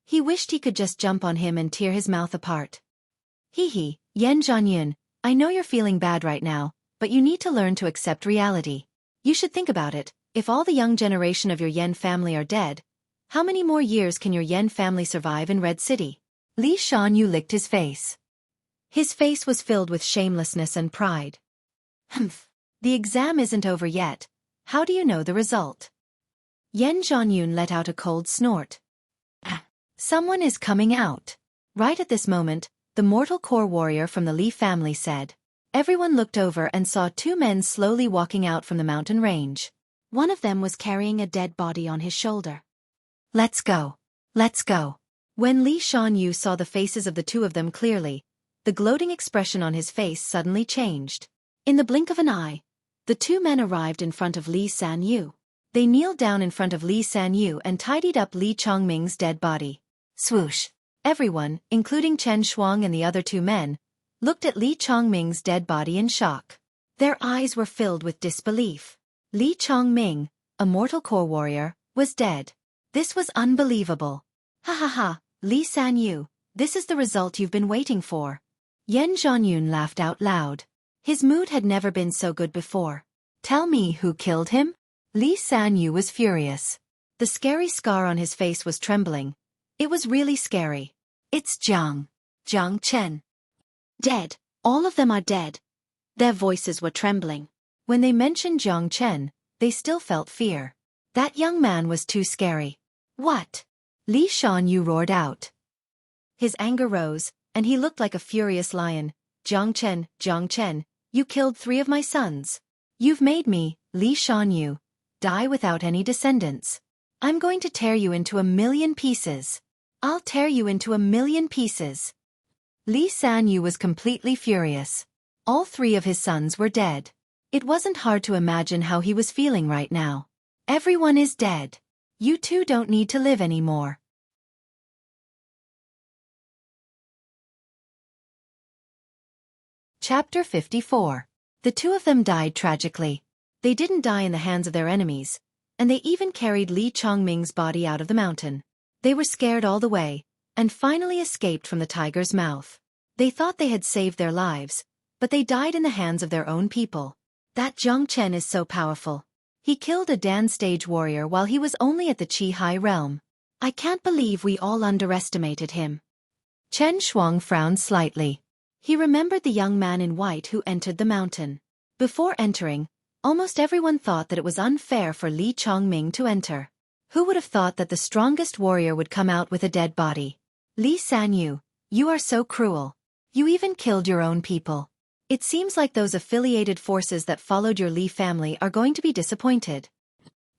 He wished he could just jump on him and tear his mouth apart. Hee, Yan Zhanyun, I know you're feeling bad right now, but you need to learn to accept reality. You should think about it. If all the young generation of your Yan family are dead, how many more years can your Yan family survive in Red City? Li Shanyu licked his face. His face was filled with shamelessness and pride. Humph. The exam isn't over yet. How do you know the result? Yan Zhanyun let out a cold snort. Someone is coming out. Right at this moment, the mortal core warrior from the Li family said. Everyone looked over and saw 2 men slowly walking out from the mountain range. One of them was carrying a dead body on his shoulder. Let's go. Let's go. When Li Shanyu saw the faces of the 2 of them clearly, the gloating expression on his face suddenly changed. In the blink of an eye, the 2 men arrived in front of Li Sanyu. They kneeled down in front of Li Sanyu and tidied up Li Chongming's dead body. Swoosh. Everyone, including Chen Shuang and the other 2 men, looked at Li Chongming's dead body in shock. Their eyes were filled with disbelief. Li Chongming, a mortal core warrior, was dead. This was unbelievable. Ha ha ha, Li Sanyu, this is the result you've been waiting for. Yan Zhanyun laughed out loud. His mood had never been so good before. Tell me who killed him? Li Sanyu was furious. The scary scar on his face was trembling. It was really scary. It's Jiang Chen. Dead. All of them are dead. Their voices were trembling. When they mentioned Jiang Chen, they still felt fear. That young man was too scary. What? Li Shanyu roared out. His anger rose, and he looked like a furious lion. Jiang Chen, you killed 3 of my sons. You've made me, Li Shanyu, die without any descendants. I'm going to tear you into 1,000,000 pieces. I'll tear you into 1,000,000 pieces. Li Sanyu was completely furious. All 3 of his sons were dead. It wasn't hard to imagine how he was feeling right now. Everyone is dead. You 2 don't need to live anymore. Chapter 54. The 2 of them died tragically. They didn't die in the hands of their enemies, and they even carried Li Chongming's body out of the mountain. They were scared all the way, and finally escaped from the tiger's mouth. They thought they had saved their lives, but they died in the hands of their own people. That Jiang Chen is so powerful. He killed a Dan stage warrior while he was only at the Qi High realm. I can't believe we all underestimated him. Chen Shuang frowned slightly. He remembered the young man in white who entered the mountain. Before entering, almost everyone thought that it was unfair for Li Chongming to enter. Who would have thought that the strongest warrior would come out with a dead body? Li Sanyu, you are so cruel. You even killed your own people. It seems like those affiliated forces that followed your Li family are going to be disappointed.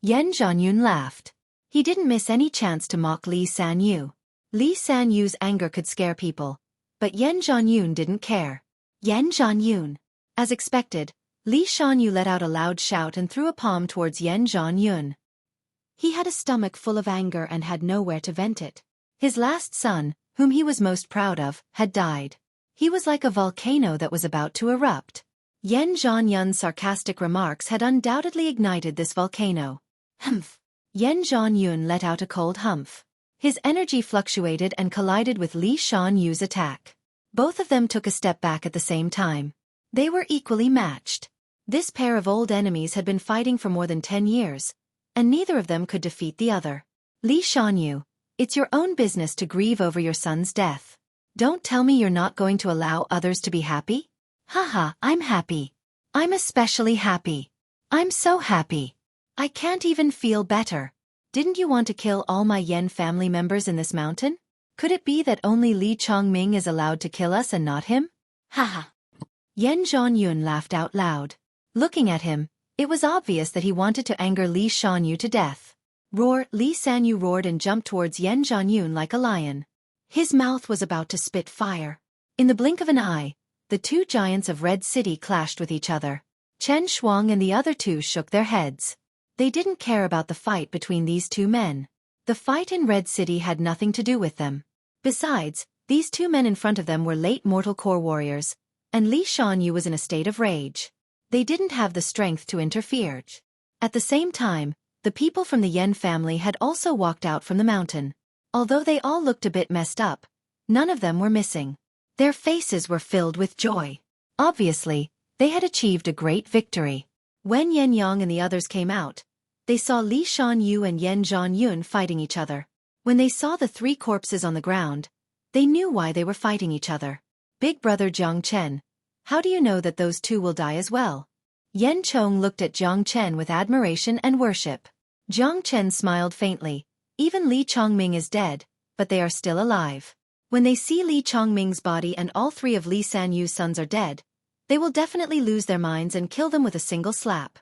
Yan Zhanyun laughed. He didn't miss any chance to mock Li Sanyu. Li Sanyu's anger could scare people, but Yan Zhanyun didn't care. Yan Zhanyun. As expected, Li Shanyu let out a loud shout and threw a palm towards Yan Zhanyun. He had a stomach full of anger and had nowhere to vent it. His last son, whom he was most proud of, had died. He was like a volcano that was about to erupt. Yan Zhanyun's sarcastic remarks had undoubtedly ignited this volcano. Humph. Yan Zhanyun let out a cold humph. His energy fluctuated and collided with Li Shanyu's attack. Both of them took a step back at the same time. They were equally matched. This pair of old enemies had been fighting for more than 10 years, and neither of them could defeat the other. Li Shanyu, it's your own business to grieve over your son's death. Don't tell me you're not going to allow others to be happy? Haha, I'm happy. I'm especially happy. I'm so happy. I can't even feel better. Didn't you want to kill all my Yan family members in this mountain? Could it be that only Li Chongming is allowed to kill us and not him? Haha. Yan Zhanyun laughed out loud. Looking at him, it was obvious that he wanted to anger Li Shanyu to death. Roar! Li Sanyu roared and jumped towards Yan Zhanyun like a lion. His mouth was about to spit fire. In the blink of an eye, the two giants of Red City clashed with each other. Chen Shuang and the other two shook their heads. They didn't care about the fight between these two men. The fight in Red City had nothing to do with them. Besides, these two men in front of them were late mortal core warriors, and Li Shanyu was in a state of rage. They didn't have the strength to interfere. At the same time, the people from the Yan family had also walked out from the mountain. Although they all looked a bit messed up, none of them were missing. Their faces were filled with joy. Obviously, they had achieved a great victory. When Yan Yang and the others came out, they saw Li Shanyu and Yan Zhanyun fighting each other. When they saw the three corpses on the ground, they knew why they were fighting each other. Big brother Jiang Chen, how do you know that those two will die as well? Yan Chong looked at Jiang Chen with admiration and worship. Jiang Chen smiled faintly. Even Li Chongming is dead, but they are still alive. When they see Li Chongming's body and all three of Li Sanyu's sons are dead, they will definitely lose their minds and kill them with a single slap.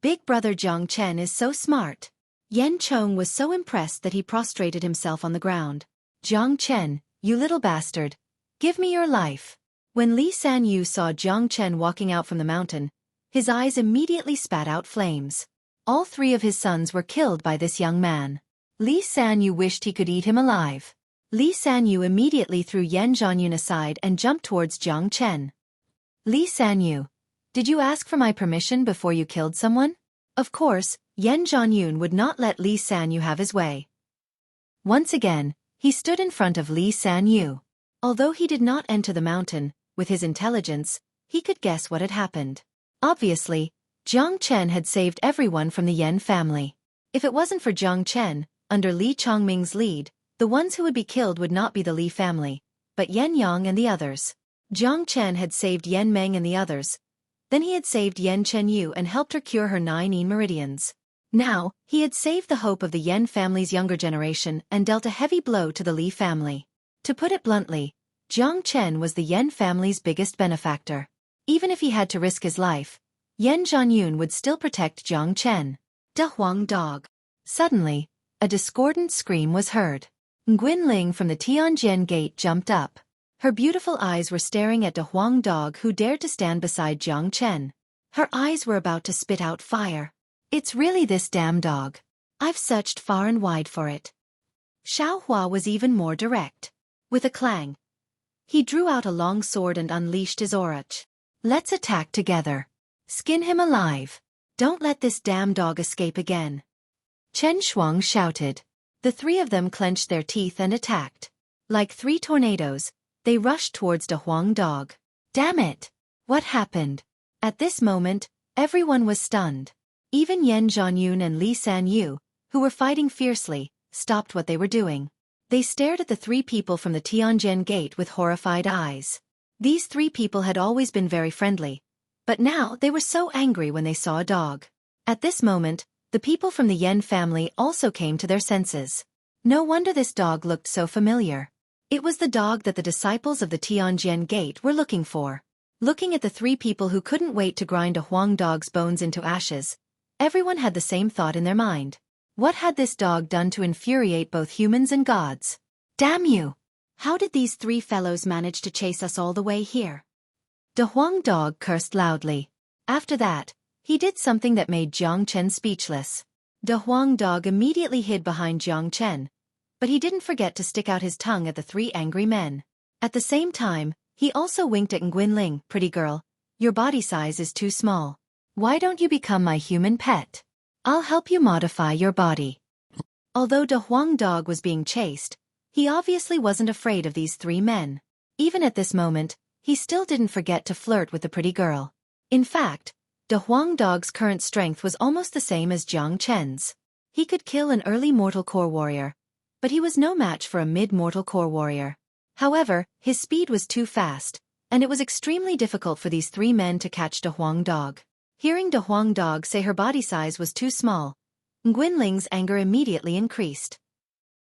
Big brother Jiang Chen is so smart. Yan Chong was so impressed that he prostrated himself on the ground. Jiang Chen, you little bastard. Give me your life. When Li Sanyu saw Jiang Chen walking out from the mountain, his eyes immediately spat out flames. All three of his sons were killed by this young man. Li Sanyu wished he could eat him alive. Li Sanyu immediately threw Yan Zhanyun aside and jumped towards Jiang Chen. Li Sanyu, did you ask for my permission before you killed someone? Of course, Yan Zhanyun would not let Li Sanyu have his way. Once again, he stood in front of Li Sanyu. Although he did not enter the mountain, with his intelligence, he could guess what had happened. Obviously, Jiang Chen had saved everyone from the Yan family. If it wasn't for Jiang Chen, under Li Chongming's lead, the ones who would be killed would not be the Li family, but Yan Yang and the others. Jiang Chen had saved Yan Meng and the others. Then he had saved Yan Chenyu and helped her cure her 9 meridians. Now, he had saved the hope of the Yan family's younger generation and dealt a heavy blow to the Li family. To put it bluntly, Jiang Chen was the Yan family's biggest benefactor. Even if he had to risk his life, Yan Zhanyun would still protect Jiang Chen. Da Huang dog. Suddenly, a discordant scream was heard. Nguyen Ling from the Tianjian gate jumped up. Her beautiful eyes were staring at Da Huang dog who dared to stand beside Jiang Chen. Her eyes were about to spit out fire. It's really this damn dog. I've searched far and wide for it. Xiao Hua was even more direct. With a clang, he drew out a long sword and unleashed his aura. Let's attack together. Skin him alive. Don't let this damn dog escape again. Chen Shuang shouted. The three of them clenched their teeth and attacked. Like 3 tornadoes, they rushed towards Da Huang dog. Damn it! What happened? At this moment, everyone was stunned. Even Yan Zhanyun and Li Sanyu, who were fighting fiercely, stopped what they were doing. They stared at the 3 people from the Tianjian gate with horrified eyes. These 3 people had always been very friendly, but now they were so angry when they saw a dog. At this moment, the people from the Yan family also came to their senses. No wonder this dog looked so familiar. It was the dog that the disciples of the Tianjian gate were looking for. Looking at the 3 people who couldn't wait to grind a Huang dog's bones into ashes, everyone had the same thought in their mind. What had this dog done to infuriate both humans and gods? Damn you! How did these 3 fellows manage to chase us all the way here? Da Huang dog cursed loudly. After that, he did something that made Jiang Chen speechless. Da Huang dog immediately hid behind Jiang Chen, but he didn't forget to stick out his tongue at the 3 angry men. At the same time, he also winked at Nguyen Ling. Pretty girl, Your body size is too small. Why don't you become my human pet? I'll help you modify your body. Although De Huang Dog was being chased, he obviously wasn't afraid of these three men. Even at this moment, he still didn't forget to flirt with the pretty girl. In fact, De Huang Dog's current strength was almost the same as Jiang Chen's. He could kill an early mortal core warrior, but he was no match for a mid-mortal core warrior. However, his speed was too fast, and it was extremely difficult for these three men to catch De Huang Dog. Hearing De Huang Dog say her body size was too small, Nguyenling's anger immediately increased.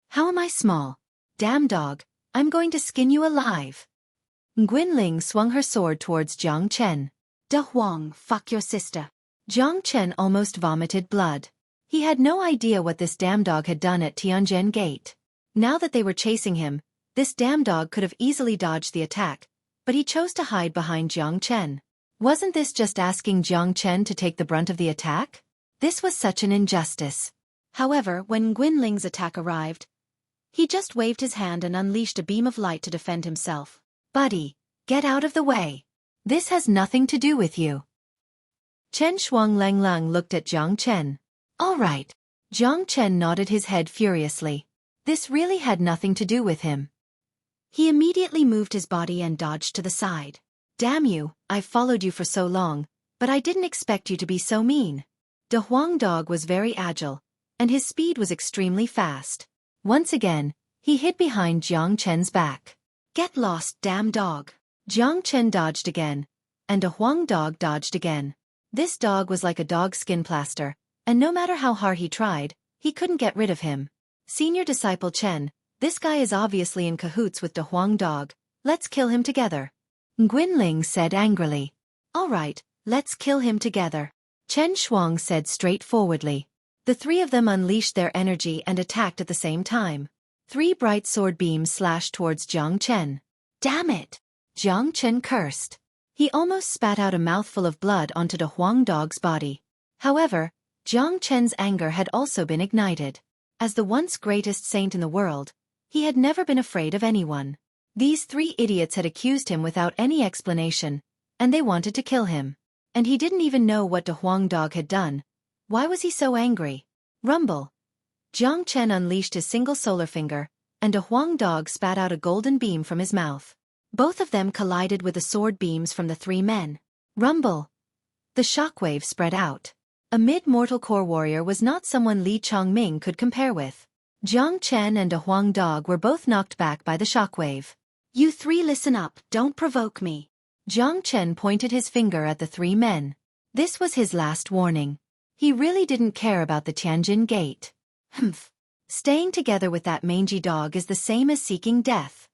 How am I small? Damn dog, I'm going to skin you alive. Nguyenling swung her sword towards Jiang Chen. De Huang, fuck your sister. Jiang Chen almost vomited blood. He had no idea what this damn dog had done at Tianjin Gate. Now that they were chasing him, this damn dog could have easily dodged the attack, but he chose to hide behind Jiang Chen. Wasn't this just asking Jiang Chen to take the brunt of the attack? This was such an injustice. However, when Nguyenling's attack arrived, he just waved his hand and unleashed a beam of light to defend himself. Buddy, get out of the way. This has nothing to do with you. Chen Shuanglangleng looked at Jiang Chen. All right. Jiang Chen nodded his head furiously. This really had nothing to do with him. He immediately moved his body and dodged to the side. Damn you, I've followed you for so long, but I didn't expect you to be so mean. De Huang Dog was very agile, and his speed was extremely fast. Once again, he hid behind Jiang Chen's back. Get lost, damn dog. Jiang Chen dodged again, and De Huang Dog dodged again. This dog was like a dog skin plaster, and no matter how hard he tried, he couldn't get rid of him. Senior disciple Chen, this guy is obviously in cahoots with De Huang Dog. Let's kill him together. Nguyenling said angrily. All right, let's kill him together. Chen Shuang said straightforwardly. The three of them unleashed their energy and attacked at the same time. 3 bright sword beams slashed towards Jiang Chen. Damn it! Jiang Chen cursed. He almost spat out a mouthful of blood onto De Huang Dog's body. However, Jiang Chen's anger had also been ignited. As the once greatest saint in the world, he had never been afraid of anyone. These 3 idiots had accused him without any explanation, and they wanted to kill him. And he didn't even know what De Huang Dog had done. Why was he so angry? Rumble. Jiang Chen unleashed his single solar finger, and De Huang Dog spat out a golden beam from his mouth. Both of them collided with the sword beams from the 3 men. Rumble. The shockwave spread out. A mid-mortal core warrior was not someone Li Chongming could compare with. Jiang Chen and De Huang Dog were both knocked back by the shockwave. You 3 listen up, don't provoke me. Jiang Chen pointed his finger at the 3 men. This was his last warning. He really didn't care about the Tianjin Gate. Humph. Staying together with that mangy dog is the same as seeking death.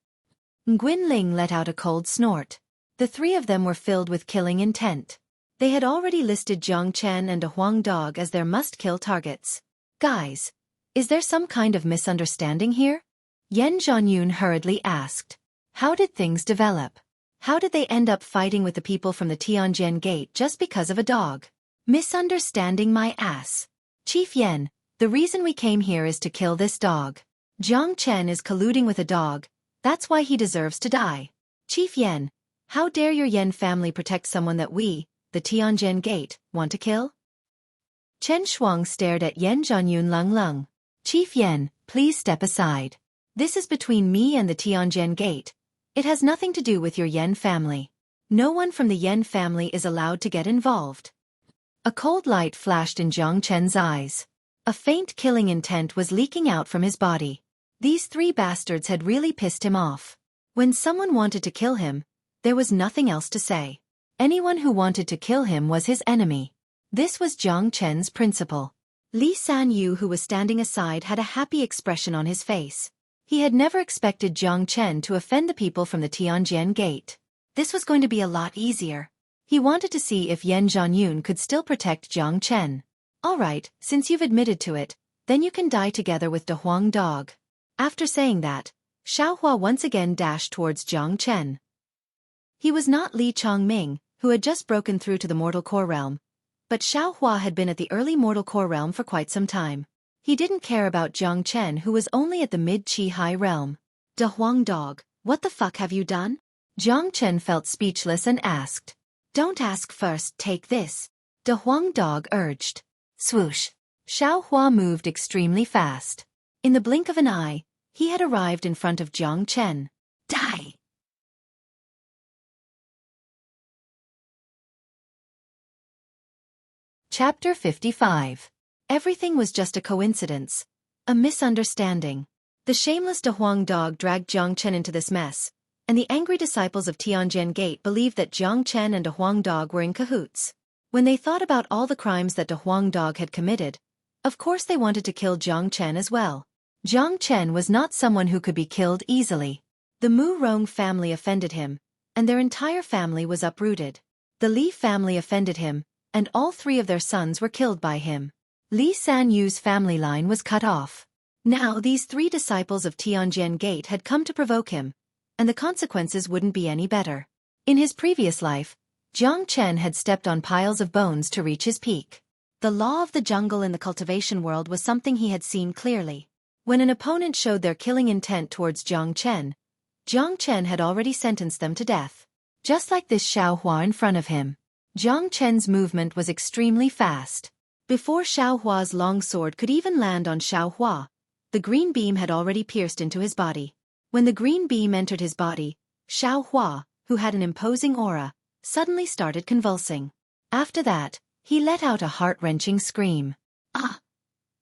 Nguyenling let out a cold snort. The 3 of them were filled with killing intent. They had already listed Jiang Chen and De Huang Dog as their must-kill targets. Guys, is there some kind of misunderstanding here? Yan Zhanyun hurriedly asked. How did things develop? How did they end up fighting with the people from the Tianjin Gate just because of a dog? Misunderstanding my ass. Chief Yan, the reason we came here is to kill this dog. Jiang Chen is colluding with a dog, that's why he deserves to die. Chief Yan, how dare your Yan family protect someone that we, the Tianjin Gate, want to kill? Chen Shuang stared at Yan Zhanyun Lung. Chief Yan, please step aside. This is between me and the Tianjin Gate. It has nothing to do with your Yan family. No one from the Yan family is allowed to get involved. A cold light flashed in Jiang Chen's eyes. A faint killing intent was leaking out from his body. These 3 bastards had really pissed him off. When someone wanted to kill him, there was nothing else to say. Anyone who wanted to kill him was his enemy. This was Jiang Chen's principle. Li Sanyu, who was standing aside, had a happy expression on his face. He had never expected Jiang Chen to offend the people from the Tianjin Gate. This was going to be a lot easier. He wanted to see if Yan Zhanyun could still protect Jiang Chen. All right, since you've admitted to it, then you can die together with De Huang Dog. After saying that, Xiaohua once again dashed towards Jiang Chen. He was not Li Chongming, who had just broken through to the Mortal Core Realm, but Xiaohua had been at the early Mortal Core Realm for quite some time. He didn't care about Jiang Chen, who was only at the mid-Qi High Realm. De Huang Dog, what the fuck have you done? Jiang Chen felt speechless and asked. Don't ask first, take this. De Huang Dog urged. Swoosh. Xiao Hua moved extremely fast. In the blink of an eye, he had arrived in front of Jiang Chen. Die! Chapter 55. Everything was just a coincidence. A misunderstanding. The shameless De Huang Dog dragged Jiang Chen into this mess, and the angry disciples of Tianjian Gate believed that Jiang Chen and De Huang Dog were in cahoots. When they thought about all the crimes that De Huang Dog had committed, of course they wanted to kill Jiang Chen as well. Jiang Chen was not someone who could be killed easily. The Mu Rong family offended him, and their entire family was uprooted. The Li family offended him, and all 3 of their sons were killed by him. Li San Yu's family line was cut off. Now these 3 disciples of Tianjian Gate had come to provoke him, and the consequences wouldn't be any better. In his previous life, Jiang Chen had stepped on piles of bones to reach his peak. The law of the jungle in the cultivation world was something he had seen clearly. When an opponent showed their killing intent towards Jiang Chen had already sentenced them to death. Just like this Xiao Hua in front of him. Jiang Chen's movement was extremely fast. Before Xiao Hua's long sword could even land on Xiao Hua, the green beam had already pierced into his body. When the green beam entered his body, Xiao Hua, who had an imposing aura, suddenly started convulsing. After that, he let out a heart-wrenching scream. Ah!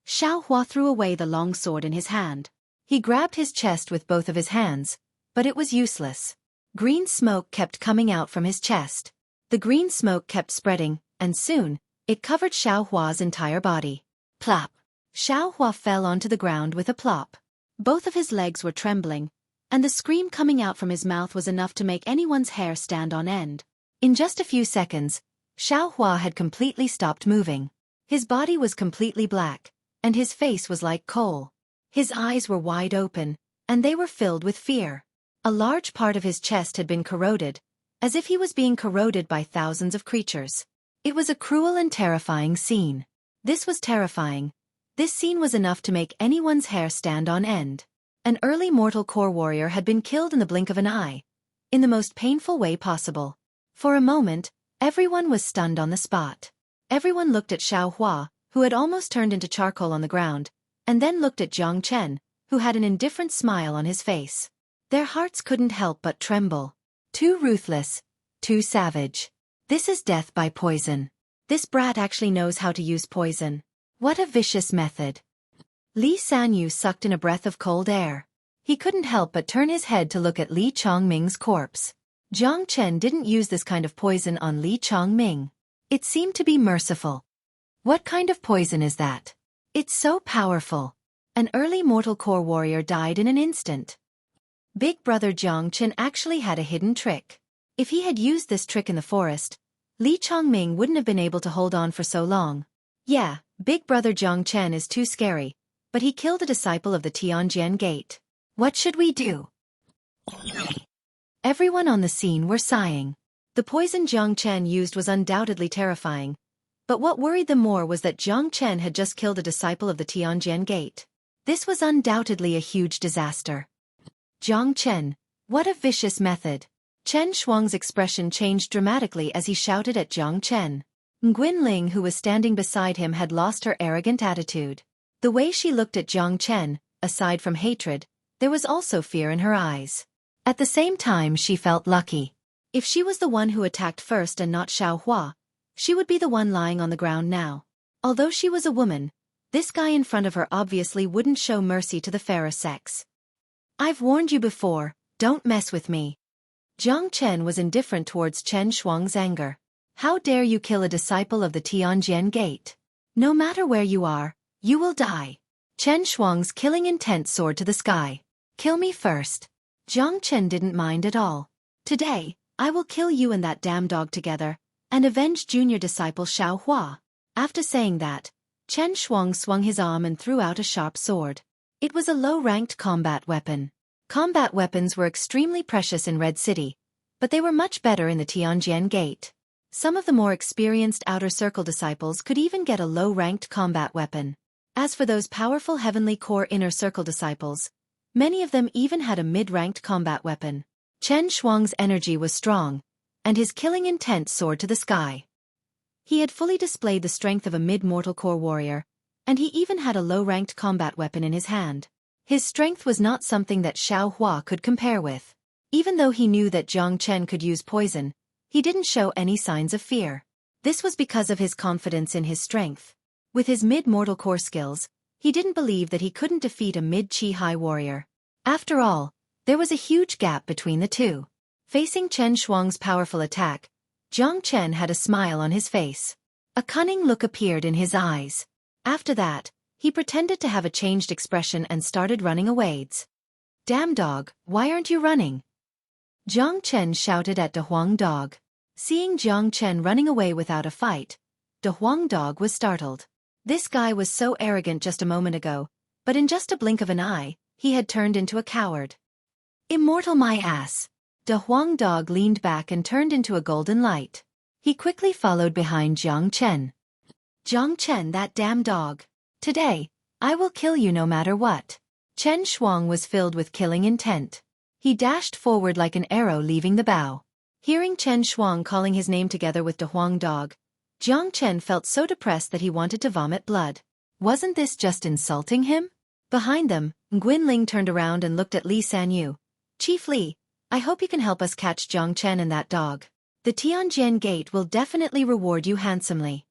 Xiao Hua threw away the long sword in his hand. He grabbed his chest with both of his hands, but it was useless. Green smoke kept coming out from his chest. The green smoke kept spreading, and soon, it covered Xiao Hua's entire body. Plop! Xiao Hua fell onto the ground with a plop. Both of his legs were trembling, and the scream coming out from his mouth was enough to make anyone's hair stand on end. In just a few seconds, Xiao Hua had completely stopped moving. His body was completely black, and his face was like coal. His eyes were wide open, and they were filled with fear. A large part of his chest had been corroded, as if he was being corroded by thousands of creatures. It was a cruel and terrifying scene. This was terrifying. This scene was enough to make anyone's hair stand on end. An early mortal core warrior had been killed in the blink of an eye, in the most painful way possible. For a moment, everyone was stunned on the spot. Everyone looked at Xiao Hua, who had almost turned into charcoal on the ground, and then looked at Jiang Chen, who had an indifferent smile on his face. Their hearts couldn't help but tremble. Too ruthless, too savage. This is death by poison. This brat actually knows how to use poison. What a vicious method. Li Sanyu sucked in a breath of cold air. He couldn't help but turn his head to look at Li Chongming's corpse. Jiang Chen didn't use this kind of poison on Li Chongming. It seemed to be merciful. What kind of poison is that? It's so powerful. An early mortal core warrior died in an instant. Big brother Jiang Chen actually had a hidden trick. If he had used this trick in the forest, Li Chongming wouldn't have been able to hold on for so long. Yeah, big brother Jiang Chen is too scary, but he killed a disciple of the Tianjian Gate. What should we do? Everyone on the scene were sighing. The poison Jiang Chen used was undoubtedly terrifying, but what worried them more was that Jiang Chen had just killed a disciple of the Tianjian Gate. This was undoubtedly a huge disaster. Jiang Chen, what a vicious method. Chen Shuang's expression changed dramatically as he shouted at Jiang Chen. Nguyen Ling, who was standing beside him, had lost her arrogant attitude. The way she looked at Jiang Chen, aside from hatred, there was also fear in her eyes. At the same time, she felt lucky. If she was the one who attacked first and not Xiao Hua, she would be the one lying on the ground now. Although she was a woman, this guy in front of her obviously wouldn't show mercy to the fairer sex. I've warned you before, don't mess with me. Jiang Chen was indifferent towards Chen Shuang's anger. How dare you kill a disciple of the Tianjian Gate? No matter where you are, you will die. Chen Shuang's killing intent soared to the sky. Kill me first. Jiang Chen didn't mind at all. Today, I will kill you and that damn dog together, and avenge junior disciple Xiao Hua. After saying that, Chen Shuang swung his arm and threw out a sharp sword. It was a low-ranked combat weapon. Combat weapons were extremely precious in Red City, but they were much better in the Tianjian Gate. Some of the more experienced Outer Circle disciples could even get a low-ranked combat weapon. As for those powerful Heavenly Core Inner Circle disciples, many of them even had a mid-ranked combat weapon. Chen Shuang's energy was strong, and his killing intent soared to the sky. He had fully displayed the strength of a mid-mortal core warrior, and he even had a low-ranked combat weapon in his hand. His strength was not something that Xueqi could compare with. Even though he knew that Jiang Chen could use poison, he didn't show any signs of fear. This was because of his confidence in his strength. With his mid-mortal core skills, he didn't believe that he couldn't defeat a mid-chi high warrior. After all, there was a huge gap between the two. Facing Chen Shuang's powerful attack, Jiang Chen had a smile on his face. A cunning look appeared in his eyes. After that, he pretended to have a changed expression and started running away. "Damn dog, why aren't you running?" Jiang Chen shouted at De Huang Dog. Seeing Jiang Chen running away without a fight, De Huang Dog was startled. This guy was so arrogant just a moment ago, but in just a blink of an eye, he had turned into a coward. "Immortal my ass!" De Huang Dog leaned back and turned into a golden light. He quickly followed behind Jiang Chen. "Jiang Chen, that damn dog. Today, I will kill you no matter what." Chen Shuang was filled with killing intent. He dashed forward like an arrow leaving the bow. Hearing Chen Shuang calling his name together with De Huang Dog, Jiang Chen felt so depressed that he wanted to vomit blood. Wasn't this just insulting him? Behind them, Nguyen Ling turned around and looked at Li Sanyu. "Chief Li, I hope you can help us catch Jiang Chen and that dog. The Tianjian Gate will definitely reward you handsomely."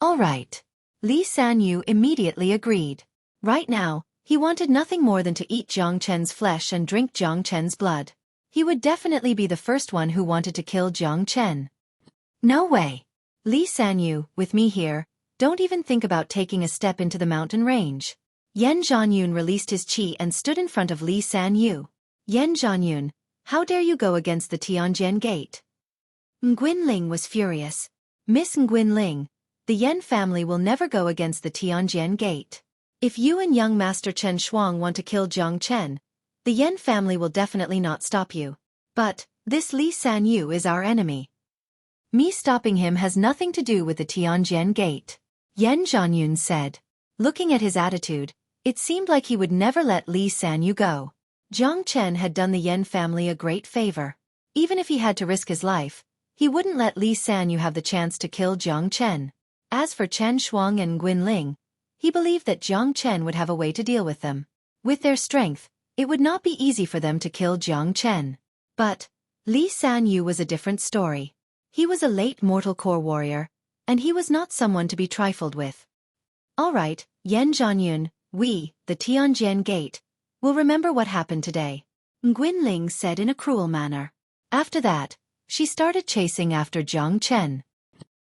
"All right." Li Sanyu immediately agreed. Right now, he wanted nothing more than to eat Jiang Chen's flesh and drink Jiang Chen's blood. He would definitely be the first one who wanted to kill Jiang Chen. "No way. Li Sanyu, with me here, don't even think about taking a step into the mountain range." Yan Zhanyun released his qi and stood in front of Li Sanyu. "Yan Zhanyun, how dare you go against the Tianjian Gate?" Nguyen Ling was furious. "Miss Nguyen Ling, the Yan family will never go against the Tianjian Gate. If you and young Master Chen Shuang want to kill Jiang Chen, the Yan family will definitely not stop you. But, this Li Sanyu is our enemy. Me stopping him has nothing to do with the Tianjian Gate," Yan Zhanyun said. Looking at his attitude, it seemed like he would never let Li Sanyu go. Jiang Chen had done the Yan family a great favor. Even if he had to risk his life, he wouldn't let Li Sanyu have the chance to kill Jiang Chen. As for Chen Shuang and Nguyen Ling, he believed that Jiang Chen would have a way to deal with them. With their strength, it would not be easy for them to kill Jiang Chen. But, Li Sanyu was a different story. He was a late mortal core warrior, and he was not someone to be trifled with. "All right, Yan Zhanyun, we, the Tianjian Gate, will remember what happened today," Nguyen Ling said in a cruel manner. After that, she started chasing after Jiang Chen.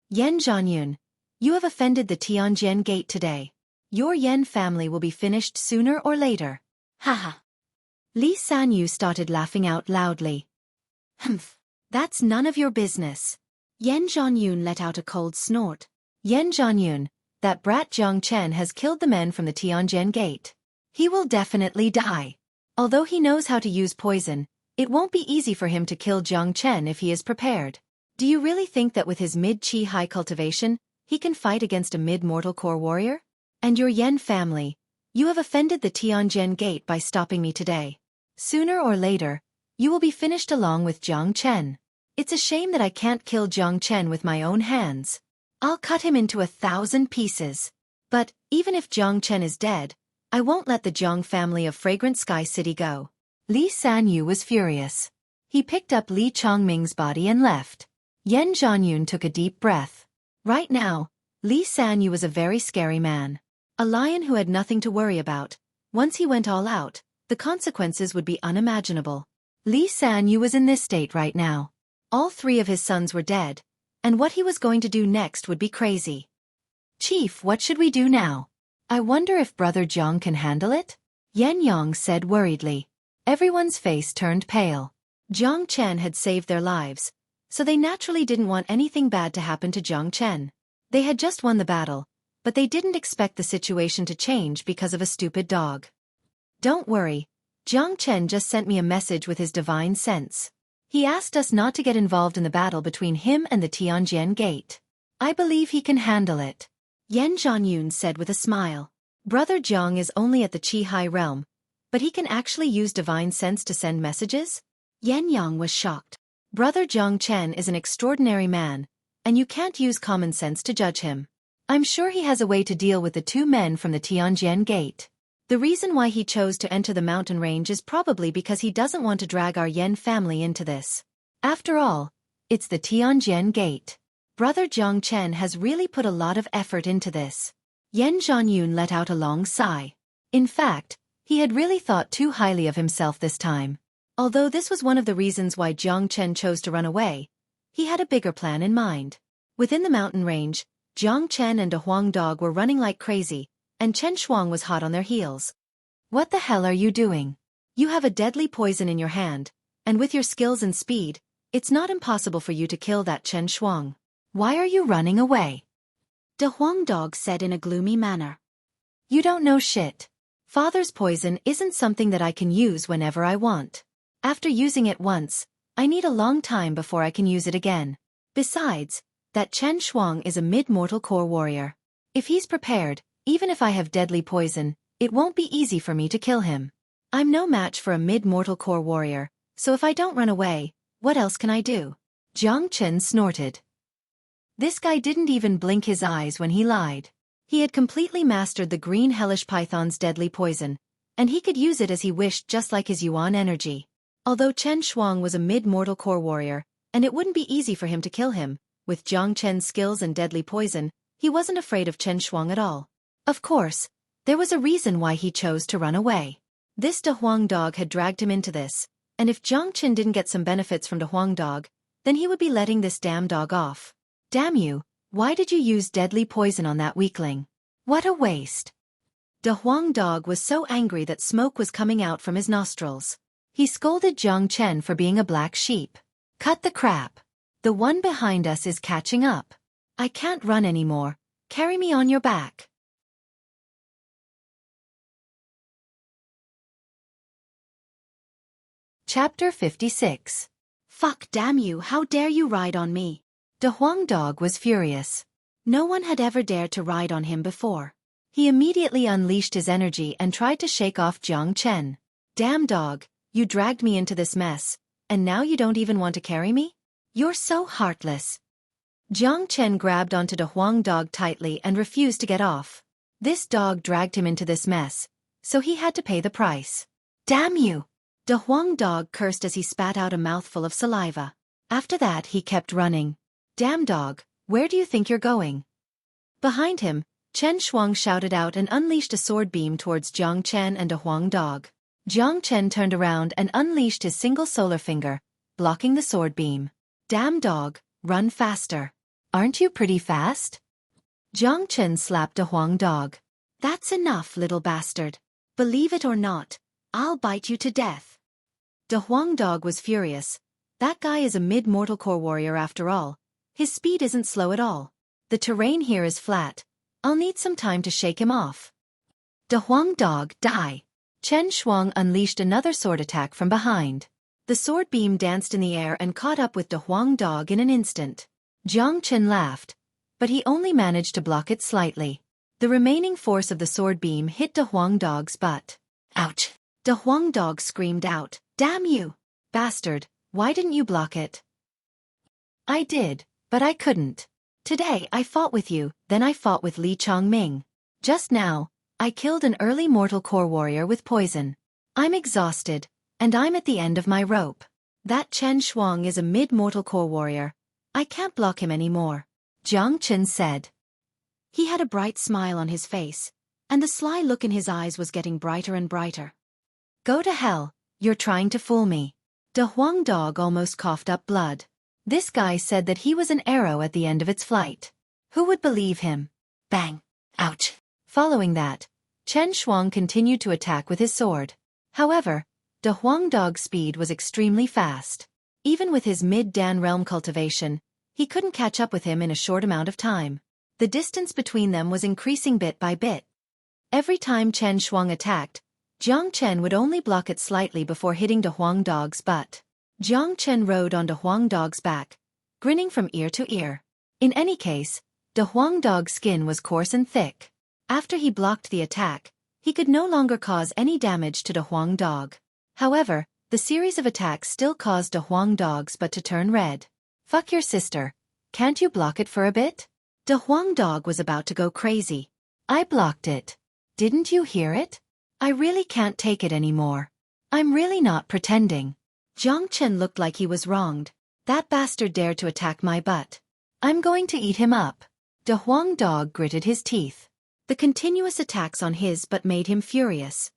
"Yan Zhanyun, you have offended the Tianjian Gate today. Your Yan family will be finished sooner or later." "Haha." Li Sanyu started laughing out loudly. "Humph, that's none of your business." Yan Zhanyun let out a cold snort. "Yan Zhanyun, that brat Jiang Chen has killed the men from the Tianjian Gate. He will definitely die. Although he knows how to use poison, it won't be easy for him to kill Jiang Chen if he is prepared. Do you really think that with his mid-chi high cultivation, he can fight against a mid-mortal core warrior? And your Yan family, you have offended the Tianjian Gate by stopping me today. Sooner or later, you will be finished along with Jiang Chen. It's a shame that I can't kill Jiang Chen with my own hands. I'll cut him into 1,000 pieces. But, even if Jiang Chen is dead, I won't let the Jiang family of Fragrant Sky City go." Li Sanyu was furious. He picked up Li Chongming's body and left. Yan Zhanyun took a deep breath. Right now, Li Sanyu was a very scary man. A lion who had nothing to worry about. Once he went all out, the consequences would be unimaginable. Li Sanyu was in this state right now. All 3 of his sons were dead, and what he was going to do next would be crazy. "Chief, what should we do now? I wonder if Brother Jiang can handle it?" Yan Yang said worriedly. Everyone's face turned pale. Jiang Chen had saved their lives, so they naturally didn't want anything bad to happen to Jiang Chen. They had just won the battle, but they didn't expect the situation to change because of a stupid dog. "Don't worry, Jiang Chen just sent me a message with his divine sense. He asked us not to get involved in the battle between him and the Tianjian Gate. I believe he can handle it," Yan Zhanyun said with a smile. Brother Jiang is only at the Qi High realm, but he can actually use divine sense to send messages? Yan Yang was shocked. Brother Jiang Chen is an extraordinary man, and you can't use common sense to judge him. I'm sure he has a way to deal with the two men from the Tianjian Gate. The reason why he chose to enter the mountain range is probably because he doesn't want to drag our Yan family into this. After all, it's the Tianjian Gate. Brother Jiang Chen has really put a lot of effort into this. Yan Zhanyun let out a long sigh. In fact, he had really thought too highly of himself this time. Although this was one of the reasons why Jiang Chen chose to run away, he had a bigger plan in mind. Within the mountain range, Jiang Chen and De Huang Dog were running like crazy, and Chen Shuang was hot on their heels. What the hell are you doing? You have a deadly poison in your hand, and with your skills and speed, it's not impossible for you to kill that Chen Shuang. Why are you running away? De Huang Dog said in a gloomy manner. You don't know shit. Father's poison isn't something that I can use whenever I want. After using it once, I need a long time before I can use it again. Besides, that Chen Shuang is a mid-mortal core warrior. If he's prepared, even if I have deadly poison, it won't be easy for me to kill him. I'm no match for a mid-mortal core warrior, so if I don't run away, what else can I do? Jiang Chen snorted. This guy didn't even blink his eyes when he lied. He had completely mastered the green hellish python's deadly poison, and he could use it as he wished just like his Yuan energy. Although Chen Shuang was a mid-mortal core warrior, and it wouldn't be easy for him to kill him, with Jiang Chen's skills and deadly poison, he wasn't afraid of Chen Shuang at all. Of course, there was a reason why he chose to run away. This De Huang Dog had dragged him into this, and if Jiang Chen didn't get some benefits from De Huang Dog, then he would be letting this damn dog off. Damn you, why did you use deadly poison on that weakling? What a waste. De Huang Dog was so angry that smoke was coming out from his nostrils. He scolded Jiang Chen for being a black sheep. Cut the crap. The one behind us is catching up. I can't run anymore. Carry me on your back. Chapter 56. Fuck damn you, how dare you ride on me? De Huang Dog was furious. No one had ever dared to ride on him before. He immediately unleashed his energy and tried to shake off Jiang Chen. Damn dog, you dragged me into this mess, and now you don't even want to carry me? You're so heartless. Jiang Chen grabbed onto De Huang Dog tightly and refused to get off. This dog dragged him into this mess, so he had to pay the price. Damn you! De Huang Dog cursed as he spat out a mouthful of saliva. After that he kept running. Damn dog, where do you think you're going? Behind him, Chen Shuang shouted out and unleashed a sword beam towards Jiang Chen and De Huang Dog. Jiang Chen turned around and unleashed his single solar finger, blocking the sword beam. Damn dog, run faster. Aren't you pretty fast? Jiang Chen slapped De Huang Dog. That's enough, little bastard. Believe it or not, I'll bite you to death. De Huang Dog was furious. That guy is a mid-mortal core warrior after all. His speed isn't slow at all. The terrain here is flat. I'll need some time to shake him off. De Huang Dog, die. Chen Shuang unleashed another sword attack from behind. The sword beam danced in the air and caught up with De Huang Dog in an instant. Jiang Chen laughed, but he only managed to block it slightly. The remaining force of the sword beam hit De Huang Dog's butt. Ouch! De Huang Dog screamed out, damn you! Bastard, why didn't you block it? I did, but I couldn't. Today I fought with you, then I fought with Li Chongming. Just now, I killed an early mortal core warrior with poison. I'm exhausted, and I'm at the end of my rope. That Chen Shuang is a mid-mortal core warrior. I can't block him anymore. Jiang Chen said. He had a bright smile on his face, and the sly look in his eyes was getting brighter and brighter. Go to hell, you're trying to fool me. De Huang Dog almost coughed up blood. This guy said that he was an arrow at the end of its flight. Who would believe him? Bang! Ouch! Following that, Chen Shuang continued to attack with his sword. However, De Huang Dog's speed was extremely fast. Even with his mid-Dan realm cultivation, he couldn't catch up with him in a short amount of time. The distance between them was increasing bit by bit. Every time Chen Shuang attacked, Jiang Chen would only block it slightly before hitting De Huang Dog's butt. Jiang Chen rode on De Huang Dog's back, grinning from ear to ear. In any case, De Huang Dog's skin was coarse and thick. After he blocked the attack, he could no longer cause any damage to De Huang Dog. However, The series of attacks still caused De Huang Dog's butt to turn red. Fuck your sister. Can't you block it for a bit? De Huang Dog was about to go crazy. I blocked it. Didn't you hear it? I really can't take it anymore. I'm really not pretending. Jiang Chen looked like he was wronged. That bastard dared to attack my butt. I'm going to eat him up. De Huang Dog gritted his teeth. The continuous attacks on his butt made him furious.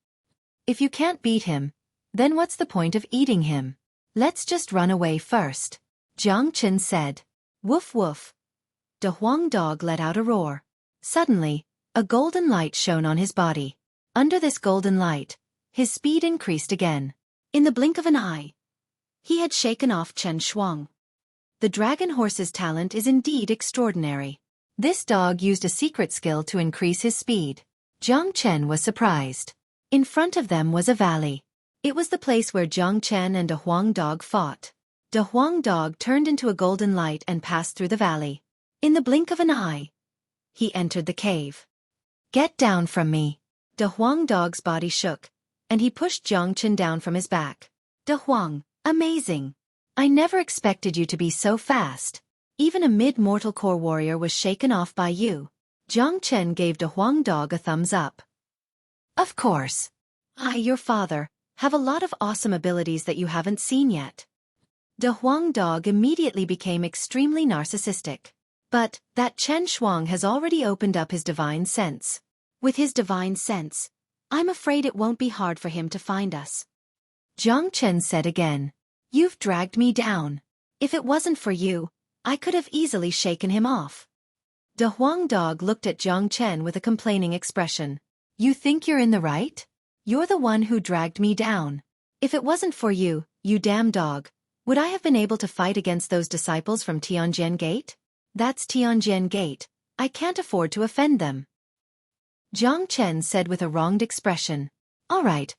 If you can't beat him, then what's the point of eating him? Let's just run away first. Jiang Chen said. Woof woof. De Huang Dog let out a roar. Suddenly, a golden light shone on his body. Under this golden light, his speed increased again. In the blink of an eye, he had shaken off Chen Shuang. The dragon horse's talent is indeed extraordinary. This dog used a secret skill to increase his speed. Jiang Chen was surprised. In front of them was a valley. It was the place where Jiang Chen and De Huang Dog fought. De Huang Dog turned into a golden light and passed through the valley. In the blink of an eye, he entered the cave. Get down from me. De Huang Dog's body shook, and he pushed Jiang Chen down from his back. De Huang, amazing. I never expected you to be so fast. Even a mid-mortal core warrior was shaken off by you. Jiang Chen gave De Huang Dog a thumbs up. Of course. I, your father, have a lot of awesome abilities that you haven't seen yet. De Huang Dog immediately became extremely narcissistic. But that Chen Shuang has already opened up his divine sense. With his divine sense, I'm afraid it won't be hard for him to find us. Jiang Chen said again. You've dragged me down. If it wasn't for you, I could have easily shaken him off. De Huang Dog looked at Jiang Chen with a complaining expression. You think you're in the right? You're the one who dragged me down. If it wasn't for you, you damn dog, would I have been able to fight against those disciples from Tianjin Gate? That's Tianjin Gate. I can't afford to offend them. Jiang Chen said with a wronged expression. All right,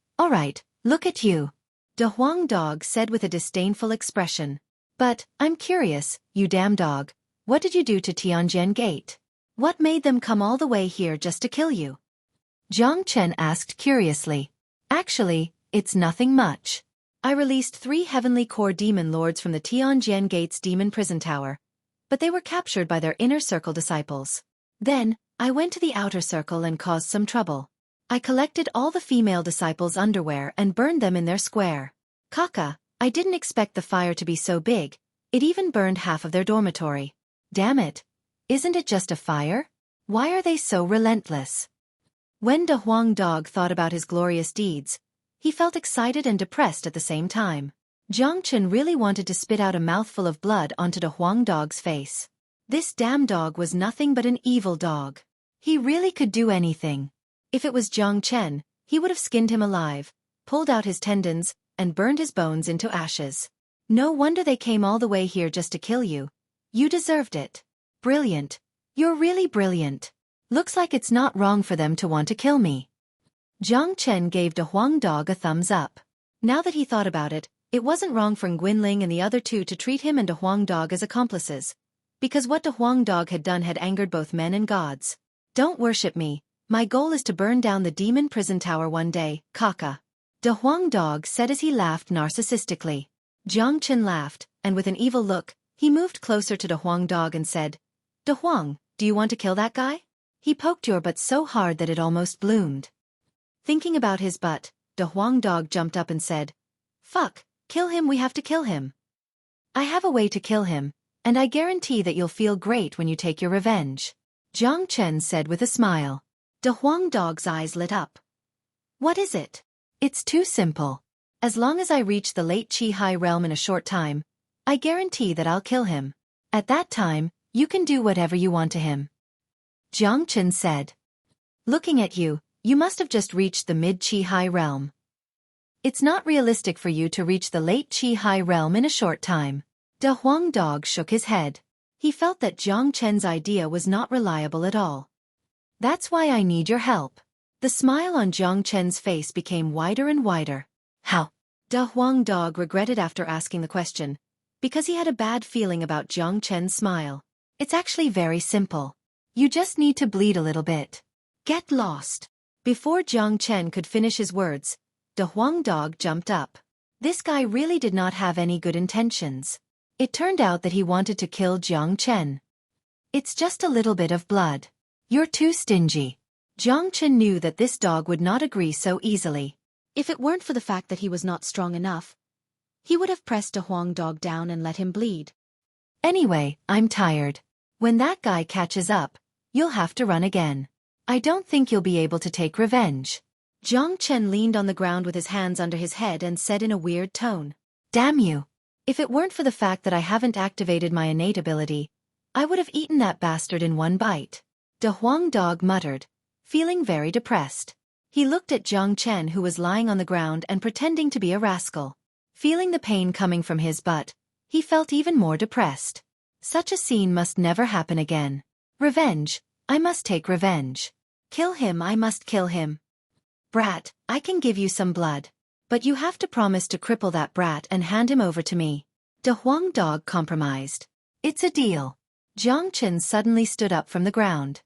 look at you. De Huang Dog said with a disdainful expression. But, I'm curious, you damn dog, what did you do to Tianjin Gate? What made them come all the way here just to kill you? Jiang Chen asked curiously. Actually, it's nothing much. I released 3 heavenly core demon lords from the Tianjin Gate's demon prison tower, but they were captured by their inner circle disciples. Then, I went to the outer circle and caused some trouble. I collected all the female disciples' underwear and burned them in their square. Kaka, I didn't expect the fire to be so big, it even burned half of their dormitory. Damn it. Isn't it just a fire? Why are they so relentless? When De Huang Dog thought about his glorious deeds, he felt excited and depressed at the same time. Jiang Chen really wanted to spit out a mouthful of blood onto De Huang Dog's face. This damn dog was nothing but an evil dog. He really could do anything. If it was Jiang Chen, he would have skinned him alive, pulled out his tendons, and burned his bones into ashes. No wonder they came all the way here just to kill you. You deserved it. Brilliant. You're really brilliant. Looks like it's not wrong for them to want to kill me. Jiang Chen gave De Huang Dog a thumbs up. Now that he thought about it, it wasn't wrong for Nguyen and the other 2 to treat him and De Huang Dog as accomplices, because what De Huang Dog had done had angered both men and gods. Don't worship me. My goal is to burn down the demon prison tower one day, Kaka. De Huang Dog said as he laughed narcissistically. Jiang Chen laughed, and with an evil look, he moved closer to De Huang Dog and said, De Huang, do you want to kill that guy? He poked your butt so hard that it almost bloomed. Thinking about his butt, De Huang Dog jumped up and said, Fuck, kill him, we have to kill him. I have a way to kill him, and I guarantee that you'll feel great when you take your revenge. Jiang Chen said with a smile. De Huang Dog's eyes lit up. What is it? It's too simple. As long as I reach the late Qi Hai realm in a short time, I guarantee that I'll kill him. At that time, you can do whatever you want to him. Jiang Chen said. Looking at you, you must have just reached the mid-Qi Hai realm. It's not realistic for you to reach the late Qi Hai realm in a short time. De Huang Dog shook his head. He felt that Jiang Chen's idea was not reliable at all. That's why I need your help. The smile on Jiang Chen's face became wider and wider. How? De Huang Dog regretted after asking the question, because he had a bad feeling about Jiang Chen's smile. It's actually very simple. You just need to bleed a little bit. Get lost. Before Jiang Chen could finish his words, De Huang Dog jumped up. This guy really did not have any good intentions. It turned out that he wanted to kill Jiang Chen. It's just a little bit of blood. You're too stingy. Jiang Chen knew that this dog would not agree so easily. If it weren't for the fact that he was not strong enough, he would have pressed De Huang dog down and let him bleed. Anyway, I'm tired. When that guy catches up, you'll have to run again. I don't think you'll be able to take revenge. Jiang Chen leaned on the ground with his hands under his head and said in a weird tone, "Damn you. If it weren't for the fact that I haven't activated my innate ability, I would have eaten that bastard in one bite." De Huang dog muttered, feeling very depressed. He looked at Jiang Chen, who was lying on the ground and pretending to be a rascal. Feeling the pain coming from his butt, he felt even more depressed. Such a scene must never happen again. Revenge. I must take revenge. Kill him, I must kill him. Brat, I can give you some blood. But you have to promise to cripple that brat and hand him over to me. De Huang dog compromised. It's a deal. Jiang Chen suddenly stood up from the ground.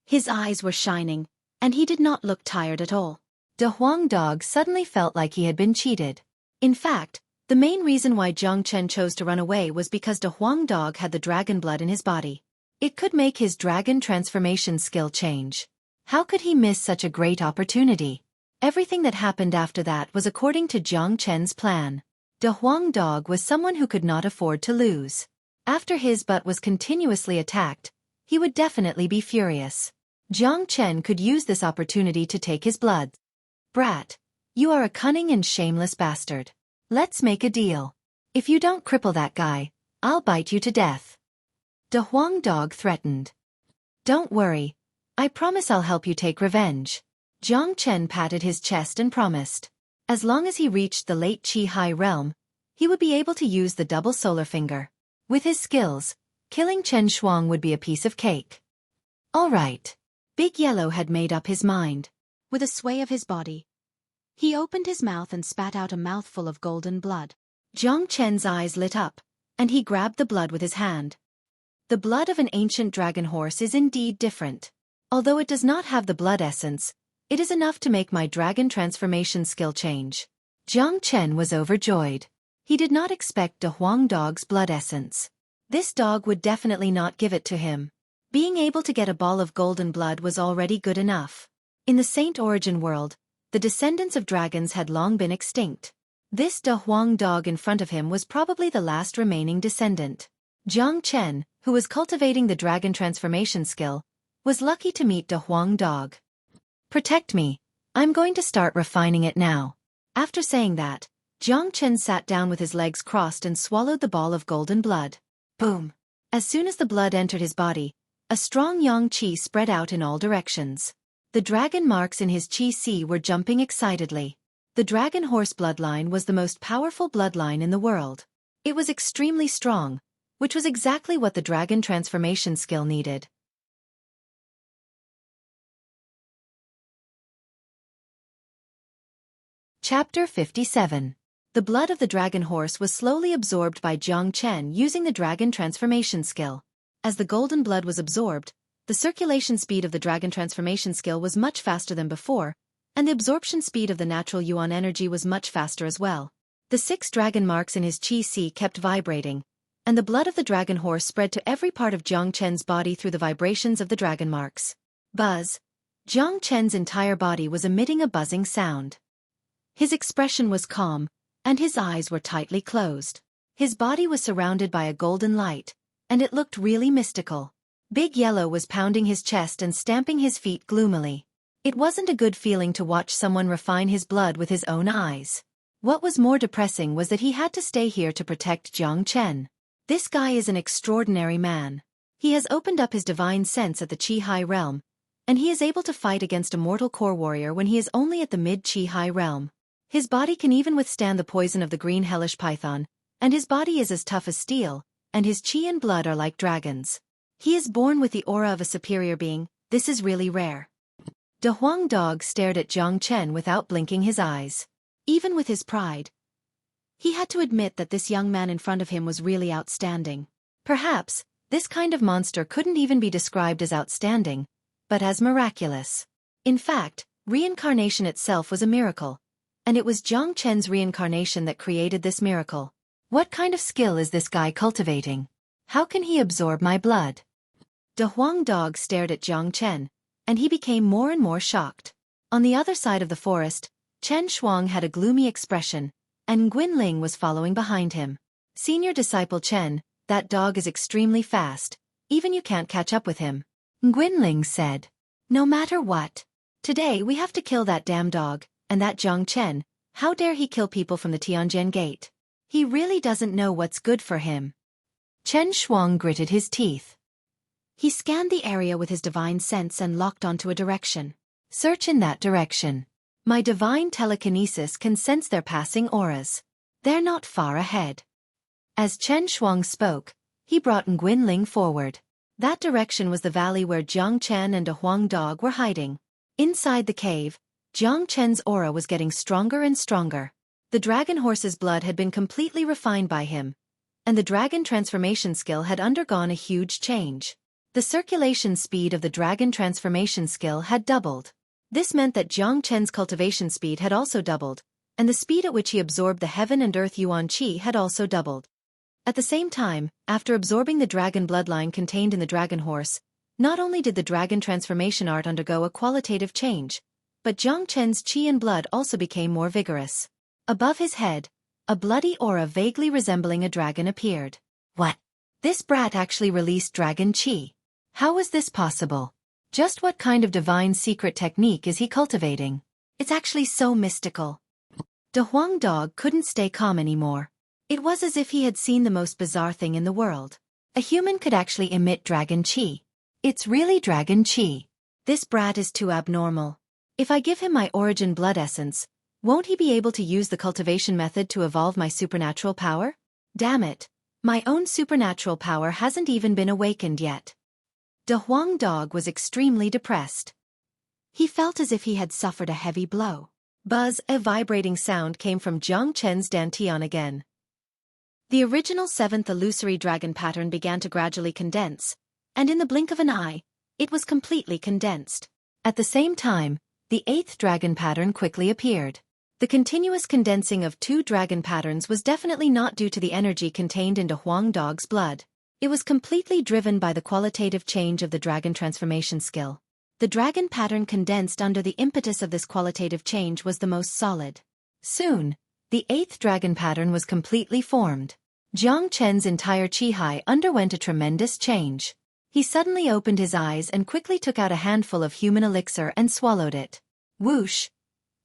His eyes were shining, and he did not look tired at all. De Huang dog suddenly felt like he had been cheated. In fact, the main reason why Jiang Chen chose to run away was because De Huang dog had the dragon blood in his body. It could make his dragon transformation skill change. How could he miss such a great opportunity? Everything that happened after that was according to Jiang Chen's plan. De Huang dog was someone who could not afford to lose. After his butt was continuously attacked, he would definitely be furious. Jiang Chen could use this opportunity to take his blood. Brat, you are a cunning and shameless bastard. Let's make a deal. If you don't cripple that guy, I'll bite you to death. De Huang dog threatened. Don't worry. I promise I'll help you take revenge. Jiang Chen patted his chest and promised. As long as he reached the late Qi High realm, he would be able to use the double solar finger. With his skills, killing Chen Shuang would be a piece of cake. All right. Big Yellow had made up his mind. With a sway of his body, he opened his mouth and spat out a mouthful of golden blood. Jiang Chen's eyes lit up, and he grabbed the blood with his hand. The blood of an ancient dragon horse is indeed different. Although it does not have the blood essence, it is enough to make my dragon transformation skill change. Jiang Chen was overjoyed. He did not expect De Huang dog's blood essence. This dog would definitely not give it to him. Being able to get a ball of golden blood was already good enough. In the Saint Origin world, the descendants of dragons had long been extinct. This De Huang dog in front of him was probably the last remaining descendant. Jiang Chen, who was cultivating the dragon transformation skill, was lucky to meet De Huang dog. Protect me. I'm going to start refining it now. After saying that, Jiang Chen sat down with his legs crossed and swallowed the ball of golden blood. Boom! As soon as the blood entered his body, a strong yang qi spread out in all directions. The dragon marks in his qi si were jumping excitedly. The dragon horse bloodline was the most powerful bloodline in the world. It was extremely strong, which was exactly what the dragon transformation skill needed. Chapter 57. The blood of the dragon horse was slowly absorbed by Jiang Chen using the dragon transformation skill. As the golden blood was absorbed, the circulation speed of the dragon transformation skill was much faster than before, and the absorption speed of the natural yuan energy was much faster as well. The 6 dragon marks in his qi si kept vibrating, and the blood of the dragon horse spread to every part of Jiang Chen's body through the vibrations of the dragon marks. Buzz. Jiang Chen's entire body was emitting a buzzing sound. His expression was calm, and his eyes were tightly closed. His body was surrounded by a golden light, and it looked really mystical. Big Yellow was pounding his chest and stamping his feet gloomily. It wasn't a good feeling to watch someone refine his blood with his own eyes. What was more depressing was that he had to stay here to protect Jiang Chen. This guy is an extraordinary man. He has opened up his divine sense at the Qi High realm, and he is able to fight against a mortal core warrior when he is only at the mid-Qi High realm. His body can even withstand the poison of the green hellish python, and his body is as tough as steel, and his qi and blood are like dragons. He is born with the aura of a superior being. This is really rare. De Huang dog stared at Jiang Chen without blinking his eyes. Even with his pride, he had to admit that this young man in front of him was really outstanding. Perhaps, this kind of monster couldn't even be described as outstanding, but as miraculous. In fact, reincarnation itself was a miracle, and it was Jiang Chen's reincarnation that created this miracle. What kind of skill is this guy cultivating? How can he absorb my blood? De Huang Dog stared at Jiang Chen, and he became more and more shocked. On the other side of the forest, Chen Shuang had a gloomy expression, and Guanling was following behind him. Senior disciple Chen, that dog is extremely fast, even you can't catch up with him. Guanling said. No matter what. Today we have to kill that damn dog, and that Jiang Chen, how dare he kill people from the Tianjin gate? He really doesn't know what's good for him. Chen Shuang gritted his teeth. He scanned the area with his divine sense and locked onto a direction. Search in that direction. My divine telekinesis can sense their passing auras. They're not far ahead. As Chen Shuang spoke, he brought Guanling forward. That direction was the valley where Jiang Chen and De Huang Dog were hiding. Inside the cave, Jiang Chen's aura was getting stronger and stronger. The dragon horse's blood had been completely refined by him, and the dragon transformation skill had undergone a huge change. The circulation speed of the dragon transformation skill had doubled. This meant that Jiang Chen's cultivation speed had also doubled, and the speed at which he absorbed the heaven and earth yuan qi had also doubled. At the same time, after absorbing the dragon bloodline contained in the dragon horse, not only did the dragon transformation art undergo a qualitative change, but Jiang Chen's qi and blood also became more vigorous. Above his head, a bloody aura vaguely resembling a dragon appeared. What? This brat actually released dragon qi. How is this possible? Just what kind of divine secret technique is he cultivating? It's actually so mystical. De Huang Dog couldn't stay calm anymore. It was as if he had seen the most bizarre thing in the world. A human could actually emit dragon qi. It's really dragon qi. This brat is too abnormal. If I give him my origin blood essence, won't he be able to use the cultivation method to evolve my supernatural power? Damn it. My own supernatural power hasn't even been awakened yet. De Huang Dog was extremely depressed. He felt as if he had suffered a heavy blow. Buzz, a vibrating sound came from Jiang Chen's dantian again. The original 7th illusory dragon pattern began to gradually condense, and in the blink of an eye, it was completely condensed. At the same time, the 8th dragon pattern quickly appeared. The continuous condensing of 2 dragon patterns was definitely not due to the energy contained in De Huang Dog's blood. It was completely driven by the qualitative change of the dragon transformation skill. The dragon pattern condensed under the impetus of this qualitative change was the most solid. Soon, the 8th dragon pattern was completely formed. Jiang Chen's entire Qi underwent a tremendous change. He suddenly opened his eyes and quickly took out a handful of human elixir and swallowed it. Whoosh!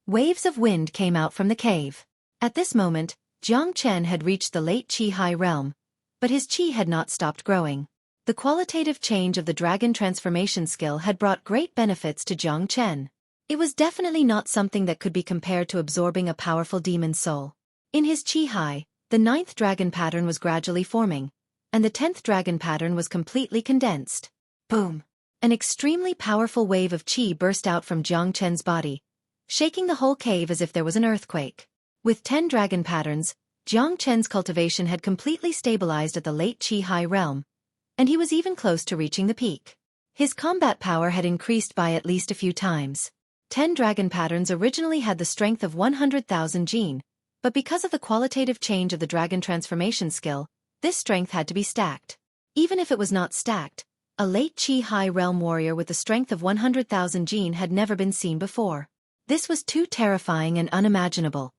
Waves of wind came out from the cave. At this moment, Jiang Chen had reached the late Qi realm, but his Qi had not stopped growing. The qualitative change of the dragon transformation skill had brought great benefits to Jiang Chen. It was definitely not something that could be compared to absorbing a powerful demon soul. In his Qi, the 9th dragon pattern was gradually forming, and the 10th dragon pattern was completely condensed. Boom! An extremely powerful wave of Qi burst out from Jiang Chen's body, shaking the whole cave as if there was an earthquake. With 10 dragon patterns, Jiang Chen's cultivation had completely stabilized at the late Qi realm, and he was even close to reaching the peak. His combat power had increased by at least a few times. 10 dragon patterns originally had the strength of 100,000 jin, but because of the qualitative change of the dragon transformation skill, this strength had to be stacked. Even if it was not stacked, a late Qi realm warrior with the strength of 100,000 jin had never been seen before. This was too terrifying and unimaginable.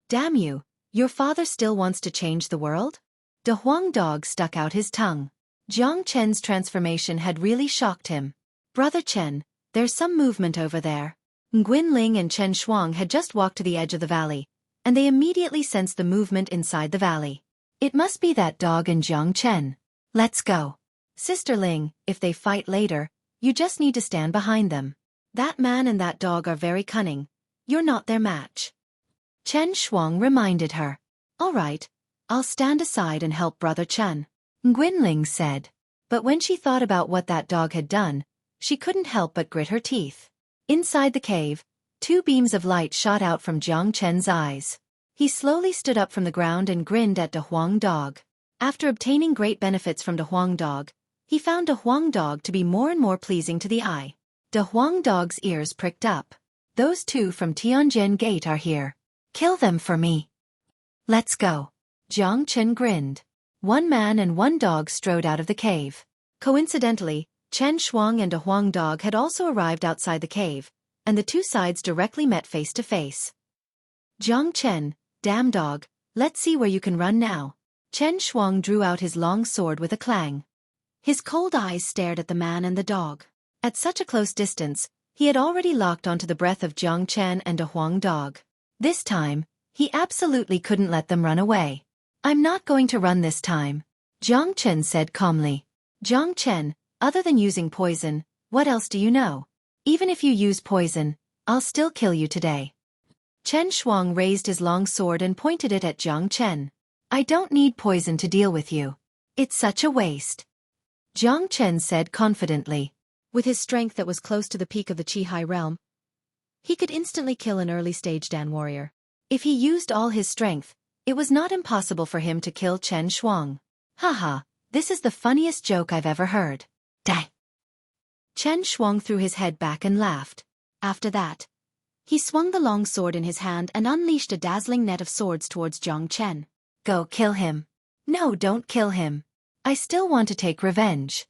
Damn you, your father still wants to change the world? De Huang Dog stuck out his tongue. Jiang Chen's transformation had really shocked him. Brother Chen, there's some movement over there. Guanling and Chen Shuang had just walked to the edge of the valley, and they immediately sensed the movement inside the valley. It must be that dog and Jiang Chen. Let's go. Sister Ling, if they fight later, you just need to stand behind them. That man and that dog are very cunning. You're not their match. Chen Shuang reminded her. All right, I'll stand aside and help Brother Chen, Guanling said. But when she thought about what that dog had done, she couldn't help but grit her teeth. Inside the cave, 2 beams of light shot out from Jiang Chen's eyes. He slowly stood up from the ground and grinned at De Huang Dog. After obtaining great benefits from De Huang Dog, he found De Huang Dog to be more and more pleasing to the eye. De Huang Dog's ears pricked up. Those 2 from Tianjin Gate are here. Kill them for me. Let's go. Jiang Chen grinned. One man and one dog strode out of the cave. Coincidentally, Chen Shuang and a Huang dog had also arrived outside the cave, and the two sides directly met face to face. Jiang Chen, damn dog, let's see where you can run now. Chen Shuang drew out his long sword with a clang. His cold eyes stared at the man and the dog. At such a close distance, he had already locked onto the breath of Jiang Chen and a Huang dog. This time, he absolutely couldn't let them run away. I'm not going to run this time, Jiang Chen said calmly. Jiang Chen, other than using poison, what else do you know? Even if you use poison, I'll still kill you today. Chen Shuang raised his long sword and pointed it at Jiang Chen. I don't need poison to deal with you. It's such a waste. Jiang Chen said confidently. With his strength that was close to the peak of the Qi High realm, he could instantly kill an early-stage Dan warrior. If he used all his strength, it was not impossible for him to kill Chen Shuang. Haha, this is the funniest joke I've ever heard. Die. Chen Shuang threw his head back and laughed. After that, he swung the long sword in his hand and unleashed a dazzling net of swords towards Jiang Chen. Go kill him. No, don't kill him. I still want to take revenge.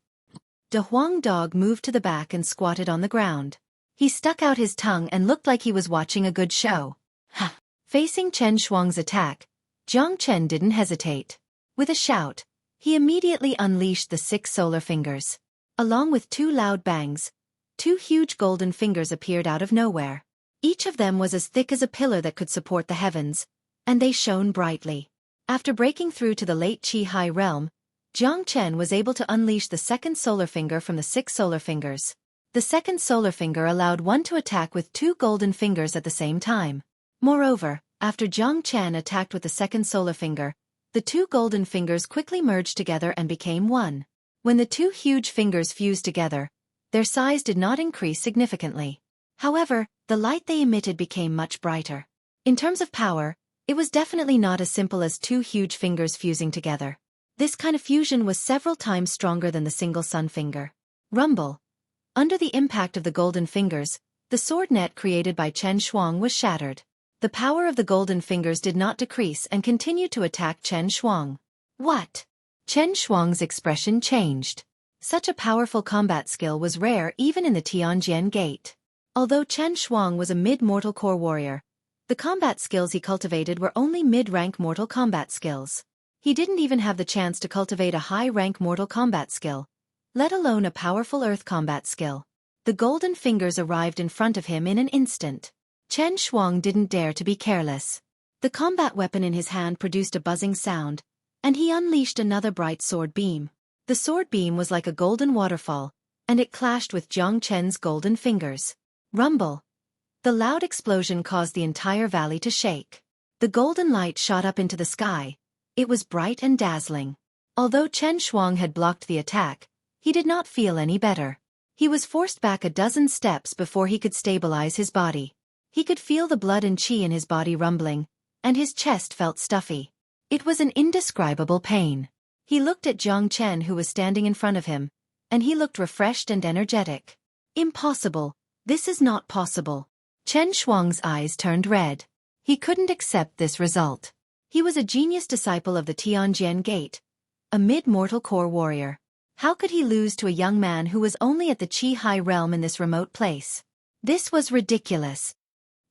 The Huang dog moved to the back and squatted on the ground. He stuck out his tongue and looked like he was watching a good show. Ha! Facing Chen Shuang's attack, Jiang Chen didn't hesitate. With a shout, he immediately unleashed the 6 solar fingers. Along with 2 loud bangs, 2 huge golden fingers appeared out of nowhere. Each of them was as thick as a pillar that could support the heavens, and they shone brightly. After breaking through to the late Qi High realm, Jiang Chen was able to unleash the 2nd solar finger from the 6 solar fingers. The 2nd solar finger allowed one to attack with 2 golden fingers at the same time. Moreover, after Jiang Chen attacked with the 2nd solar finger, the 2 golden fingers quickly merged together and became one. When the 2 huge fingers fused together, their size did not increase significantly. However, the light they emitted became much brighter. In terms of power, it was definitely not as simple as 2 huge fingers fusing together. This kind of fusion was several times stronger than the single sun finger. Rumble. Under the impact of the golden fingers, the sword net created by Chen Shuang was shattered. The power of the golden fingers did not decrease and continued to attack Chen Shuang. What? Chen Shuang's expression changed. Such a powerful combat skill was rare even in the Tianjian Gate. Although Chen Shuang was a mid-mortal core warrior, the combat skills he cultivated were only mid-rank mortal combat skills. He didn't even have the chance to cultivate a high-rank mortal combat skill, let alone a powerful earth combat skill. The golden fingers arrived in front of him in an instant. Chen Shuang didn't dare to be careless. The combat weapon in his hand produced a buzzing sound, and he unleashed another bright sword beam. The sword beam was like a golden waterfall, and it clashed with Jiang Chen's golden fingers. Rumble. The loud explosion caused the entire valley to shake. The golden light shot up into the sky. It was bright and dazzling. Although Chen Shuang had blocked the attack, he did not feel any better. He was forced back a dozen steps before he could stabilize his body. He could feel the blood and qi in his body rumbling, and his chest felt stuffy. It was an indescribable pain. He looked at Jiang Chen who was standing in front of him, and he looked refreshed and energetic. Impossible. This is not possible. Chen Shuang's eyes turned red. He couldn't accept this result. He was a genius disciple of the Tianjian Gate, a mid-mortal core warrior. How could he lose to a young man who was only at the Qi High realm in this remote place? This was ridiculous.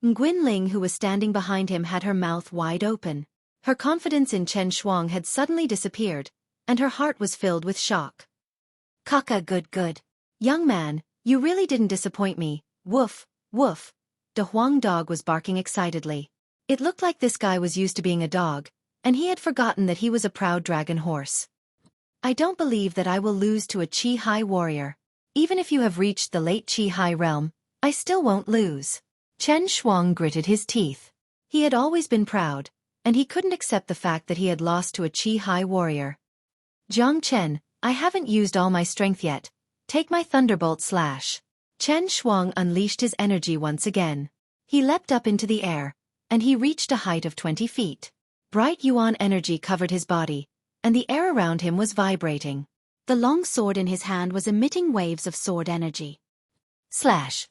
Nguyen Ling who was standing behind him had her mouth wide open. Her confidence in Chen Shuang had suddenly disappeared, and her heart was filled with shock. Kaka good. Young man, you really didn't disappoint me. Woof, woof. The Huang dog was barking excitedly. It looked like this guy was used to being a dog, and he had forgotten that he was a proud dragon horse. I don't believe that I will lose to a Qi High warrior. Even if you have reached the late Qi High realm, I still won't lose. Chen Shuang gritted his teeth. He had always been proud, and he couldn't accept the fact that he had lost to a Qi High warrior. Jiang Chen, I haven't used all my strength yet. Take my thunderbolt slash. Chen Shuang unleashed his energy once again. He leapt up into the air, and he reached a height of 20 feet. Bright yuan energy covered his body, and the air around him was vibrating. The long sword in his hand was emitting waves of sword energy. Slash.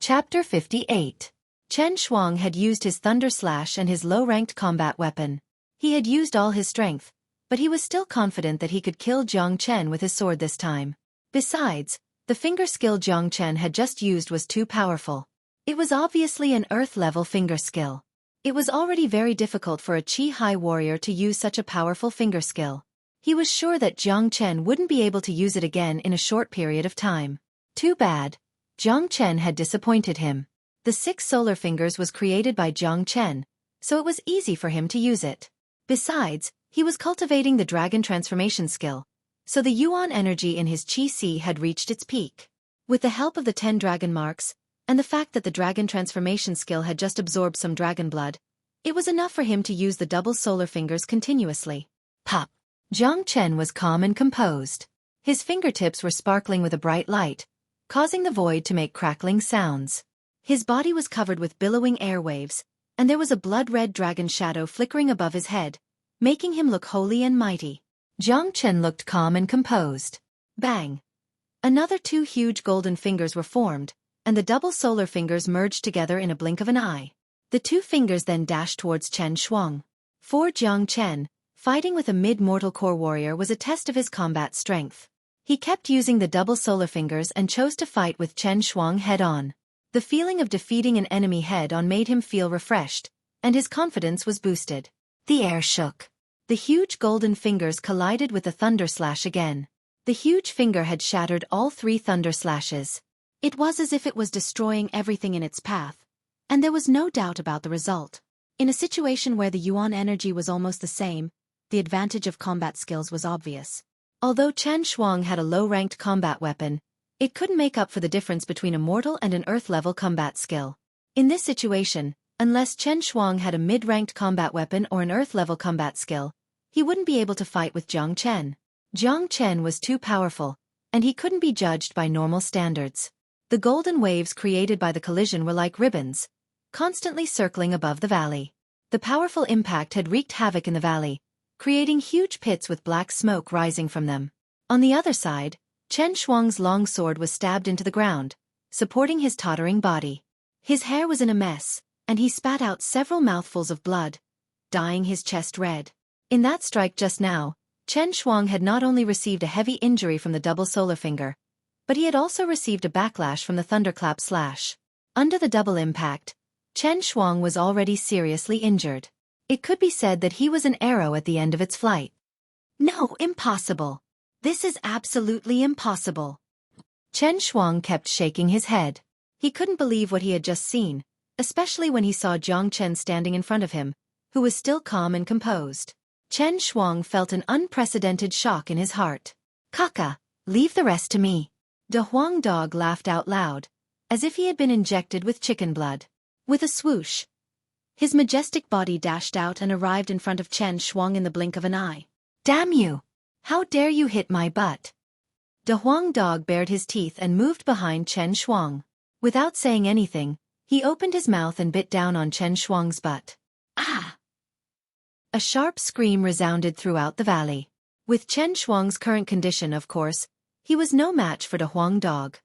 Chapter 58. Chen Shuang had used his Thunder Slash and his low-ranked combat weapon. He had used all his strength, but he was still confident that he could kill Jiang Chen with his sword this time. Besides, the finger skill Jiang Chen had just used was too powerful. It was obviously an earth-level finger skill. It was already very difficult for a Qi-high warrior to use such a powerful finger skill. He was sure that Jiang Chen wouldn't be able to use it again in a short period of time. Too bad. Jiang Chen had disappointed him. The 6 solar fingers was created by Jiang Chen, so it was easy for him to use it. Besides, he was cultivating the dragon transformation skill, so the yuan energy in his Qi had reached its peak. With the help of the 10 dragon marks, and the fact that the dragon transformation skill had just absorbed some dragon blood, it was enough for him to use the double solar fingers continuously. Pop! Jiang Chen was calm and composed. His fingertips were sparkling with a bright light, causing the void to make crackling sounds. His body was covered with billowing airwaves, and there was a blood-red dragon shadow flickering above his head, making him look holy and mighty. Jiang Chen looked calm and composed. Bang! Another 2 huge golden fingers were formed, and the double solar fingers merged together in a blink of an eye. The 2 fingers then dashed towards Chen Shuang. For Jiang Chen, fighting with a mid-mortal core warrior was a test of his combat strength. He kept using the double solar fingers and chose to fight with Chen Shuang head-on. The feeling of defeating an enemy head-on made him feel refreshed, and his confidence was boosted. The air shook. The huge golden fingers collided with the Thunder Slash again. The huge finger had shattered all 3 Thunder Slashes. It was as if it was destroying everything in its path, and there was no doubt about the result. In a situation where the yuan energy was almost the same, the advantage of combat skills was obvious. Although Chen Shuang had a low-ranked combat weapon, it couldn't make up for the difference between a mortal and an earth-level combat skill. In this situation, unless Chen Shuang had a mid-ranked combat weapon or an earth-level combat skill, he wouldn't be able to fight with Jiang Chen. Jiang Chen was too powerful, and he couldn't be judged by normal standards. The golden waves created by the collision were like ribbons, constantly circling above the valley. The powerful impact had wreaked havoc in the valley, creating huge pits with black smoke rising from them. On the other side, Chen Shuang's long sword was stabbed into the ground, supporting his tottering body. His hair was in a mess, and he spat out several mouthfuls of blood, dyeing his chest red. In that strike just now, Chen Shuang had not only received a heavy injury from the double solar finger, but he had also received a backlash from the thunderclap slash. Under the double impact, Chen Shuang was already seriously injured. It could be said that he was an arrow at the end of its flight. No, impossible. This is absolutely impossible. Chen Shuang kept shaking his head. He couldn't believe what he had just seen, especially when he saw Jiang Chen standing in front of him, who was still calm and composed. Chen Shuang felt an unprecedented shock in his heart. Kaka, leave the rest to me. De Huang Dog laughed out loud, as if he had been injected with chicken blood. With a swoosh, his majestic body dashed out and arrived in front of Chen Shuang in the blink of an eye. Damn you! How dare you hit my butt? De Huang Dog bared his teeth and moved behind Chen Shuang. Without saying anything, he opened his mouth and bit down on Chen Shuang's butt. Ah! A sharp scream resounded throughout the valley. With Chen Shuang's current condition, of course, he was no match for De Huang Dog.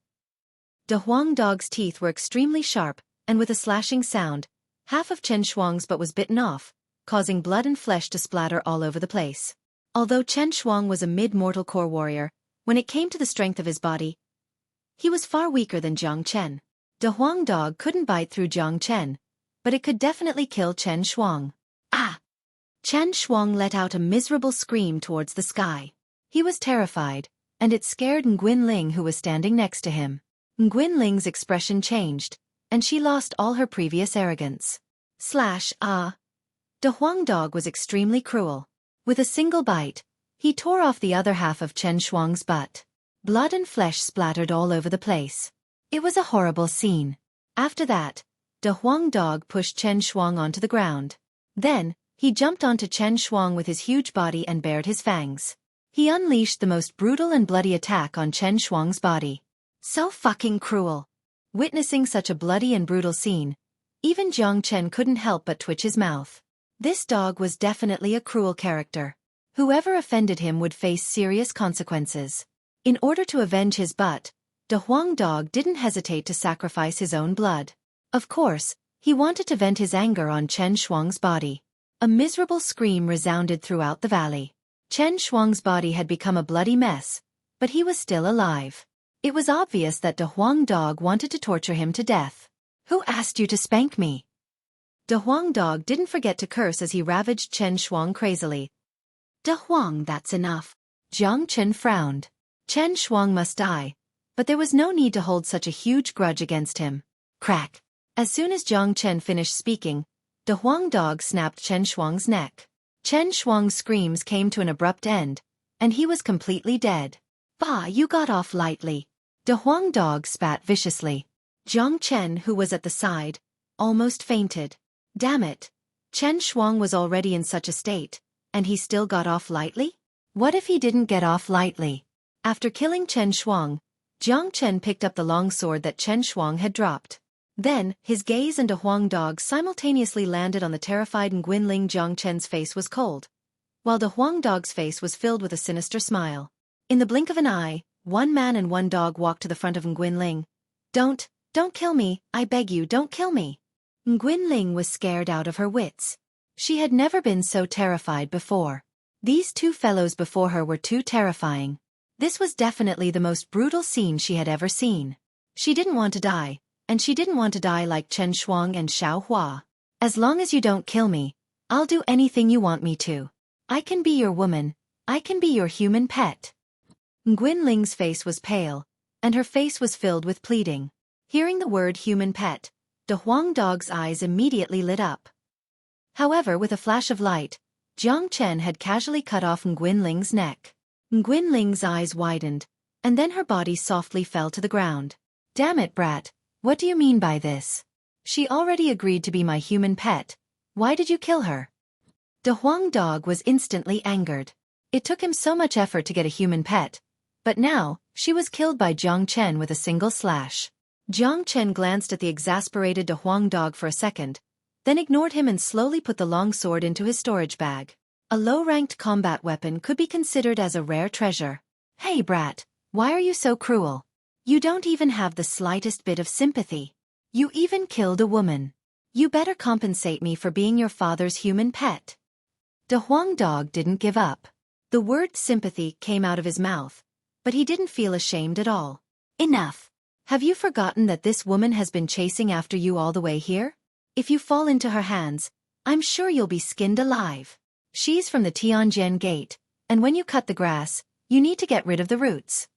De Huang Dog's teeth were extremely sharp, and with a slashing sound, half of Chen Shuang's butt was bitten off, causing blood and flesh to splatter all over the place. Although Chen Shuang was a mid-mortal core warrior, when it came to the strength of his body, he was far weaker than Jiang Chen. De Huang Dog couldn't bite through Jiang Chen, but it could definitely kill Chen Shuang. Ah! Chen Shuang let out a miserable scream towards the sky. He was terrified, and it scared Nguyen Ling, who was standing next to him. Nguyen Ling's expression changed, and she lost all her previous arrogance. De Huang Dog was extremely cruel. With a single bite, he tore off the other half of Chen Shuang's butt. Blood and flesh splattered all over the place. It was a horrible scene. After that, De Huang Dog pushed Chen Shuang onto the ground. Then, he jumped onto Chen Shuang with his huge body and bared his fangs. He unleashed the most brutal and bloody attack on Chen Shuang's body. So fucking cruel. Witnessing such a bloody and brutal scene, even Jiang Chen couldn't help but twitch his mouth. This dog was definitely a cruel character. Whoever offended him would face serious consequences. In order to avenge his butt, De Huang Dog didn't hesitate to sacrifice his own blood. Of course, he wanted to vent his anger on Chen Shuang's body. A miserable scream resounded throughout the valley. Chen Shuang's body had become a bloody mess, but he was still alive. It was obvious that De Huang Dog wanted to torture him to death. "Who asked you to spank me?" De Huang Dog didn't forget to curse as he ravaged Chen Shuang crazily. "De Huang, that's enough." Jiang Chen frowned. Chen Shuang must die, but there was no need to hold such a huge grudge against him. Crack! As soon as Jiang Chen finished speaking, De Huang Dog snapped Chen Shuang's neck. Chen Shuang's screams came to an abrupt end, and he was completely dead. "Bah, you got off lightly." De Huang Dog spat viciously. Jiang Chen, who was at the side, almost fainted. Damn it! Chen Shuang was already in such a state, and he still got off lightly? What if he didn't get off lightly? After killing Chen Shuang, Jiang Chen picked up the long sword that Chen Shuang had dropped. Then, his gaze and De Huang Dog simultaneously landed on the terrified Nguyen. Jiang Chen's face was cold, while De Huang Dog's face was filled with a sinister smile. In the blink of an eye, one man and one dog walked to the front of Nguyen. Don't kill me, I beg you, don't kill me." Nguyen was scared out of her wits. She had never been so terrified before. These two fellows before her were too terrifying. This was definitely the most brutal scene she had ever seen. She didn't want to die, and she didn't want to die like Chen Shuang and Xiao Hua. "As long as you don't kill me, I'll do anything you want me to. I can be your woman, I can be your human pet." Nguyen face was pale, and her face was filled with pleading. Hearing the word human pet, De Huang Dog's eyes immediately lit up. However, with a flash of light, Jiang Chen had casually cut off Nguyen neck. Nguyen eyes widened, and then her body softly fell to the ground. "Damn it, brat, what do you mean by this? She already agreed to be my human pet. Why did you kill her?" De Huang Dog was instantly angered. It took him so much effort to get a human pet, but now, she was killed by Jiang Chen with a single slash. Jiang Chen glanced at the exasperated De Huang Dog for a second, then ignored him and slowly put the long sword into his storage bag. A low-ranked combat weapon could be considered as a rare treasure. "Hey brat, why are you so cruel? You don't even have the slightest bit of sympathy. You even killed a woman. You better compensate me for being your father's human pet." De Huang Dog didn't give up. The word sympathy came out of his mouth, but he didn't feel ashamed at all. "Enough. Have you forgotten that this woman has been chasing after you all the way here? If you fall into her hands, I'm sure you'll be skinned alive. She's from the Tianjin Gate, and when you cut the grass, you need to get rid of the roots."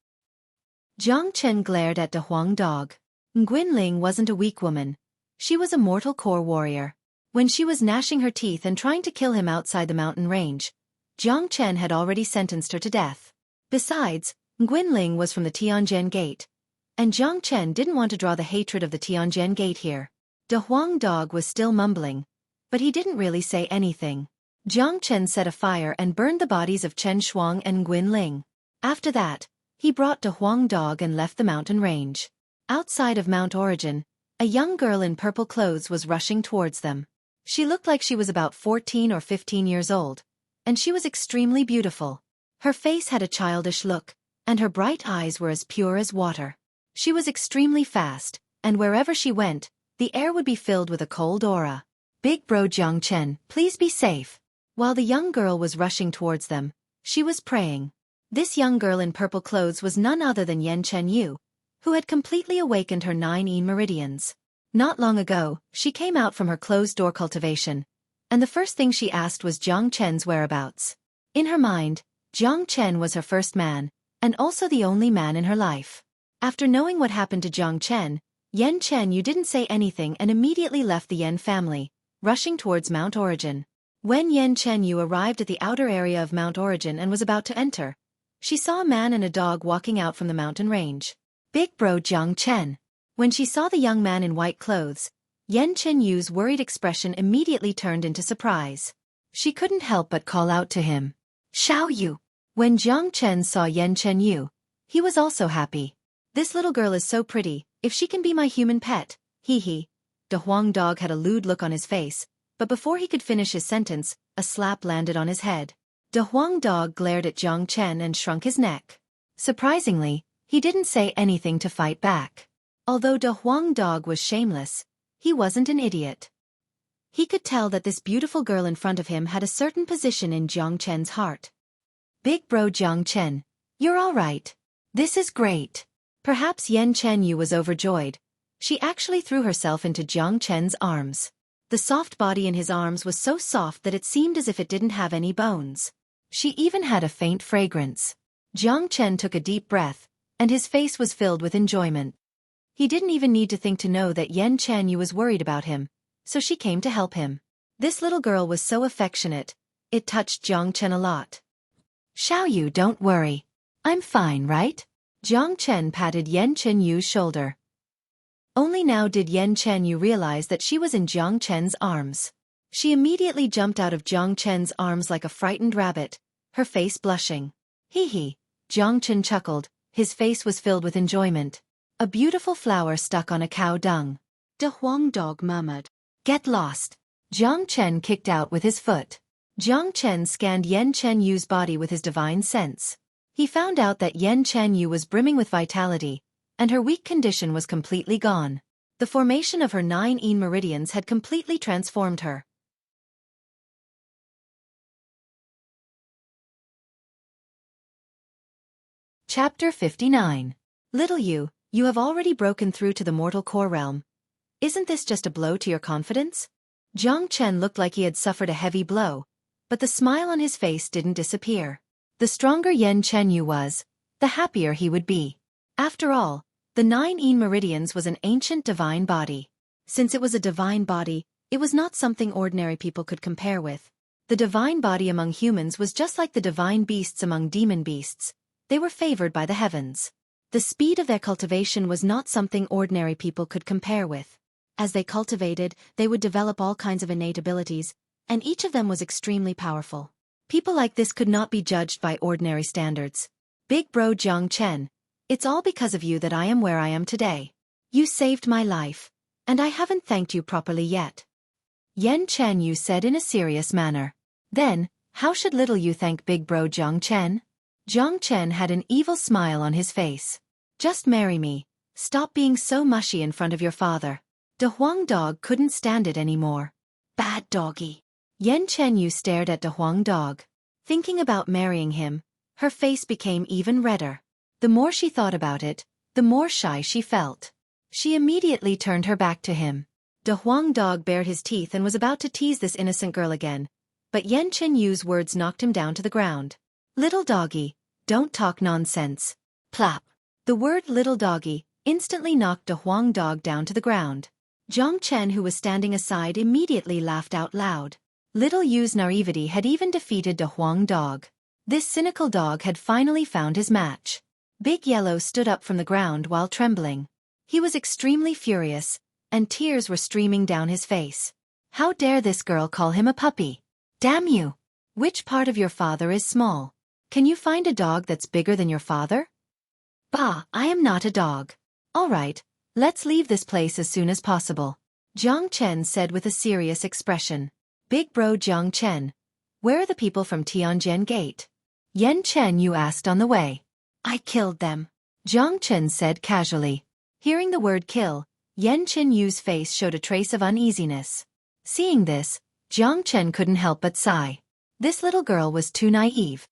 Jiang Chen glared at De Huang Dog. Nguyen wasn't a weak woman. She was a mortal core warrior. When she was gnashing her teeth and trying to kill him outside the mountain range, Jiang Chen had already sentenced her to death. Besides, Nguyen was from the Tianjin Gate, and Jiang Chen didn't want to draw the hatred of the Tianjin Gate here. De Huang Dog was still mumbling, but he didn't really say anything. Jiang Chen set a fire and burned the bodies of Chen Shuang and Nguyen. After that, he brought De Huang Dog and left the mountain range. Outside of Mount Origin, a young girl in purple clothes was rushing towards them. She looked like she was about 14 or 15 years old, and she was extremely beautiful. Her face had a childish look, and her bright eyes were as pure as water. She was extremely fast, and wherever she went, the air would be filled with a cold aura. "Big bro Jiang Chen, please be safe." While the young girl was rushing towards them, she was praying. This young girl in purple clothes was none other than Yan Chen Yu, who had completely awakened her 9 meridians. Not long ago, she came out from her closed-door cultivation, and the first thing she asked was Jiang Chen's whereabouts. In her mind, Jiang Chen was her first man, and also the only man in her life. After knowing what happened to Jiang Chen, Yan Chen Yu didn't say anything and immediately left the Yan family, rushing towards Mount Origin. When Yan Chen Yu arrived at the outer area of Mount Origin and was about to enter, she saw a man and a dog walking out from the mountain range. "Big bro Jiang Chen." When she saw the young man in white clothes, Yan Chen Yu's worried expression immediately turned into surprise. She couldn't help but call out to him, "Xiao Yu." When Jiang Chen saw Yan Chen Yu, he was also happy. "This little girl is so pretty, if she can be my human pet, hee." De Huang Dog had a lewd look on his face, but before he could finish his sentence, a slap landed on his head. De Huang Dog glared at Jiang Chen and shrunk his neck. Surprisingly, He didn't say anything to fight back. Although De Huang Dog was shameless, he wasn't an idiot. He could tell that this beautiful girl in front of him had a certain position in Jiang Chen's heart. Big bro Jiang Chen, you're all right. This is great. Perhaps Yen Chen Yu was overjoyed. She actually threw herself into Jiang Chen's arms. The soft body in his arms was so soft that it seemed as if it didn't have any bones. She even had a faint fragrance. Jiang Chen took a deep breath, and his face was filled with enjoyment. He didn't even need to think to know that Yen Chen Yu was worried about him, so she came to help him. This little girl was so affectionate, it touched Jiang Chen a lot. Xiao Yu, don't worry. I'm fine, right? Jiang Chen patted Yen Chen Yu's shoulder. Only now did Yen Chen Yu realize that she was in Jiang Chen's arms. She immediately jumped out of Jiang Chen's arms like a frightened rabbit, her face blushing. Hee hee, Jiang Chen chuckled, his face was filled with enjoyment. A beautiful flower stuck on a cow dung. De Huang Dog murmured. Get lost. Jiang Chen kicked out with his foot. Jiang Chen scanned Yen Chen Yu's body with his divine sense. He found out that Yen Chen Yu was brimming with vitality, and her weak condition was completely gone. The formation of her 9 yin meridians had completely transformed her. Chapter 59. Little Yu, you have already broken through to the mortal core realm. Isn't this just a blow to your confidence? Jiang Chen looked like he had suffered a heavy blow, but the smile on his face didn't disappear. The stronger Yen Chen Yu was, the happier he would be. After all, the 9 yin meridians was an ancient divine body. Since it was a divine body, it was not something ordinary people could compare with. The divine body among humans was just like the divine beasts among demon beasts. They were favored by the heavens. The speed of their cultivation was not something ordinary people could compare with. As they cultivated, they would develop all kinds of innate abilities, and each of them was extremely powerful. People like this could not be judged by ordinary standards. Big bro Jiang Chen, it's all because of you that I am where I am today. You saved my life, and I haven't thanked you properly yet. Yen Chen Yu said in a serious manner. Then, how should little Yu thank big bro Jiang Chen? Jiang Chen had an evil smile on his face. Just marry me. Stop being so mushy in front of your father. De Huang Dog couldn't stand it anymore. Bad doggy. Yen Chen Yu stared at De Huang Dog. Thinking about marrying him, her face became even redder. The more she thought about it, the more shy she felt. She immediately turned her back to him. De Huang Dog bared his teeth and was about to tease this innocent girl again, but Yen Chen Yu's words knocked him down to the ground. Little doggy, don't talk nonsense. Plop. The word little doggy instantly knocked De Huang Dog down to the ground. Jiang Chen, who was standing aside, immediately laughed out loud. Little Yu's naivety had even defeated De Huang Dog. This cynical dog had finally found his match. Big Yellow stood up from the ground while trembling. He was extremely furious, and tears were streaming down his face. How dare this girl call him a puppy? Damn you! Which part of your father is small? Can you find a dog that's bigger than your father? Bah, I am not a dog. All right, let's leave this place as soon as possible. Jiang Chen said with a serious expression. Big bro Jiang Chen, where are the people from Tianjin Gate? Yen Chen Yu asked on the way. I killed them. Jiang Chen said casually. Hearing the word kill, Yen Chen Yu's face showed a trace of uneasiness. Seeing this, Jiang Chen couldn't help but sigh. This little girl was too naive.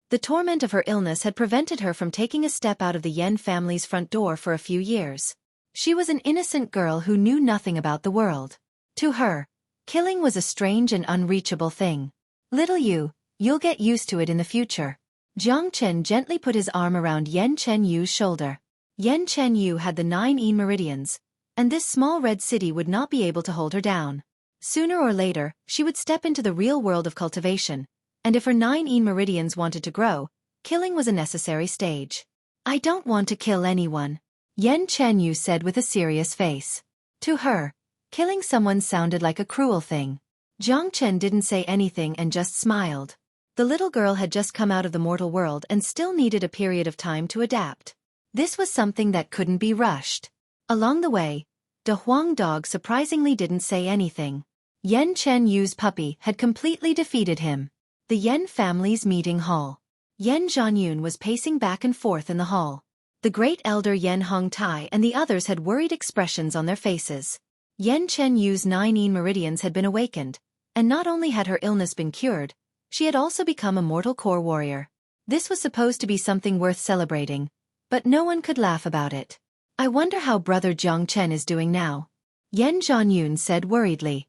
The torment of her illness had prevented her from taking a step out of the Yen family's front door for a few years. She was an innocent girl who knew nothing about the world. To her, killing was a strange and unreachable thing. Little Yu, you'll get used to it in the future. Jiang Chen gently put his arm around Yen Chen Yu's shoulder. Yen Chen Yu had the 9 yin meridians, and this small red city would not be able to hold her down. Sooner or later, she would step into the real world of cultivation, and if her 9 yin meridians wanted to grow, killing was a necessary stage. I don't want to kill anyone, Yen Chen Yu said with a serious face. To her, killing someone sounded like a cruel thing. Jiang Chen didn't say anything and just smiled. The little girl had just come out of the mortal world and still needed a period of time to adapt. This was something that couldn't be rushed. Along the way, De Huang Dog surprisingly didn't say anything. Yen Chen Yu's puppy had completely defeated him. The Yen family's meeting hall. Yen Zhanyun was pacing back and forth in the hall. The great elder Yen Hongtai and the others had worried expressions on their faces. Yen Chen Yu's 9 meridians had been awakened, and not only had her illness been cured, she had also become a mortal core warrior. This was supposed to be something worth celebrating, but no one could laugh about it. I wonder how brother Jiang Chen is doing now. Yen Zhanyun said worriedly.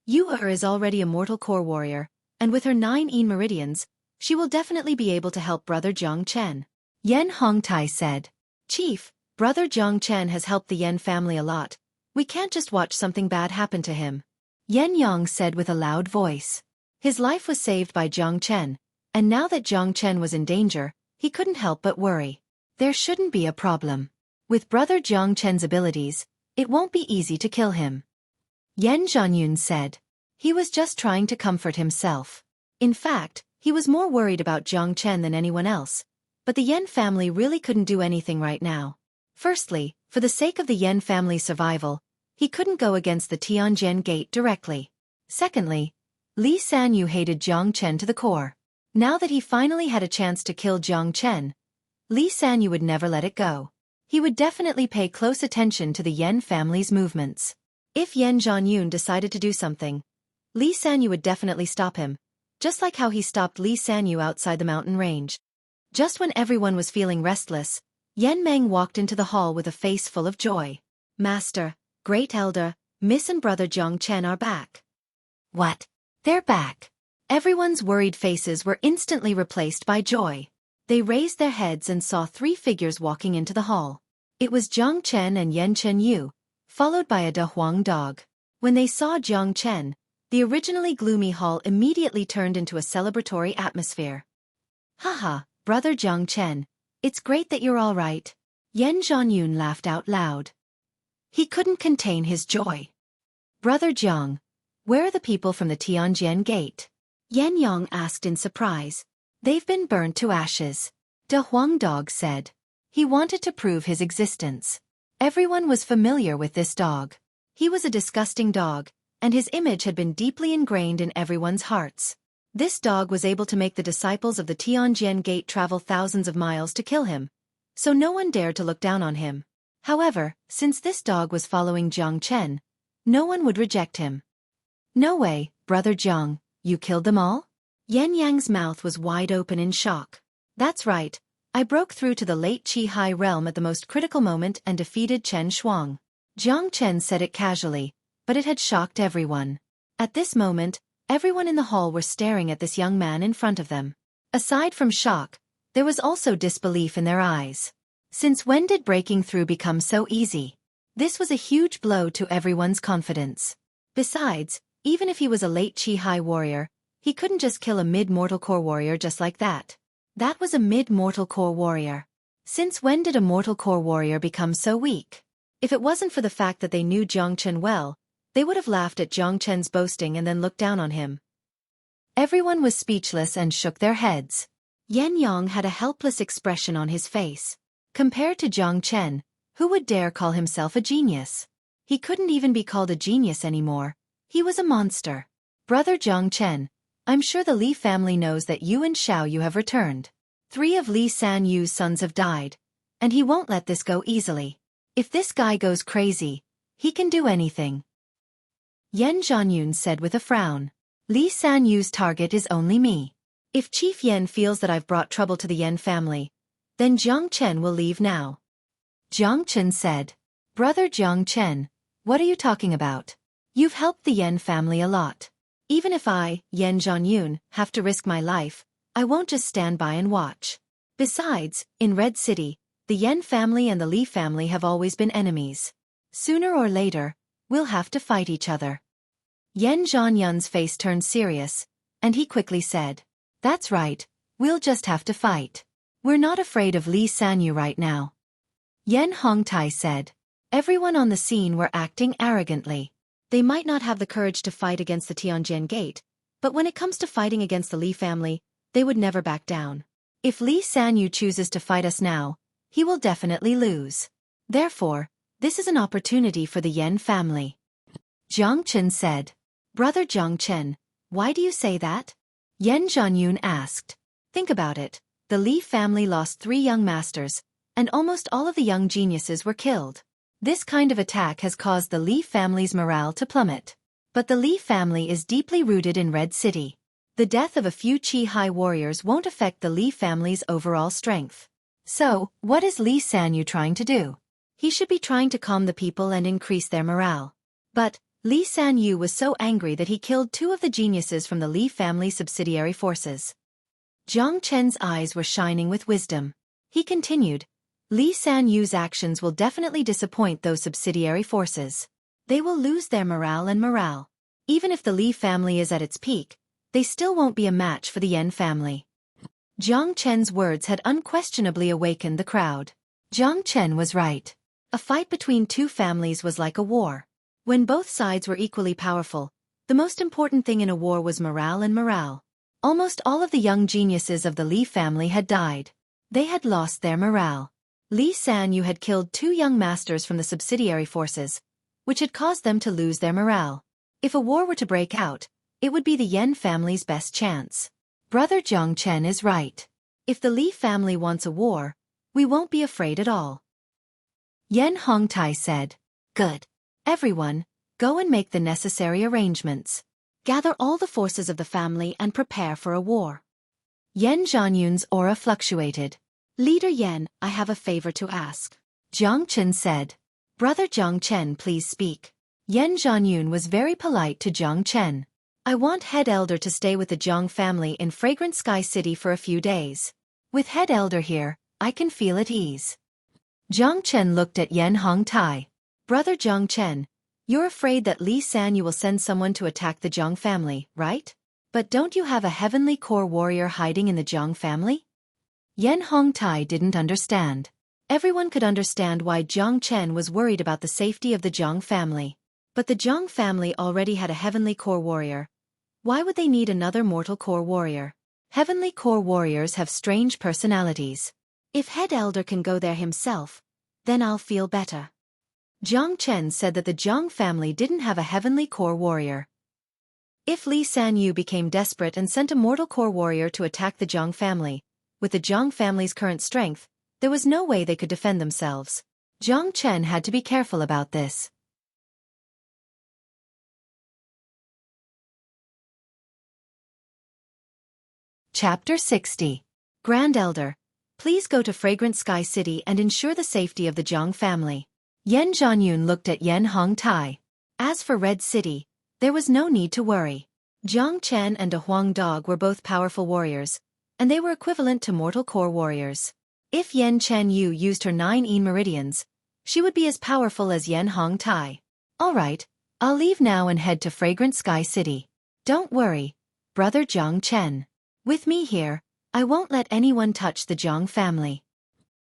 Yu Er is already a mortal core warrior, and with her 9 meridians, she will definitely be able to help brother Jiang Chen. Yen Hongtai said. Chief, brother Jiang Chen has helped the Yen family a lot. We can't just watch something bad happen to him. Yen Yang said with a loud voice. His life was saved by Jiang Chen, and now that Jiang Chen was in danger, he couldn't help but worry. There shouldn't be a problem. With brother Jiang Chen's abilities, it won't be easy to kill him. Yen Zhanyun said. He was just trying to comfort himself. In fact, he was more worried about Jiang Chen than anyone else, but the Yen family really couldn't do anything right now. Firstly, for the sake of the Yen family's survival, he couldn't go against the Tianjin gate directly. Secondly, Li Sanyu hated Jiang Chen to the core. Now that he finally had a chance to kill Jiang Chen, Li Sanyu would never let it go. He would definitely pay close attention to the Yen family's movements. If Yen Zhanyun decided to do something, Li Sanyu would definitely stop him, just like how he stopped Li Sanyu outside the mountain range. Just when everyone was feeling restless, Yen Meng walked into the hall with a face full of joy. Master, Great Elder, Miss and Brother Jiang Chen are back. What? They're back. Everyone's worried faces were instantly replaced by joy. They raised their heads and saw 3 figures walking into the hall. It was Jiang Chen and Yen Chen Yu, followed by a De Huang dog. When they saw Jiang Chen, the originally gloomy hall immediately turned into a celebratory atmosphere. Haha, brother Jiang Chen, it's great that you're all right. Yen Zhanyun laughed out loud. He couldn't contain his joy. Brother Jiang, where are the people from the Tianjin gate? Yen Yang asked in surprise. They've been burnt to ashes. De Huang dog said. He wanted to prove his existence. Everyone was familiar with this dog. He was a disgusting dog, and his image had been deeply ingrained in everyone's hearts. This dog was able to make the disciples of the Tianjin gate travel thousands of miles to kill him, so no one dared to look down on him. However, since this dog was following Jiang Chen, no one would reject him. No way, brother Jiang, you killed them all? Yen Yang's mouth was wide open in shock. That's right, I broke through to the late Qi Hai realm at the most critical moment and defeated Chen Shuang. Jiang Chen said it casually, but it had shocked everyone. At this moment, everyone in the hall were staring at this young man in front of them. Aside from shock, there was also disbelief in their eyes. Since when did breaking through become so easy? This was a huge blow to everyone's confidence. Besides, even if he was a late Qi Hai warrior, he couldn't just kill a mid-mortal core warrior just like that. That was a mid-mortal core warrior. Since when did a mortal core warrior become so weak? If it wasn't for the fact that they knew Jiang Chen well, they would have laughed at Jiang Chen's boasting and then looked down on him. Everyone was speechless and shook their heads. Yen Yang had a helpless expression on his face. Compared to Jiang Chen, who would dare call himself a genius? He couldn't even be called a genius anymore. He was a monster. Brother Jiang Chen, I'm sure the Li family knows that you and Xiao Yu have returned. 3 of Li San Yu's sons have died, and he won't let this go easily. If this guy goes crazy, he can do anything. Yen Zhanyun said with a frown. Li San Yu's target is only me. If Chief Yen feels that I've brought trouble to the Yen family, then Jiang Chen will leave now. Jiang Chen said. Brother Jiang Chen, what are you talking about? You've helped the Yen family a lot. Even if I, Yen Zhanyun, have to risk my life, I won't just stand by and watch. Besides, in Red City, the Yen family and the Li family have always been enemies. Sooner or later, we'll have to fight each other. Yen Zhanyun's face turned serious, and he quickly said, That's right, we'll just have to fight. We're not afraid of Li Sanyu right now. Yen Hongtai said. Everyone on the scene were acting arrogantly. They might not have the courage to fight against the Tianjin gate, but when it comes to fighting against the Li family, they would never back down. If Li Sanyu chooses to fight us now, he will definitely lose. Therefore, this is an opportunity for the Yen family. Jiang Chen said. Brother Jiang Chen, why do you say that? Yen Zhanyun asked. Think about it. The Li family lost 3 young masters, and almost all of the young geniuses were killed. This kind of attack has caused the Li family's morale to plummet. But the Li family is deeply rooted in Red City. The death of a few Qi high warriors won't affect the Li family's overall strength. So, what is Li Sanyu trying to do? He should be trying to calm the people and increase their morale. But, Li Sanyu was so angry that he killed 2 of the geniuses from the Li family subsidiary forces. Jiang Chen's eyes were shining with wisdom. He continued, Li Sanyu's actions will definitely disappoint those subsidiary forces. They will lose their morale. Even if the Li family is at its peak, they still won't be a match for the Yan family. Jiang Chen's words had unquestionably awakened the crowd. Jiang Chen was right. A fight between 2 families was like a war. When both sides were equally powerful, the most important thing in a war was morale. Almost all of the young geniuses of the Li family had died. They had lost their morale. Li Sanyu had killed 2 young masters from the subsidiary forces, which had caused them to lose their morale. If a war were to break out, it would be the Yan family's best chance. Brother Jiang Chen is right. If the Li family wants a war, we won't be afraid at all. Yan Hongtai said, Good. Everyone, go and make the necessary arrangements. Gather all the forces of the family and prepare for a war. Yan Zhanyun's aura fluctuated. Leader Yan, I have a favor to ask. Jiang Chen said. Brother Jiang Chen, please speak. Yan Zhanyun was very polite to Jiang Chen. I want Head Elder to stay with the Jiang family in Fragrant Sky City for a few days. With Head Elder here, I can feel at ease. Jiang Chen looked at Yan Hongtai. Brother Jiang Chen, you're afraid that Li Sanyu will send someone to attack the Jiang family, right? But don't you have a heavenly core warrior hiding in the Jiang family? Yan Hongtai didn't understand. Everyone could understand why Jiang Chen was worried about the safety of the Jiang family. But the Jiang family already had a heavenly core warrior. Why would they need another mortal core warrior? Heavenly core warriors have strange personalities. If Head Elder can go there himself, then I'll feel better. Jiang Chen said that the Jiang family didn't have a heavenly core warrior. If Li Sanyu became desperate and sent a mortal core warrior to attack the Jiang family, with the Jiang family's current strength, there was no way they could defend themselves. Jiang Chen had to be careful about this. Chapter 60. Grand Elder, please go to Fragrant Sky City and ensure the safety of the Jiang family. Yan Zhanyun looked at Yan Hongtai. As for Red City, there was no need to worry. Jiang Chen and a Huang Dog were both powerful warriors, and they were equivalent to mortal core warriors. If Yan Chen Yu used her 9 Yin meridians, she would be as powerful as Yan Hongtai. Alright, I'll leave now and head to Fragrant Sky City. Don't worry, Brother Jiang Chen. With me here, I won't let anyone touch the Jiang family.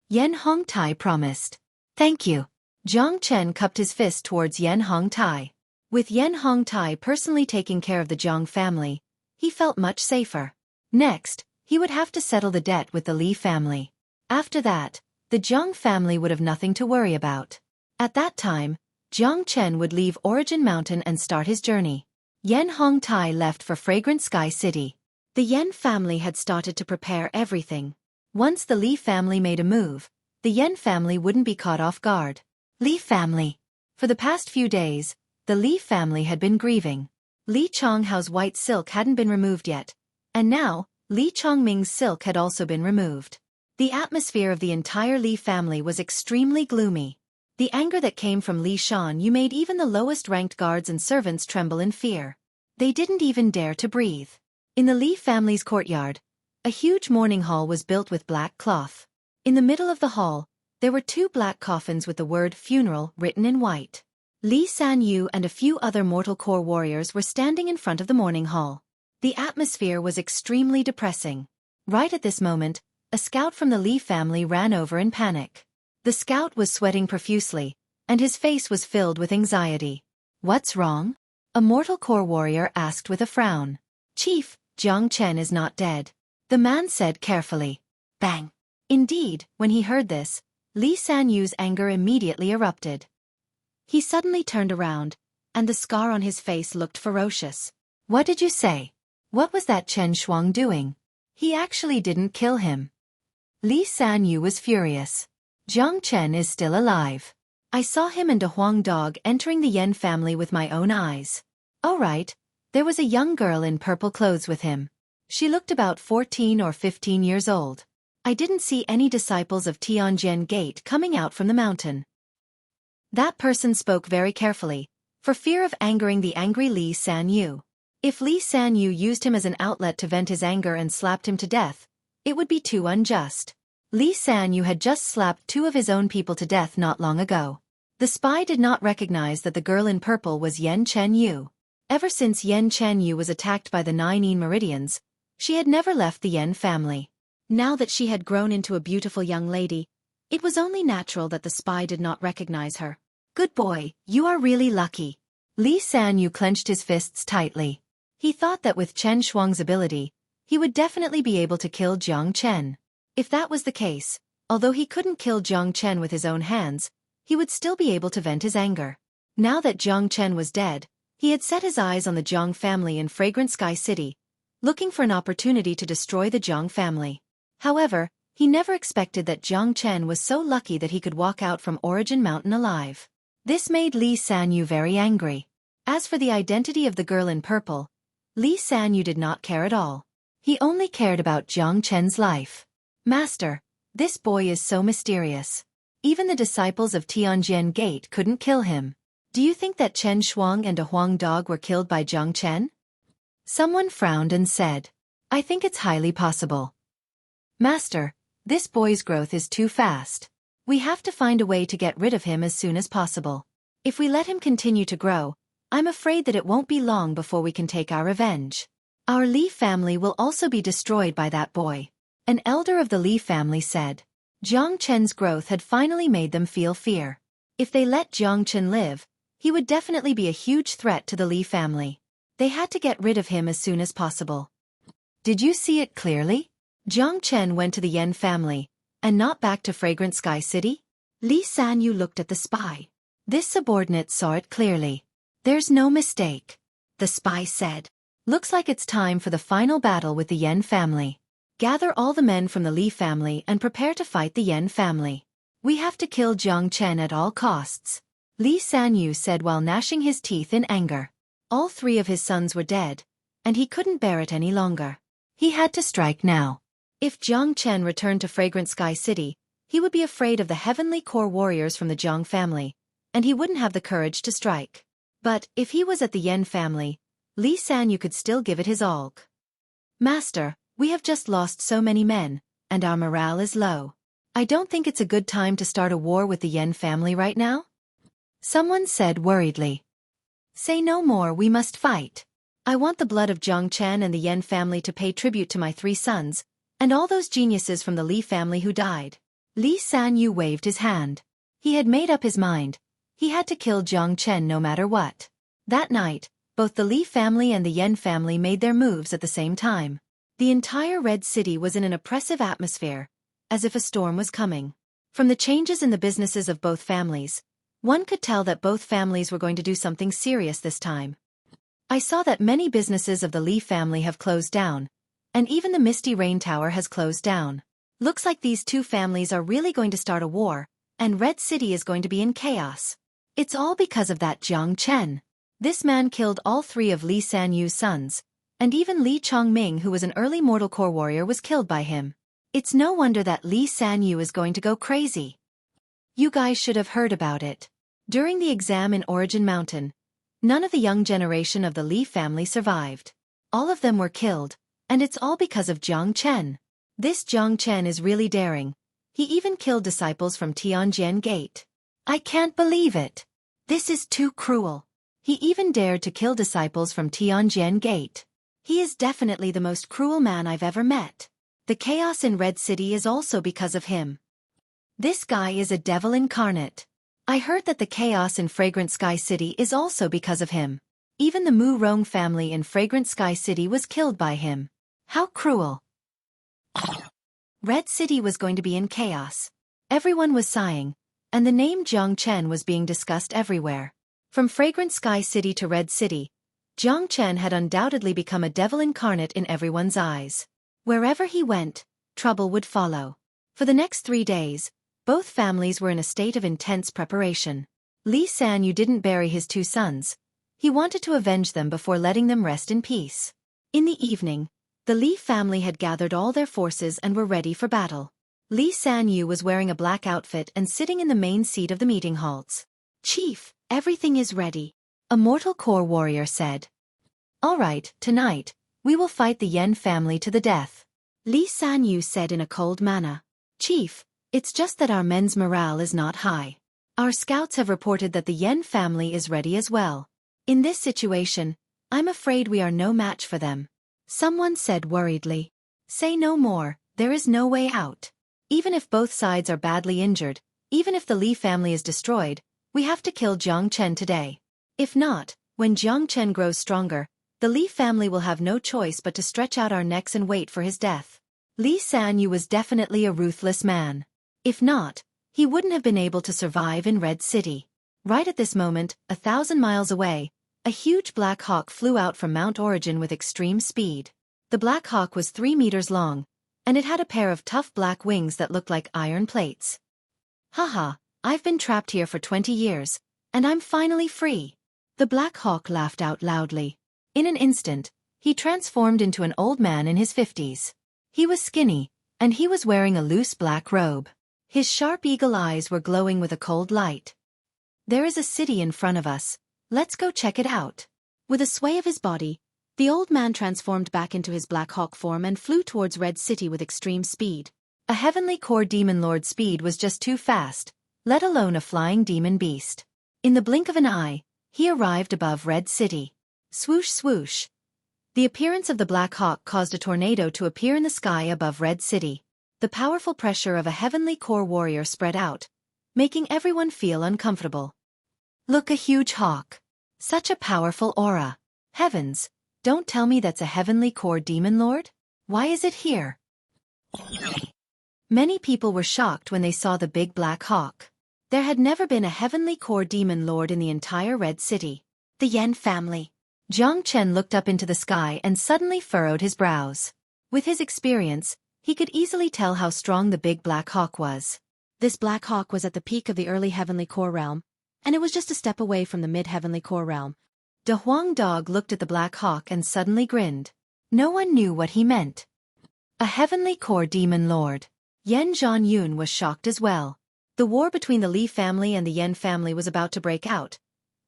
Yan Hongtai promised. Thank you. Jiang Chen cupped his fist towards Yan Hongtai. With Yan Hongtai personally taking care of the Jiang family, he felt much safer. Next, he would have to settle the debt with the Li family. After that, the Jiang family would have nothing to worry about. At that time, Jiang Chen would leave Origin Mountain and start his journey. Yan Hongtai left for Fragrant Sky City. The Yan family had started to prepare everything. Once the Li family made a move, the Yan family wouldn't be caught off guard. Li family. For the past few days, the Li family had been grieving. Li Chonghao's white silk hadn't been removed yet, and now, Li Chongming's silk had also been removed. The atmosphere of the entire Li family was extremely gloomy. The anger that came from Li Shanyu made even the lowest-ranked guards and servants tremble in fear. They didn't even dare to breathe. In the Li family's courtyard, a huge mourning hall was built with black cloth. In the middle of the hall, there were 2 black coffins with the word funeral written in white. Li Sanyu and a few other mortal core warriors were standing in front of the mourning hall. The atmosphere was extremely depressing. Right at this moment, a scout from the Li family ran over in panic. The scout was sweating profusely, and his face was filled with anxiety. What's wrong? A mortal core warrior asked with a frown. Chief, Jiang Chen is not dead. The man said carefully. Bang! Indeed, when he heard this, Li Sanyu's anger immediately erupted. He suddenly turned around, and the scar on his face looked ferocious. What did you say? What was that Chen Shuang doing? He actually didn't kill him. Li Sanyu was furious. Jiang Chen is still alive. I saw him and a Huang dog entering the Yen family with my own eyes. Oh right, there was a young girl in purple clothes with him. She looked about 14 or 15 years old. I didn't see any disciples of Tianjin Gate coming out from the mountain. That person spoke very carefully, for fear of angering the angry Li Sanyu. If Li Sanyu used him as an outlet to vent his anger and slapped him to death, it would be too unjust. Li Sanyu had just slapped 2 of his own people to death not long ago. The spy did not recognize that the girl in purple was Yen Chen Yu. Ever since Yen Chen Yu was attacked by the 9 Yin meridians, she had never left the Yen family. Now that she had grown into a beautiful young lady, it was only natural that the spy did not recognize her. Good boy, you are really lucky. Li Sanyu clenched his fists tightly. He thought that with Chen Shuang's ability, he would definitely be able to kill Jiang Chen. If that was the case, although he couldn't kill Jiang Chen with his own hands, he would still be able to vent his anger. Now that Jiang Chen was dead, he had set his eyes on the Jiang family in Fragrant Sky City, looking for an opportunity to destroy the Jiang family. However, he never expected that Jiang Chen was so lucky that he could walk out from Origin Mountain alive. This made Li Sanyu very angry. As for the identity of the girl in purple, Li Sanyu did not care at all. He only cared about Jiang Chen's life. Master, this boy is so mysterious. Even the disciples of Tianjin Gate couldn't kill him. Do you think that Chen Shuang and a Huang dog were killed by Jiang Chen? Someone frowned and said, I think it's highly possible. Master, this boy's growth is too fast. We have to find a way to get rid of him as soon as possible. If we let him continue to grow, I'm afraid that it won't be long before we can take our revenge. Our Li family will also be destroyed by that boy. An elder of the Li family said. Jiang Chen's growth had finally made them feel fear. If they let Jiang Chen live, he would definitely be a huge threat to the Li family. They had to get rid of him as soon as possible. Did you see it clearly? Jiang Chen went to the Yen family, and not back to Fragrant Sky City? Li Sanyu looked at the spy. This subordinate saw it clearly. There's no mistake. The spy said. Looks like it's time for the final battle with the Yen family. Gather all the men from the Li family and prepare to fight the Yen family. We have to kill Jiang Chen at all costs. Li Sanyu said while gnashing his teeth in anger. All 3 of his sons were dead, and he couldn't bear it any longer. He had to strike now. If Jiang Chen returned to Fragrant Sky City, he would be afraid of the heavenly core warriors from the Jiang family, and he wouldn't have the courage to strike. But if he was at the Yen family, Li Sanyu could still give it his all. Master, we have just lost so many men, and our morale is low. I don't think it's a good time to start a war with the Yen family right now? Someone said worriedly. Say no more, we must fight. I want the blood of Jiang Chen and the Yen family to pay tribute to my 3 sons, and all those geniuses from the Li family who died. Li Sanyu waved his hand. He had made up his mind. He had to kill Jiang Chen no matter what. That night, both the Li family and the Yen family made their moves at the same time. The entire Red City was in an oppressive atmosphere, as if a storm was coming. From the changes in the businesses of both families, one could tell that both families were going to do something serious this time. I saw that many businesses of the Li family have closed down, and even the Misty Rain Tower has closed down. Looks like these 2 families are really going to start a war, and Red City is going to be in chaos. It's all because of that Jiang Chen. This man killed all 3 of Li Sanyu's sons, and even Li Chongming, who was an early mortal core warrior, was killed by him. It's no wonder that Li Sanyu is going to go crazy. You guys should have heard about it. During the exam in Origin Mountain, none of the young generation of the Li family survived. All of them were killed, and it's all because of Jiang Chen. This Jiang Chen is really daring. He even killed disciples from Tianjin Gate. I can't believe it. This is too cruel. He even dared to kill disciples from Tianjin Gate. He is definitely the most cruel man I've ever met. The chaos in Red City is also because of him. This guy is a devil incarnate. I heard that the chaos in Fragrant Sky City is also because of him. Even the Mu Rong family in Fragrant Sky City was killed by him. How cruel. Red City was going to be in chaos. Everyone was sighing, and the name Jiang Chen was being discussed everywhere. From Fragrant Sky City to Red City, Jiang Chen had undoubtedly become a devil incarnate in everyone's eyes. Wherever he went, trouble would follow. For the next 3 days, Both families were in a state of intense preparation. Li Sanyu didn't bury his two sons. He wanted to avenge them before letting them rest in peace. In the evening, the Li family had gathered all their forces and were ready for battle. Li Sanyu was wearing a black outfit and sitting in the main seat of the meeting halls. "Chief, everything is ready," a mortal core warrior said. "All right, tonight, we will fight the Yen family to the death," Li Sanyu said in a cold manner. "Chief, it's just that our men's morale is not high. Our scouts have reported that the Yen family is ready as well. In this situation, I'm afraid we are no match for them," someone said worriedly. "Say no more, there is no way out. Even if both sides are badly injured, even if the Li family is destroyed, we have to kill Jiang Chen today. If not, when Jiang Chen grows stronger, the Li family will have no choice but to stretch out our necks and wait for his death." Li Sanyu was definitely a ruthless man. If not, he wouldn't have been able to survive in Red City. Right at this moment, 1,000 miles away, a huge black hawk flew out from Mount Origin with extreme speed. The black hawk was 3 meters long, and it had a pair of tough black wings that looked like iron plates. "Haha, I've been trapped here for 20 years, and I'm finally free." The black hawk laughed out loudly. In an instant, he transformed into an old man in his 50s. He was skinny, and he was wearing a loose black robe. His sharp eagle eyes were glowing with a cold light. "There is a city in front of us. Let's go check it out." With a sway of his body, the old man transformed back into his Black Hawk form and flew towards Red City with extreme speed. A heavenly core demon lord speed was just too fast, let alone a flying demon beast. In the blink of an eye, he arrived above Red City. Swoosh swoosh. The appearance of the Black Hawk caused a tornado to appear in the sky above Red City. The powerful pressure of a heavenly core warrior spread out, making everyone feel uncomfortable. "Look, a huge hawk. Such a powerful aura. Heavens, don't tell me that's a heavenly core demon lord? Why is it here?" Many people were shocked when they saw the big black hawk. There had never been a heavenly core demon lord in the entire Red City. The Yen family. Jiang Chen looked up into the sky and suddenly furrowed his brows. With his experience, he could easily tell how strong the big black hawk was. This black hawk was at the peak of the early heavenly core realm, and it was just a step away from the mid-heavenly core realm. De Huang Dog looked at the black hawk and suddenly grinned. No one knew what he meant. A heavenly core demon lord. Yen Zhanyun was shocked as well. The war between the Li family and the Yen family was about to break out,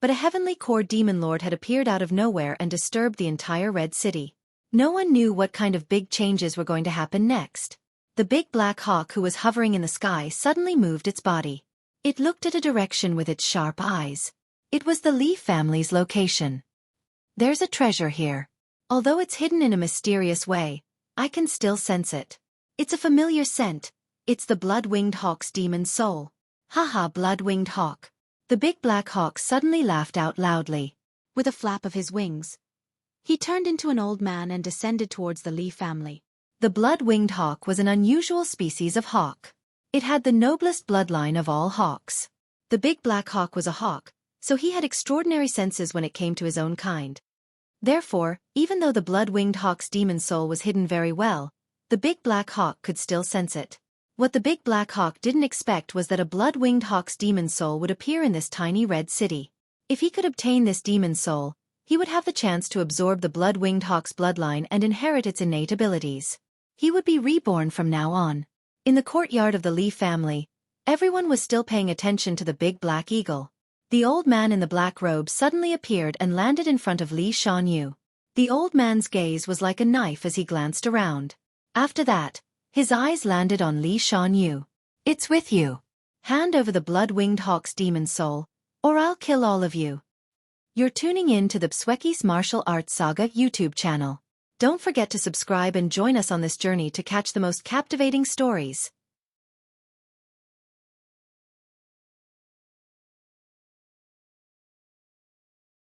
but a heavenly core demon lord had appeared out of nowhere and disturbed the entire Red City. No one knew what kind of big changes were going to happen next. The big black hawk who was hovering in the sky suddenly moved its body. It looked at a direction with its sharp eyes. It was the Li family's location. "There's a treasure here. Although it's hidden in a mysterious way, I can still sense it. It's a familiar scent. It's the blood-winged hawk's demon soul." "Haha, blood-winged hawk." The big black hawk suddenly laughed out loudly. With a flap of his wings, he turned into an old man and descended towards the Li family. The blood-winged hawk was an unusual species of hawk. It had the noblest bloodline of all hawks. The big black hawk was a hawk, so he had extraordinary senses when it came to his own kind. Therefore, even though the blood-winged hawk's demon soul was hidden very well, the big black hawk could still sense it. What the big black hawk didn't expect was that a blood-winged hawk's demon soul would appear in this tiny red city. If he could obtain this demon soul, he would have the chance to absorb the blood-winged hawk's bloodline and inherit its innate abilities. He would be reborn from now on. In the courtyard of the Li family, everyone was still paying attention to the big black eagle. The old man in the black robe suddenly appeared and landed in front of Li Shanyu. The old man's gaze was like a knife as he glanced around. After that, his eyes landed on Li Shanyu. "It's with you. Hand over the blood-winged hawk's demon soul, or I'll kill all of you." You're tuning in to the Xueqi's Martial Arts Saga YouTube channel. Don't forget to subscribe and join us on this journey to catch the most captivating stories.